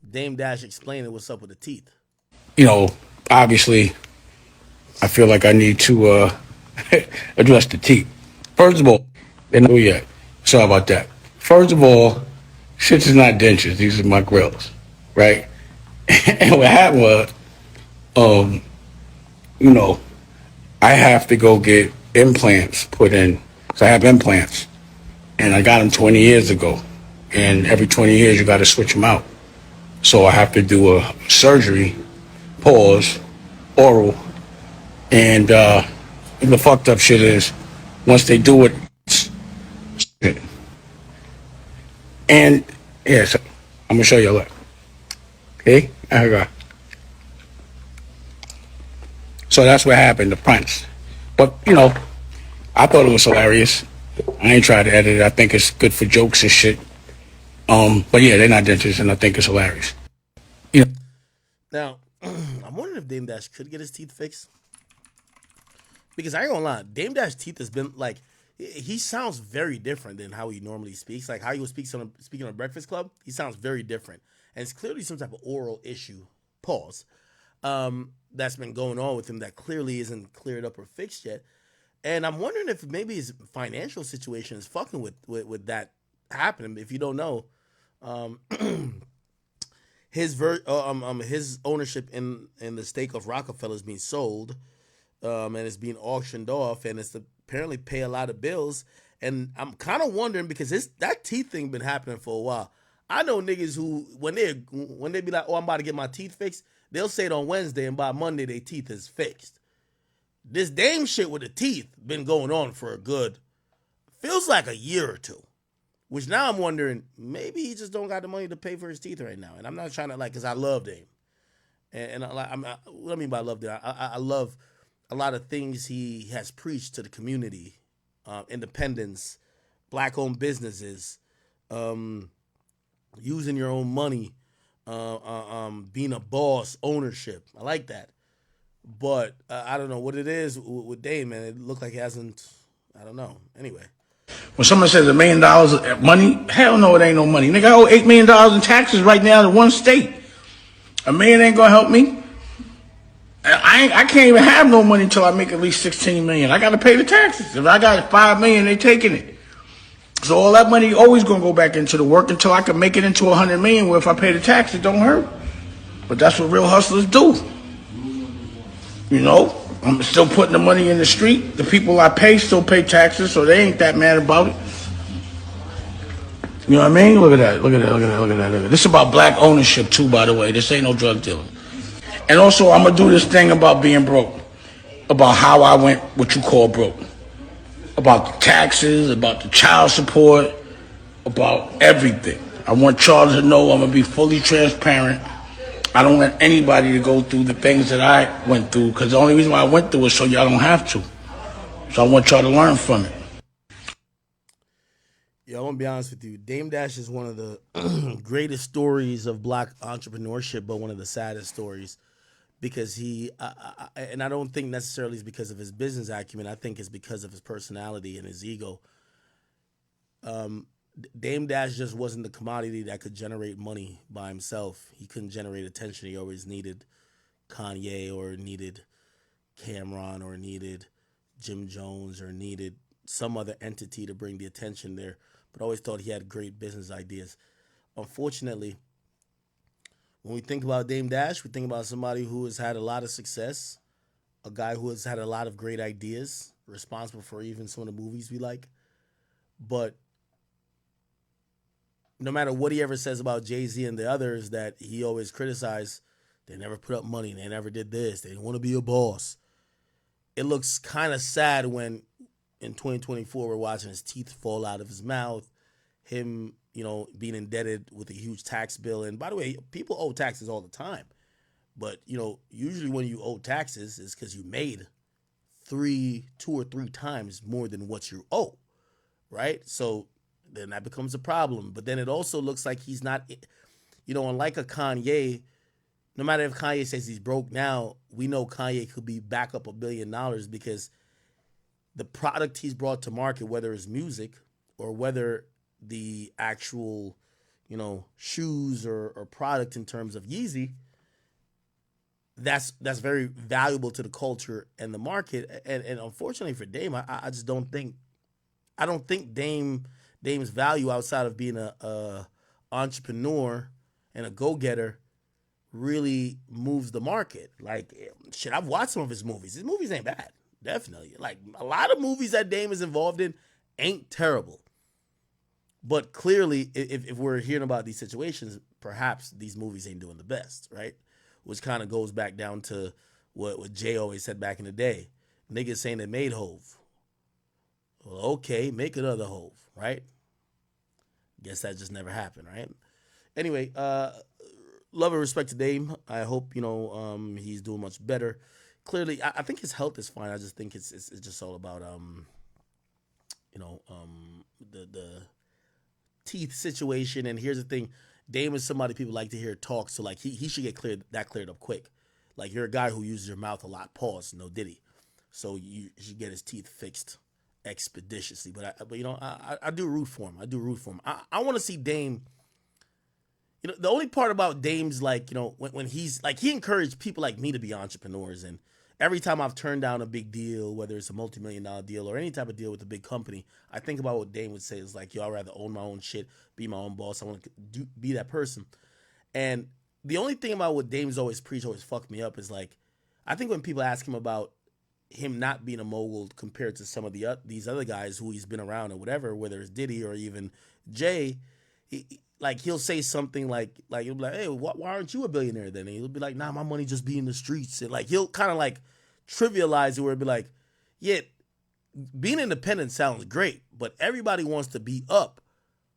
Dame Dash explaining what's up with the teeth. You know, obviously, I feel like I need to address the teeth. First of all, they know yet. Sorry about that. First of all, shit is not dentures. These are my grills, right? And what happened was, you know, I have to go get implants put in. So I have implants, and I got them 20 years ago. And every 20 years, you got to switch them out. So I have to do a surgery, pause, oral, and the fucked up shit is, once they do it, and yeah, so I'm gonna show you a lot. Okay, I got. So that's what happened to Prince. But you know, I thought it was hilarious. I ain't tried to edit it. I think it's good for jokes and shit. But yeah, they're not dentists, and I think it's hilarious. You know. Now, I'm wondering if Dame Dash could get his teeth fixed. Because I ain't gonna lie, Dame Dash teeth has been like, he sounds very different than how he normally speaks. Like how he was speaking on Breakfast Club, he sounds very different. And it's clearly some type of oral issue, pause, that's been going on with him that clearly isn't cleared up or fixed yet. And I'm wondering if maybe his financial situation is fucking with that happening. If you don't know, his ownership in the stake of Rockefeller is being sold, and it's being auctioned off, and it's apparently pay a lot of bills. And I'm kind of wondering because that teeth thing been happening for a while. I know niggas who when they be like, "Oh, I'm about to get my teeth fixed," they'll say it on Wednesday, and by Monday their teeth is fixed. This Dame shit with the teeth been going on for a good, feels like a year or two. Which now I'm wondering, maybe he just don't got the money to pay for his teeth right now. And I'm not trying to because I love Dame. And what I mean by love Dame, I love a lot of things he has preached to the community. Independence, black-owned businesses, using your own money, being a boss, ownership. I like that. But I don't know what it is with Dame, man. It looked like he hasn't, I don't know. Anyway. When someone says $1 million of money, hell no, it ain't no money. Nigga, I owe $8 million in taxes right now to one state. $1 million ain't gonna help me. I can't even have no money until I make at least $16 million. I gotta pay the taxes. If I got $5 million, they taking it. So all that money always gonna go back into the work until I can make it into $100 million. Where if I pay the taxes, it don't hurt. But that's what real hustlers do. You know, I'm still putting the money in the street. The people I pay still pay taxes, so they ain't that mad about it. You know what I mean? Look at that. Look at that. Look at that. Look at that. Look at that. This is about black ownership too, by the way. This ain't no drug dealing. And also, I'm gonna do this thing about being broke, about how I went what you call broke, about the taxes, about the child support, about everything. I want Charles to know I'm gonna be fully transparent. I don't want anybody to go through the things that I went through, because the only reason why I went through was so y'all don't have to. So I want y'all to learn from it. Yo, I'm gonna be honest with you. Dame Dash is one of the greatest stories of black entrepreneurship, but one of the saddest stories because and I don't think necessarily it's because of his business acumen. I think it's because of his personality and his ego. Dame Dash just wasn't the commodity that could generate money by himself. He couldn't generate attention. He always needed Kanye or needed Cameron or needed Jim Jones or needed some other entity to bring the attention there, but always thought he had great business ideas. Unfortunately, when we think about Dame Dash, we think about somebody who has had a lot of success, a guy who has had a lot of great ideas, responsible for even some of the movies we like. But no matter what he ever says about Jay-Z and the others that he always criticized, they never put up money, they never did this, they didn't want to be a boss. It looks kind of sad when in 2024 we're watching his teeth fall out of his mouth, him, being indebted with a huge tax bill. And by the way, people owe taxes all the time. But, usually when you owe taxes is because you made 2 or 3 times more than what you owe, right? So then that becomes a problem. But then it also looks like he's not, unlike a Kanye, no matter if Kanye says he's broke now, we know Kanye could be back up $1 billion because the product he's brought to market, whether it's music or whether the actual, shoes or product in terms of Yeezy, that's very valuable to the culture and the market. And unfortunately for Dame, I just don't think, Dame's value outside of being a entrepreneur and a go-getter really moves the market. Like, shit, I've watched some of his movies. His movies ain't bad. Definitely. Like, a lot of movies that Dame is involved in ain't terrible. But clearly, if we're hearing about these situations, perhaps these movies ain't doing the best, right? Which kind of goes back down to what Jay always said back in the day. Niggas saying they made Hove. Well, okay, make another Hove, right? Guess that just never happened, right? Anyway, love and respect to Dame. I hope, he's doing much better. Clearly, I think his health is fine. I just think it's just all about, the teeth situation. And here's the thing. Dame is somebody people like to hear talk, so like he should get cleared up quick. Like, you're a guy who uses your mouth a lot. Pause. No diddy. So you should get his teeth fixed expeditiously. But I do root for him. I want to see Dame. The only part about Dame's, like, when he's like, he encouraged people like me to be entrepreneurs. And every time I've turned down a big deal, whether it's a multi-million-dollar deal or any type of deal with a big company, I think about what Dame would say. It's like, I'd rather own my own shit, be my own boss. I want to be that person. And the only thing about what Dame's always preached, always fucked me up, is like, I think when people ask him about him not being a mogul compared to some of these other guys who he's been around or whatever, whether it's Diddy or even Jay, he'll say something like he'll be like, hey, why aren't you a billionaire then? And he'll be like, nah, my money just be in the streets. And like, he'll kind of like trivialize it, where it'd be like, yeah, being independent sounds great, but everybody wants to be up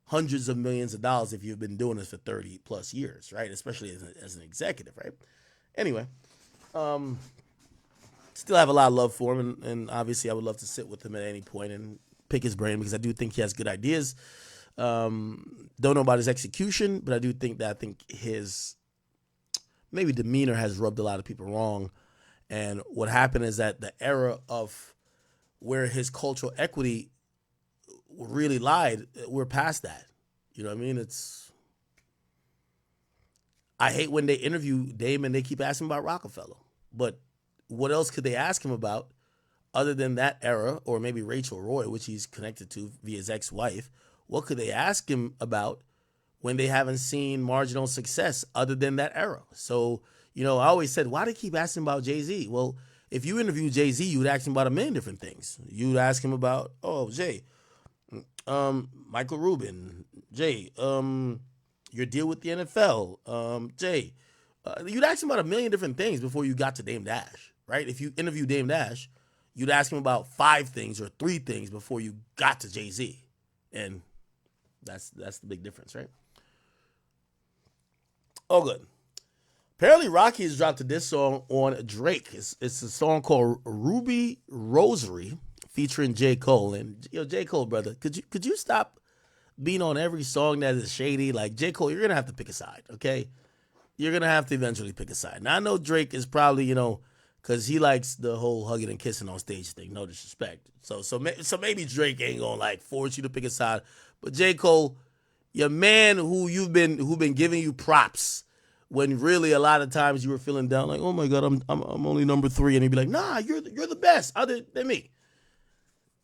hundreds of millions of dollars if you've been doing this for 30 plus years, right? Especially as an executive, right? Anyway, still have a lot of love for him, and obviously I would love to sit with him at any point and pick his brain, because I do think he has good ideas. Don't know about his execution, but I do think his maybe demeanor has rubbed a lot of people wrong. And what happened is that the era of where his cultural equity really lied, we're past that. You know what I mean? I hate when they interview Dame and they keep asking about Rockefeller. But what else could they ask him about other than that era, or maybe Rachel Roy, which he's connected to via his ex-wife? What could they ask him about when they haven't seen marginal success other than that era? So, I always said, why do they keep asking about Jay-Z? Well, if you interview Jay-Z, you would ask him about a million different things. You would ask him about, Jay, Michael Rubin, Jay, your deal with the NFL, Jay. You'd ask him about a million different things before you got to Dame Dash, right? If you interview Dame Dash, you'd ask him about 5 things or 3 things before you got to Jay-Z. And that's the big difference, right? Oh, good. Apparently, Rocky has dropped a diss song on Drake. It's a song called Ruby Rosary featuring J. Cole. And J. Cole, brother, could you stop being on every song that is shady. Like J. Cole, you're gonna have to pick a side, okay? You're gonna have to eventually pick a side. Now I know Drake is probably, because he likes the whole hugging and kissing on stage thing. No disrespect. So maybe Drake ain't gonna like force you to pick a side. But J. Cole, your man who been giving you props when really a lot of times you were feeling down, like, oh my God, I'm only number 3, and he'd be like, nah, you're the best other than me.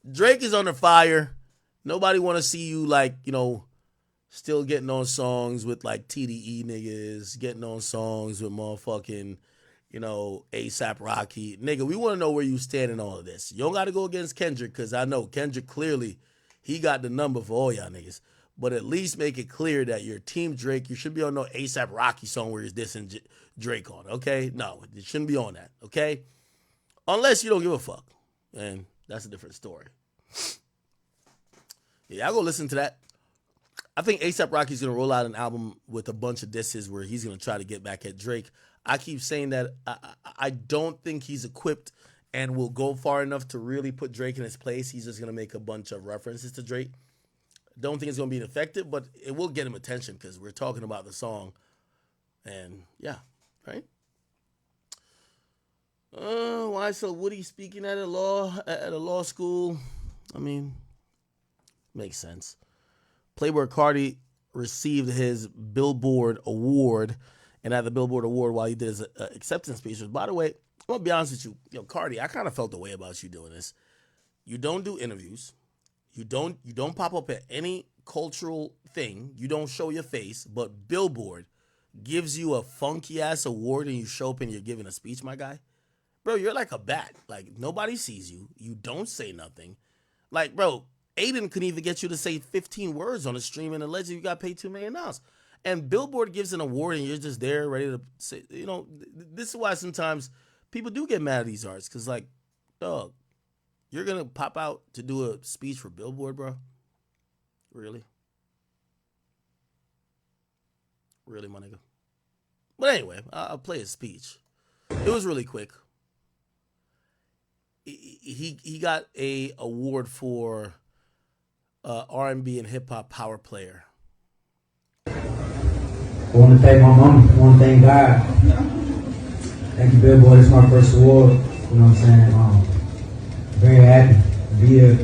Drake is under fire. Nobody want to see you like, still getting on songs with like TDE niggas, getting on songs with motherfucking, ASAP Rocky. Nigga, we want to know where you stand in all of this. You don't got to go against Kendrick, because I know Kendrick clearly, he got the number for all y'all niggas. But at least make it clear that you're Team Drake. You should be on no ASAP Rocky song where he's dissing Drake on, okay? No, it shouldn't be on that, okay? Unless you don't give a fuck. And that's a different story. Yeah, I'll go listen to that. I think ASAP Rocky's going to roll out an album with a bunch of disses where he's going to try to get back at Drake. I keep saying that I don't think he's equipped and will go far enough to really put Drake in his place. He's just going to make a bunch of references to Drake. Don't think it's going to be effective, but it will get him attention because we're talking about the song. And yeah, right? Why so Woody speaking at a law school? I mean, makes sense. Playboi Carti received his Billboard Award, and at the Billboard Award while he did his acceptance speech, which, by the way, I'm going to be honest with you. Carti, I kind of felt the way about you doing this. You don't do interviews. You don't pop up at any cultural thing. You don't show your face, but Billboard gives you a funky-ass award and you show up and you're giving a speech, my guy. Bro, you're like a bat. Like, nobody sees you. You don't say nothing. Like, bro, Aiden couldn't even get you to say 15 words on a stream, and allegedly you got paid $2 million. And Billboard gives an award, and you're just there ready to say, this is why sometimes people do get mad at these artists, because, like, dog, you're going to pop out to do a speech for Billboard, bro? Really? Really, my nigga? But anyway, I'll play his speech. It was really quick. He got a award for R&B and hip hop power player. I want to thank my mom. I want to thank God. Thank you, Billboard. It's my first award. You know what I'm saying? Very happy to be here.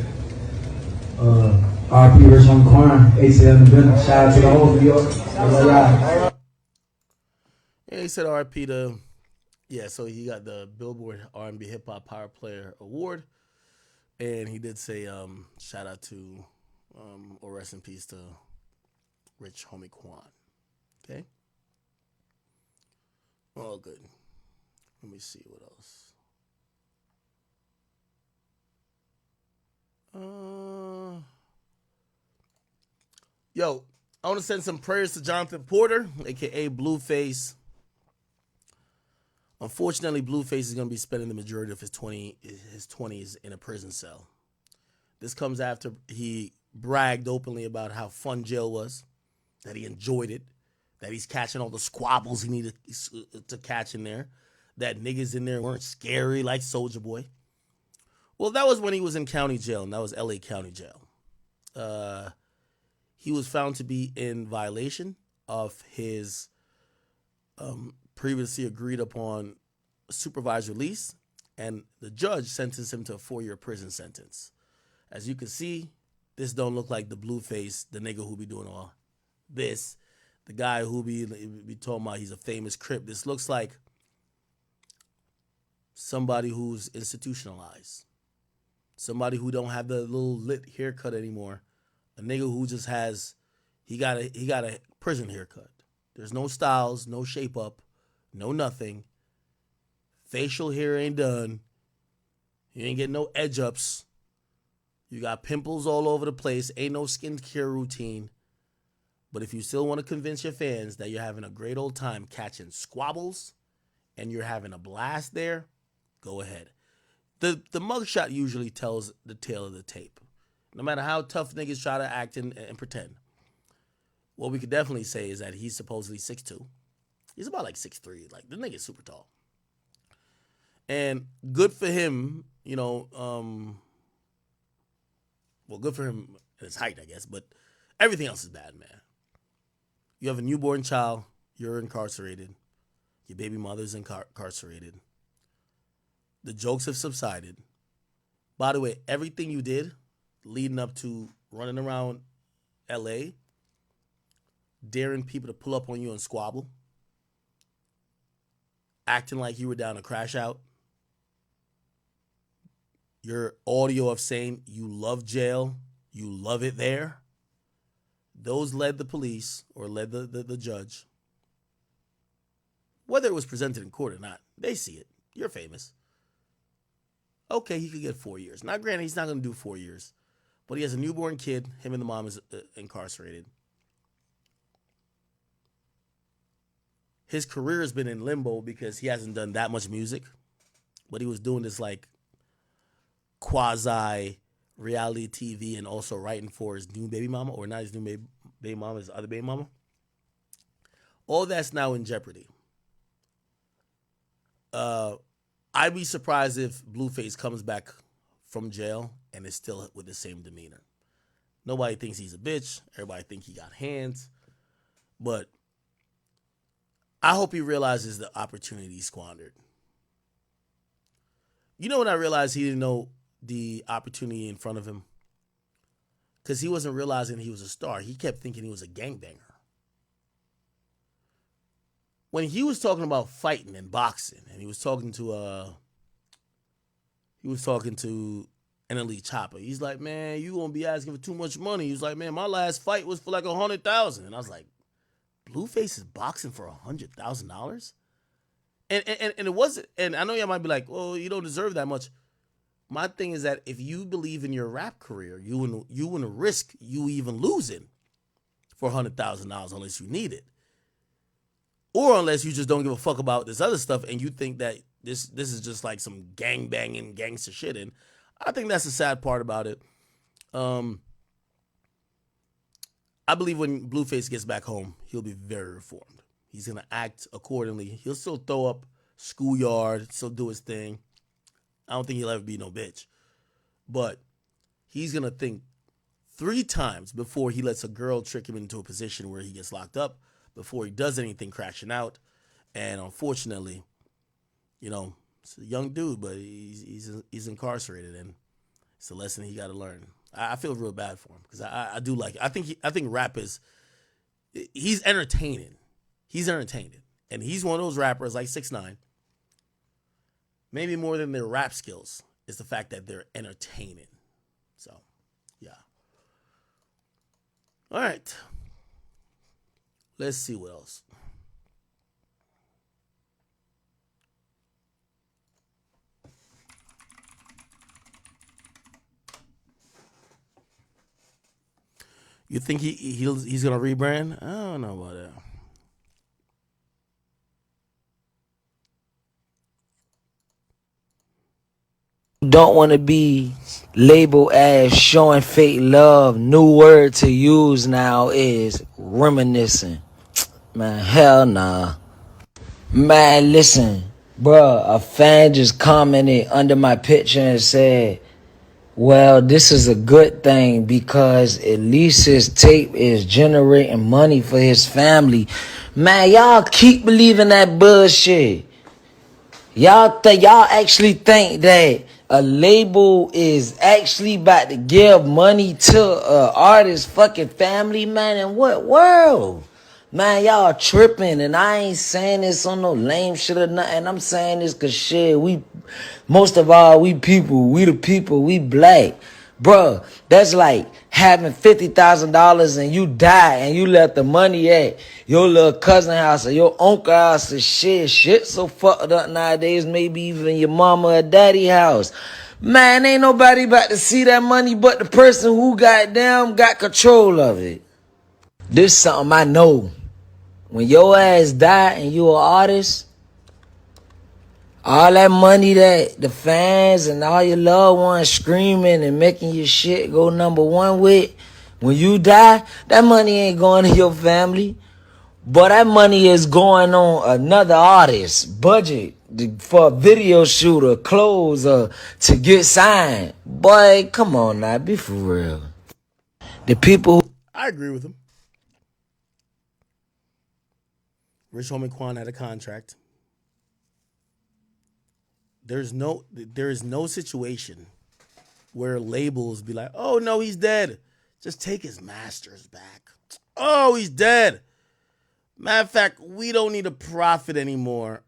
RP Rich on the corner, ATL in the building. Shout out to the whole New York. Yeah, he said RP to. Yeah, so he got the Billboard R&B Hip Hop Power Player Award, and he did say shout out to or rest in peace to Rich Homie Quan. Okay. Oh, good. Let me see what else. Yo, I want to send some prayers to Jonathan Porter, aka Blueface. Unfortunately, Blueface is going to be spending the majority of his 20s in a prison cell. This comes after he bragged openly about how fun jail was, that he enjoyed it, that he's catching all the squabbles he needed to catch in there, that niggas in there weren't scary like Soulja Boy. Well, that was when he was in county jail, and that was LA County Jail. He was found to be in violation of his previously agreed upon supervised release, and the judge sentenced him to a 4-year prison sentence. As you can see, this don't look like the Blueface, the nigga who be doing all this, the guy who be talking about he's a famous Crip. This looks like somebody who's institutionalized, somebody who don't have the little lit haircut anymore, a nigga who just has he got a prison haircut. There's no styles, no shape up, no nothing. Facial hair ain't done. You ain't getting no edge ups. You got pimples all over the place. Ain't no skincare routine. But if you still want to convince your fans that you're having a great old time catching squabbles and you're having a blast there, go ahead. The mugshot usually tells the tale of the tape. No matter how tough niggas try to act and pretend. What we could definitely say is that he's supposedly 6'2". He's about like 6'3". Like, the nigga's super tall. And good for him, well, good for him at his height, I guess. But Everything else is bad, man. You have a newborn child. You're incarcerated. Your baby mother's incarcerated. The jokes have subsided. By the way, everything you did leading up to running around LA, daring people to pull up on you and squabble, acting like you were down to crash out, your audio of saying you love jail, you love it there, those led the police or led the judge. Whether it was presented in court or not, they see it. You're famous. Okay, he could get 4 years. Now, granted, he's not going to do 4 years, but he has a newborn kid. Him and the mom is incarcerated. His career has been in limbo because he hasn't done that much music, but he was doing this like quasi reality TV and also writing for his new baby mama, or not his new baby mama, his other baby mama. All that's now in jeopardy. I'd be surprised if Blueface comes back from jail and is still with the same demeanor. Nobody thinks he's a bitch. Everybody thinks he got hands. But I hope he realizes the opportunity he squandered. You know when I realized he didn't know the opportunity in front of him? Because he wasn't realizing he was a star. He kept thinking he was a gangbanger. When he was talking about fighting and boxing, and he was talking to an elite chopper, he's like, man, you gonna be asking for too much money. He was like, man, my last fight was for like $100,000, and I was like, Blueface is boxing for $100,000, and it wasn't. And I know y'all might be like, well, you don't deserve that much. My thing is that if you believe in your rap career, you wouldn't risk you even losing for $100,000 unless you need it. Or unless you just don't give a fuck about this other stuff and you think that this is just like some gang banging gangster shit. And I think that's the sad part about it. I believe when Blueface gets back home, he'll be very reformed. He's going to act accordingly. He'll still throw up schoolyard, still do his thing. I don't think he'll ever be no bitch. But he's going to think 3 times before he lets a girl trick him into a position where he gets locked up, before he does anything crashing out. And unfortunately, you know, it's a young dude, but he's incarcerated, and it's a lesson he got to learn. I feel real bad for him because I do like it. I think rap he's entertaining. He's entertaining. And he's one of those rappers like 6ix9ine. Maybe more than their rap skills is the fact that they're entertaining. So, yeah. All right. Let's see what else. You think he's gonna rebrand? I don't know about that. Don't want to be labeled as showing fake love. New word to use now is reminiscing. Man, hell nah. Man, listen, bruh, a fan just commented under my picture and said, well, this is a good thing because at least his tape is generating money for his family. Man, y'all keep believing that bullshit. Y'all actually think that a label is actually about to give money to an artist's fucking family, man? In what world? Man, y'all tripping, and I ain't saying this on no lame shit or nothing. I'm saying this cause shit, most of all, we the people, we black. Bruh, that's like having $50,000 and you die and you left the money at your little cousin house or your uncle house and shit. Shit so fucked up nowadays, maybe even your mama or daddy house. Man, ain't nobody about to see that money but the person who goddamn got control of it. This something I know. When your ass die and you an artist, all that money that the fans and all your loved ones screaming and making your shit go #1 with, when you die, that money ain't going to your family. But that money is going on another artist's budget for a video shoot or clothes or to get signed. Boy, come on now, be for real. The people... I agree with him. Rich Homie Quan had a contract. There is no situation where labels be like, oh no, he's dead. Just take his masters back. Oh, he's dead. Matter of fact, we don't need a profit anymore.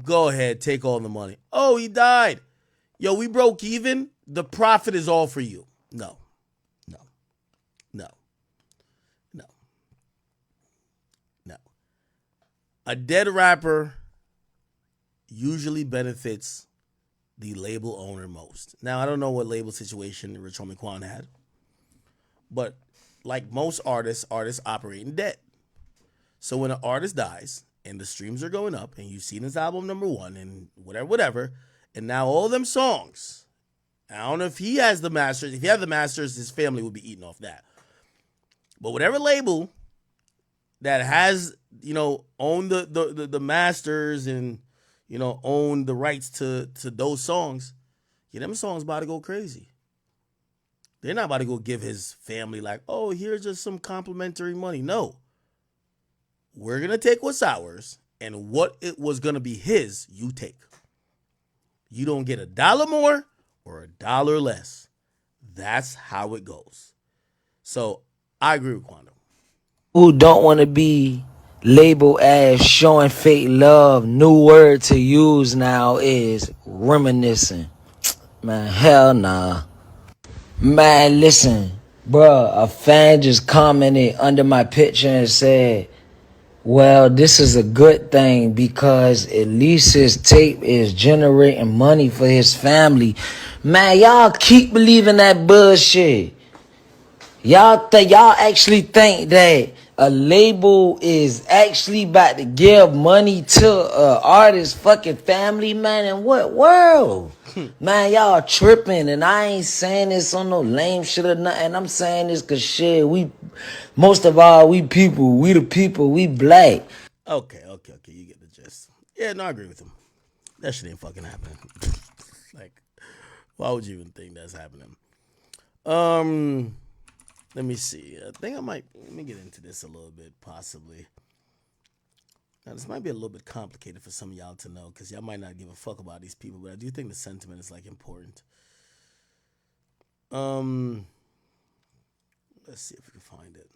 Go ahead, take all the money. Oh, he died. Yo, we broke even. The profit is all for you. No. A dead rapper usually benefits the label owner most. Now, I don't know what label situation Rich Homie Quan had, but like most artists operate in debt. So when an artist dies and the streams are going up and you've seen his album #1 and whatever, and now all them songs, I don't know if he has the masters. If he had the masters, his family would be eating off that. But whatever label that has, own the masters and, own the rights to those songs, them songs about to go crazy. They're not about to go give his family like, oh, here's just some complimentary money. No. We're going to take what's ours, and what it was going to be his, you take. You don't get $1 more or $1 less. That's how it goes. So I agree with Quando. Who don't want to be labeled as showing fake love. New word to use now is reminiscing. Man, hell nah. Man, listen, bruh, a fan just commented under my picture and said, well, this is a good thing because at least his tape is generating money for his family. Man, y'all keep believing that bullshit. Y'all actually think that a label is actually about to give money to a artist's fucking family, man? In what world? Man, y'all tripping, and I ain't saying this on no lame shit or nothing. I'm saying this cause shit, most of all, we the people, we black. Okay, you get the gist. Yeah, no, I agree with him. That shit ain't fucking happening. Like, why would you even think that's happening? Let me see. I think let me get into this a little bit, possibly. Now, this might be a little bit complicated for some of y'all to know, because y'all might not give a fuck about these people, but I do think the sentiment is, like, important. Let's see if we can find it.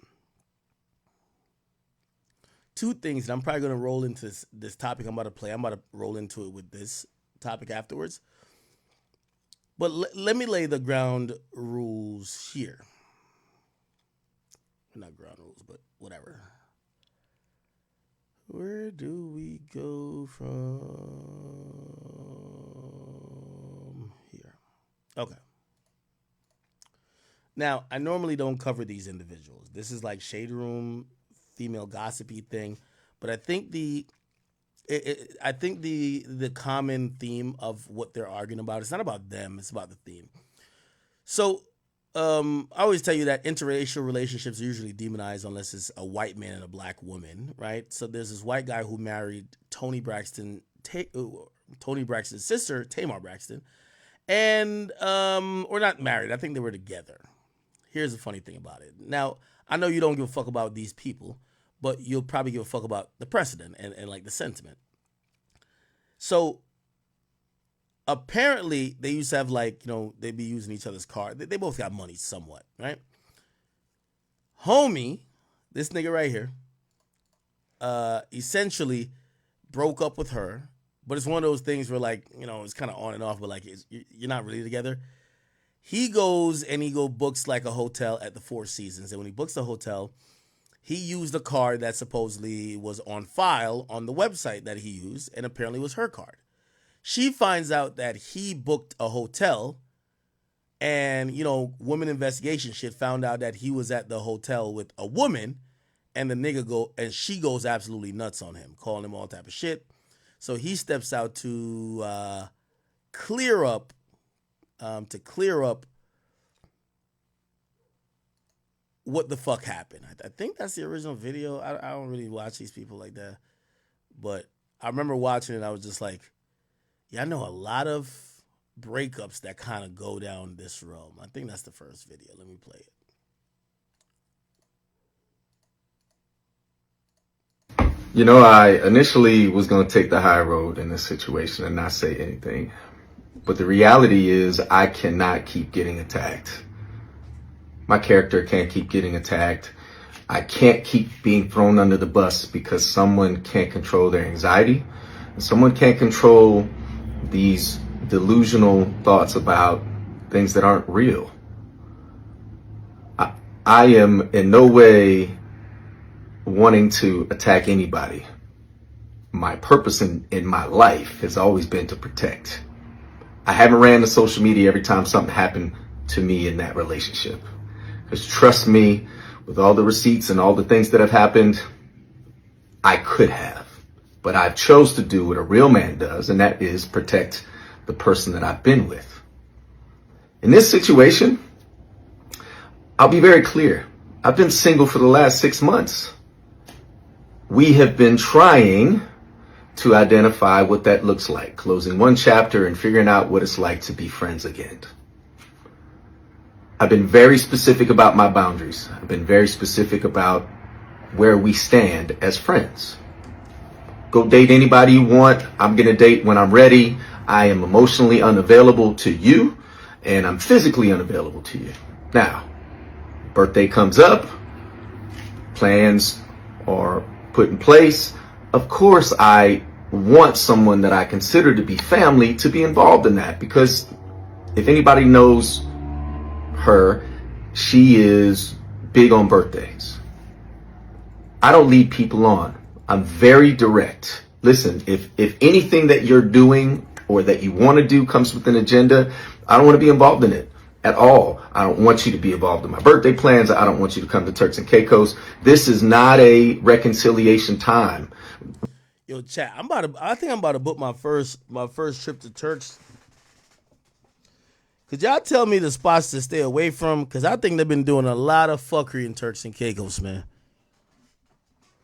Two things, and I'm probably going to roll into this topic I'm about to play. I'm about to roll into it with this topic afterwards. But let me lay the ground rules here. Not ground rules, but whatever. Where do we go from here? Okay. Now, I normally don't cover these individuals. This is like Shade Room, female gossipy thing, but I think the common theme of what they're arguing about, it's not about them, it's about the theme. So, I always tell you that interracial relationships are usually demonized unless it's a white man and a black woman, right? So there's this white guy who married Tony Braxton's sister, Tamar Braxton, and or not married. I think they were together. Here's the funny thing about it. Now, I know you don't give a fuck about these people, but you'll probably give a fuck about the precedent and like the sentiment. So apparently they used to have they'd be using each other's car. They both got money somewhat, right? Homie, this nigga right here, essentially broke up with her, but it's one of those things where it's kind of on and off, but you're not really together. He goes and he books like a hotel at the Four Seasons. And when he books the hotel, he used a card that supposedly was on file on the website that he used, and apparently was her card. She finds out that he booked a hotel, and, woman investigation shit found out that he was at the hotel with a woman, and the nigga she goes absolutely nuts on him, calling him all type of shit. So he steps out to clear up what the fuck happened. I think that's the original video. I don't really watch these people like that, but I remember watching it. I was just like, yeah, I know a lot of breakups that kind of go down this realm. I think that's the first video. Let me play it. You know, I initially was going to take the high road in this situation and not say anything. But the reality is I cannot keep getting attacked. My character can't keep getting attacked. I can't keep being thrown under the bus because someone can't control their anxiety. And someone can't control these delusional thoughts about things that aren't real. I am in no way wanting to attack anybody. My purpose in my life has always been to protect. I haven't ran to social media every time something happened to me in that relationship. Because trust me, with all the receipts and all the things that have happened, I could have. But I've chose to do what a real man does, and that is protect the person that I've been with. In this situation, I'll be very clear. I've been single for the last 6 months. We have been trying to identify what that looks like, closing one chapter and figuring out what it's like to be friends again. I've been very specific about my boundaries. I've been very specific about where we stand as friends. Go date anybody you want. I'm going to date when I'm ready. I am emotionally unavailable to you, and I'm physically unavailable to you. Now, birthday comes up, plans are put in place. Of course, I want someone that I consider to be family to be involved in that, because if anybody knows her, she is big on birthdays. I don't lead people on. I'm very direct. Listen, if anything that you're doing or that you want to do comes with an agenda, I don't want to be involved in it at all. I don't want you to be involved in my birthday plans. I don't want you to come to Turks and Caicos. This is not a reconciliation time. Yo, chat. I think I'm about to book my first trip to Turks. Could y'all tell me the spots to stay away from? Because I think they've been doing a lot of fuckery in Turks and Caicos, man.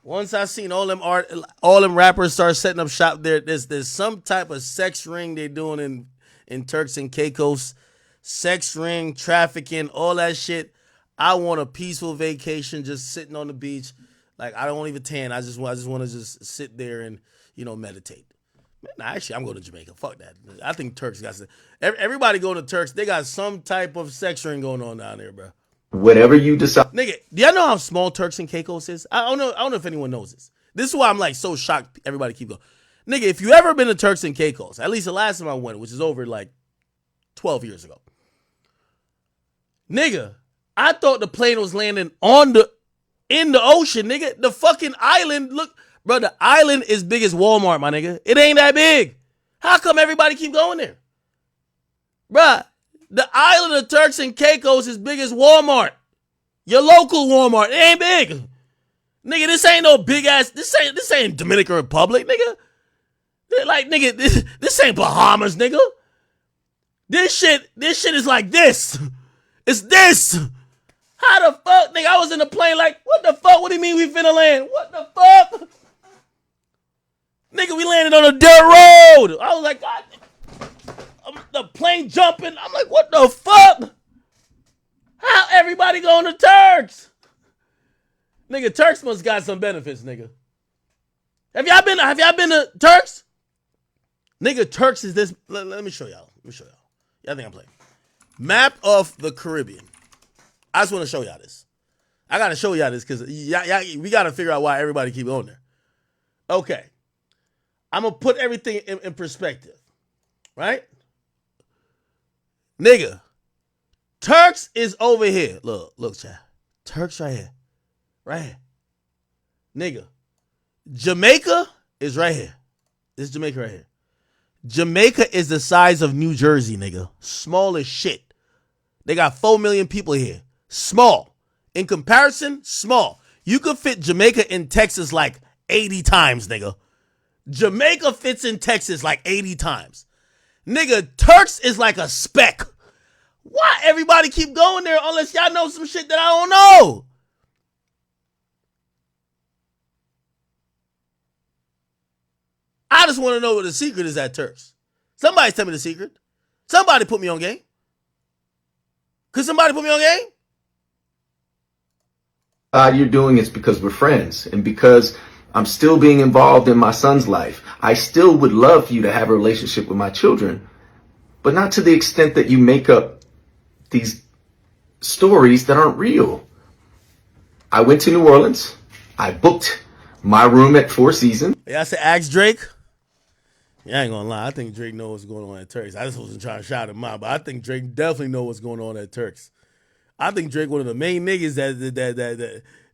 Once I seen all them rappers start setting up shop there, there's some type of sex ring they doing in Turks and Caicos. Sex ring, trafficking, all that shit. I want a peaceful vacation, just sitting on the beach. Like, I don't want even tan. I just want to just sit there and, meditate. Man, actually, I'm going to Jamaica. Fuck that. I think Turks got everybody going to Turks. They got some type of sex ring going on down there, bro. Whatever you decide. Nigga, do y'all know how small Turks and Caicos is? I don't know if anyone knows this. This is why I'm like so shocked everybody keep going. Nigga, if you ever been to Turks and Caicos, at least the last time I went, which is over like 12 years ago. Nigga, I thought the plane was landing in the ocean, nigga. The fucking island, look, bro, the island is big as Walmart, my nigga. It ain't that big. How come everybody keep going there? Bruh, the island of Turks and Caicos is big as Walmart. Your local Walmart. It ain't big. Nigga, this ain't no big ass, this ain't Dominican Republic, nigga. Like, nigga, this ain't Bahamas, nigga. This shit is like this. It's this. How the fuck, nigga? I was in the plane like, what the fuck? What do you mean we finna land? What the fuck? Nigga, we landed on a dirt road. I was like, God, the plane jumping. I'm like, what the fuck? How everybody going to Turks? Nigga, Turks must got some benefits, nigga. Have y'all been to Turks? Nigga, Turks is this. Let me show y'all. Y'all think I'm playing. Map of the Caribbean. I just want to show y'all this. I got to show y'all this because we got to figure out why everybody keep going there. Okay. I'm going to put everything in perspective. Right? Nigga. Turks is over here. Look, chat. Turks right here. Right here. Nigga. Jamaica is right here. This is Jamaica right here. Jamaica is the size of New Jersey, nigga. Small as shit. They got 4 million people here. Small. In comparison, small. You could fit Jamaica in Texas like 80 times, nigga. Jamaica fits in Texas like 80 times. Nigga, Turks is like a speck. Why everybody keep going there unless y'all know some shit that I don't know? I just want to know what the secret is at Turks. Somebody tell me the secret. Somebody put me on game. Could somebody put me on game? You're doing it's because we're friends and because I'm still being involved in my son's life. I still would love for you to have a relationship with my children, but not to the extent that you make up these stories that aren't real. I went to New Orleans. I booked my room at Four Seasons. Yeah, I said, ask Drake. Yeah, I ain't gonna lie. I think Drake knows what's going on at Turks. I just wasn't trying to shout him out, but I think Drake definitely knows what's going on at Turks. I think Drake one of the main niggas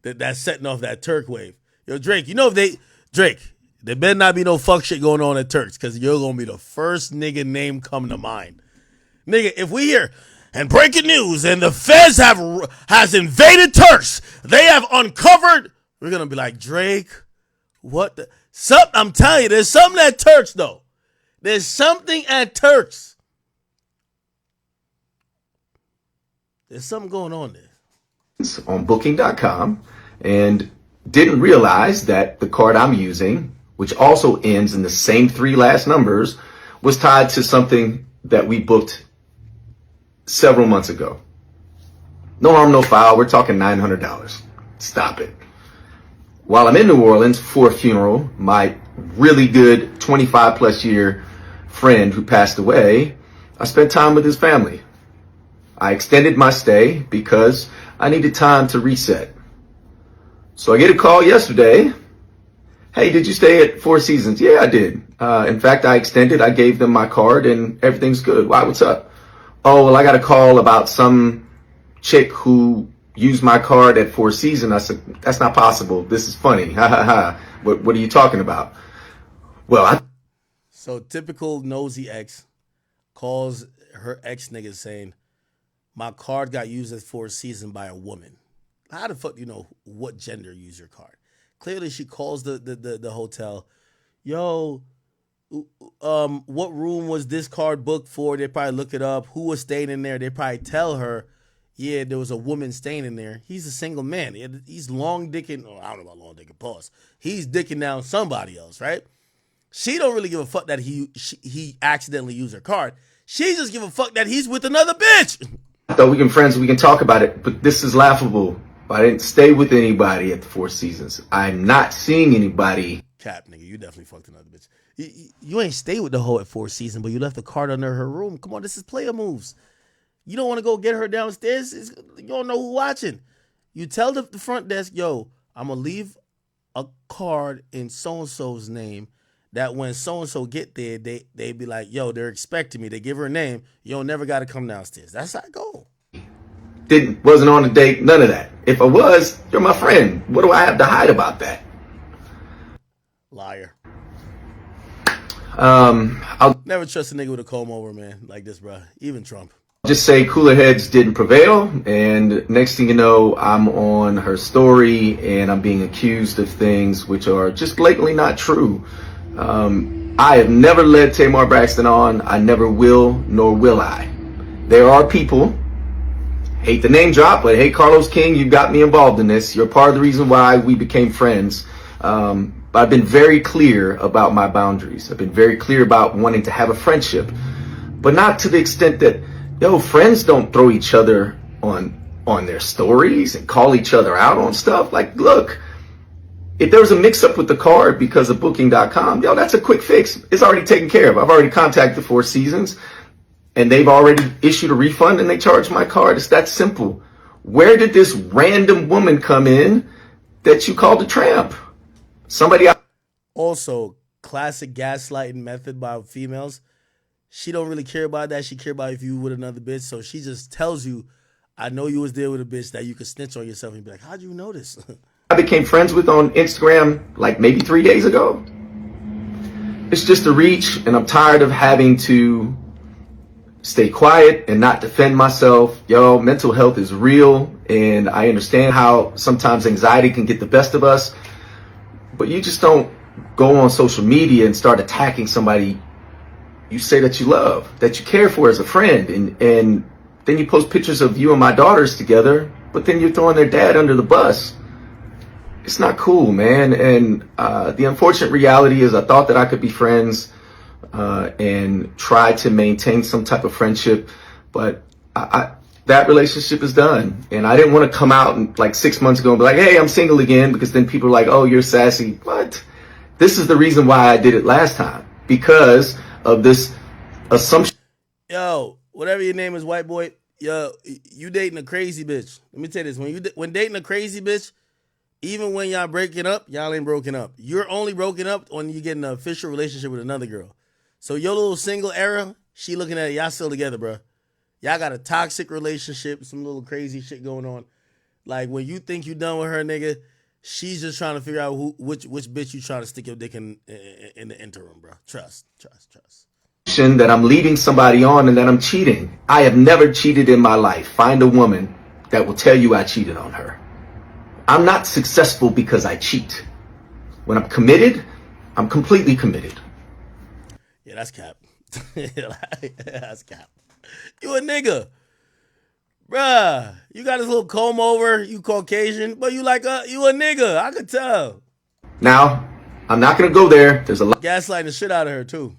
that's setting off that Turk wave. Yo, Drake, you know if Drake, there better not be no fuck shit going on at Turks, because you're gonna be the first nigga name coming to mind. Nigga, if we hear and breaking news and the feds has invaded Turks, they have uncovered, we're gonna be like, Drake, what the I'm telling you, there's something at Turks though. There's something at Turks. There's something going on there. On booking.com, and didn't realize that the card I'm using, which also ends in the same 3 last numbers, was tied to something that we booked several months ago. No harm, no foul. We're talking $900. Stop it. While I'm in New Orleans for a funeral, my really good 25 plus year friend who passed away, I spent time with his family. I extended my stay because I needed time to reset. So I get a call yesterday. Hey, did you stay at Four Seasons? Yeah, I did. In fact, I extended. I gave them my card and everything's good. Why? What's up? Oh, well, I got a call about some chick who used my card at Four Seasons. I said, that's not possible. This is funny. Ha ha ha. What are you talking about? Well, So typical nosy ex calls her ex nigga saying, my card got used at Four Seasons by a woman. How the fuck do you know what gender used your card? Clearly she calls the hotel. Yo, what room was this card booked for? They probably look it up. Who was staying in there? They probably tell her, yeah, there was a woman staying in there. He's a single man. He's long dicking. Oh, I don't know about long dicking. Pause. He's dicking down somebody else, right? She don't really give a fuck that he accidentally used her card. She just give a fuck that he's with another bitch. Though we can friends, we can talk about it, but this is laughable. I didn't stay with anybody at the Four Seasons. I'm not seeing anybody. Cap, nigga, you definitely fucked another bitch. You ain't stay with the hoe at Four Seasons, but you left the card under her room. Come on, this is player moves. You don't want to go get her downstairs. You don't know who watching. You tell the front desk, yo, I'm going to leave a card in so-and-so's name that when so-and-so get there, they be like, yo, they're expecting me. They give her a name. You don't never got to come downstairs. That's how I go. Wasn't on a date, none of that. If I was, you're my friend. What do I have to hide about that? Liar. I'll never trust a nigga with a comb over, man, like this, bro. Even Trump. just say cooler heads didn't prevail, and next thing you know, I'm on her story and I'm being accused of things which are just blatantly not true. I have never led Tamar Braxton on. I never will, nor will I. There are people, hate the name drop, but hey, Carlos King, you got me involved in this. You're part of the reason why we became friends. But I've been very clear about my boundaries. I've been very clear about wanting to have a friendship, but not to the extent that, yo, friends don't throw each other on their stories and call each other out on stuff. Like, look, if there was a mix-up with the card because of Booking.com, yo, that's a quick fix. It's already taken care of. I've already contacted Four Seasons, and they've already issued a refund, and they charged my card. It's that simple. Where did this random woman come in that you called a tramp? Somebody out. Also, classic gaslighting method by females. She don't really care about that. She care about if you with another bitch. So she just tells you, I know you was there with a bitch, that you could snitch on yourself and be like, how'd you know this? I became friends with on Instagram like maybe 3 days ago. It's just a reach, and I'm tired of having to stay quiet and not defend myself. Yo, mental health is real, and I understand how sometimes anxiety can get the best of us, but you just don't go on social media and start attacking somebody you say that you love, that you care for as a friend, and then you post pictures of you and my daughters together, but then you're throwing their dad under the bus. It's not cool, man. And the unfortunate reality is I thought that I could be friends and try to maintain some type of friendship, but That relationship is done. And I didn't want to come out and like 6 months ago and be like, hey, I'm single again, because then people are like, oh, you're sassy. What? This is the reason why I did it last time, because of this assumption. Yo, whatever your name is, white boy, yo, you dating a crazy bitch. Let me tell you this. When dating a crazy bitch, even when y'all breaking up, y'all ain't broken up. You're only broken up when you get in an official relationship with another girl. So your little single era, she looking at it, y'all still together, bro. Y'all got a toxic relationship, some little crazy shit going on. Like when you think you done with her, nigga, she's just trying to figure out which bitch you trying to stick your dick in the interim, bro. Trust. That I'm leading somebody on and that I'm cheating. I have never cheated in my life. Find a woman that will tell you I cheated on her. I'm not successful because I cheat. When I'm committed, I'm completely committed. Yeah, that's cap. That's cap. You a nigga. Bruh, you got this little comb over, you Caucasian, but you a nigga. I could tell. Now, I'm not going to go there. There's a lot Gaslighting the shit out of her, too.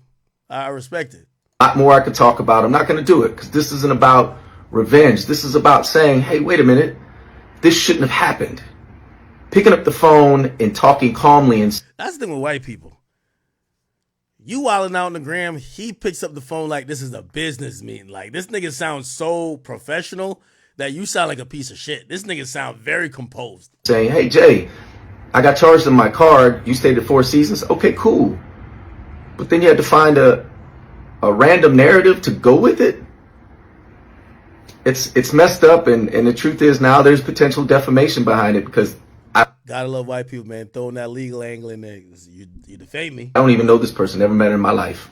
I respect it. more I could talk about. I'm not going to do it because this isn't about revenge. This is about saying, hey, wait a minute. This shouldn't have happened. Picking up the phone and talking calmly. And that's the thing with white people. You wilding out on the gram, he picks up the phone like this is a business meeting. Like this nigga sounds so professional that you sound like a piece of shit. This nigga sound very composed. Saying, hey, Jay, I got charged on my card. You stayed at Four Seasons. Okay, cool. But then you had to find a random narrative to go with it. It's messed up, and the truth is now there's potential defamation behind it because gotta love white people, man. Throwing that legal angle in there. You defame me. I don't even know this person. Never met her in my life.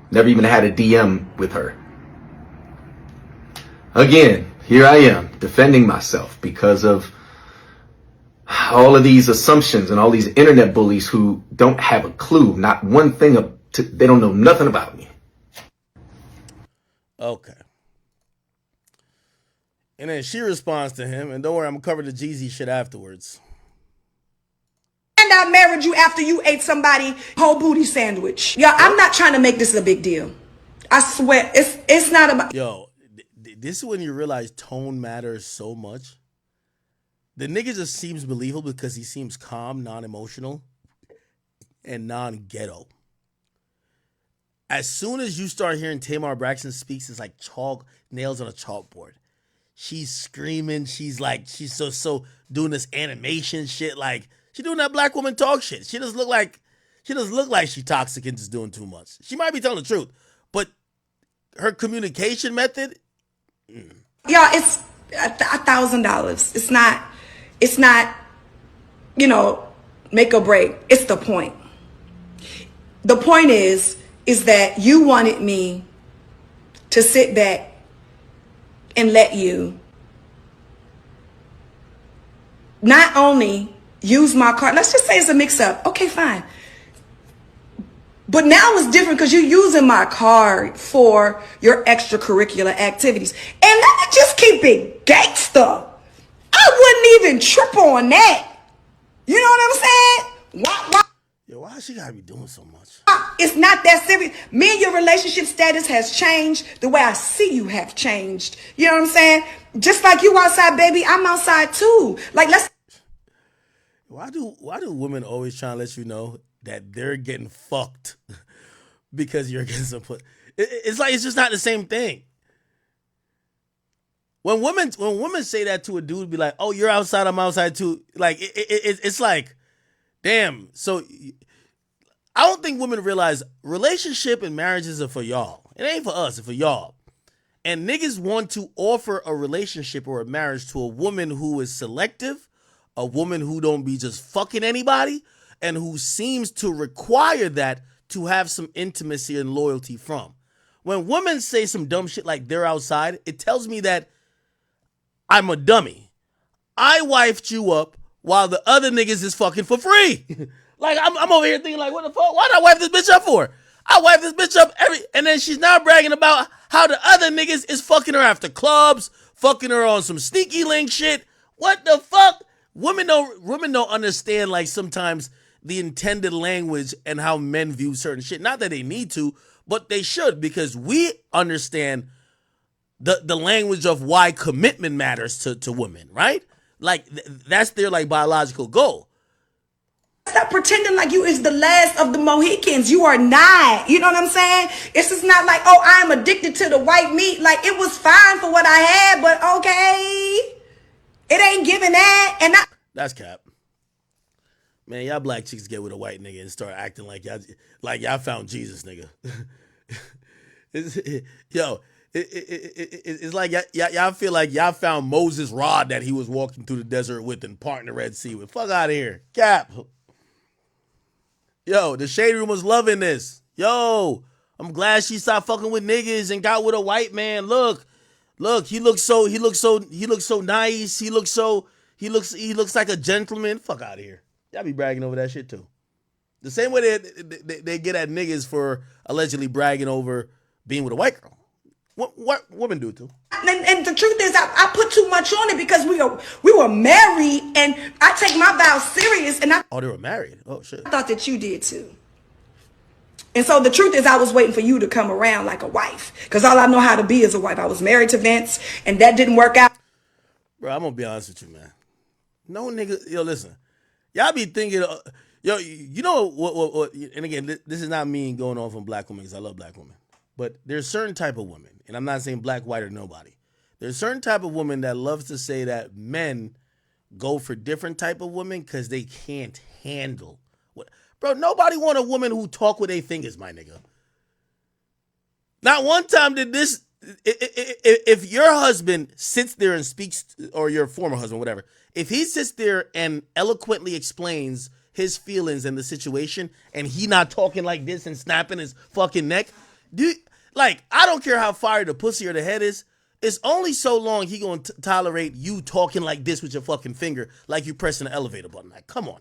Never even had a DM with her. Again, here I am defending myself because of all of these assumptions and all these internet bullies who don't have a clue, not one thing. They don't know nothing about me. Okay. And then she responds to him, and don't worry, I'm gonna cover the Jeezy shit afterwards. And I married you after you ate somebody whole booty sandwich. Yeah, I'm not trying to make this a big deal. I swear, it's not about. Yo, this is when you realize tone matters so much. The nigga just seems believable because he seems calm, non-emotional, and non-ghetto. As soon as you start hearing Tamar Braxton speaks, it's like chalk nails on a chalkboard. She's screaming. She's so doing this animation shit. Like she doing that black woman talk shit. She doesn't look like she toxic and just doing too much. She might be telling the truth, but her communication method. Yeah, it's $1,000. It's not, make or break. It's the point. The point is that you wanted me to sit back and let you not only use my card. Let's just say it's a mix-up. Okay, fine. But now it's different because you're using my card for your extracurricular activities. And let me just keep it gangster. I wouldn't even trip on that. You know what I'm saying? Why? Yo, why she gotta be doing so much? It's not that serious. Me and your relationship status has changed. The way I see you have changed. You know what I'm saying? Just like you outside, baby, I'm outside too. Like let's. Why do women always try to let you know that they're getting fucked because you're getting some put? It's like it's just not the same thing. When women say that to a dude, be like, "Oh, you're outside, I'm outside too." Like it's like, damn. So I don't think women realize relationship and marriages are for y'all. It ain't for us, it's for y'all. And niggas want to offer a relationship or a marriage to a woman who is selective, a woman who don't be just fucking anybody, and who seems to require that to have some intimacy and loyalty from. When women say some dumb shit like they're outside, it tells me that I'm a dummy. I wifed you up while the other niggas is fucking for free. Like I'm over here thinking like, what the fuck? Why did I wife this bitch up for? I wife this bitch up and then she's now bragging about how the other niggas is fucking her after clubs, fucking her on some sneaky link shit. What the fuck? Women don't understand like sometimes the intended language and how men view certain shit. Not that they need to, but they should, because we understand the language of why commitment matters to women, right? Like that's their like biological goal. Stop pretending like you is the last of the Mohicans. You are not. You know what I'm saying? It's just not like, oh, I'm addicted to the white meat. Like, it was fine for what I had, but okay. It ain't giving that. And that's cap. Man, y'all black chicks get with a white nigga and start acting like y'all found Jesus, nigga. It's like y'all feel like y'all found Moses' rod that he was walking through the desert with and parting the Red Sea with. Fuck out of here. Cap. Yo, the Shade Room was loving this. Yo, I'm glad she stopped fucking with niggas and got with a white man. Look, he looks so nice. He looks like a gentleman. Fuck out of here. Y'all be bragging over that shit too. The same way they get at niggas for allegedly bragging over being with a white girl. What women do too. And the truth is, I put too much on it because we were married, and I take my vows serious. And oh, they were married. Oh shit. I thought that you did too. And so the truth is, I was waiting for you to come around like a wife, because all I know how to be is a wife. I was married to Vince, and that didn't work out. Bro, I'm gonna be honest with you, man. No nigga, yo, listen, y'all be thinking, yo, you know what? And again, this is not me going off on black women because I love black women, but there's certain type of women. And I'm not saying black, white, or nobody. There's certain type of woman that loves to say that men go for different type of women because they can't handle what. Bro, nobody want a woman who talk with their fingers, my nigga. Not one time did this. If your husband sits there and speaks, or your former husband, whatever, if he sits there and eloquently explains his feelings and the situation, and he not talking like this and snapping his fucking neck, dude. Like, I don't care how fire the pussy or the head is. It's only so long he gonna tolerate you talking like this with your fucking finger, like you pressing the elevator button. Like, come on.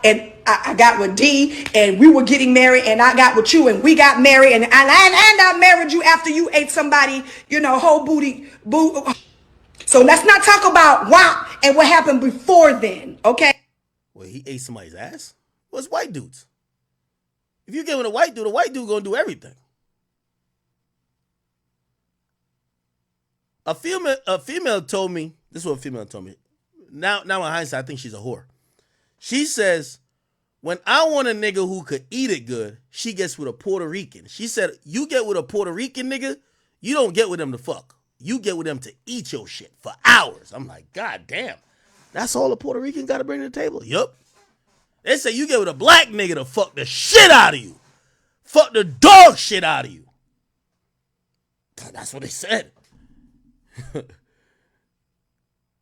And I got with D, and we were getting married, and I got with you, and we got married, and I married you after you ate somebody, whole booty. So let's not talk about wow and what happened before then, okay? Well, he ate somebody's ass? What's white dudes? If you get with a white dude gonna do everything. A female told me, this is what a female told me. Now in hindsight, I think she's a whore. She says, when I want a nigga who could eat it good, she gets with a Puerto Rican. She said, you get with a Puerto Rican nigga, you don't get with them to fuck. You get with them to eat your shit for hours. I'm like, God damn. That's all a Puerto Rican got to bring to the table? Yup. They say you get with a black nigga to fuck the shit out of you. Fuck the dog shit out of you. That's what they said.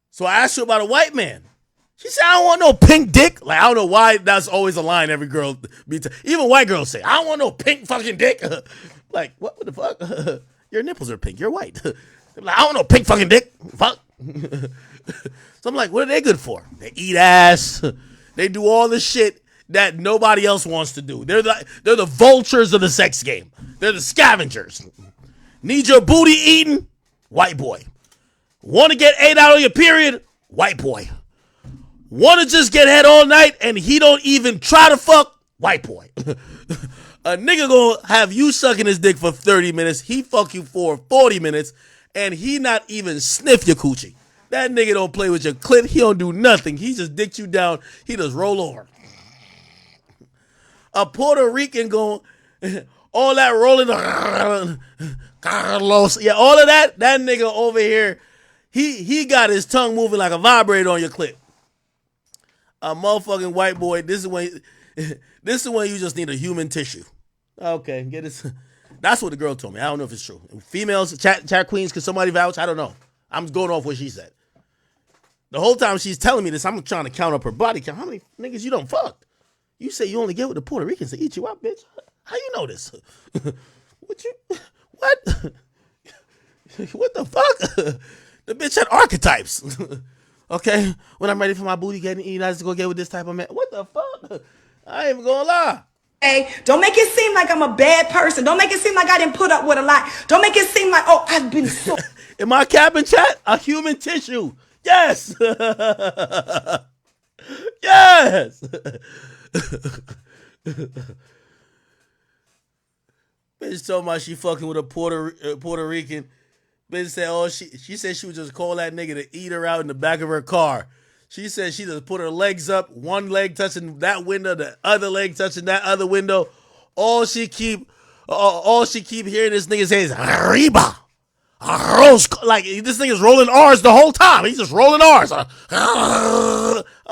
So I asked her about a white man. She said, I don't want no pink dick. Like, I don't know why that's always a line every girl be even white girls say, I don't want no pink fucking dick. Like, what the fuck? Your nipples are pink. You're white. Like, I don't want no pink fucking dick. Fuck. So I'm like, what are they good for? They eat ass. They do all the shit that nobody else wants to do. They're the vultures of the sex game. They're the scavengers. Need your booty eaten? White boy. Want to get ate out on your period? White boy. Want to just get head all night and he don't even try to fuck? White boy. A nigga gonna have you sucking his dick for 30 minutes. He fuck you for 40 minutes and he not even sniff your coochie. That nigga don't play with your clit. He don't do nothing. He just dick you down. He just roll over. A Puerto Rican going, all that rolling, Carlos, yeah, all of that nigga over here, he got his tongue moving like a vibrator on your clit. A motherfucking white boy, this is when you just need a human tissue. Okay, get this. That's what the girl told me. I don't know if it's true. Females, chat queens, can somebody vouch? I don't know. I'm going off what she said. The whole time she's telling me this, I'm trying to count up her body count. How many niggas you done fucked? You say you only get with the Puerto Ricans to eat you out, bitch. How you know this? What? What the fuck? The bitch had archetypes. Okay? When I'm ready for my booty getting eaten, I just go get with this type of man. What the fuck? I ain't even gonna lie. Hey, don't make it seem like I'm a bad person. Don't make it seem like I didn't put up with a lot. Don't make it seem like, oh, I've been so... In my cabin chat, a human tissue. Yes. Yes. Bitch told me she fucking with a Puerto Rican. Bitch said, oh, she said she would just call that nigga to eat her out in the back of her car. She said she just put her legs up, one leg touching that window, the other leg touching that other window. All she keep hearing this nigga say is arriba. Arroz. Like this nigga's rolling R's the whole time. He's just rolling R's. I'm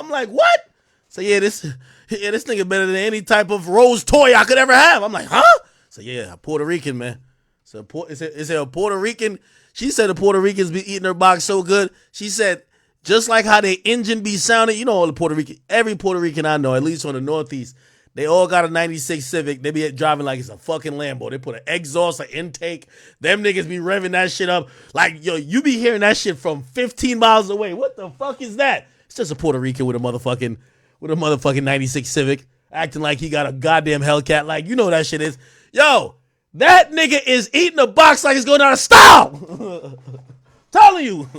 like, what? So yeah, this nigga better than any type of rose toy I could ever have. I'm like, huh? So yeah, Puerto Rican, man. So is it a Puerto Rican? She said the Puerto Ricans be eating their box so good. She said, just like how their engine be sounding, you know, all the Puerto Rican, every Puerto Rican I know, at least on the Northeast, they all got a 96 Civic. They be driving like it's a fucking Lambo. They put an exhaust, an intake. Them niggas be revving that shit up. Like, yo, you be hearing that shit from 15 miles away. What the fuck is that? It's just a Puerto Rican with a motherfucking 96 Civic, acting like he got a goddamn Hellcat. Like, you know what that shit is. Yo, that nigga is eating a box like it's going out of style. Telling you.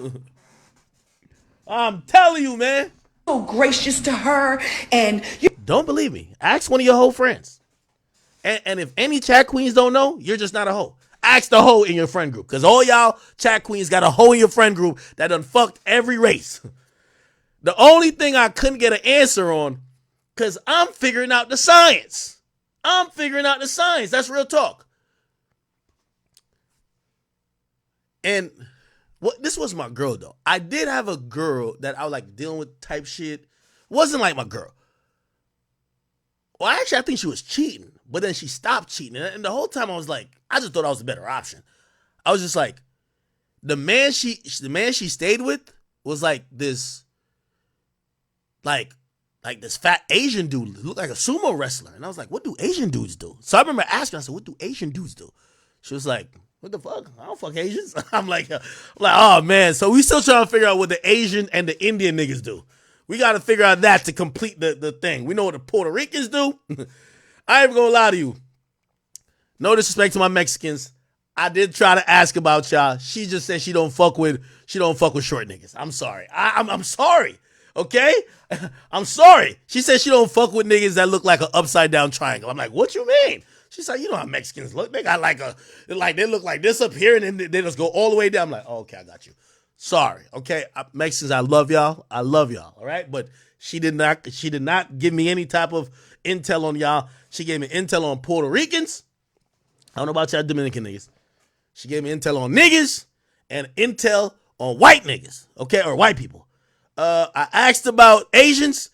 I'm telling you, man. So gracious to her, and you don't believe me. Ask one of your hoe friends. And if any chat queens don't know, you're just not a hoe. Ask the hoe in your friend group. Because all y'all chat queens got a hoe in your friend group that done fucked every race. The only thing I couldn't get an answer on, because I'm figuring out the science. That's real talk. And this was my girl, though. I did have a girl that I was like dealing with type shit. Wasn't like my girl. Well, actually, I think she was cheating, but then she stopped cheating. And the whole time I was like, I just thought I was a better option. I was just like, the man she stayed with was like this, like this fat Asian dude, looked like a sumo wrestler. And I was like, what do Asian dudes do? So I remember asking, I said, what do Asian dudes do? She was like, what the fuck? I don't fuck Asians. I'm like, oh man. So we still trying to figure out what the Asian and the Indian niggas do. We got to figure out that to complete the thing. We know what the Puerto Ricans do. I ain't gonna lie to you. No disrespect to my Mexicans. I did try to ask about y'all. She just said she don't fuck with short niggas. I'm sorry. I'm sorry. Okay? I'm sorry. She said she don't fuck with niggas that look like an upside down triangle. I'm like, what you mean? She's like, you know how Mexicans look. They got they look like this up here and then they just go all the way down. I'm like, oh, okay, I got you. Sorry, okay? Mexicans, I love y'all. All right? But she did not give me any type of intel on y'all. She gave me intel on Puerto Ricans. I don't know about y'all Dominican niggas. She gave me intel on niggas and intel on white niggas, okay? Or white people. I asked about Asians.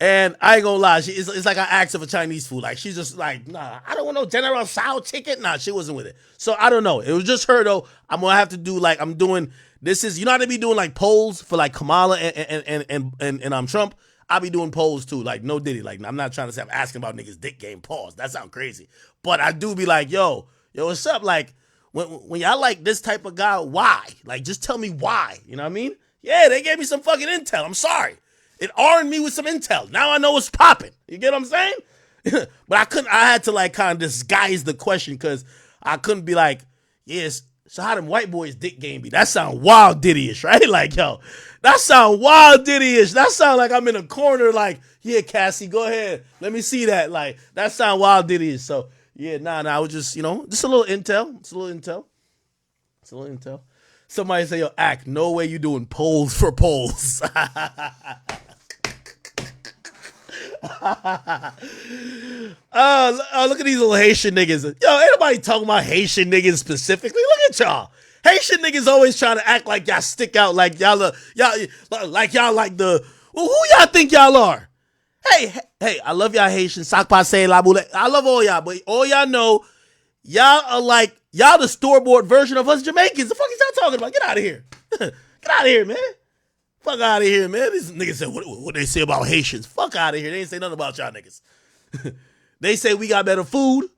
And I ain't gonna lie, it's like I asked her for Chinese food. Like, she's just like, nah, I don't want no General Tso chicken. Nah, she wasn't with it. So I don't know. It was just her, though. I'm gonna have to do, like, I'm doing, you know how they be doing, like, polls for, like, Kamala and Trump? I'll be doing polls, too. Like, no Diddy. Like, I'm not trying to say I'm asking about niggas' dick game. Pause. That sounds crazy. But I do be like, yo, what's up? Like, when y'all like this type of guy, why? Like, just tell me why. You know what I mean? Yeah, they gave me some fucking intel. I'm sorry. It armed me with some intel. Now I know what's popping. You get what I'm saying? But I had to like kind of disguise the question because I couldn't be like, yes, so how them white boys dick game be? That sound wild Diddy-ish, right? Like, yo, that sound wild Diddy-ish. That sound like I'm in a corner like, yeah, Cassie, go ahead. Let me see that. Like, that sound wild Diddy-ish. So, yeah, nah, I was just, just a little intel. It's a little intel. Somebody say, yo, Act, no way you doing polls for polls. Look at these little Haitian niggas. Yo, ain't nobody talking about Haitian niggas specifically. Look at y'all. Haitian niggas always trying to act like y'all stick out, like y'all like the. Well, who y'all think y'all are? Hey, I love y'all Haitians. Sac passe, la boule. I love all y'all, but all y'all know, y'all are like, y'all the store-bought version of us Jamaicans. The fuck is y'all talking about? Get out of here. Get out of here, man. Fuck out of here, man. These niggas said, what they say about Haitians? Fuck out of here. They ain't say nothing about y'all niggas. They say we got better food.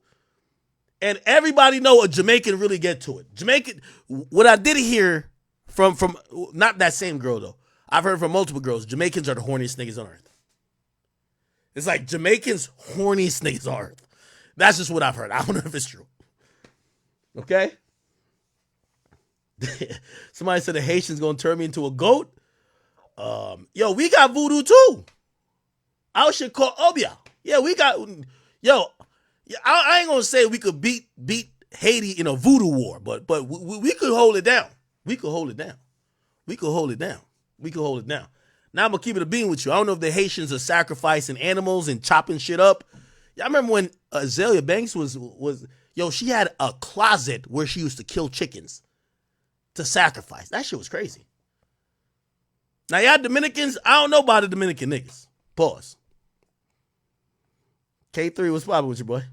And everybody know a Jamaican really get to it. Jamaican, what I did hear from not that same girl, though. I've heard from multiple girls. Jamaicans are the horniest niggas on earth. It's like Jamaicans horniest niggas on earth. That's just what I've heard. I don't know if it's true. Okay? Somebody said the Haitians gonna turn me into a goat. Yo, we got voodoo too. I should call Obia. Yeah, we got. Yo, I ain't gonna say we could beat Haiti in a voodoo war, but we could hold it down. We could hold it down. We could hold it down. We could hold it down. Now I'm gonna keep it a bean with you. I don't know if the Haitians are sacrificing animals and chopping shit up. Y'all remember when Azalea Banks was she had a closet where she used to kill chickens to sacrifice. That shit was crazy. Now y'all Dominicans, I don't know about the Dominican niggas. Pause. K3, what's poppin' with you, boy?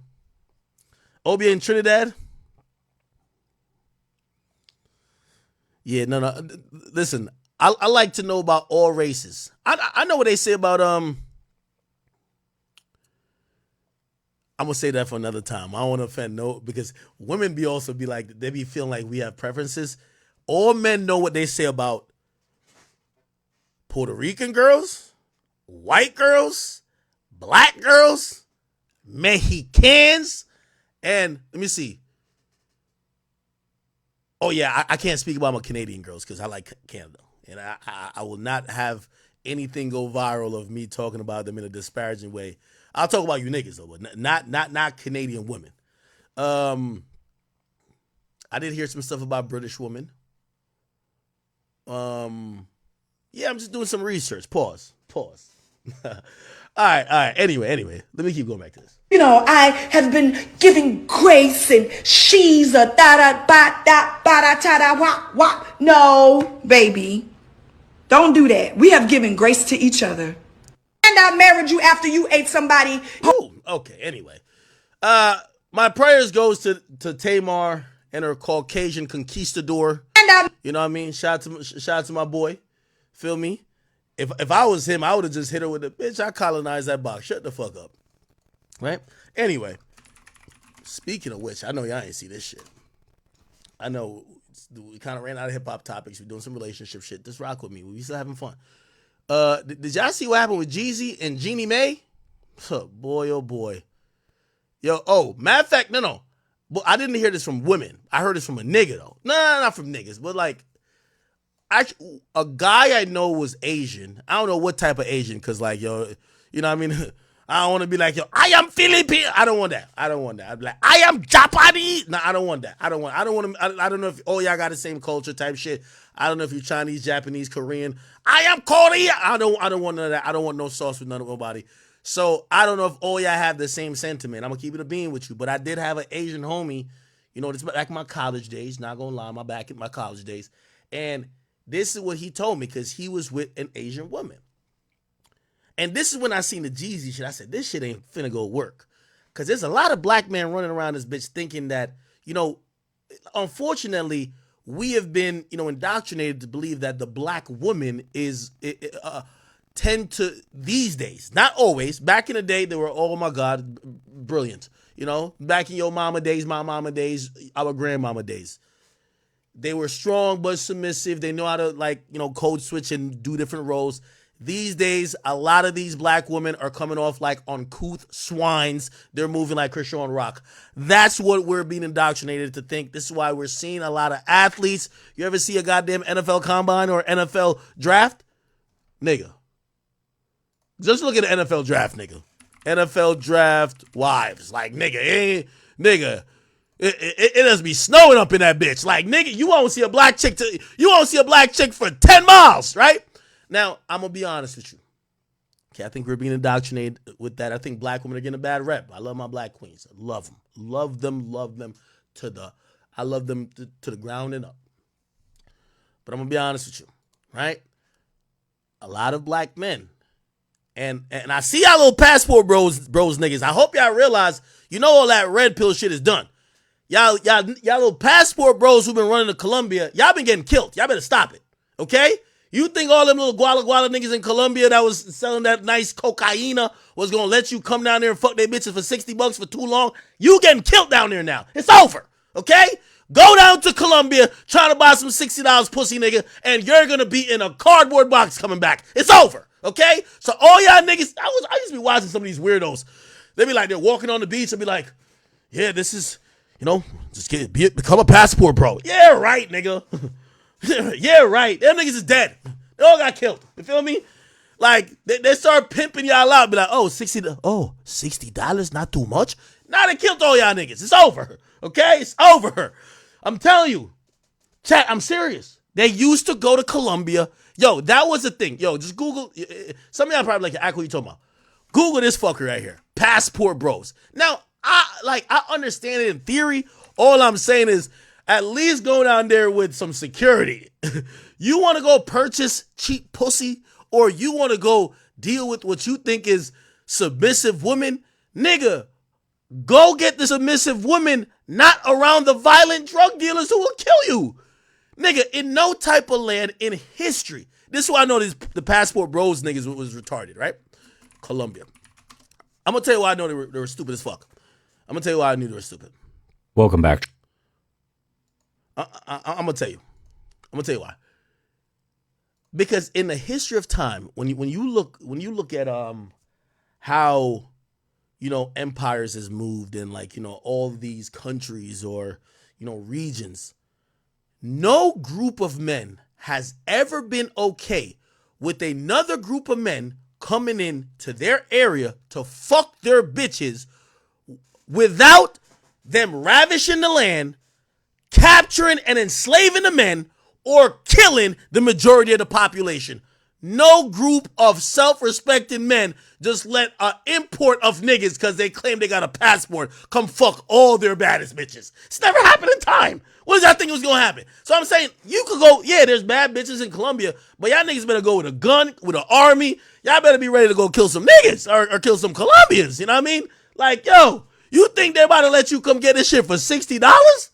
Obia in Trinidad? Yeah, no. Listen, I like to know about all races. I know what they say about I'm gonna say that for another time. I don't want to offend because women be like they be feeling like we have preferences. All men know what they say about Puerto Rican girls, white girls, black girls, Mexicans, and let me see. Oh yeah, I can't speak about my Canadian girls because I like Canada, and I will not have anything go viral of me talking about them in a disparaging way. I'll talk about you niggas though, but not Canadian women. I did hear some stuff about British women. Yeah, I'm just doing some research. Pause. All right. Anyway, let me keep going back to this. You know, I have been giving grace and she's a da-da-ba-da-ba-da-ta-da-wop-wop. No, baby. Don't do that. We have given grace to each other. And I married you after you ate somebody. Ooh, okay, anyway. My prayers goes to Tamar and her Caucasian conquistador. You know what I mean? Shout out to my boy. Feel me? If I was him, I would have just hit her with the bitch. I colonized that box. Shut the fuck up. Right? Anyway, speaking of which, I know y'all ain't see this shit. I know we kind of ran out of hip hop topics. We're doing some relationship shit. Just rock with me. We still having fun. Did y'all see what happened with Jeezy and Jeannie Mae? Boy, oh boy. Matter of fact, no. But I didn't hear this from women. I heard this from a nigga though. No, not from niggas, but like, a guy I know was Asian. I don't know what type of Asian, because like, you know what I mean? I don't want to be like, I am Filipino. I don't want that. I'd be like, I am Japanese. No, I don't want that. I don't know if y'all got the same culture type shit. I don't know if you're Chinese, Japanese, Korean. I am Korean. I don't want none of that. I don't want no sauce with nobody. So I don't know if all y'all have the same sentiment. I'm gonna keep it a bean with you. But I did have an Asian homie, this back in my college days, not gonna lie, back in my college days. And this is what he told me, because he was with an Asian woman. And this is when I seen the Jeezy shit. I said, this shit ain't finna go work. Because there's a lot of black men running around this bitch thinking that, unfortunately, we have been, indoctrinated to believe that the black woman tend to, these days, not always. Back in the day, they were, oh my God, brilliant. Back in your mama days, my mama days, our grandmama days. They were strong but submissive. They know how to code switch and do different roles. These days, a lot of these black women are coming off like uncouth swines. They're moving like Krishan Rock. That's what we're being indoctrinated to think. This is why we're seeing a lot of athletes. You ever see a goddamn NFL combine or NFL draft? Nigga. Just look at the NFL draft, nigga. NFL draft wives. Like, nigga. It does be snowing up in that bitch. Like, nigga, you won't see a black chick for 10 miles, right? Now, I'm going to be honest with you. Okay, I think we're being indoctrinated with that. I think black women are getting a bad rep. I love my black queens. I love them. Love them to the ground and up. But I'm going to be honest with you, right? A lot of black men. And I see y'all little passport bros niggas. I hope y'all realize, all that red pill shit is done. Y'all little passport bros who've been running to Colombia, y'all been getting killed. Y'all better stop it. Okay? You think all them little guala niggas in Colombia that was selling that nice cocaina was gonna let you come down there and fuck their bitches for $60 for too long? You getting killed down there now. It's over. Okay? Go down to Colombia, trying to buy some $60 pussy nigga, and you're gonna be in a cardboard box coming back. It's over. Okay? So all y'all niggas, I used to be watching some of these weirdos. They be like, they're walking on the beach and be like, yeah, this is, just become a passport bro. Yeah, right, nigga. Yeah, right. Them niggas is dead. They all got killed. You feel me? Like, they start pimping y'all out. Be like, $60, not too much? Nah, they killed all y'all niggas. It's over. Okay? It's over. I'm telling you. Chat, I'm serious. They used to go to Colombia. Yo, that was the thing. Yo, just Google. Some of y'all probably like, what you talking about? Google this fucker right here. Passport bros. Now, I understand it in theory. All I'm saying is at least go down there with some security. You want to go purchase cheap pussy, or you want to go deal with what you think is submissive women? Nigga, go get the submissive woman, not around the violent drug dealers who will kill you. Nigga, in no type of land in history. This is why I know the passport bros niggas was retarded, right? Colombia. I'm going to tell you why I know they were stupid as fuck. I'm going to tell you why I knew they were stupid. Welcome back. I'm going to tell you. I'm going to tell you why. Because in the history of time, when you look at how, you know, empires has moved in, like, you know, all these countries or, you know, regions, no group of men has ever been okay with another group of men coming in to their area to fuck their bitches without them ravishing the land, capturing and enslaving the men, or killing the majority of the population. No group of self-respecting men just let an import of niggas because they claim they got a passport come fuck all their baddest bitches. It's never happened in time. What does y'all think was gonna happen? So I'm saying you could go, yeah, there's bad bitches in Colombia, but y'all niggas better go with a gun, with an army. Y'all better be ready to go kill some niggas or kill some Colombians. You know what I mean? Like, yo, you think they're about to let you come get this shit for $60?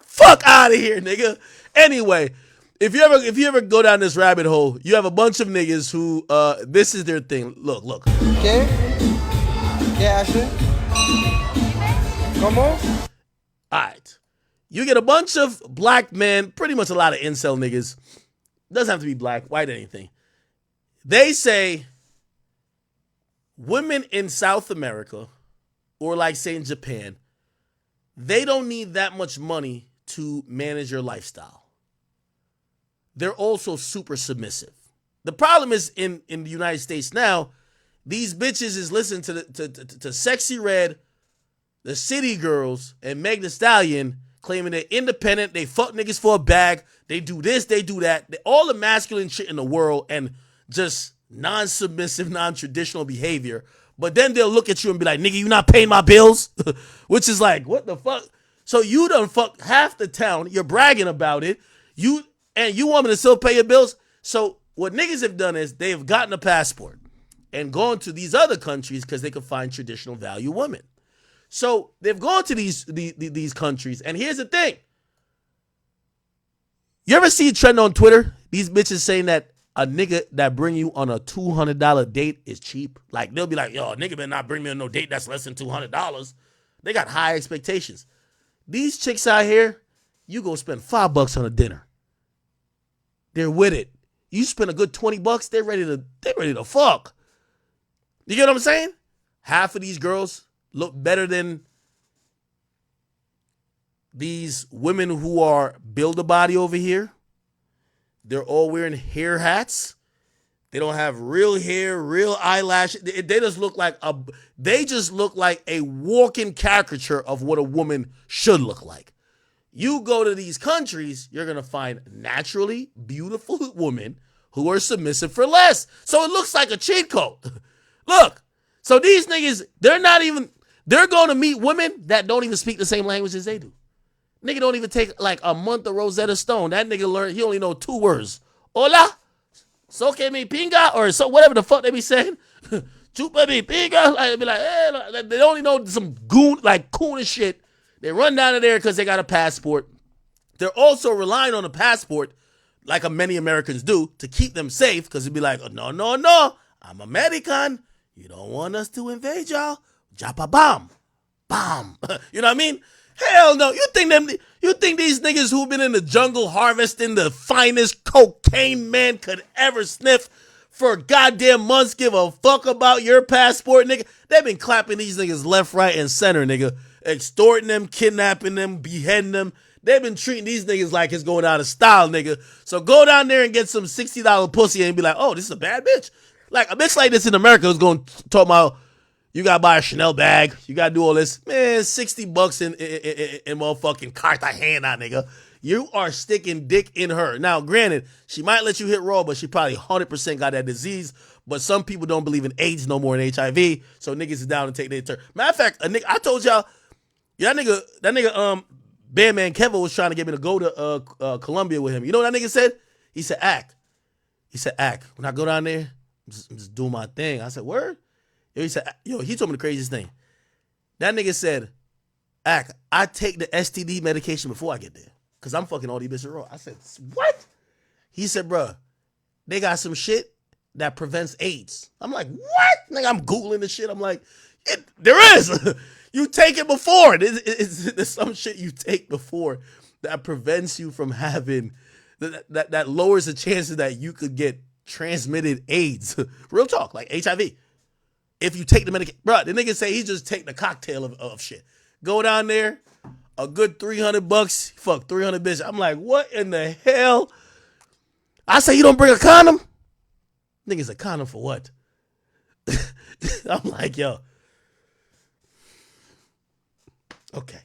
Fuck out of here, nigga. Anyway, if you ever go down this rabbit hole, you have a bunch of niggas who this is their thing. Look. ¿Qué? ¿Qué hace? ¿Cómo? Alright. You get a bunch of black men, pretty much a lot of incel niggas. Doesn't have to be black, white, anything. They say women in South America, or like say in Japan, they don't need that much money to manage your lifestyle. They're also super submissive. The problem is in the United States now, these bitches is listening to Sexy Red, the City Girls, and Meg Thee Stallion, claiming they're independent, they fuck niggas for a bag, they do this, they do that. All the masculine shit in the world and just non-submissive, non-traditional behavior. But then they'll look at you and be like, nigga, you not paying my bills? Which is like, what the fuck? So you done fucked half the town, you're bragging about it, and you want me to still pay your bills? So what niggas have done is they have gotten a passport and gone to these other countries because they can find traditional value women. So they've gone to these countries, and here's the thing. You ever see a trend on Twitter? These bitches saying that a nigga that bring you on a $200 date is cheap. Like, they'll be like, yo, a nigga better not bring me on no date that's less than $200. They got high expectations. These chicks out here, you go spend $5 on a dinner. They're with it. You spend a good $20, they're ready to fuck. You get what I'm saying? Half of these girls look better than these women who are build-a-body over here. They're all wearing hair hats. They don't have real hair, real eyelashes. They just look like a walking caricature of what a woman should look like. You go to these countries, you're going to find naturally beautiful women who are submissive for less. So it looks like a cheat code. Look, so these niggas, they're going to meet women that don't even speak the same language as they do. Nigga don't even take like a month of Rosetta Stone. That nigga he only know 2 words. Hola, so que mi pinga, or so whatever the fuck they be saying. Chupa mi pinga. Like, be like, hey, they only know some coon and shit. They run down to there because they got a passport. They're also relying on a passport, like many Americans do, to keep them safe, because it'd be like, oh, no, I'm American. You don't want us to invade y'all. Japa bomb. You know what I mean? Hell no. You think these niggas who've been in the jungle harvesting the finest cocaine man could ever sniff for goddamn months give a fuck about your passport, nigga? They've been clapping these niggas left, right, and center, nigga. Extorting them, kidnapping them, beheading them. They've been treating these niggas like it's going out of style, nigga. So go down there and get some $60 pussy and be like, oh, this is a bad bitch. Like, a bitch like this in America is going to talk about, you got to buy a Chanel bag. You got to do all this. Man, $60 in motherfucking Cartagena, nigga. You are sticking dick in her. Now, granted, she might let you hit raw, but she probably 100% got that disease. But some people don't believe in AIDS no more than HIV, so niggas is down to take their turn. Matter of fact, a nigga, I told y'all, that nigga, Bandman Kevin was trying to get me to go to Colombia with him. You know what that nigga said? He said, Act. When I go down there, I'm just doing my thing. I said, word? He said, he told me the craziest thing. That nigga said, Act, I take the STD medication before I get there. Because I'm fucking all these bitches raw. I said, what? He said, bruh, they got some shit that prevents AIDS. I'm like, what? Nigga, I'm Googling the shit. I'm like, there is. You take it before. There's some shit you take before that prevents you from having, that lowers the chances that you could get transmitted AIDS. Real talk, like HIV. If you take the medication. Bro, the nigga say he just take the cocktail of shit. Go down there, a good $300, fuck 300 bitches. I'm like, what in the hell? I say you don't bring a condom? Niggas, a condom for what? I'm like, yo. Okay.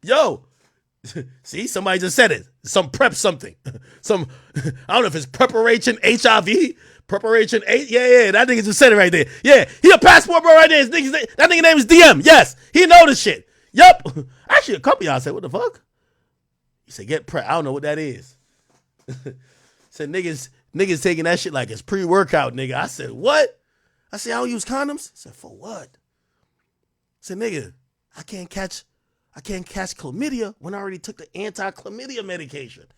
Yo. See, somebody just said it. Some prep something. I don't know if it's preparation HIV, preparation AIDS. Yeah, that nigga just said it right there. Yeah, he a passport bro right there. That nigga name is DM. Yes, he know this shit. Yup. Actually, a couple of y'all said, what the fuck? He said, get prep. I don't know what that is. Said niggas taking that shit like it's pre-workout, nigga. I said, what? I said, I don't use condoms? He said, for what? I said, nigga, I can't catch chlamydia when I already took the anti-chlamydia medication. I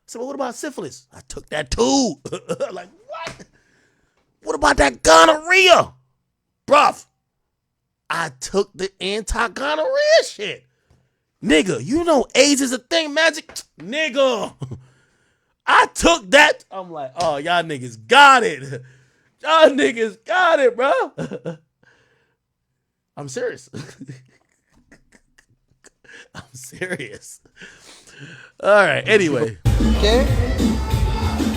said, well, what about syphilis? I took that too. Like, what? What about that gonorrhea? Bruv, I took the anti-gonorrhea shit. Nigga, you know AIDS is a thing, Magic? Nigga, I took that. I'm like, oh, y'all niggas got it. Y'all niggas got it, bro. I'm serious. I'm serious. All right. Anyway. Okay.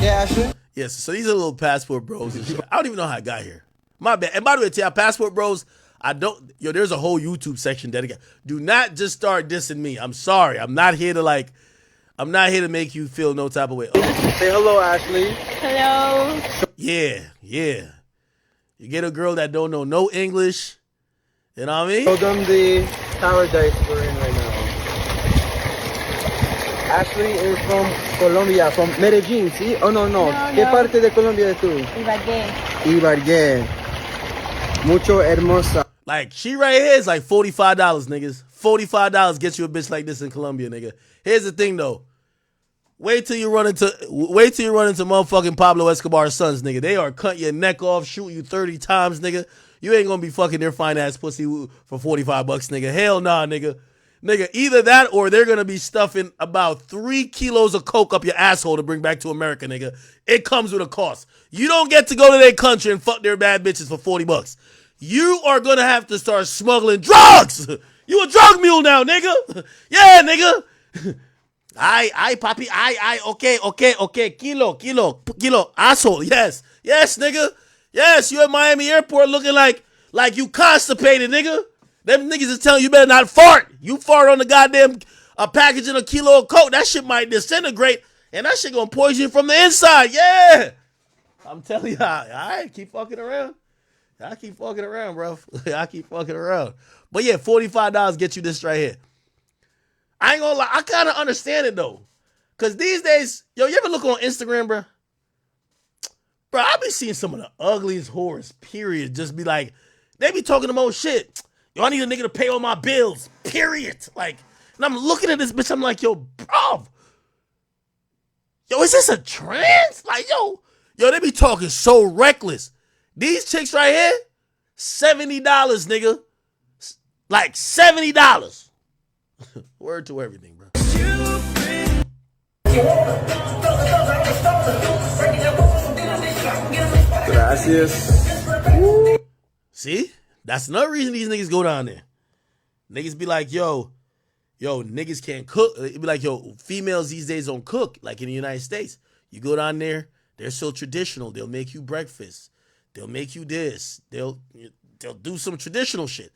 Yeah, Ashley. Yes. So these are little passport bros and shit. I don't even know how I got here. My bad. And by the way, to y'all passport bros, there's a whole YouTube section dedicated. Do not just start dissing me. I'm sorry. I'm not here to make you feel no type of way. Say hello, Ashley. Hello. Yeah. You get a girl that don't know no English. You know what I mean? Show them the paradise we're in right now. Ashley is from Colombia, from Medellín, ¿sí? Oh, no. ¿Qué parte de Colombia es tú? Ibagué. Mucho hermosa. Like, she right here is like $45, niggas. $45 gets you a bitch like this in Colombia, nigga. Here's the thing, though. Wait till you run into motherfucking Pablo Escobar's sons, nigga. They are cut your neck off, shoot you 30 times, nigga. You ain't gonna be fucking their fine ass pussy for $45, nigga. Hell nah, nigga. Nigga, either that or they're gonna be stuffing about 3 kilos of coke up your asshole to bring back to America, nigga. It comes with a cost. You don't get to go to their country and fuck their bad bitches for $40. You are gonna have to start smuggling drugs. You a drug mule now, nigga. Yeah, nigga. I, papi, okay. Kilo, asshole. Yes, nigga. Yes, you at Miami Airport looking like you constipated, nigga. Them niggas is telling you better not fart. You fart on the goddamn package in a kilo of coke. That shit might disintegrate, and that shit gonna poison you from the inside. Yeah. I'm telling you, I keep fucking around. I keep fucking around, bro. I keep fucking around. But yeah, $45 gets you this right here. I ain't gonna lie, I kind of understand it though. Cause these days, yo, you ever look on Instagram, bro? Bro, I be seeing some of the ugliest whores, period. Just be like, they be talking the most shit. Yo, I need a nigga to pay all my bills, period. Like, and I'm looking at this bitch, I'm like, yo, bro. Yo, is this a trend? Like, yo, they be talking so reckless. These chicks right here, $70, nigga. Like, $70. Word to everything, bro. Gracias. See? That's another reason these niggas go down there. Niggas be like, yo, niggas can't cook. It be like, yo, females these days don't cook. Like in the United States. You go down there, they're so traditional. They'll make you breakfast. They'll make you this. They'll do some traditional shit.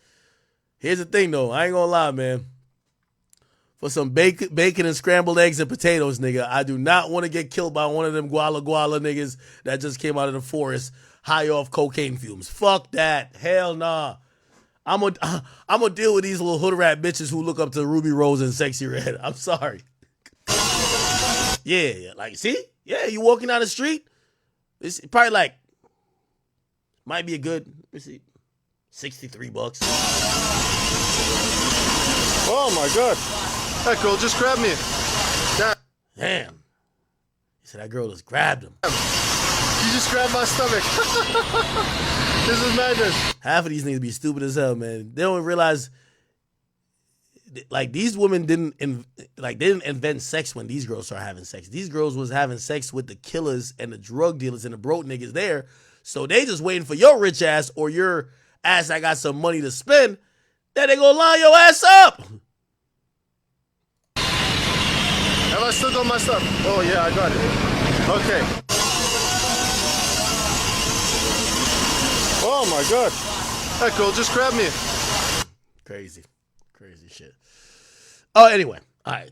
Here's the thing, though. I ain't gonna lie, man. for some bacon and scrambled eggs and potatoes, nigga. I do not want to get killed by one of them guala niggas that just came out of the forest high off cocaine fumes. Fuck that. Hell nah. I'm gonna deal with these little hood rat bitches who look up to Ruby Rose and Sexy Red. I'm sorry. Yeah, like, see? Yeah, you walking down the street, it's probably like, might be a good, let me see, $63. Oh my God. That girl just grabbed me. Damn. He said that girl just grabbed him. You just grabbed my stomach. This is madness. Half of these niggas be stupid as hell, man. They don't realize, like, these women didn't invent sex when these girls started having sex. These girls was having sex with the killers and the drug dealers and the broke niggas there. So they just waiting for your rich ass or your ass that got some money to spend, that they gonna line your ass up. Have I still got my stuff? Oh yeah, I got it. Okay. Oh my God. That girl just grabbed me. Crazy shit. Oh, anyway. All right.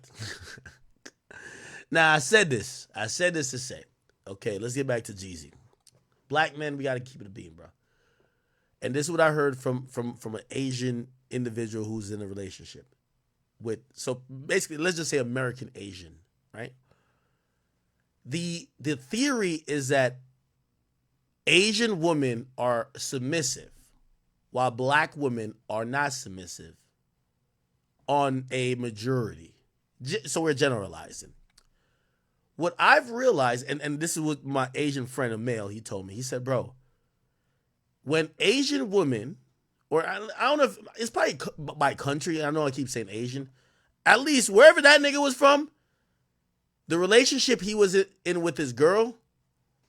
Now, I said this to say, okay, let's get back to Jeezy. Black men, we got to keep it a beam, bro. And this is what I heard from an Asian individual who's in a relationship with, so basically, let's just say American Asian, right? The theory is that Asian women are submissive while black women are not submissive on a majority. So we're generalizing. What I've realized, and this is what my Asian friend, a male, he told me. He said, bro, when Asian women, or I don't know if it's probably by country, I know I keep saying Asian, at least wherever that nigga was from, the relationship he was in with his girl,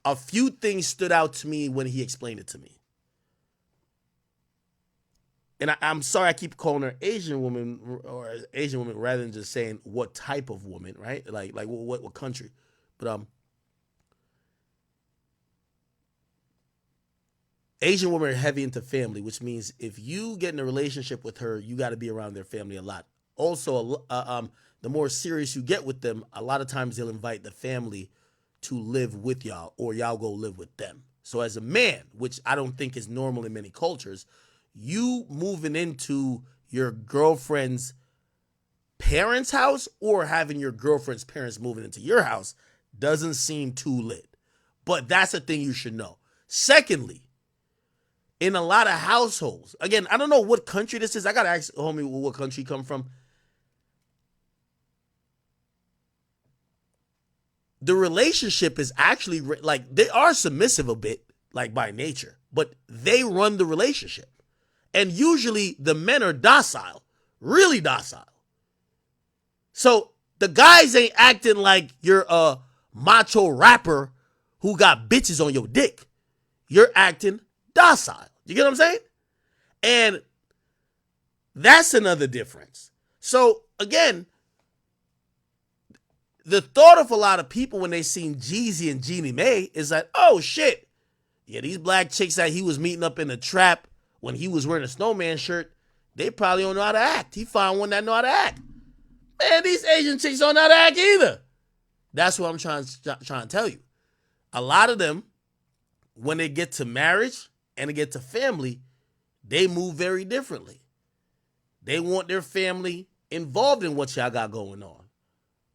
a few things stood out to me when he explained it to me. And I'm sorry I keep calling her Asian woman or Asian woman rather than just saying what type of woman, right? Like what country. But Asian women are heavy into family, which means if you get in a relationship with her, you got to be around their family a lot. Also, the more serious you get with them, a lot of times they'll invite the family to live with y'all or y'all go live with them. So as a man, which I don't think is normal in many cultures, you moving into your girlfriend's parents' house or having your girlfriend's parents moving into your house doesn't seem too lit. But that's a thing you should know. Secondly, in a lot of households, again, I don't know what country this is. I got to ask homie what country he come from. The relationship is actually, like, they are submissive a bit, like, by nature, but they run the relationship. And usually the men are docile, really docile. So the guys ain't acting like you're a macho rapper who got bitches on your dick. You're acting docile. You get what I'm saying? And that's another difference. So again, the thought of a lot of people when they seen Jeezy and Jeannie Mae is like, oh shit, yeah, these black chicks that he was meeting up in the trap when he was wearing a snowman shirt, they probably don't know how to act. He found one that know how to act. Man, these Asian chicks don't know how to act either. That's what I'm trying to tell you. A lot of them, when they get to marriage and they get to family, they move very differently. They want their family involved in what y'all got going on,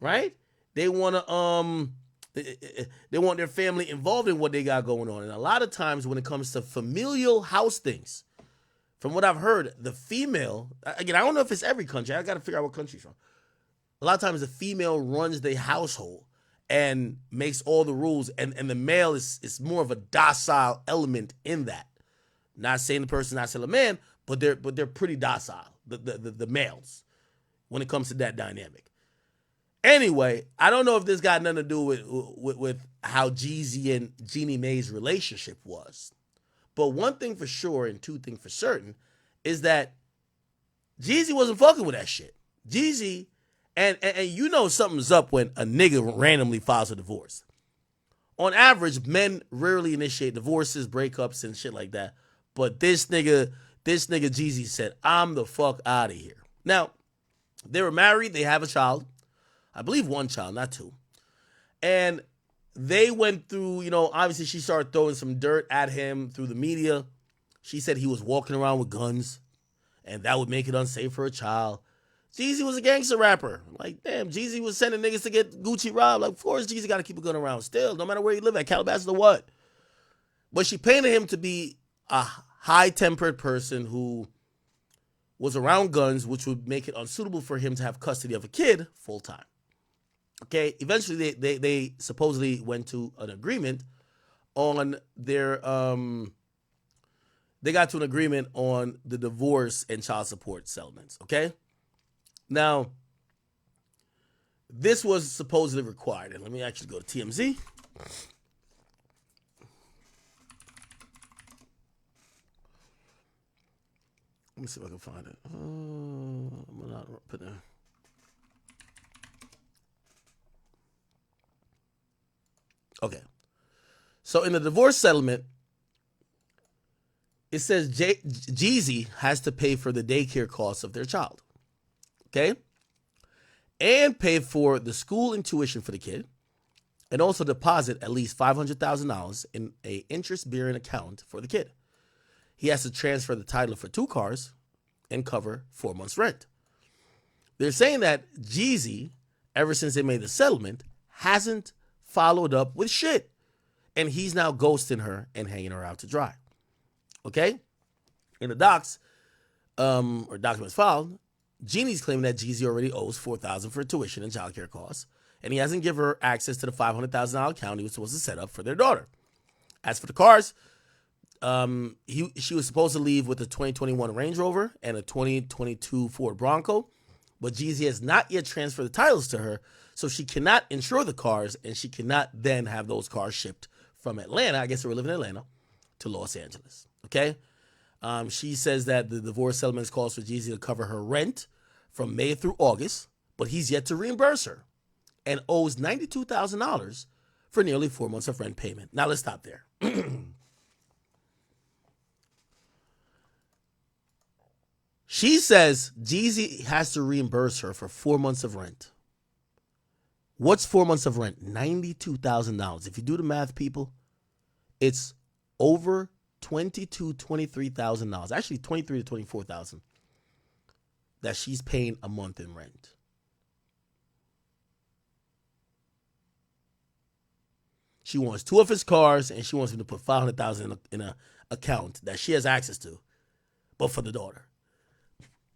right? They want their family involved in what they got going on. And a lot of times when it comes to familial house things, from what I've heard, the female, again, I don't know if it's every country. I got to figure out what country from. A lot of times the female runs the household and makes all the rules. And the male is more of a docile element in that. Not saying the person, not saying a man, but they're pretty docile, the males, when it comes to that dynamic. Anyway, I don't know if this got nothing to do with how Jeezy and Jeannie Mae's relationship was. But one thing for sure and two things for certain is that Jeezy wasn't fucking with that shit. Jeezy, and you know something's up when a nigga randomly files a divorce. On average, men rarely initiate divorces, breakups, and shit like that. But this nigga Jeezy said, I'm the fuck out of here. Now, They were married. They have a child. I believe one child, not two. And they went through, obviously she started throwing some dirt at him through the media. She said he was walking around with guns and that would make it unsafe for a child. Jeezy was a gangster rapper. Like, damn, Jeezy was sending niggas to get Gucci robbed. Like, of course Jeezy got to keep a gun around still, no matter where you live at, Calabasas or what. But she painted him to be a high-tempered person who was around guns, which would make it unsuitable for him to have custody of a kid full-time. Okay, eventually they supposedly went to an agreement on their, they got to an agreement on the divorce and child support settlements, okay? Now, this was supposedly required, and let me actually go to TMZ. Let me see if I can find it. I'm not putting it. Okay. So in the divorce settlement, it says Jeezy has to pay for the daycare costs of their child. Okay? And pay for the school and tuition for the kid. And also deposit at least $500,000 in an interest-bearing account for the kid. He has to transfer the title for 2 cars and cover 4 months' rent. They're saying that Jeezy, ever since they made the settlement, hasn't followed up with shit. And he's now ghosting her and hanging her out to dry. Okay? In the docs, or documents filed, Jeannie's claiming that Jeezy already owes $4,000 for tuition and childcare costs, and he hasn't given her access to the $500,000 account he was supposed to set up for their daughter. As for the cars, she was supposed to leave with a 2021 Range Rover and a 2022 Ford Bronco, but Jeezy has not yet transferred the titles to her, so she cannot insure the cars, and she cannot then have those cars shipped from Atlanta, I guess they were living in Atlanta, to Los Angeles. Okay? She says that the divorce settlement calls for Jeezy to cover her rent from May through August, but he's yet to reimburse her and owes $92,000 for nearly 4 months of rent payment. Now let's stop there. She says Jeezy has to reimburse her for 4 months of rent. What's 4 months of rent? $92,000. If you do the math, people, it's over $22,000, $23,000. Actually, $23,000 to $24,000 that she's paying a month in rent. She wants 2 of his cars, and she wants him to put $500,000 in an account that she has access to, but for the daughter.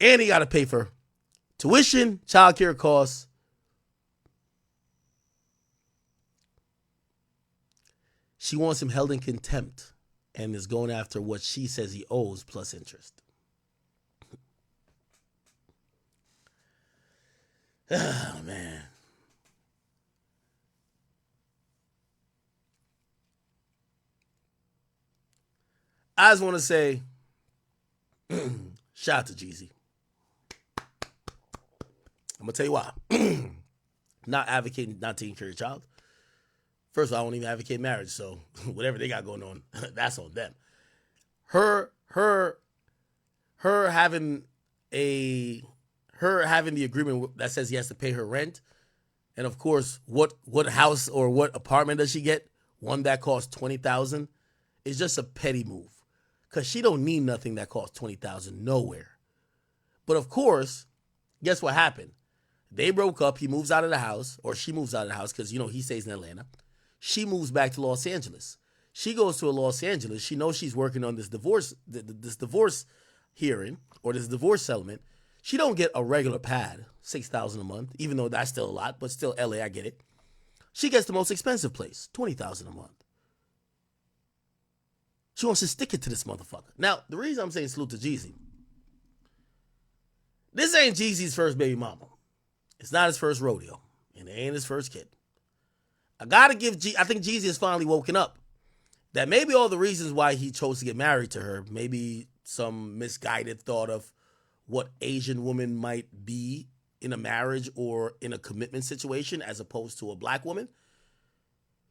And he got to pay for tuition, childcare costs. She wants him held in contempt and is going after what she says he owes plus interest. Oh, man. I just want to say, shout out to Jeezy. I'm going to tell you why. Not advocating not taking care of your child. First of all, I don't even advocate marriage, so whatever they got going on, that's on them. Her having the agreement that says he has to pay her rent, and of course, what house or what apartment does she get? One that costs $20,000 is just a petty move, because she don't need nothing that costs $20,000 nowhere. But of course, guess what happened? They broke up. He moves out of the house, or she moves out of the house because he stays in Atlanta. She moves back to Los Angeles. She goes to Los Angeles. She knows she's working on this divorce hearing or this divorce settlement. She don't get a regular pad, $6,000 a month, even though that's still a lot, but still LA, I get it. She gets the most expensive place, $20,000 a month. She wants to stick it to this motherfucker. Now, the reason I'm saying salute to Jeezy, this ain't Jeezy's first baby mama. It's not his first rodeo, and it ain't his first kid. I think Jeezy has finally woken up that maybe all the reasons why he chose to get married to her, maybe some misguided thought of what Asian woman might be in a marriage or in a commitment situation as opposed to a black woman.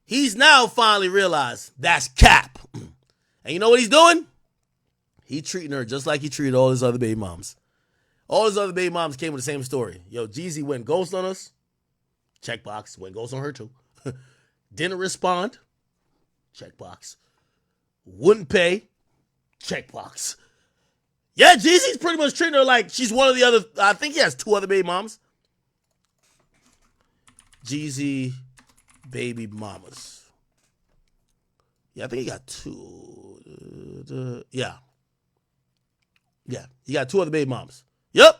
He's now finally realized that's cap. And you know what he's doing? He's treating her just like he treated all his other baby moms. All his other baby moms came with the same story. Yo, Jeezy went ghost on us. Checkbox. Went ghost on her too. Didn't respond. Checkbox. Wouldn't pay. Checkbox. Yeah, Jeezy's pretty much treating her like she's one of the other. I think he has 2 other baby moms. Jeezy baby mamas. Yeah, I think he got 2. Yeah. Yeah, he got 2 other baby moms. Yep.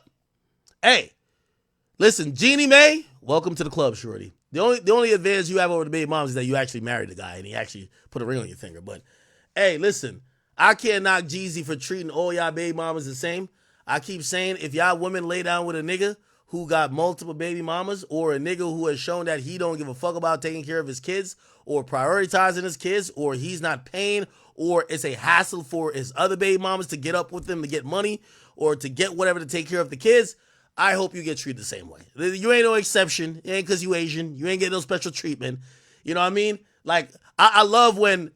Hey, listen, Jeannie Mae, welcome to the club, shorty. The only advantage you have over the baby moms is that you actually married the guy and he actually put a ring on your finger. But hey, listen, I can't knock Jeezy for treating all y'all baby mamas the same. I keep saying if y'all women lay down with a nigga who got multiple baby mamas, or a nigga who has shown that he don't give a fuck about taking care of his kids or prioritizing his kids, or he's not paying, or it's a hassle for his other baby mamas to get up with him to get money or to get whatever to take care of the kids, I hope you get treated the same way. You ain't no exception. It ain't because you Asian. You ain't getting no special treatment. You know what I mean? Like, I love when,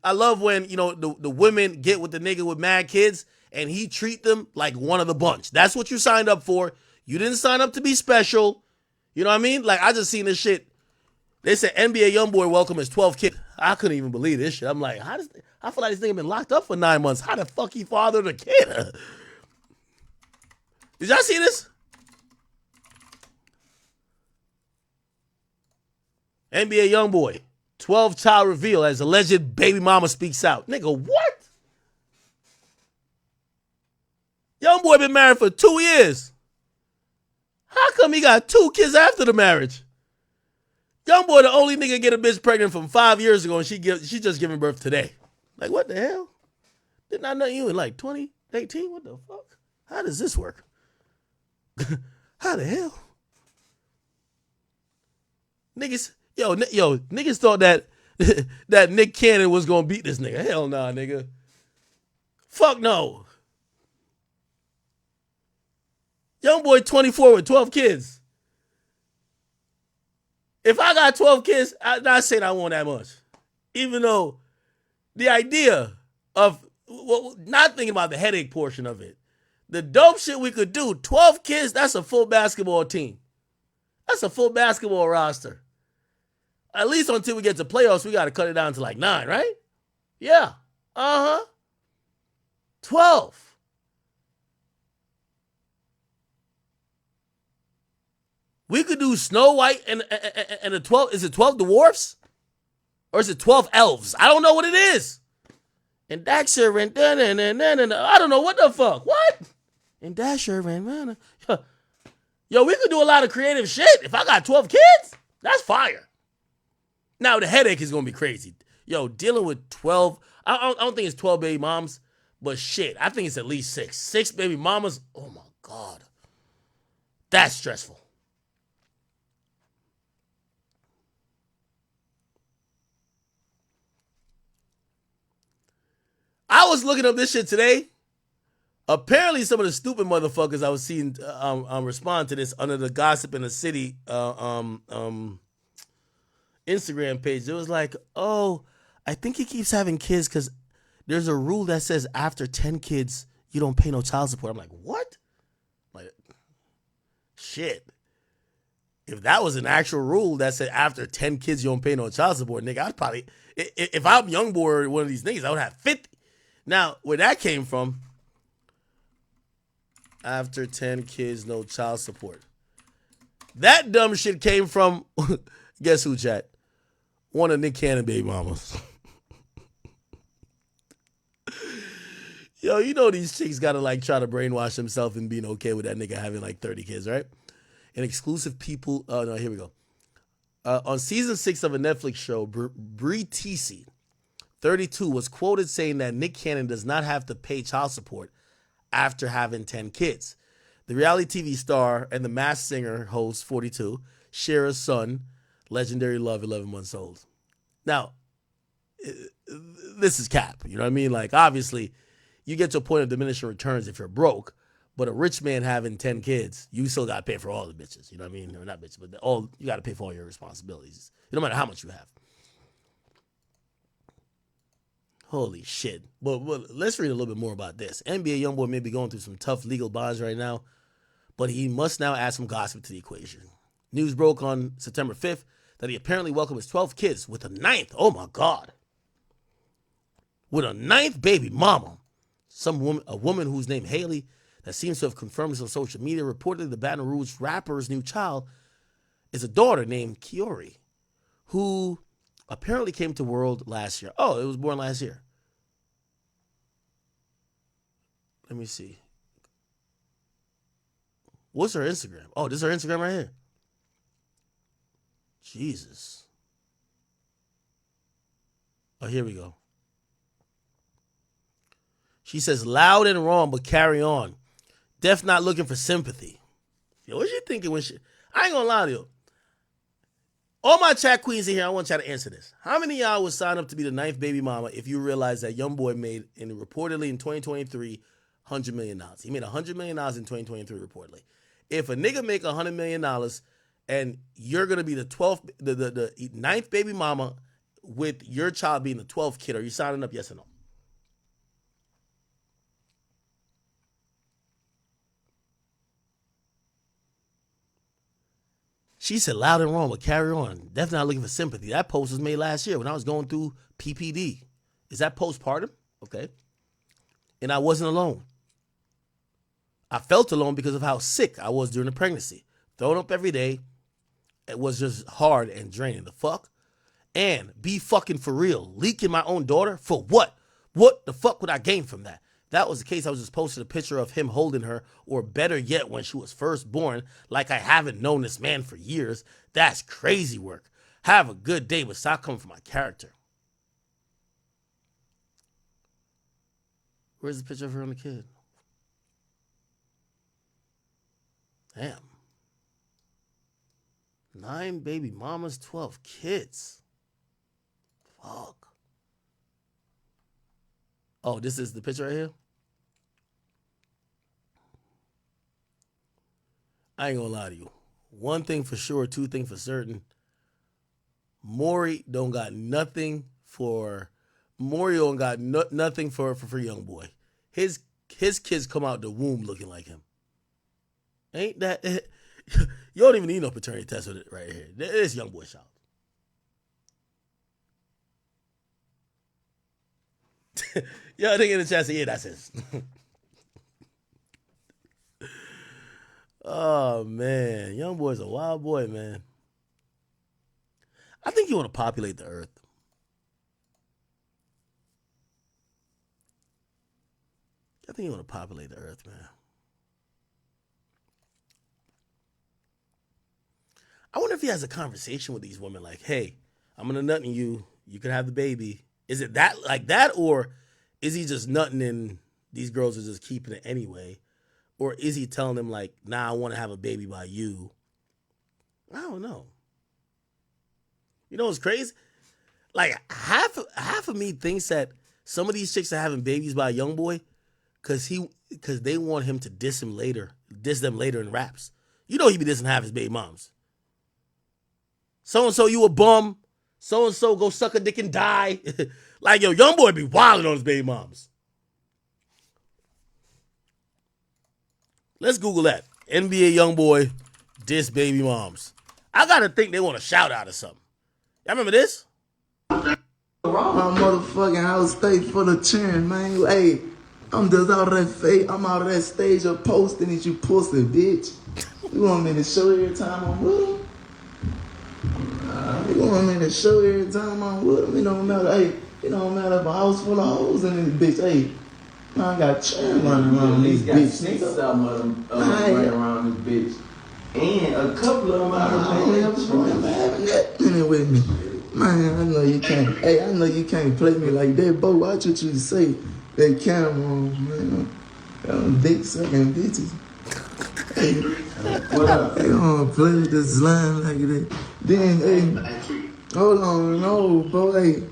you know, the women get with the nigga with mad kids and he treat them like one of the bunch. That's what you signed up for. You didn't sign up to be special. You know what I mean? Like, I just seen this shit. They said NBA YoungBoy welcome his 12 kids. I couldn't even believe this shit. I'm like, I feel like this nigga been locked up for 9 months. How the fuck he fathered a kid? Did y'all see this? NBA YoungBoy, 12 child reveal as alleged baby mama speaks out. Nigga, what? YoungBoy been married for 2 years. How come he got 2 kids after the marriage? YoungBoy the only nigga get a bitch pregnant from 5 years ago and she just giving birth today. Like, what the hell? Didn't I know you in like 2018? What the fuck? How does this work? How the hell? Niggas thought that that Nick Cannon was gonna beat this nigga. Hell nah, nigga. Fuck no. YoungBoy 24 with 12 kids. If I got 12 kids, I'm not saying I want that much. Even though the idea of not thinking about the headache portion of it, the dope shit we could do, 12 kids, that's a full basketball team. That's a full basketball roster. At least until we get to playoffs, we got to cut it down to like 9, right? Yeah. 12. We could do Snow White and a 12. Is it 12 dwarfs? Or is it 12 elves? I don't know what it is. And Dasher and I don't know what the fuck. What? And Dasher and yo, we could do a lot of creative shit. If I got 12 kids, that's fire. Now the headache is gonna be crazy. Yo, dealing with 12. I don't think it's 12 baby moms, but shit, I think it's at least 6. 6 baby mamas. Oh my God. That's stressful. I was looking up this shit today. Apparently, some of the stupid motherfuckers I was seeing respond to this under the Gossip in the City Instagram page. It was like, oh, I think he keeps having kids because there's a rule that says after 10 kids, you don't pay no child support. I'm like, what? Like, shit. If that was an actual rule that said after 10 kids, you don't pay no child support, nigga, I'd probably, if I'm YoungBoy or one of these niggas, I would have 50. Now, where that came from, after 10 kids, no child support. That dumb shit came from, guess who, chat? One of Nick Cannon baby mamas. Yo, you know these chicks gotta like try to brainwash themselves and being okay with that nigga having like 30 kids, right? And exclusive people, oh no, here we go. On season 6 of a Netflix show, Bree Teesey, 32, was quoted saying that Nick Cannon does not have to pay child support after having 10 kids. The reality TV star and the Masked Singer host, 42, share a son, legendary Love, 11 months old. Now, this is cap, you know what I mean? Like, obviously, you get to a point of diminishing returns if you're broke, but a rich man having 10 kids, you still got to pay for all the bitches, you know what I mean? Or not bitches, but you got to pay for all your responsibilities, no matter how much you have. Holy shit. But let's read a little bit more about this. NBA YoungBoy may be going through some tough legal bonds right now, but he must now add some gossip to the equation. News broke on September 5th that he apparently welcomed his 12 kids with a 9th. Oh my God. With a 9th baby mama. A woman who's named Haley that seems to have confirmed this on social media reported the Baton Rouge rapper's new child is a daughter named Kiori, who apparently came to world last year. Oh, it was born last year. Let me see. What's her Instagram? Oh, this is her Instagram right here. Jesus. Oh, here we go. She says, loud and wrong, but carry on. Def not looking for sympathy. Yo, what you thinking when she... I ain't gonna lie to you. All my chat queens in here, I want y'all to answer this. How many of y'all would sign up to be the 9th baby mama if you realize that young boy made, reportedly in 2023, $100 million? He made $100 million in 2023, reportedly. If a nigga make $100 million and you're going to be the 12th, the 9th baby mama with your child being the 12th kid, are you signing up, yes or no? She said loud and wrong, but carry on. Definitely not looking for sympathy. That post was made last year when I was going through PPD. Is that postpartum? Okay. And I wasn't alone. I felt alone because of how sick I was during the pregnancy. Throwing up every day. It was just hard and draining. The fuck? And be fucking for real. Leaking my own daughter? For what? What the fuck would I gain from that? If that was the case, I was just posting a picture of him holding her, or better yet, when she was first born, like I haven't known this man for years. That's crazy work. Have a good day, but stop coming for my character. Where's the picture of her and the kid? Damn. 9 baby mamas, 12 kids. Fuck. Oh, this is the picture right here? I ain't gonna lie to you. One thing for sure, two things for certain. Maury don't got nothing for nothing for young boy. His kids come out the womb looking like him. Ain't that? You don't even need no paternity test with it right here. This young boy child. Yo, they get a chance to yeah, that's his. Oh man, young boy's a wild boy, man. I think you want to populate the earth. I think you want to populate the earth, man. I wonder if he has a conversation with these women like, hey, I'm going to nut in you. You can have the baby. Is it that like that? Or is he just nutting and these girls are just keeping it anyway? Or is he telling them like, nah, I want to have a baby by you? I don't know. You know what's crazy? Like half of me thinks that some of these chicks are having babies by a young boy because they want him to diss them later in raps. You know he be dissing half his baby moms. So-and-so, you a bum. So-and-so, go suck a dick and die. Like, yo, young boy be wilding on his baby moms. Let's Google that. NBA young boy diss baby moms. I gotta think they want a shout out or something. Y'all remember this? My motherfucking house stay full of cheering, man. Hey, I'm just out of that fake. I'm out of that stage of posting it, you pussy bitch. You want me to show every time I'm with him? You want me to show every time I'm with him? It don't matter. Hey, it don't matter if a house full of hoes in this bitch. Hey, man, I got children running around this bitch. Six of them running around this bitch. And a couple of them out of the with me. Man, I know you can't. Hey, I know you can't play me like that, Bo. Watch what you say. That camera on, man. Them dick sucking bitches. Hey, what up? They gonna play this line like that. Then, hey, hold on, no, bro. Hey,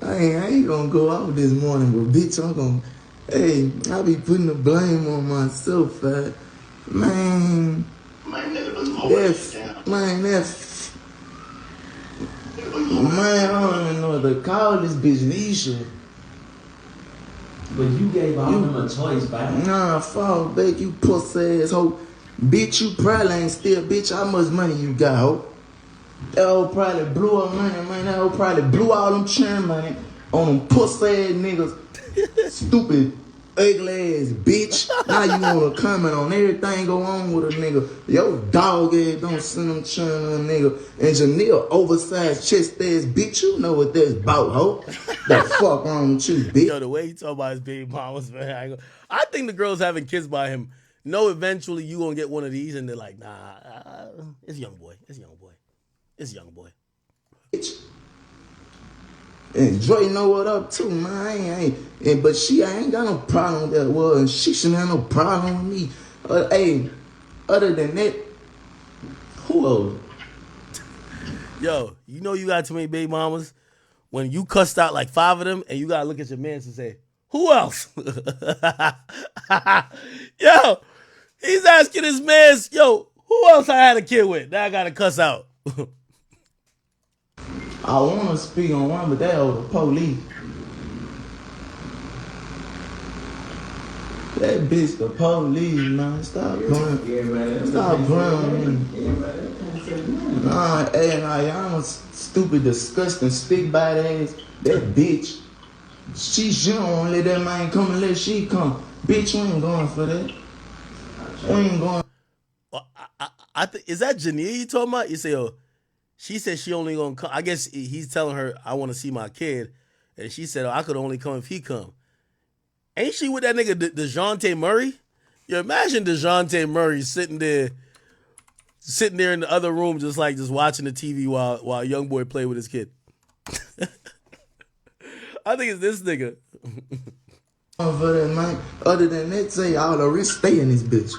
I ain't gonna go out this morning, but bitch, I'm gonna. Hey, I be putting the blame on myself, man. Man, I don't even know what to call this bitch Nisha. But you gave all them a choice, baby. Nah, fall back, you pussy ass hoe. Bitch, you probably ain't still, bitch, how much money you got, ho? That hoe probably blew her money, man. That hoe probably blew all them churn money on them pussy ass niggas. Stupid, ugly ass bitch. Now you wanna comment on everything go on with a nigga. Yo dog ass don't send them churn on a nigga. And Janelle oversized chest ass bitch. You know what that's about, ho. The fuck wrong with you, bitch? Yo, the way he talk about his baby mamas, man. I think the girls having kids by him know eventually you gonna get one of these, and they're like, nah, it's young boy. It's young boy. It's young boy. And Dre know what up too, man. But I ain't got no problem with that. Well, and she shouldn't have no problem with me. Hey, other than that, who else? Yo, you know you got too many baby mamas when you cussed out like 5 of them, and you gotta look at your mans and say, who else? Yo, he's asking his mans, yo, who else I had a kid with that I gotta cuss out? I want to speak on one, but that was the police. That bitch the police, man. Stop playing. Stop playing with me. Nah, hey, y'all stupid, disgusting, stick by the ass. That bitch. She don't want to let that man come unless she come. Bitch, we ain't going for that. We ain't going. I think, is that Janelle you talking about? You say, oh, she said she only gonna come. I guess he's telling her, I want to see my kid. And she said, oh, I could only come if he come. Ain't she with that nigga DeJounte Murray? You imagine DeJounte Murray sitting there in the other room just watching the TV while a young boy play with his kid. I think it's this nigga. For that, man. Other than that, say all the rest stay in this bitch.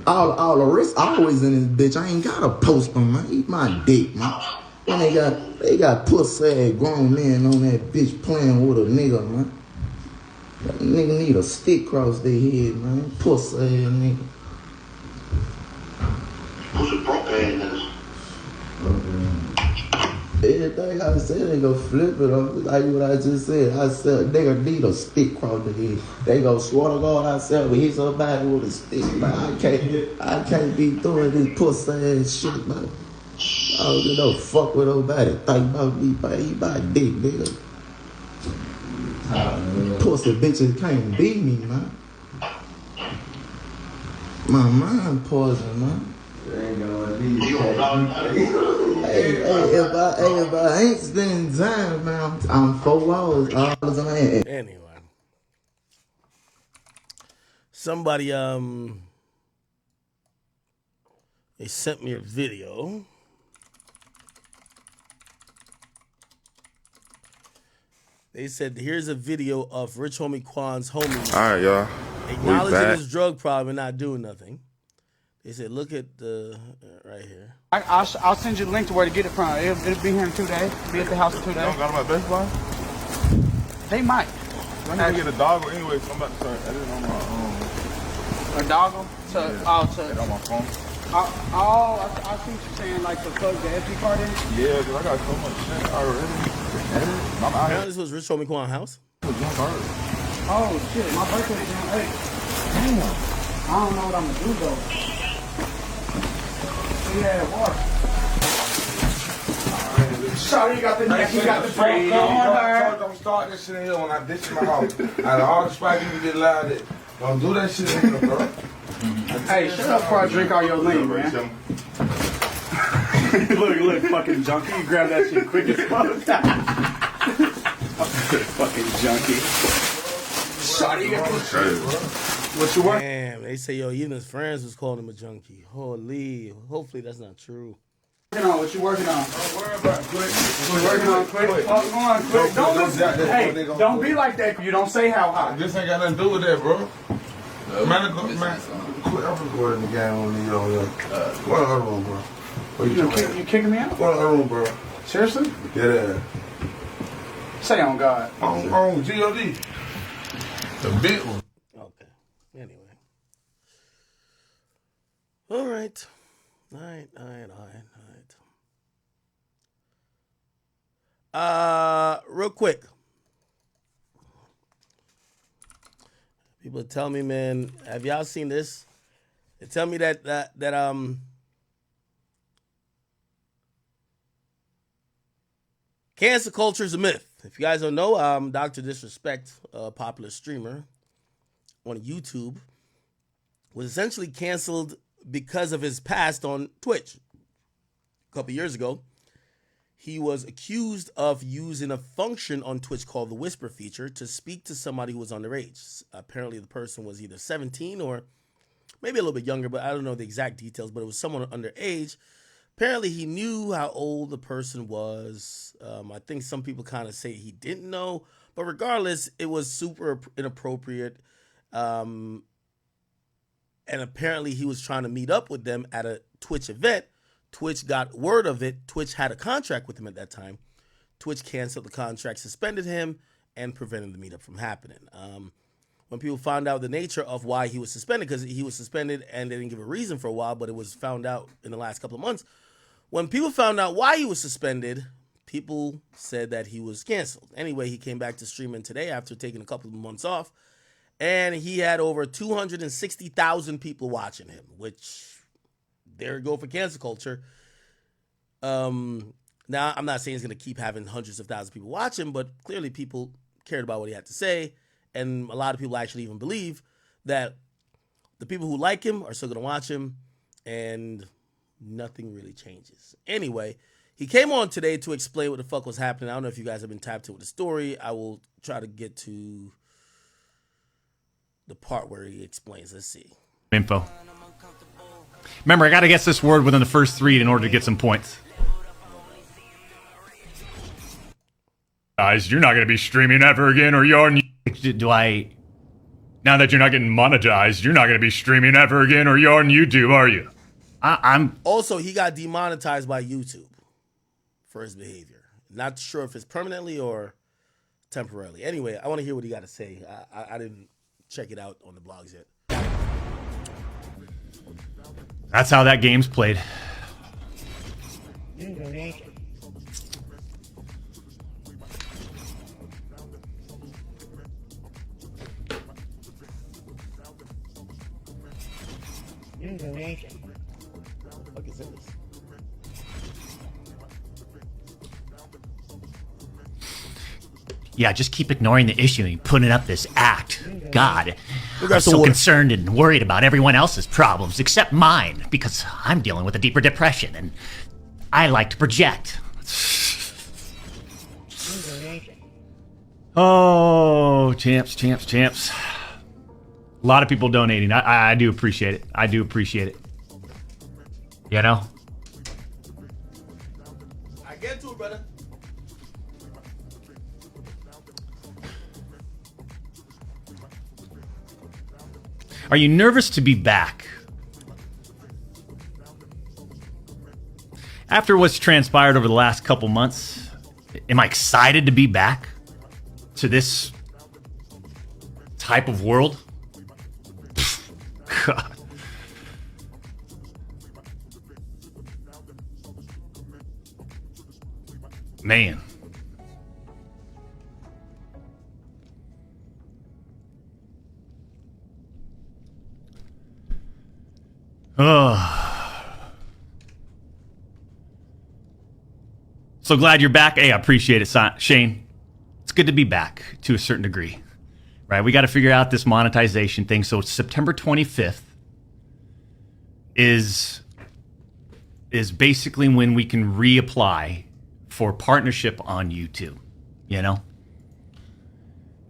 All the rest always in this bitch. I ain't got a post on, man. Eat my dick, man. And they got pussy ass grown men on that bitch playing with a nigga, man. That nigga need a stick across their head, man. Pussy ass nigga. Pussy broke ass niggas. Everything I said, they go flip it up. Like what I just said. I said they gonna need a stick across the head. They go swear to God, I said, but hit somebody with a stick, man. I can't be doing this pussy ass shit, man. I don't give no fuck with nobody. Think about me, man. Eat my dick, nigga. Pussy bitches can't beat me, man. My mind poison, man. Hey, if I ain't spending time, man, I'm 4 hours. Anyway. Somebody, they sent me a video. They said, here's a video of Rich Homie Quan's homies. All right, y'all. Acknowledging his drug problem and not doing nothing. They said, look at the, right here. I'll send you the link to where to get it from. It'll be here in 2 days. Be at the house in 2 days. You don't got them at Best Buy? They might. I need to get a doggle anyway, so I'm about to start editing on my A doggle? on my phone. I see what you're saying, like to plug the SD card in? Yeah, because I got so much shit already. Apparently this was Rich Homie Quan's house. Oh shit, my birthday is on 8. Damn. I don't know what I'm gonna do though. Yeah, what? Sorry, you got the neck, you got the brain on her. Don't start this shit in here when I ditch my house. Out of all the spots you can get loud at, don't do that shit in here, bro. Hey, shut up before I drink all your lean, man. look, fucking junkie. You grab that shit quick as fuck. Fucking junkie. Sorry, you got what you want? Damn, they say, yo, even his friends was calling him a junkie. Holy, hopefully that's not true. What you working on? Don't worry about it. Quick. What you working on? Quick. Go on, quick. Don't listen. Hey, don't be like that. You don't say how high. This ain't got nothing to do with that, bro. Man, quit. I'm recording the game on the Go in the other room, bro. You kicking me out? Go in the other room, bro. Seriously? Yeah. Say on God. On G.O.D. The big one. Okay. Anyway. All right. Real quick. People tell me, man, have y'all seen this? They tell me that cancel culture is a myth. If you guys don't know, Dr. Disrespect, a popular streamer on YouTube, was essentially canceled because of his past on Twitch. A couple years ago, he was accused of using a function on Twitch called the Whisper feature to speak to somebody who was underage. Apparently, the person was either 17 or maybe a little bit younger, but I don't know the exact details, but it was someone underage. Apparently, he knew how old the person was. I think some people kind of say he didn't know, but regardless, it was super inappropriate. And apparently, he was trying to meet up with them at a Twitch event. Twitch got word of it. Twitch had a contract with him at that time. Twitch canceled the contract, suspended him, and prevented the meetup from happening. When people found out the nature of why he was suspended, because he was suspended and they didn't give a reason for a while, but it was found out in the last couple of months. When people found out why he was suspended, people said that he was canceled. Anyway, he came back to streaming today after taking a couple of months off, and he had over 260,000 people watching him, which, there you go for cancel culture. Now, I'm not saying he's going to keep having hundreds of thousands of people watch him, but clearly people cared about what he had to say, and a lot of people actually even believe that the people who like him are still going to watch him, and nothing really changes. Anyway, he came on today to explain what the fuck was happening. I don't know if you guys have been tapped in with the story. I will try to get to the part where he explains. Let's see. Info. Remember, I got to guess this word within the first 3 in order to get some points. Guys, you're not going to be streaming ever again, or you're... Do I... Now that you're not getting monetized, you're not going to be streaming ever again, or you're on YouTube, are you? I'm... Also, he got demonetized by YouTube for his behavior. Not sure if it's permanently or temporarily. Anyway, I want to hear what he got to say. I didn't check it out on the blogs yet. That's how that game's played. Yeah, just keep ignoring the issue and putting up this act. God, I'm so concerned and worried about everyone else's problems except mine because I'm dealing with a deeper depression and I like to project. Oh, champs. A lot of people donating. I do appreciate it. I do appreciate it. You know? I get to it, brother. Are you nervous to be back? After what's transpired over the last couple months, am I excited to be back to this type of world? God. Man. So glad you're back. Hey, I appreciate it, Shane. It's good to be back to a certain degree. Right? We got to figure out this monetization thing. So September 25th is basically when we can reapply for partnership on YouTube. You know?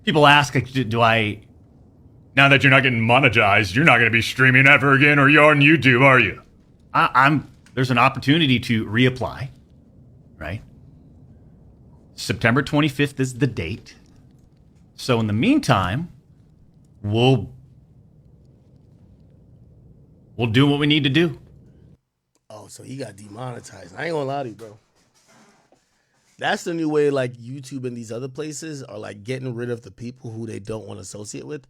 People ask, do I... Now that you're not getting monetized, you're not going to be streaming ever again, or you're on YouTube, are you? There's an opportunity to reapply, right? September 25th is the date. So in the meantime, we'll do what we need to do. Oh, so he got demonetized. I ain't gonna lie to you, bro. That's the new way, like YouTube and these other places are like getting rid of the people who they don't want to associate with.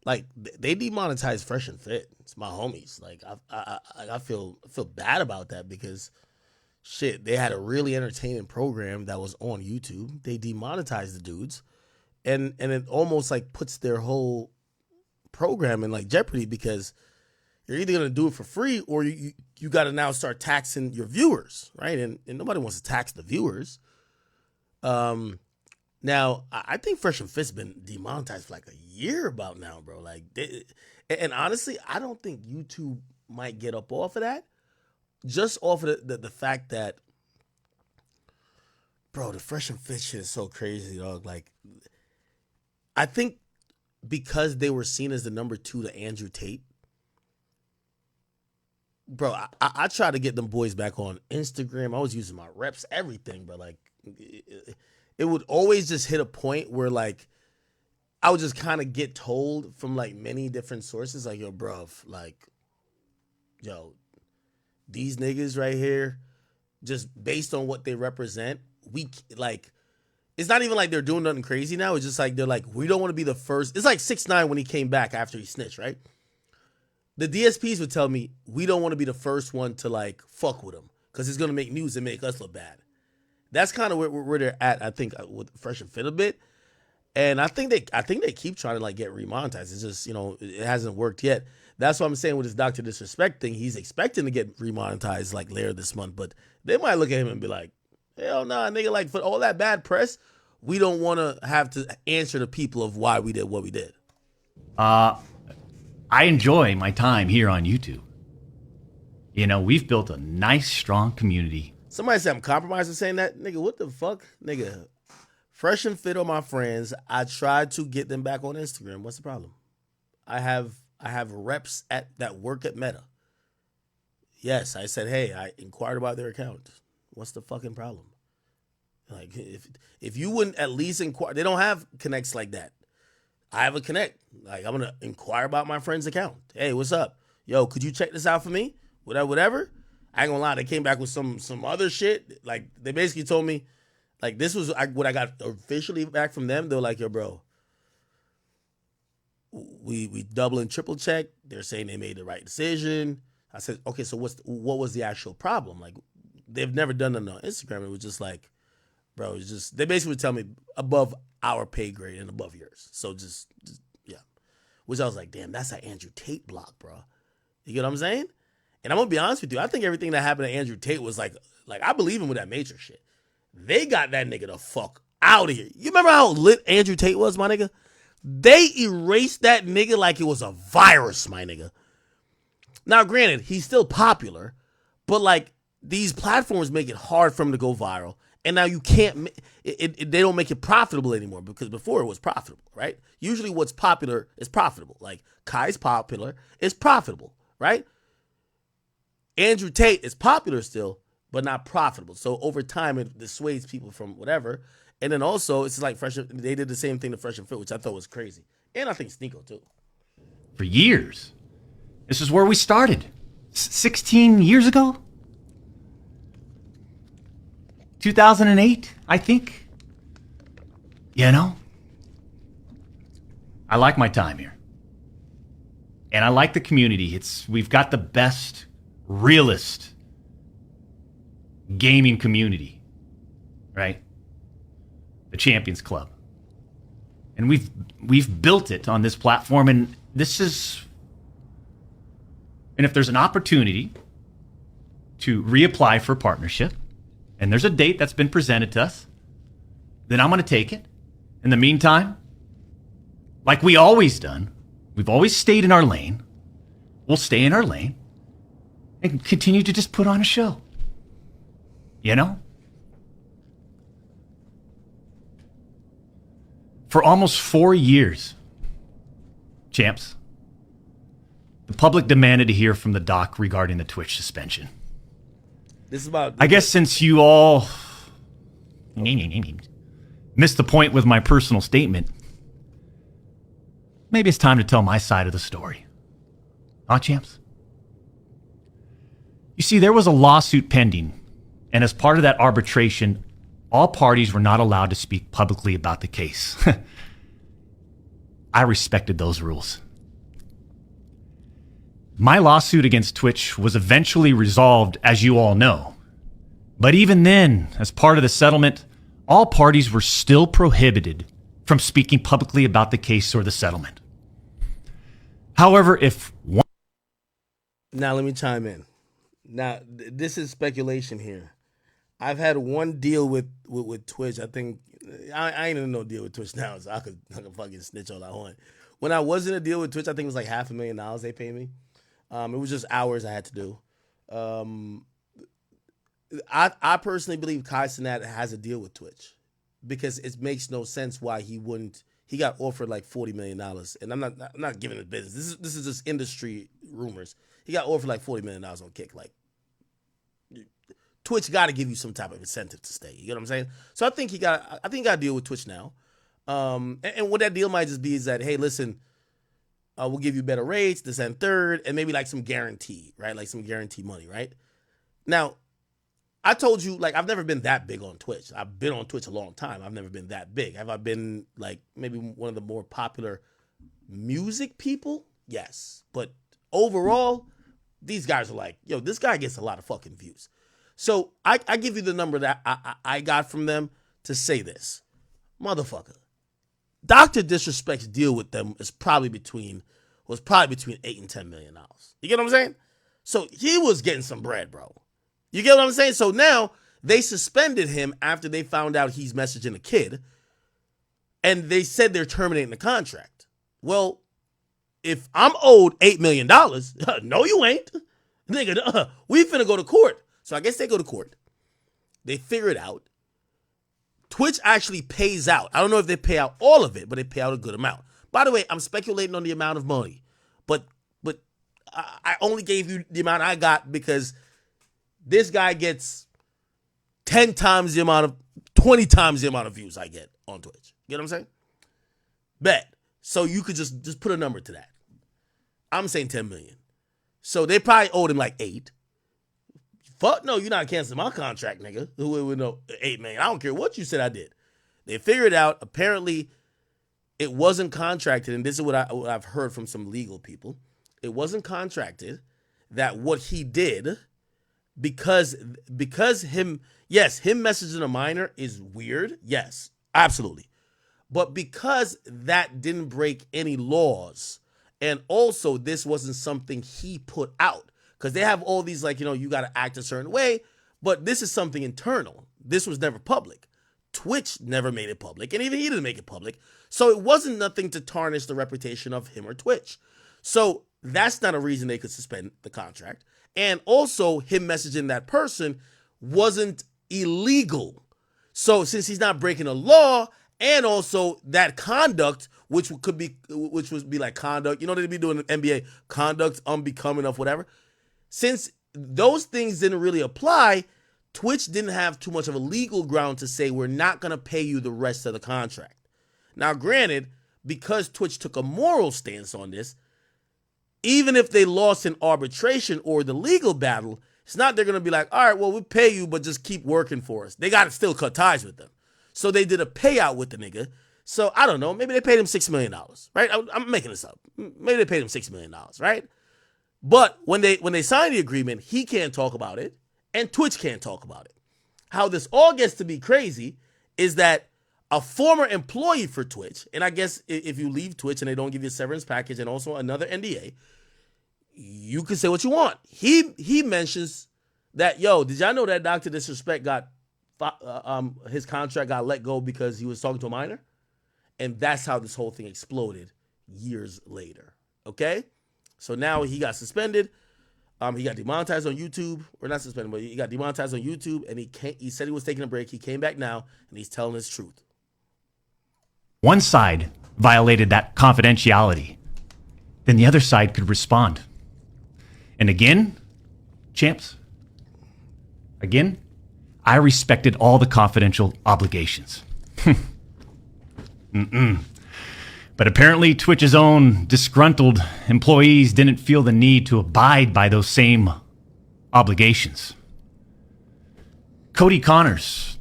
Like they demonetize Fresh and Fit. It's my homies. Like I feel bad about that because shit, they had a really entertaining program that was on YouTube. They demonetized the dudes, and it almost like puts their whole program in like jeopardy because you're either gonna do it for free or you got to now start taxing your viewers, right? And nobody wants to tax the viewers. Now I think Fresh and Fit's been demonetized for like a year about now, bro. Like, and honestly, I don't think YouTube might get up off of that, just off of the fact that, bro, the Fresh and Fit shit is so crazy, dog. Like, I think because they were seen as the number 2 to Andrew Tate, bro, I try to get them boys back on Instagram. I was using my reps, everything, but like, it would always just hit a point where like, I would just kind of get told from like many different sources, like, yo, bruv, like, yo, these niggas right here, just based on what they represent, like, it's not even like they're doing nothing crazy now. It's just like, they're like, we don't want to be the first. It's like 6ix9ine when he came back after he snitched, right? The DSPs would tell me, we don't want to be the first one to like fuck with him because it's going to make news and make us look bad. That's kind of where they're at, I think, with Fresh and Fit a bit. And I think they keep trying to like get remonetized. It's just, it hasn't worked yet. That's what I'm saying with this Dr. Disrespect thing. He's expecting to get remonetized like later this month, but they might look at him and be like, hell nah, nigga, like for all that bad press, we don't want to have to answer the people of why we did what we did. I enjoy my time here on YouTube. We've built a nice, strong community. Somebody said I'm compromising saying that. Nigga, what the fuck? Nigga, Fresh and Fit are my friends. I tried to get them back on Instagram. What's the problem? I have reps that work at Meta. Yes, I said, hey, I inquired about their account. What's the fucking problem? Like, if you wouldn't at least inquire, they don't have connects like that. I have a connect. Like, I'm gonna inquire about my friend's account. Hey, what's up? Yo, could you check this out for me? Whatever. I ain't gonna lie, they came back with some other shit. Like, they basically told me, like, this was what I got officially back from them. They were like, yo, bro, we double and triple check. They're saying they made the right decision. I said, okay, so what was the actual problem? Like, they've never done it on Instagram. It was just like, bro, it's just, they basically would tell me above our pay grade and above yours. So just yeah. Which I was like, damn, that's an Andrew Tate block, bro. You get what I'm saying? And I'm gonna be honest with you, I think everything that happened to Andrew Tate was like I believe him with that Matrix shit. They got that nigga the fuck out of here. You remember how lit Andrew Tate was, my nigga? They erased that nigga like it was a virus, my nigga. Now, granted, he's still popular, but like these platforms make it hard for him to go viral. And now you can't, they don't make it profitable anymore because before it was profitable, right? Usually what's popular is profitable. Like Kai's popular, it's profitable, right? Andrew Tate is popular still, but not profitable. So over time, it dissuades people from whatever. And then also, it's like they did the same thing to Fresh and Fit, which I thought was crazy. And I think Sneeko too. For years. This is where we started. 16 years ago? 2008, I think. I like my time here. And I like the community. We've got the best, realest gaming community, right? The Champions Club. And we've built it on this platform, and if there's an opportunity to reapply for partnership, and there's a date that's been presented to us, then I'm going to take it. In the meantime, like we always done, we've always stayed in our lane. We'll stay in our lane and continue to just put on a show. For almost 4 years, champs, the public demanded to hear from the doc regarding the Twitch suspension. This is about. I guess since you all missed the point with my personal statement, maybe it's time to tell my side of the story. Huh, champs? You see, there was a lawsuit pending, and as part of that arbitration, all parties were not allowed to speak publicly about the case. I respected those rules. My lawsuit against Twitch was eventually resolved, as you all know. But even then, as part of the settlement, all parties were still prohibited from speaking publicly about the case or the settlement. However, if one Now let me chime in. Now this is speculation here. I've had one deal with Twitch. I think I ain't in no deal with Twitch now, so I could fucking snitch all I want. When I was in a deal with Twitch, I think it was like $500,000 they paid me. It was just hours I had to do. I personally believe Kai Cenat has a deal with Twitch because it makes no sense why he wouldn't. He got offered like $40 million, and I'm not giving it business. This is just industry rumors. He got offered like $40 million on Kick. Like Twitch got to give you some type of incentive to stay. You get what I'm saying? So I think he got a deal with Twitch now. And what that deal might just be is that, hey, listen, we'll give you better rates, this and third, and maybe like some guarantee, right? Like some guarantee money, right? Now, I told you, like, I've never been that big on Twitch. I've been on Twitch a long time. I've never been that big. Have I been, like, maybe one of the more popular music people? Yes. But overall, these guys are like, yo, this guy gets a lot of fucking views. So I give you the number that I got from them to say this. Motherfucker. Dr. Disrespect's deal with them was probably between $8 and $10 million. You get what I'm saying? So he was getting some bread, bro. You get what I'm saying? So now they suspended him after they found out he's messaging a kid, and they said they're terminating the contract. Well, if I'm owed $8 million, no, you ain't. Nigga, we finna go to court. So I guess they go to court. They figure it out. Twitch actually pays out. I don't know if they pay out all of it, but they pay out a good amount. By the way, I'm speculating on the amount of money, but I only gave you the amount I got because this guy gets 10 times the amount of, 20 times the amount of views I get on Twitch. You know what I'm saying? Bet. So you could just put a number to that. I'm saying 10 million. So they probably owed him like 8. Fuck no, you're not canceling my contract, nigga. Who would know 8 million? I don't care what you said I did. They figured out, apparently, it wasn't contracted, and this is what I've heard from some legal people. It wasn't contracted that what he did, because him messaging a minor is weird. Yes, absolutely. But because that didn't break any laws, and also this wasn't something he put out, because they have all these, like, you got to act a certain way, but this is something internal. This was never public. Twitch never made it public, and even he didn't make it public. So it wasn't nothing to tarnish the reputation of him or Twitch. So that's not a reason they could suspend the contract. And also, him messaging that person wasn't illegal. So since he's not breaking a law, and also that conduct, which would be like conduct, they be doing in the NBA, conduct unbecoming of whatever. Since those things didn't really apply, Twitch didn't have too much of a legal ground to say we're not going to pay you the rest of the contract. Now, granted, because Twitch took a moral stance on this, even if they lost in arbitration or the legal battle, it's not they're going to be like, all right, well, we'll pay you, but just keep working for us. They got to still cut ties with them. So they did a payout with the nigga. So I don't know, maybe they paid him $6 million, right? I'm making this up. Maybe they paid him $6 million, right? But when they signed the agreement, he can't talk about it, and Twitch can't talk about it. How this all gets to be crazy is that a former employee for Twitch, and I guess if you leave Twitch and they don't give you a severance package and also another NDA, you can say what you want. He mentions that, yo, did y'all know that Dr. Disrespect got his contract got let go because he was talking to a minor? And that's how this whole thing exploded years later. Okay? So now he got suspended. He got demonetized on YouTube. Or not suspended, but he got demonetized on YouTube, and he said he was taking a break. He came back now, and he's telling his truth. One side violated that confidentiality. Then the other side could respond. And again, champs, I respected all the confidential obligations. But apparently Twitch's own disgruntled employees didn't feel the need to abide by those same obligations. Cody Connors,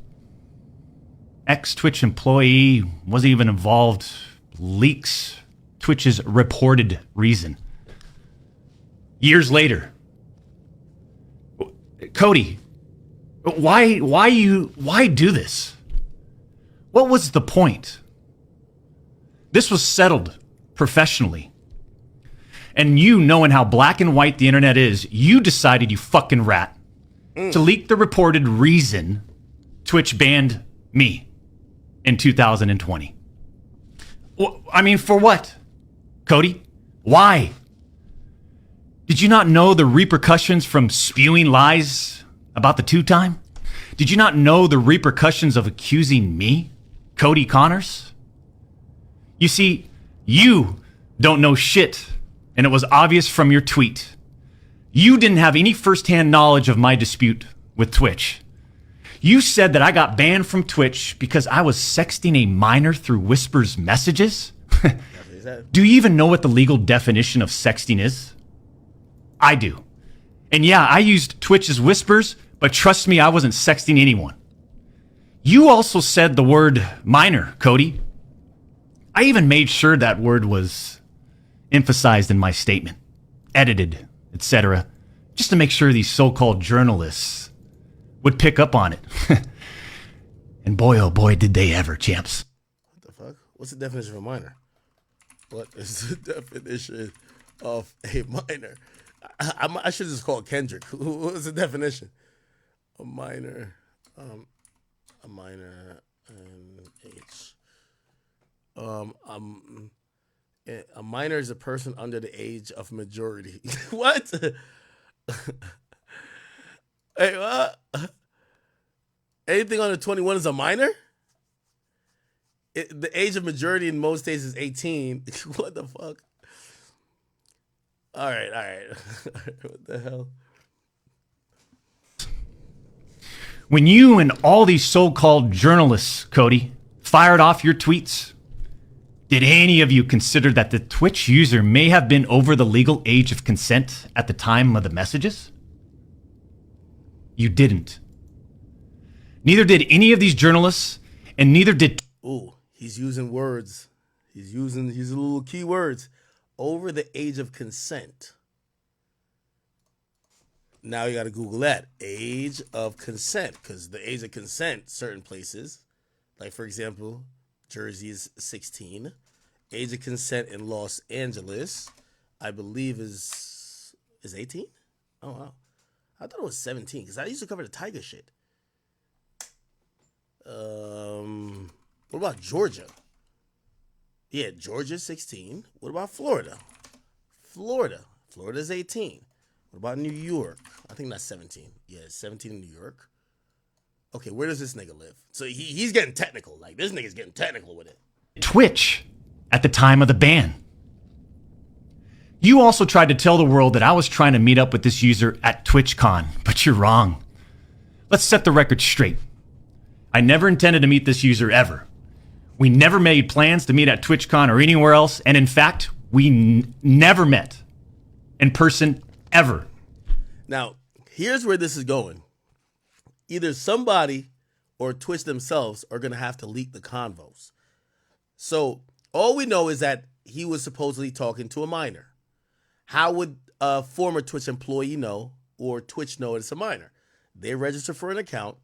ex-Twitch employee, wasn't even involved, leaks Twitch's reported reason. Years later, Cody, why do this? What was the point? This was settled professionally. And you, knowing how black and white the internet is, you decided, you fucking rat, to leak the reported reason Twitch banned me in 2020. I mean, for what? Cody? Why? Did you not know the repercussions from spewing lies about the two-time? Did you not know the repercussions of accusing me, Cody Connors? You see, you don't know shit, and it was obvious from your tweet. You didn't have any first-hand knowledge of my dispute with Twitch. You said that I got banned from Twitch because I was sexting a minor through Whisper's messages? Do you even know what the legal definition of sexting is? I do. And yeah, I used Twitch as Whispers, but trust me, I wasn't sexting anyone. You also said the word minor, Cody. I even made sure that word was emphasized in my statement, edited, etc., just to make sure these so-called journalists would pick up on it. And boy, oh boy, did they ever, champs. What the fuck? What's the definition of a minor? What is the definition of a minor? I should just call Kendrick. What was the definition? A minor, and age. A minor is a person under the age of majority. What? Hey, what? Anything under 21 is a minor? The age of majority in most states is 18. What the fuck? All right. What the hell? When you and all these so-called journalists, Cody, fired off your tweets, did any of you consider that the Twitch user may have been over the legal age of consent at the time of the messages? You didn't. Neither did any of these journalists, and neither did... Ooh, he's using words. He's using little key words. Over the age of consent. Now you got to Google that. Age of consent. Because the age of consent, certain places, like for example, Jersey is 16. Age of consent in Los Angeles, I believe is 18? Oh, wow. I thought it was 17 because I used to cover the Tiger shit. What about Georgia? Yeah, Georgia's 16. What about Florida? Florida's 18. What about New York? I think that's 17. Yeah, 17 in New York. Okay, where does this nigga live? So he's getting technical. Like, this nigga's getting technical with it. Twitch at the time of the ban. You also tried to tell the world that I was trying to meet up with this user at TwitchCon, but you're wrong. Let's set the record straight. I never intended to meet this user ever. We never made plans to meet at TwitchCon or anywhere else, and in fact, we never met in person ever. Now, here's where this is going. Either somebody or Twitch themselves are going to have to leak the convos. So all we know is that he was supposedly talking to a minor. How would a former Twitch employee know or Twitch know it's a minor? They register for an account.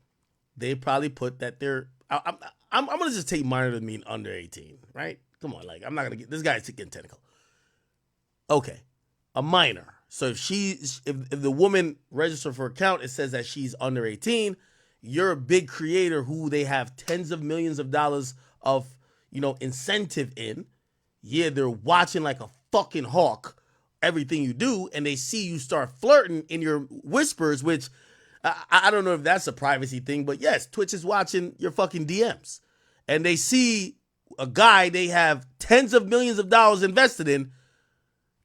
They probably put that they're... I'm going to just take minor to mean under 18, right? Come on, like, I'm not going to get... This guy's getting technical. Okay, a minor. So if the woman registered for an account, it says that she's under 18, you're a big creator who they have tens of millions of dollars of, incentive in. Yeah, they're watching like a fucking hawk everything you do, and they see you start flirting in your whispers, which I don't know if that's a privacy thing, but yes, Twitch is watching your fucking DMs. And they see a guy they have tens of millions of dollars invested in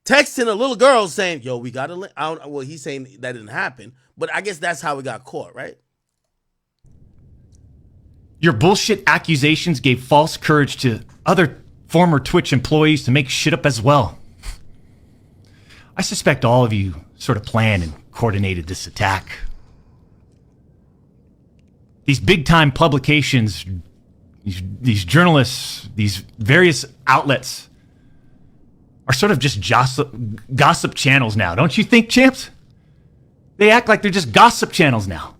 texting a little girl saying, yo, we got to link. Well, he's saying that didn't happen, but I guess that's how we got caught, right? Your bullshit accusations gave false courage to other former Twitch employees to make shit up as well. I suspect all of you sort of planned and coordinated this attack. These big-time publications, these journalists, these various outlets are sort of just gossip channels now. Don't you think, champs? They act like they're just gossip channels now,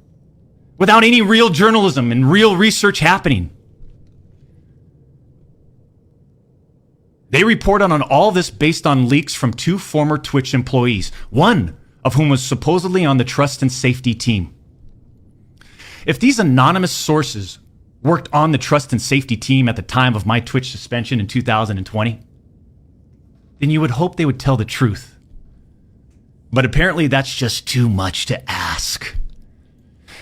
without any real journalism and real research happening. They reported on all this based on leaks from 2 former Twitch employees, one of whom was supposedly on the trust and safety team. If these anonymous sources worked on the trust and safety team at the time of my Twitch suspension in 2020, then you would hope they would tell the truth. But apparently that's just too much to ask.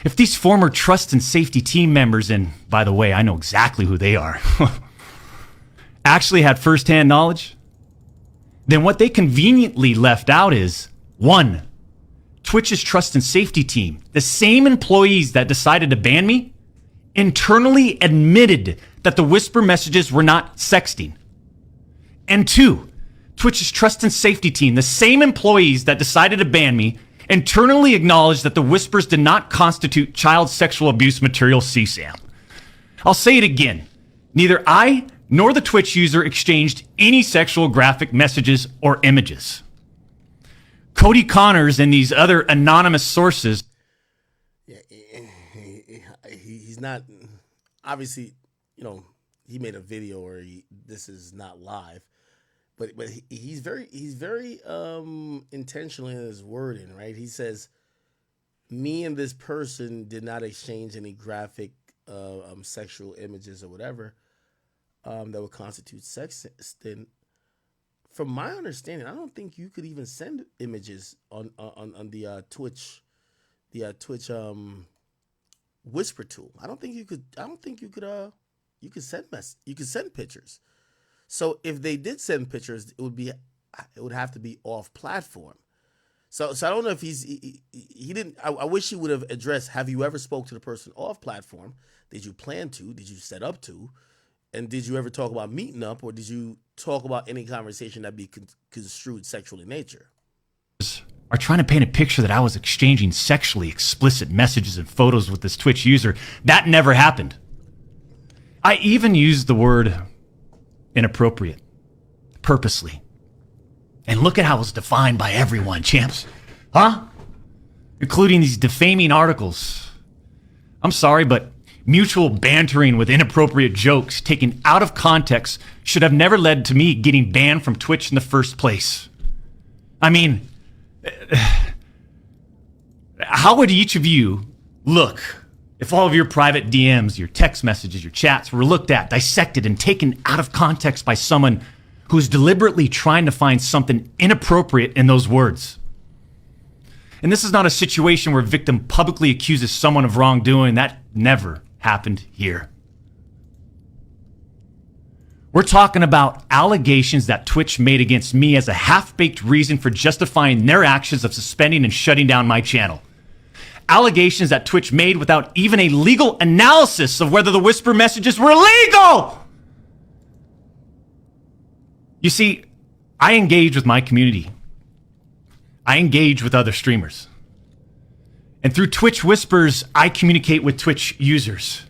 If these former trust and safety team members, and by the way, I know exactly who they are, actually had firsthand knowledge, then what they conveniently left out is, 1, Twitch's trust and safety team, the same employees that decided to ban me, internally admitted that the whisper messages were not sexting. And 2, Twitch's trust and safety team, the same employees that decided to ban me, internally acknowledged that the whispers did not constitute child sexual abuse material CSAM. I'll say it again. Neither I nor the Twitch user exchanged any sexual graphic messages or images. Cody Connors and these other anonymous sources. Yeah, he's not, obviously, you know, he made a video where this is not live, but he's very intentional in his wording, right? He says, me and this person did not exchange any graphic sexual images or whatever that would constitute sexting. From my understanding, I don't think you could even send images on the Twitch, whisper tool. I don't think you could send pictures. So if they did send pictures, it would have to be off platform. So I don't know if he didn't. I wish he would have addressed. Have you ever spoke to the person off platform? Did you plan to? Did you set up to? And did you ever talk about meeting up, or did you talk about any conversation that be construed sexual in nature? Are trying to paint a picture that I was exchanging sexually explicit messages and photos with this Twitch user. That never happened. I even used the word inappropriate purposely. And look at how it was defined by everyone, champs. Huh? Including these defaming articles. I'm sorry, but mutual bantering with inappropriate jokes taken out of context should have never led to me getting banned from Twitch in the first place. I mean, how would each of you look if all of your private DMs, your text messages, your chats were looked at, dissected, and taken out of context by someone who's deliberately trying to find something inappropriate in those words? And this is not a situation where a victim publicly accuses someone of wrongdoing. That never happened here. We're talking about allegations that Twitch made against me as a half-baked reason for justifying their actions of suspending and shutting down my channel. Allegations that Twitch made without even a legal analysis of whether the whisper messages were legal. You see, I engage with my community. I engage with other streamers. And through Twitch Whispers, I communicate with Twitch users.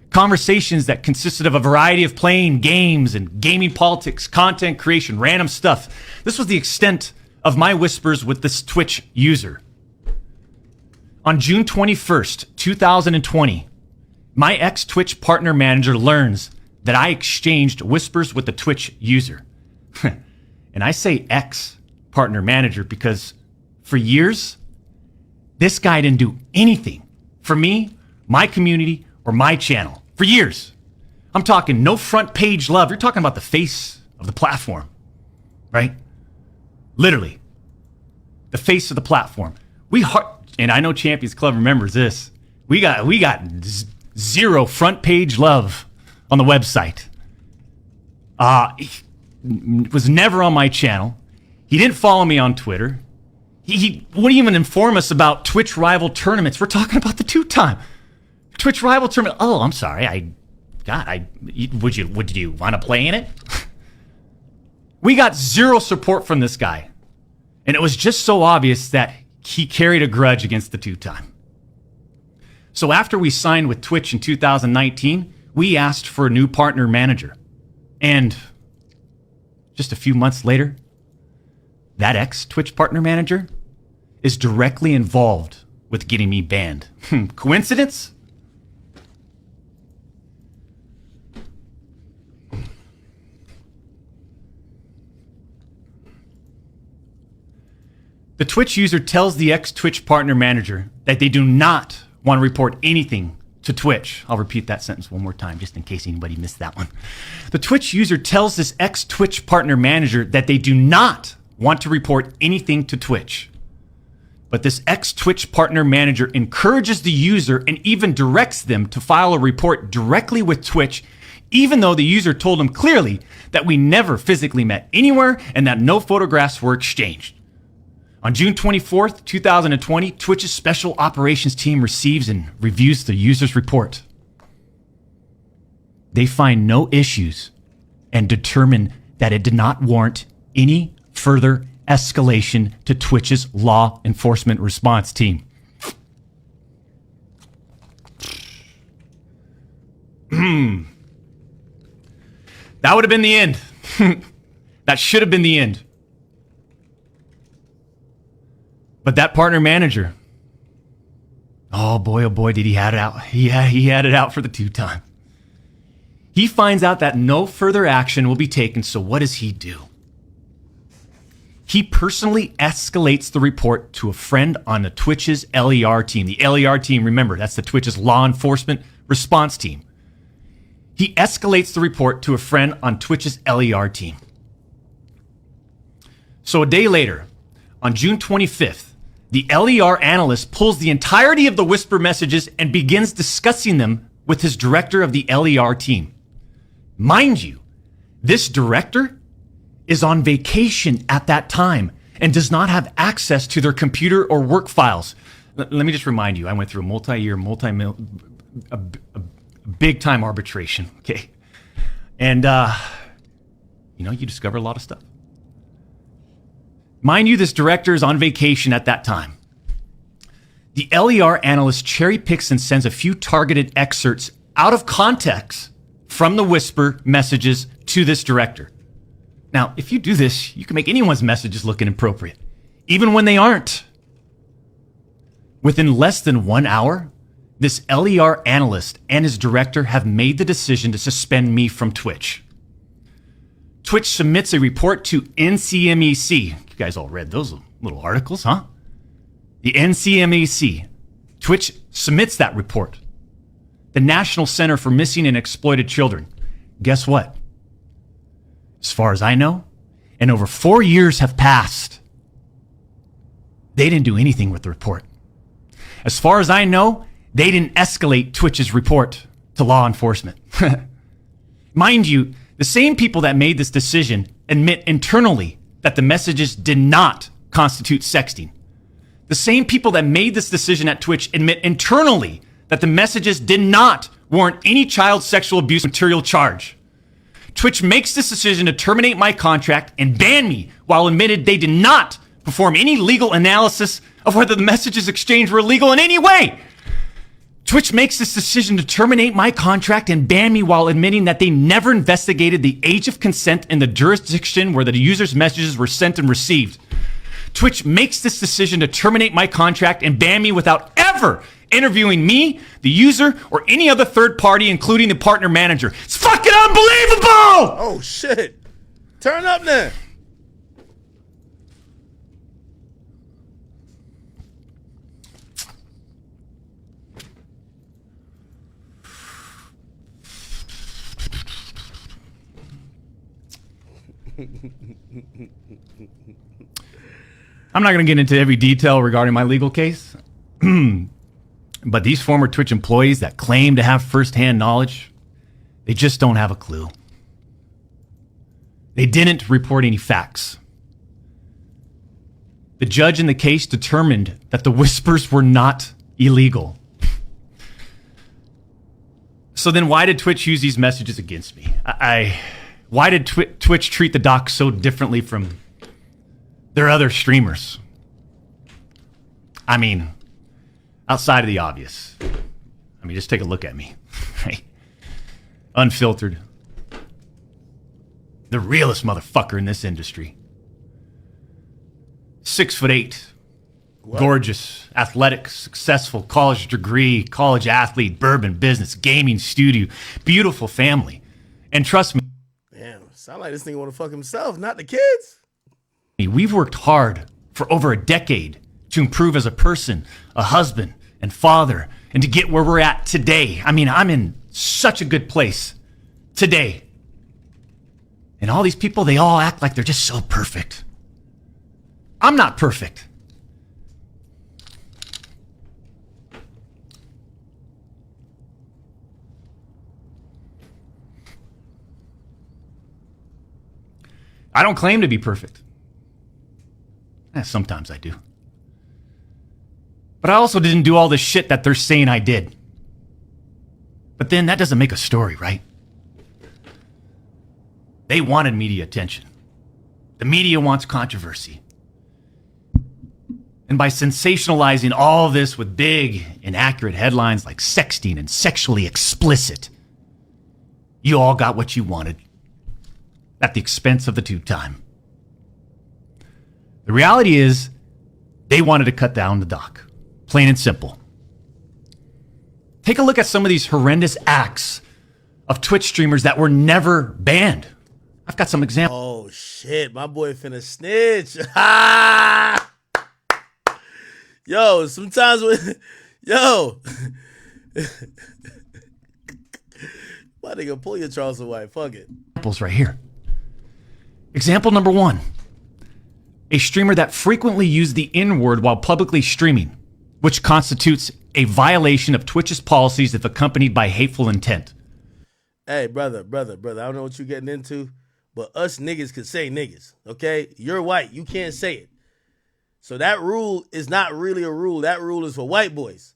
Conversations that consisted of a variety of playing games and gaming politics, content creation, random stuff. This was the extent of my whispers with this Twitch user. On June 21st, 2020, my ex-Twitch partner manager learns that I exchanged whispers with the Twitch user. And I say ex-partner manager because for years, this guy didn't do anything for me, my community, or my channel. For years. I'm talking no front page love. You're talking about the face of the platform, right? Literally. The face of the platform. And I know Champions Club remembers this. We got zero front page love on the website. He was never on my channel. He didn't follow me on Twitter. He wouldn't even inform us about Twitch rival tournaments. We're talking about the 2-time Twitch rival tournament. Oh, I'm sorry. Would you want to play in it? We got zero support from this guy. And it was just so obvious that he carried a grudge against the 2-time. So after we signed with Twitch in 2019, we asked for a new partner manager. And just a few months later, that ex-Twitch partner manager is directly involved with getting me banned. Coincidence? The Twitch user tells the ex-Twitch partner manager that they do not want to report anything to Twitch. I'll repeat that sentence one more time just in case anybody missed that one. The Twitch user tells this ex-Twitch partner manager that they do not want to report anything to Twitch. But this ex-Twitch partner manager encourages the user and even directs them to file a report directly with Twitch, even though the user told him clearly that we never physically met anywhere and that no photographs were exchanged. On June 24th, 2020, Twitch's special operations team receives and reviews the user's report. They find no issues and determine that it did not warrant any further escalation to Twitch's law enforcement response team. That would have been the end. That should have been the end. But that partner manager, oh boy, did he had it out. He had it out for the two-time. He finds out that no further action will be taken, so what does he do? He personally escalates the report to a friend on the Twitch's LER team. The LER team, remember, that's the Twitch's law enforcement response team. He escalates the report to a friend on Twitch's LER team. So a day later, on June 25th, the LER analyst pulls the entirety of the whisper messages and begins discussing them with his director of the LER team. Mind you, this director is on vacation at that time and does not have access to their computer or work files. Let me just remind you, I went through a multi-year, big-time arbitration, okay? And, you discover a lot of stuff. Mind you, this director is on vacation at that time. The LER analyst cherry picks and sends a few targeted excerpts out of context from the whisper messages to this director. Now, if you do this, you can make anyone's messages look inappropriate, even when they aren't. Within less than 1 hour, this LER analyst and his director have made the decision to suspend me from Twitch. Twitch submits a report to NCMEC. You guys all read those little articles, huh? The NCMEC. Twitch submits that report. The National Center for Missing and Exploited Children. Guess what? As far as I know, and over 4 years have passed, they didn't do anything with the report. As far as I know, they didn't escalate Twitch's report to law enforcement. Mind you, the same people that made this decision admit internally that the messages did not constitute sexting. The same people that made this decision at Twitch admit internally that the messages did not warrant any child sexual abuse material charge. Twitch makes this decision to terminate my contract and ban me while admitted they did not perform any legal analysis of whether the messages exchanged were illegal in any way. Twitch makes this decision to terminate my contract and ban me while admitting that they never investigated the age of consent in the jurisdiction where the user's messages were sent and received. Twitch makes this decision to terminate my contract and ban me without ever interviewing me, the user, or any other third party, including the partner manager. It's fucking unbelievable! Oh, shit. Turn up now. I'm not going to get into every detail regarding my legal case, but these former Twitch employees that claim to have firsthand knowledge, they just don't have a clue. They didn't report any facts. The judge in the case determined that the whispers were not illegal. So then why did Twitch use these messages against me? Why did Twitch treat the doc so differently from their other streamers? I mean, outside of the obvious. I mean, just take a look at me. Right? Unfiltered. The realest motherfucker in this industry. 6'8". What? Gorgeous, athletic, successful, college degree, college athlete, bourbon business, gaming studio, beautiful family. And trust me, Damn, sound like this nigga want to fuck himself, not the kids. we've worked hard for over a decade to improve as a person, a husband, and father, and to get where we're at today. I mean, I'm in such a good place today. And all these people, they all act like they're just so perfect. I'm not perfect. I don't claim to be perfect. Sometimes I do. But I also didn't do all this shit that they're saying I did. But then that doesn't make a story, right? They wanted media attention. The media wants controversy. And by sensationalizing all this with big, inaccurate headlines like sexting and sexually explicit, you all got what you wanted at the expense of the tube time. The reality is, they wanted to cut down the doc. Plain and simple. Take a look at some of these horrendous acts of Twitch streamers that were never banned. I've got some examples. Oh, shit. My boy finna snitch. Ha! Yo, sometimes when... Yo. My nigga, pull your Charleston White. Fuck it. Examples right here. Example number 1. A streamer that frequently used the N-word while publicly streaming, which constitutes a violation of Twitch's policies if accompanied by hateful intent. Hey, brother. I don't know what you're getting into, but us niggas can say niggas, okay? You're white. You can't say it. So that rule is not really a rule. That rule is for white boys.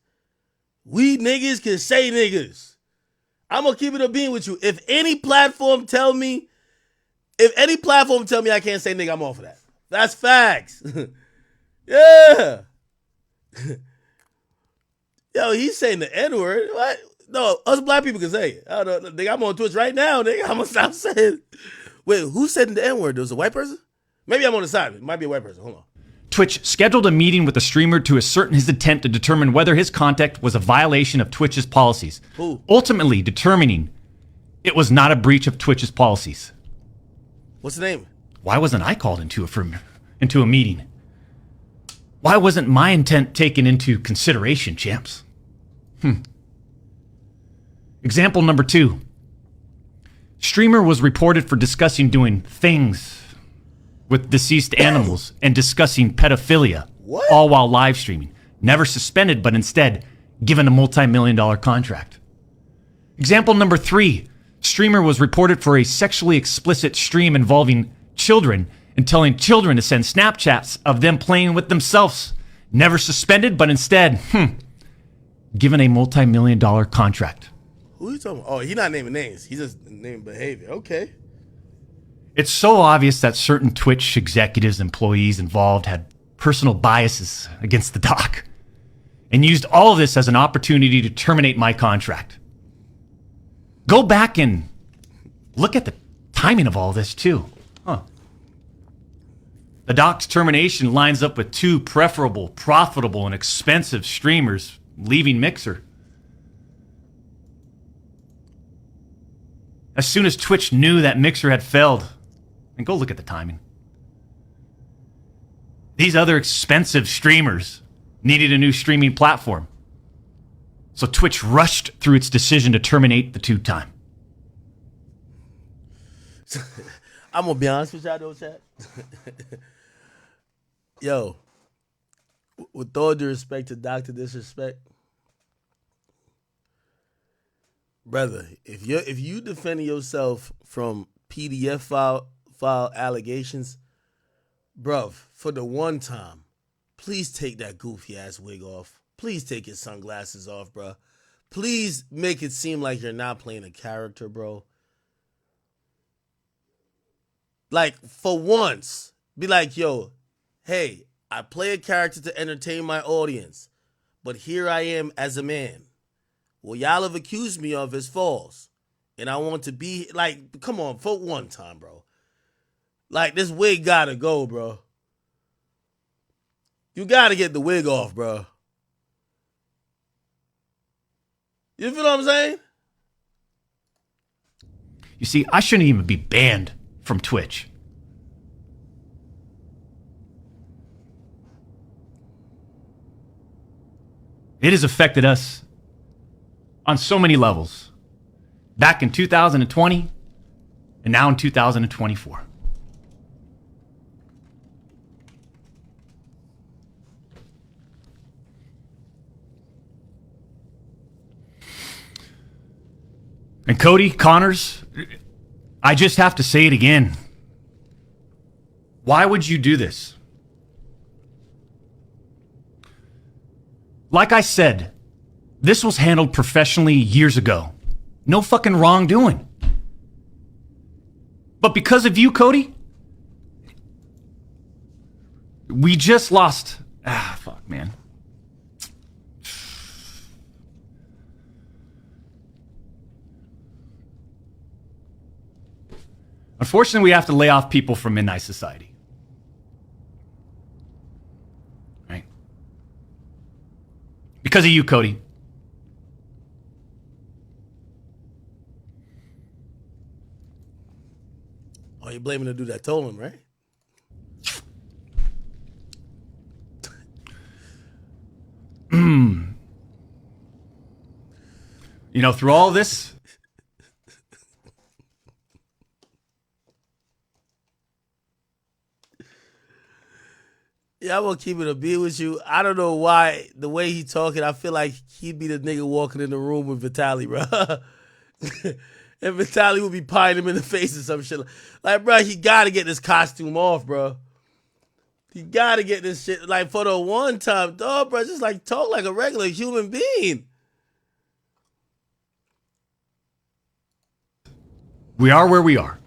We niggas can say niggas. I'm going to keep it a bean with you. If any platform tell me I can't say nigga, I'm off of that. That's facts. Yeah. Yo, he's saying the N-word. What? No, us black people can say it. I don't know. Nigga, I'm on Twitch right now, nigga. I'm gonna stop saying. Wait, who said the N-word? There was a white person? Maybe I'm on the side. It might be a white person. Hold on. Twitch scheduled a meeting with the streamer to ascertain his intent to determine whether his contact was a violation of Twitch's policies. Who? Ultimately determining it was not a breach of Twitch's policies. What's the name? Why wasn't I called into a meeting? Why wasn't my intent taken into consideration, champs? Example number 2. Streamer was reported for discussing doing things with deceased animals and discussing pedophilia, all while live streaming. Never suspended, but instead given a multi-million-dollar contract. Example number 3. Streamer was reported for a sexually explicit stream involving children and telling children to send Snapchats of them playing with themselves. Never suspended, but instead, given a multi-million-dollar contract. Who are you talking about? Oh, he's not naming names. He's just naming behavior. Okay. It's so obvious that certain Twitch executives, employees involved had personal biases against the doc and used all of this as an opportunity to terminate my contract. Go back and look at the timing of all this, too. The doc's termination lines up with 2 preferable, profitable, and expensive streamers leaving Mixer. As soon as Twitch knew that Mixer had failed, and go look at the timing. These other expensive streamers needed a new streaming platform. So Twitch rushed through its decision to terminate the tube time. I'm going to be honest with y'all though, chat. Yo, with all due respect to Dr. Disrespect, brother, if you defending yourself from PDF file allegations, bruv, for the one time, please take that goofy ass wig off. Please take your sunglasses off, bro. Please make it seem like you're not playing a character, bro. Like, for once, be like, yo, hey, I play a character to entertain my audience, but here I am as a man. What y'all have accused me of is false. And I want to be, like, come on, for one time, bro. Like, this wig gotta go, bro. You gotta get the wig off, bro. You feel what I'm saying? You see, I shouldn't even be banned from Twitch. It has affected us on so many levels. Back in 2020 and now in 2024. And Cody Connors, I just have to say it again. Why would you do this? Like I said, this was handled professionally years ago. No fucking wrongdoing. But because of you, Cody, we just lost. Fuck, man. Unfortunately, we have to lay off people from Midnight Society. Right? Because of you, Cody. Oh, you're blaming the dude that told him, right? You know, through all this, yeah, I'm gonna keep it a beat with you. I don't know why the way he talking, I feel like he'd be the nigga walking in the room with Vitaly, bro. And Vitaly would be pieing him in the face or some shit. Like, bro, he gotta get this costume off, bro. He gotta get this shit, like, for the one time, dog, bro, just like talk like a regular human being. we are where we are.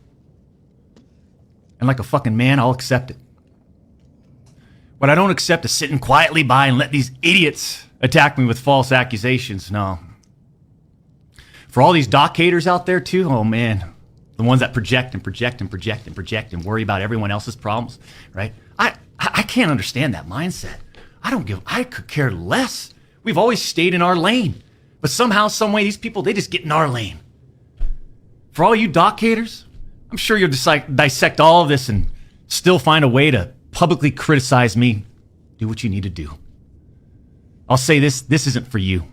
And like a fucking man, I'll accept it. What I don't accept is sitting quietly by and let these idiots attack me with false accusations. No. For all these doc haters out there too, oh man. The ones that project and project and project and project and worry about everyone else's problems, right? I can't understand that mindset. I could care less. We've always stayed in our lane. But somehow, some way, these people, they just get in our lane. For all you doc haters, I'm sure you'll dissect all of this and still find a way to publicly criticize me. Do what you need to do. I'll say this isn't for you.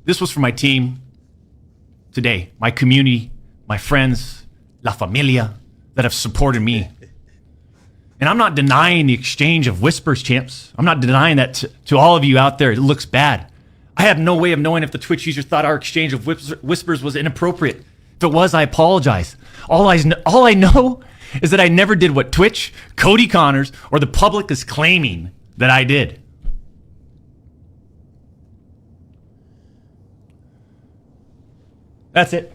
This was for my team today, my community, my friends, la familia that have supported me. And I'm not denying the exchange of whispers, champs. I'm not denying that to all of you out there. It looks bad. I have no way of knowing if the Twitch user thought our exchange of whispers was inappropriate. If it was, I apologize. All I know is that I never did what Twitch, Cody Connors, or the public is claiming that I did. That's it.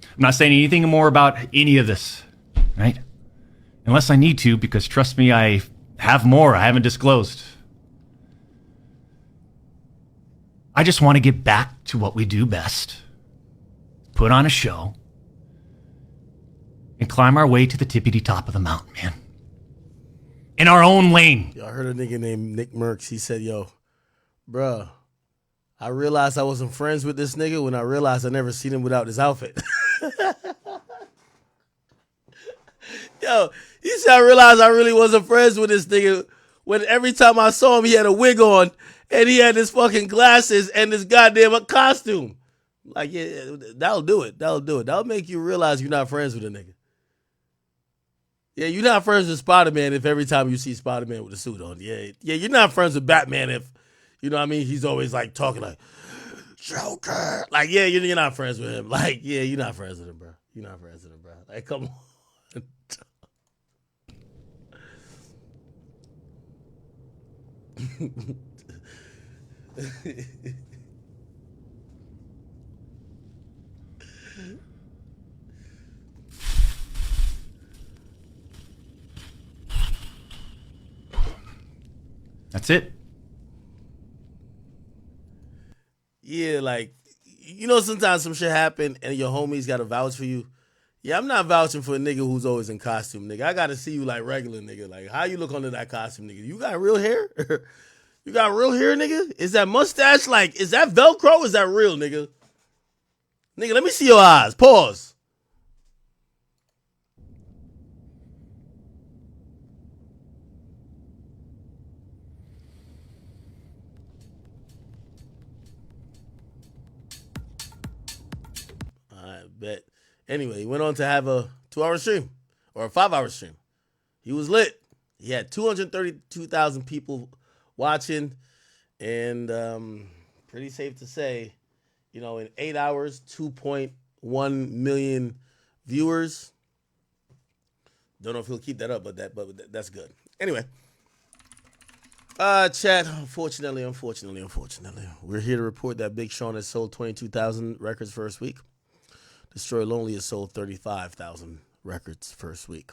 I'm not saying anything more about any of this, right? Unless I need to, because trust me, I have more I haven't disclosed. I just want to get back to what we do best. Put on a show and climb our way to the tippity top of the mountain, man. In our own lane. Yo, I heard a nigga named Nick Merckx. He said, yo, bruh, I realized I wasn't friends with this nigga when I realized I never seen him without his outfit. Yo, he said I realized I really wasn't friends with this nigga when every time I saw him, he had a wig on and he had his fucking glasses and this goddamn costume. Like, yeah, that'll do it. That'll do it. That'll make you realize you're not friends with a nigga. Yeah, you're not friends with Spider-Man if every time you see Spider-Man with a suit on. Yeah, you're not friends with Batman if, you know what I mean, he's always like talking like, Joker. Like, yeah, you're not friends with him. Like, yeah, you're not friends with him, bro. You're not friends with him, bro. Like, come on. That's it. Yeah, like, you know, sometimes some shit happen and your homies got to vouch for you. Yeah, I'm not vouching for a nigga who's always in costume, nigga. I got to see you like regular, nigga. Like, how you look under that costume, nigga? You got real hair? You got real hair, nigga? Is that mustache, like, is that Velcro or is that real, nigga? Nigga, let me see your eyes. Pause. Bet. Anyway, he went on to have a 2-hour stream or a 5-hour stream. He was lit. He had 232,000 people watching, and pretty safe to say, in 8 hours, 2.1 million viewers. Don't know if he'll keep that up, but that's good. Anyway, chat. Unfortunately, we're here to report that Big Sean has sold 22,000 records first week. Destroy Lonely has sold 35,000 records first week.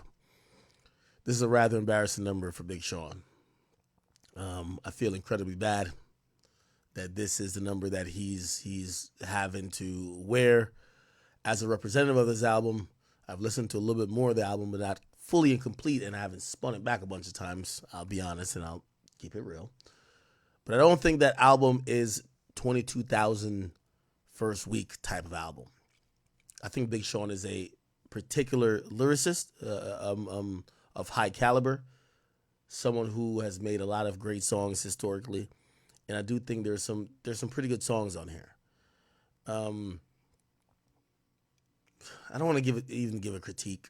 This is a rather embarrassing number for Big Sean. I feel incredibly bad that this is the number that he's having to wear as a representative of this album. I've listened to a little bit more of the album, but not fully and complete, and I haven't spun it back a bunch of times. I'll be honest, and I'll keep it real. But I don't think that album is 22,000 first week type of album. I think Big Sean is a particular lyricist of high caliber, someone who has made a lot of great songs historically, and I do think there's some pretty good songs on here. I don't want to even give a critique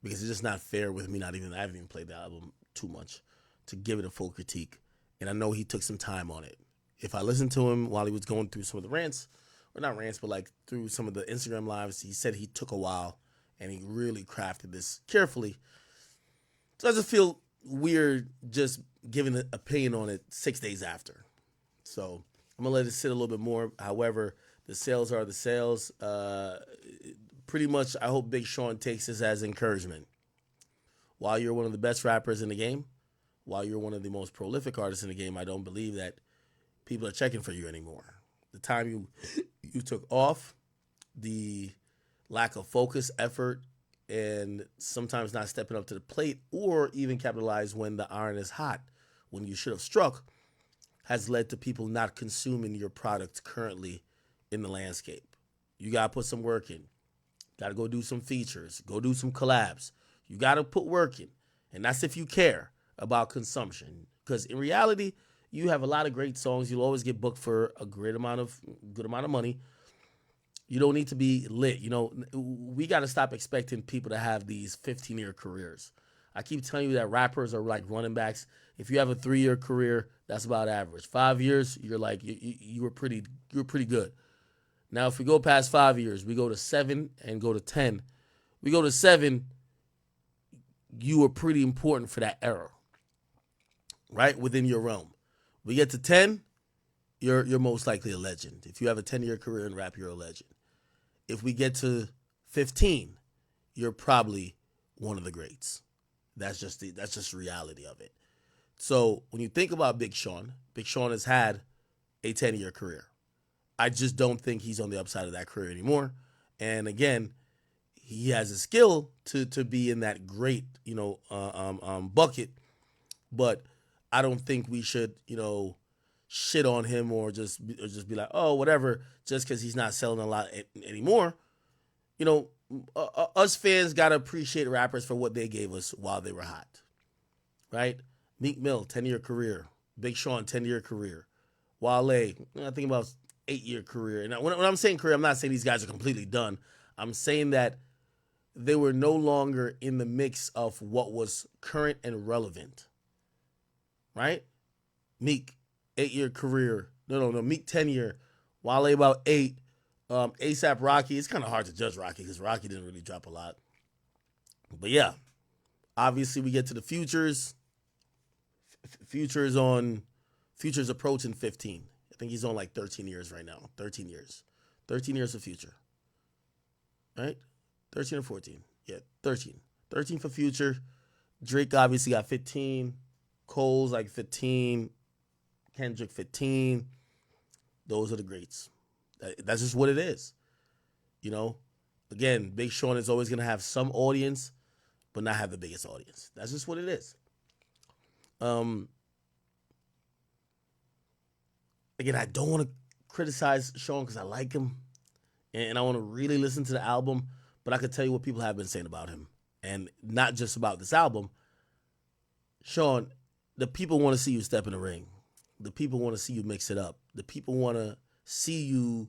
because it's just not fair with me. I haven't even played the album too much to give it a full critique, and I know he took some time on it. If I listened to him while he was going through some of the rants, or not rants, but like through some of the Instagram lives, he said he took a while and he really crafted this carefully. So I just feel weird just giving an opinion on it 6 days after. So I'm going to let it sit a little bit more. However, the sales are the sales. Pretty much, I hope Big Sean takes this as encouragement. While you're one of the best rappers in the game, while you're one of the most prolific artists in the game, I don't believe that people are checking for you anymore. The time you took off, the lack of focus, effort, and sometimes not stepping up to the plate or even capitalize when the iron is hot, when you should have struck, has led to people not consuming your product currently in the landscape. You got to put some work in. Got to go do some features. Go do some collabs. You got to put work in. And that's if you care about consumption. Because in reality, you have a lot of great songs. You'll always get booked for a good amount of money. You don't need to be lit. We got to stop expecting people to have these 15-year careers. I keep telling you that rappers are like running backs. If you have a 3-year career, that's about average. 5 years, you're like you were pretty good. Now, if we go past 5 years, we go to 7 and go to 10. We go to 7, you were pretty important for that era, right? Within your realm. We get to 10, you're most likely a legend. If you have a 10-year career in rap, you're a legend. If we get to 15, you're probably one of the greats. That's just the reality of it. So when you think about Big Sean has had a 10-year career. I just don't think he's on the upside of that career anymore. And again, he has a skill to be in that great, bucket. But I don't think we should, shit on him or just be like, oh, whatever, just because he's not selling a lot anymore. Us fans got to appreciate rappers for what they gave us while they were hot, right? Meek Mill, 10-year career. Big Sean, 10-year career. Wale, I think about 8-year career. And when I'm saying career, I'm not saying these guys are completely done. I'm saying that they were no longer in the mix of what was current and relevant, right? Meek, 8-year career. No, Meek, 10-year. Wale, about 8. ASAP Rocky. It's kind of hard to judge Rocky because Rocky didn't really drop a lot. But yeah, obviously we get to the futures. Futures approaching 15. I think he's on like 13 years right now. 13 years. 13 years of Future. Right? 13 or 14. Yeah, 13. 13 for Future. Drake obviously got 15. Cole's like 15. Kendrick 15. Those are the greats. That's just what it is. Again, Big Sean is always going to have some audience, but not have the biggest audience. That's just what it is. Again, I don't want to criticize Sean because I like him and I want to really listen to the album, but I could tell you what people have been saying about him, and not just about this album. Sean, the people want to see you step in the ring. The people want to see you mix it up. The people want to see you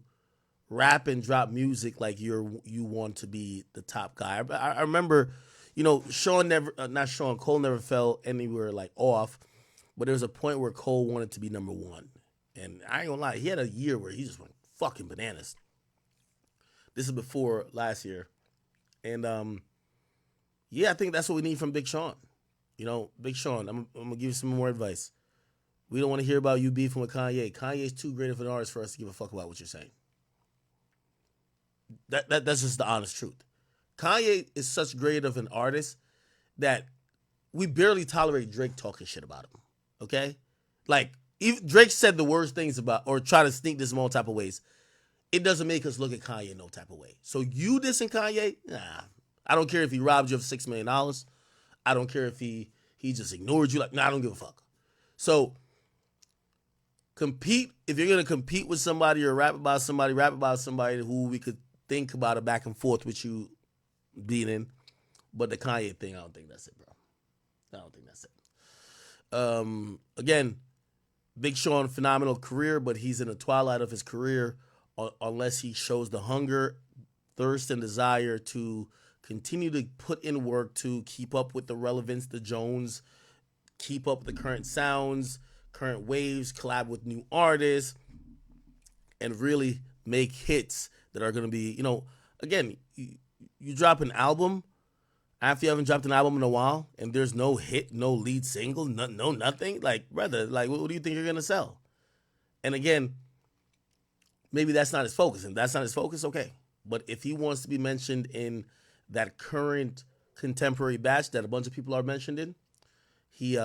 rap and drop music like you want to be the top guy. I remember, Cole never fell anywhere like off, but there was a point where Cole wanted to be number one, and I ain't gonna lie, he had a year where he just went fucking bananas. This is before last year, and yeah, I think that's what we need from Big Sean. Big Sean, I'm gonna give you some more advice. We don't want to hear about you beefing with Kanye. Kanye's too great of an artist for us to give a fuck about what you're saying. That's just the honest truth. Kanye is such great of an artist that we barely tolerate Drake talking shit about him. Okay? Like, even Drake said the worst things about, or try to sneak this in all type of ways. It doesn't make us look at Kanye no type of way. So you dissing Kanye? Nah. I don't care if he robbed you of $6 million. I don't care if he just ignored you. Like, nah, I don't give a fuck. So compete. If you're gonna compete with somebody or rap about somebody who we could think about a back and forth with you beating. But the Kanye thing, I don't think that's it, bro. I don't think that's it. Again, Big Sean, phenomenal career, but he's in the twilight of his career unless he shows the hunger, thirst, and desire to continue to put in work to keep up with the relevance, the Jones, keep up with the current sounds, current waves, collab with new artists, and really make hits that are going to be, again, you drop an album after you haven't dropped an album in a while and there's no hit, no lead single, no nothing. Like, brother, like, what do you think you're going to sell? And again, maybe that's not his focus. And that's not his focus, okay. But if he wants to be mentioned in that current contemporary batch that a bunch of people are mentioned in, he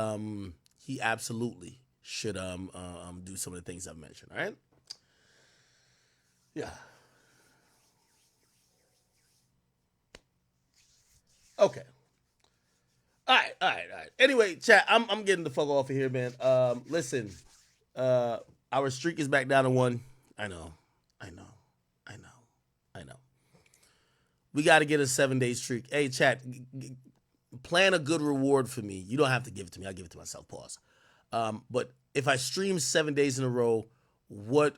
absolutely should do some of the things I've mentioned, all right? Yeah. Okay. All right. Anyway, chat, I'm getting the fuck off of here, man. Listen, our streak is back down to 1. I know. We got to get a 7-day streak. Hey, chat, plan a good reward for me. You don't have to give it to me. I'll give it to myself. Pause. But if I stream 7 days in a row, what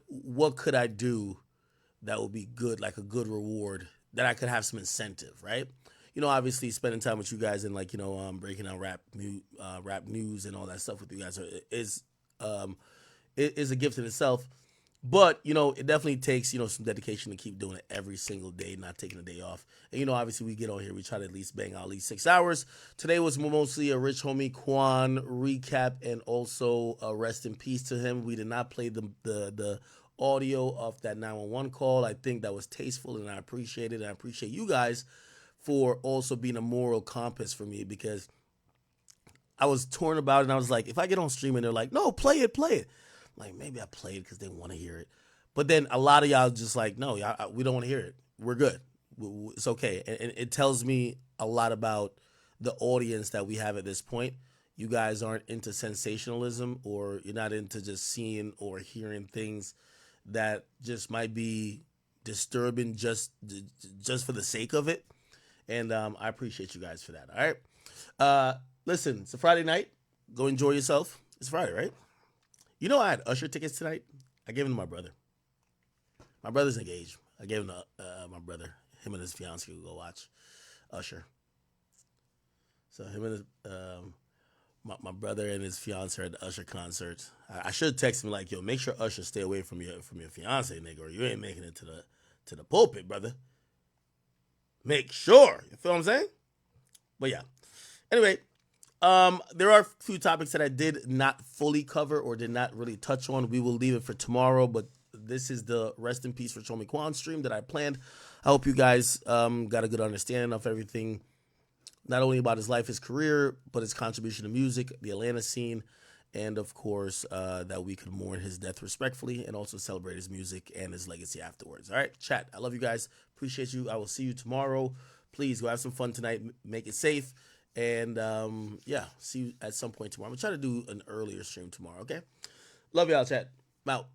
could I do that would be good, like a good reward that I could have some incentive, right? Obviously spending time with you guys and breaking down rap news and all that stuff with you guys is a gift in itself. But, it definitely takes, some dedication to keep doing it every single day, not taking a day off. And, obviously we get on here, we try to at least bang out at least 6 hours. Today was mostly a Rich Homie Quan recap and also a rest in peace to him. We did not play the audio of that 911 call. I think that was tasteful and I appreciate it. And I appreciate you guys for also being a moral compass for me because I was torn about it and I was like, if I get on stream and they're like, no, play it. Like, maybe I played it because they want to hear it. But then a lot of y'all just like, no, we don't want to hear it. We're good. It's okay. And it tells me a lot about the audience that we have at this point. You guys aren't into sensationalism or you're not into just seeing or hearing things that just might be disturbing just for the sake of it. And I appreciate you guys for that. All right. Listen, it's a Friday night. Go enjoy yourself. It's Friday, right? I had Usher tickets tonight. I gave them to my brother. My brother's engaged. I gave them to my brother. Him and his fiance could go watch Usher. So him and his, my brother and his fiance are at the Usher concert. I should text him like, yo, make sure Usher stay away from your fiance, nigga, or you ain't making it to the pulpit, brother. Make sure. You feel what I'm saying? But yeah. Anyway, there are a few topics that I did not fully cover or did not really touch on. We will leave it for tomorrow, but this is the Rest in Peace for Chomi Kwan stream that I planned. I hope you guys got a good understanding of everything, not only about his life, his career, but his contribution to music, the Atlanta scene, and of course, that we could mourn his death respectfully and also celebrate his music and his legacy afterwards. All right, chat, I love you guys. Appreciate you. I will see you tomorrow. Please go have some fun tonight. Make it safe. And yeah, see you at some point tomorrow. I'm going to try to do an earlier stream tomorrow, okay? Love y'all, chat. I'm out.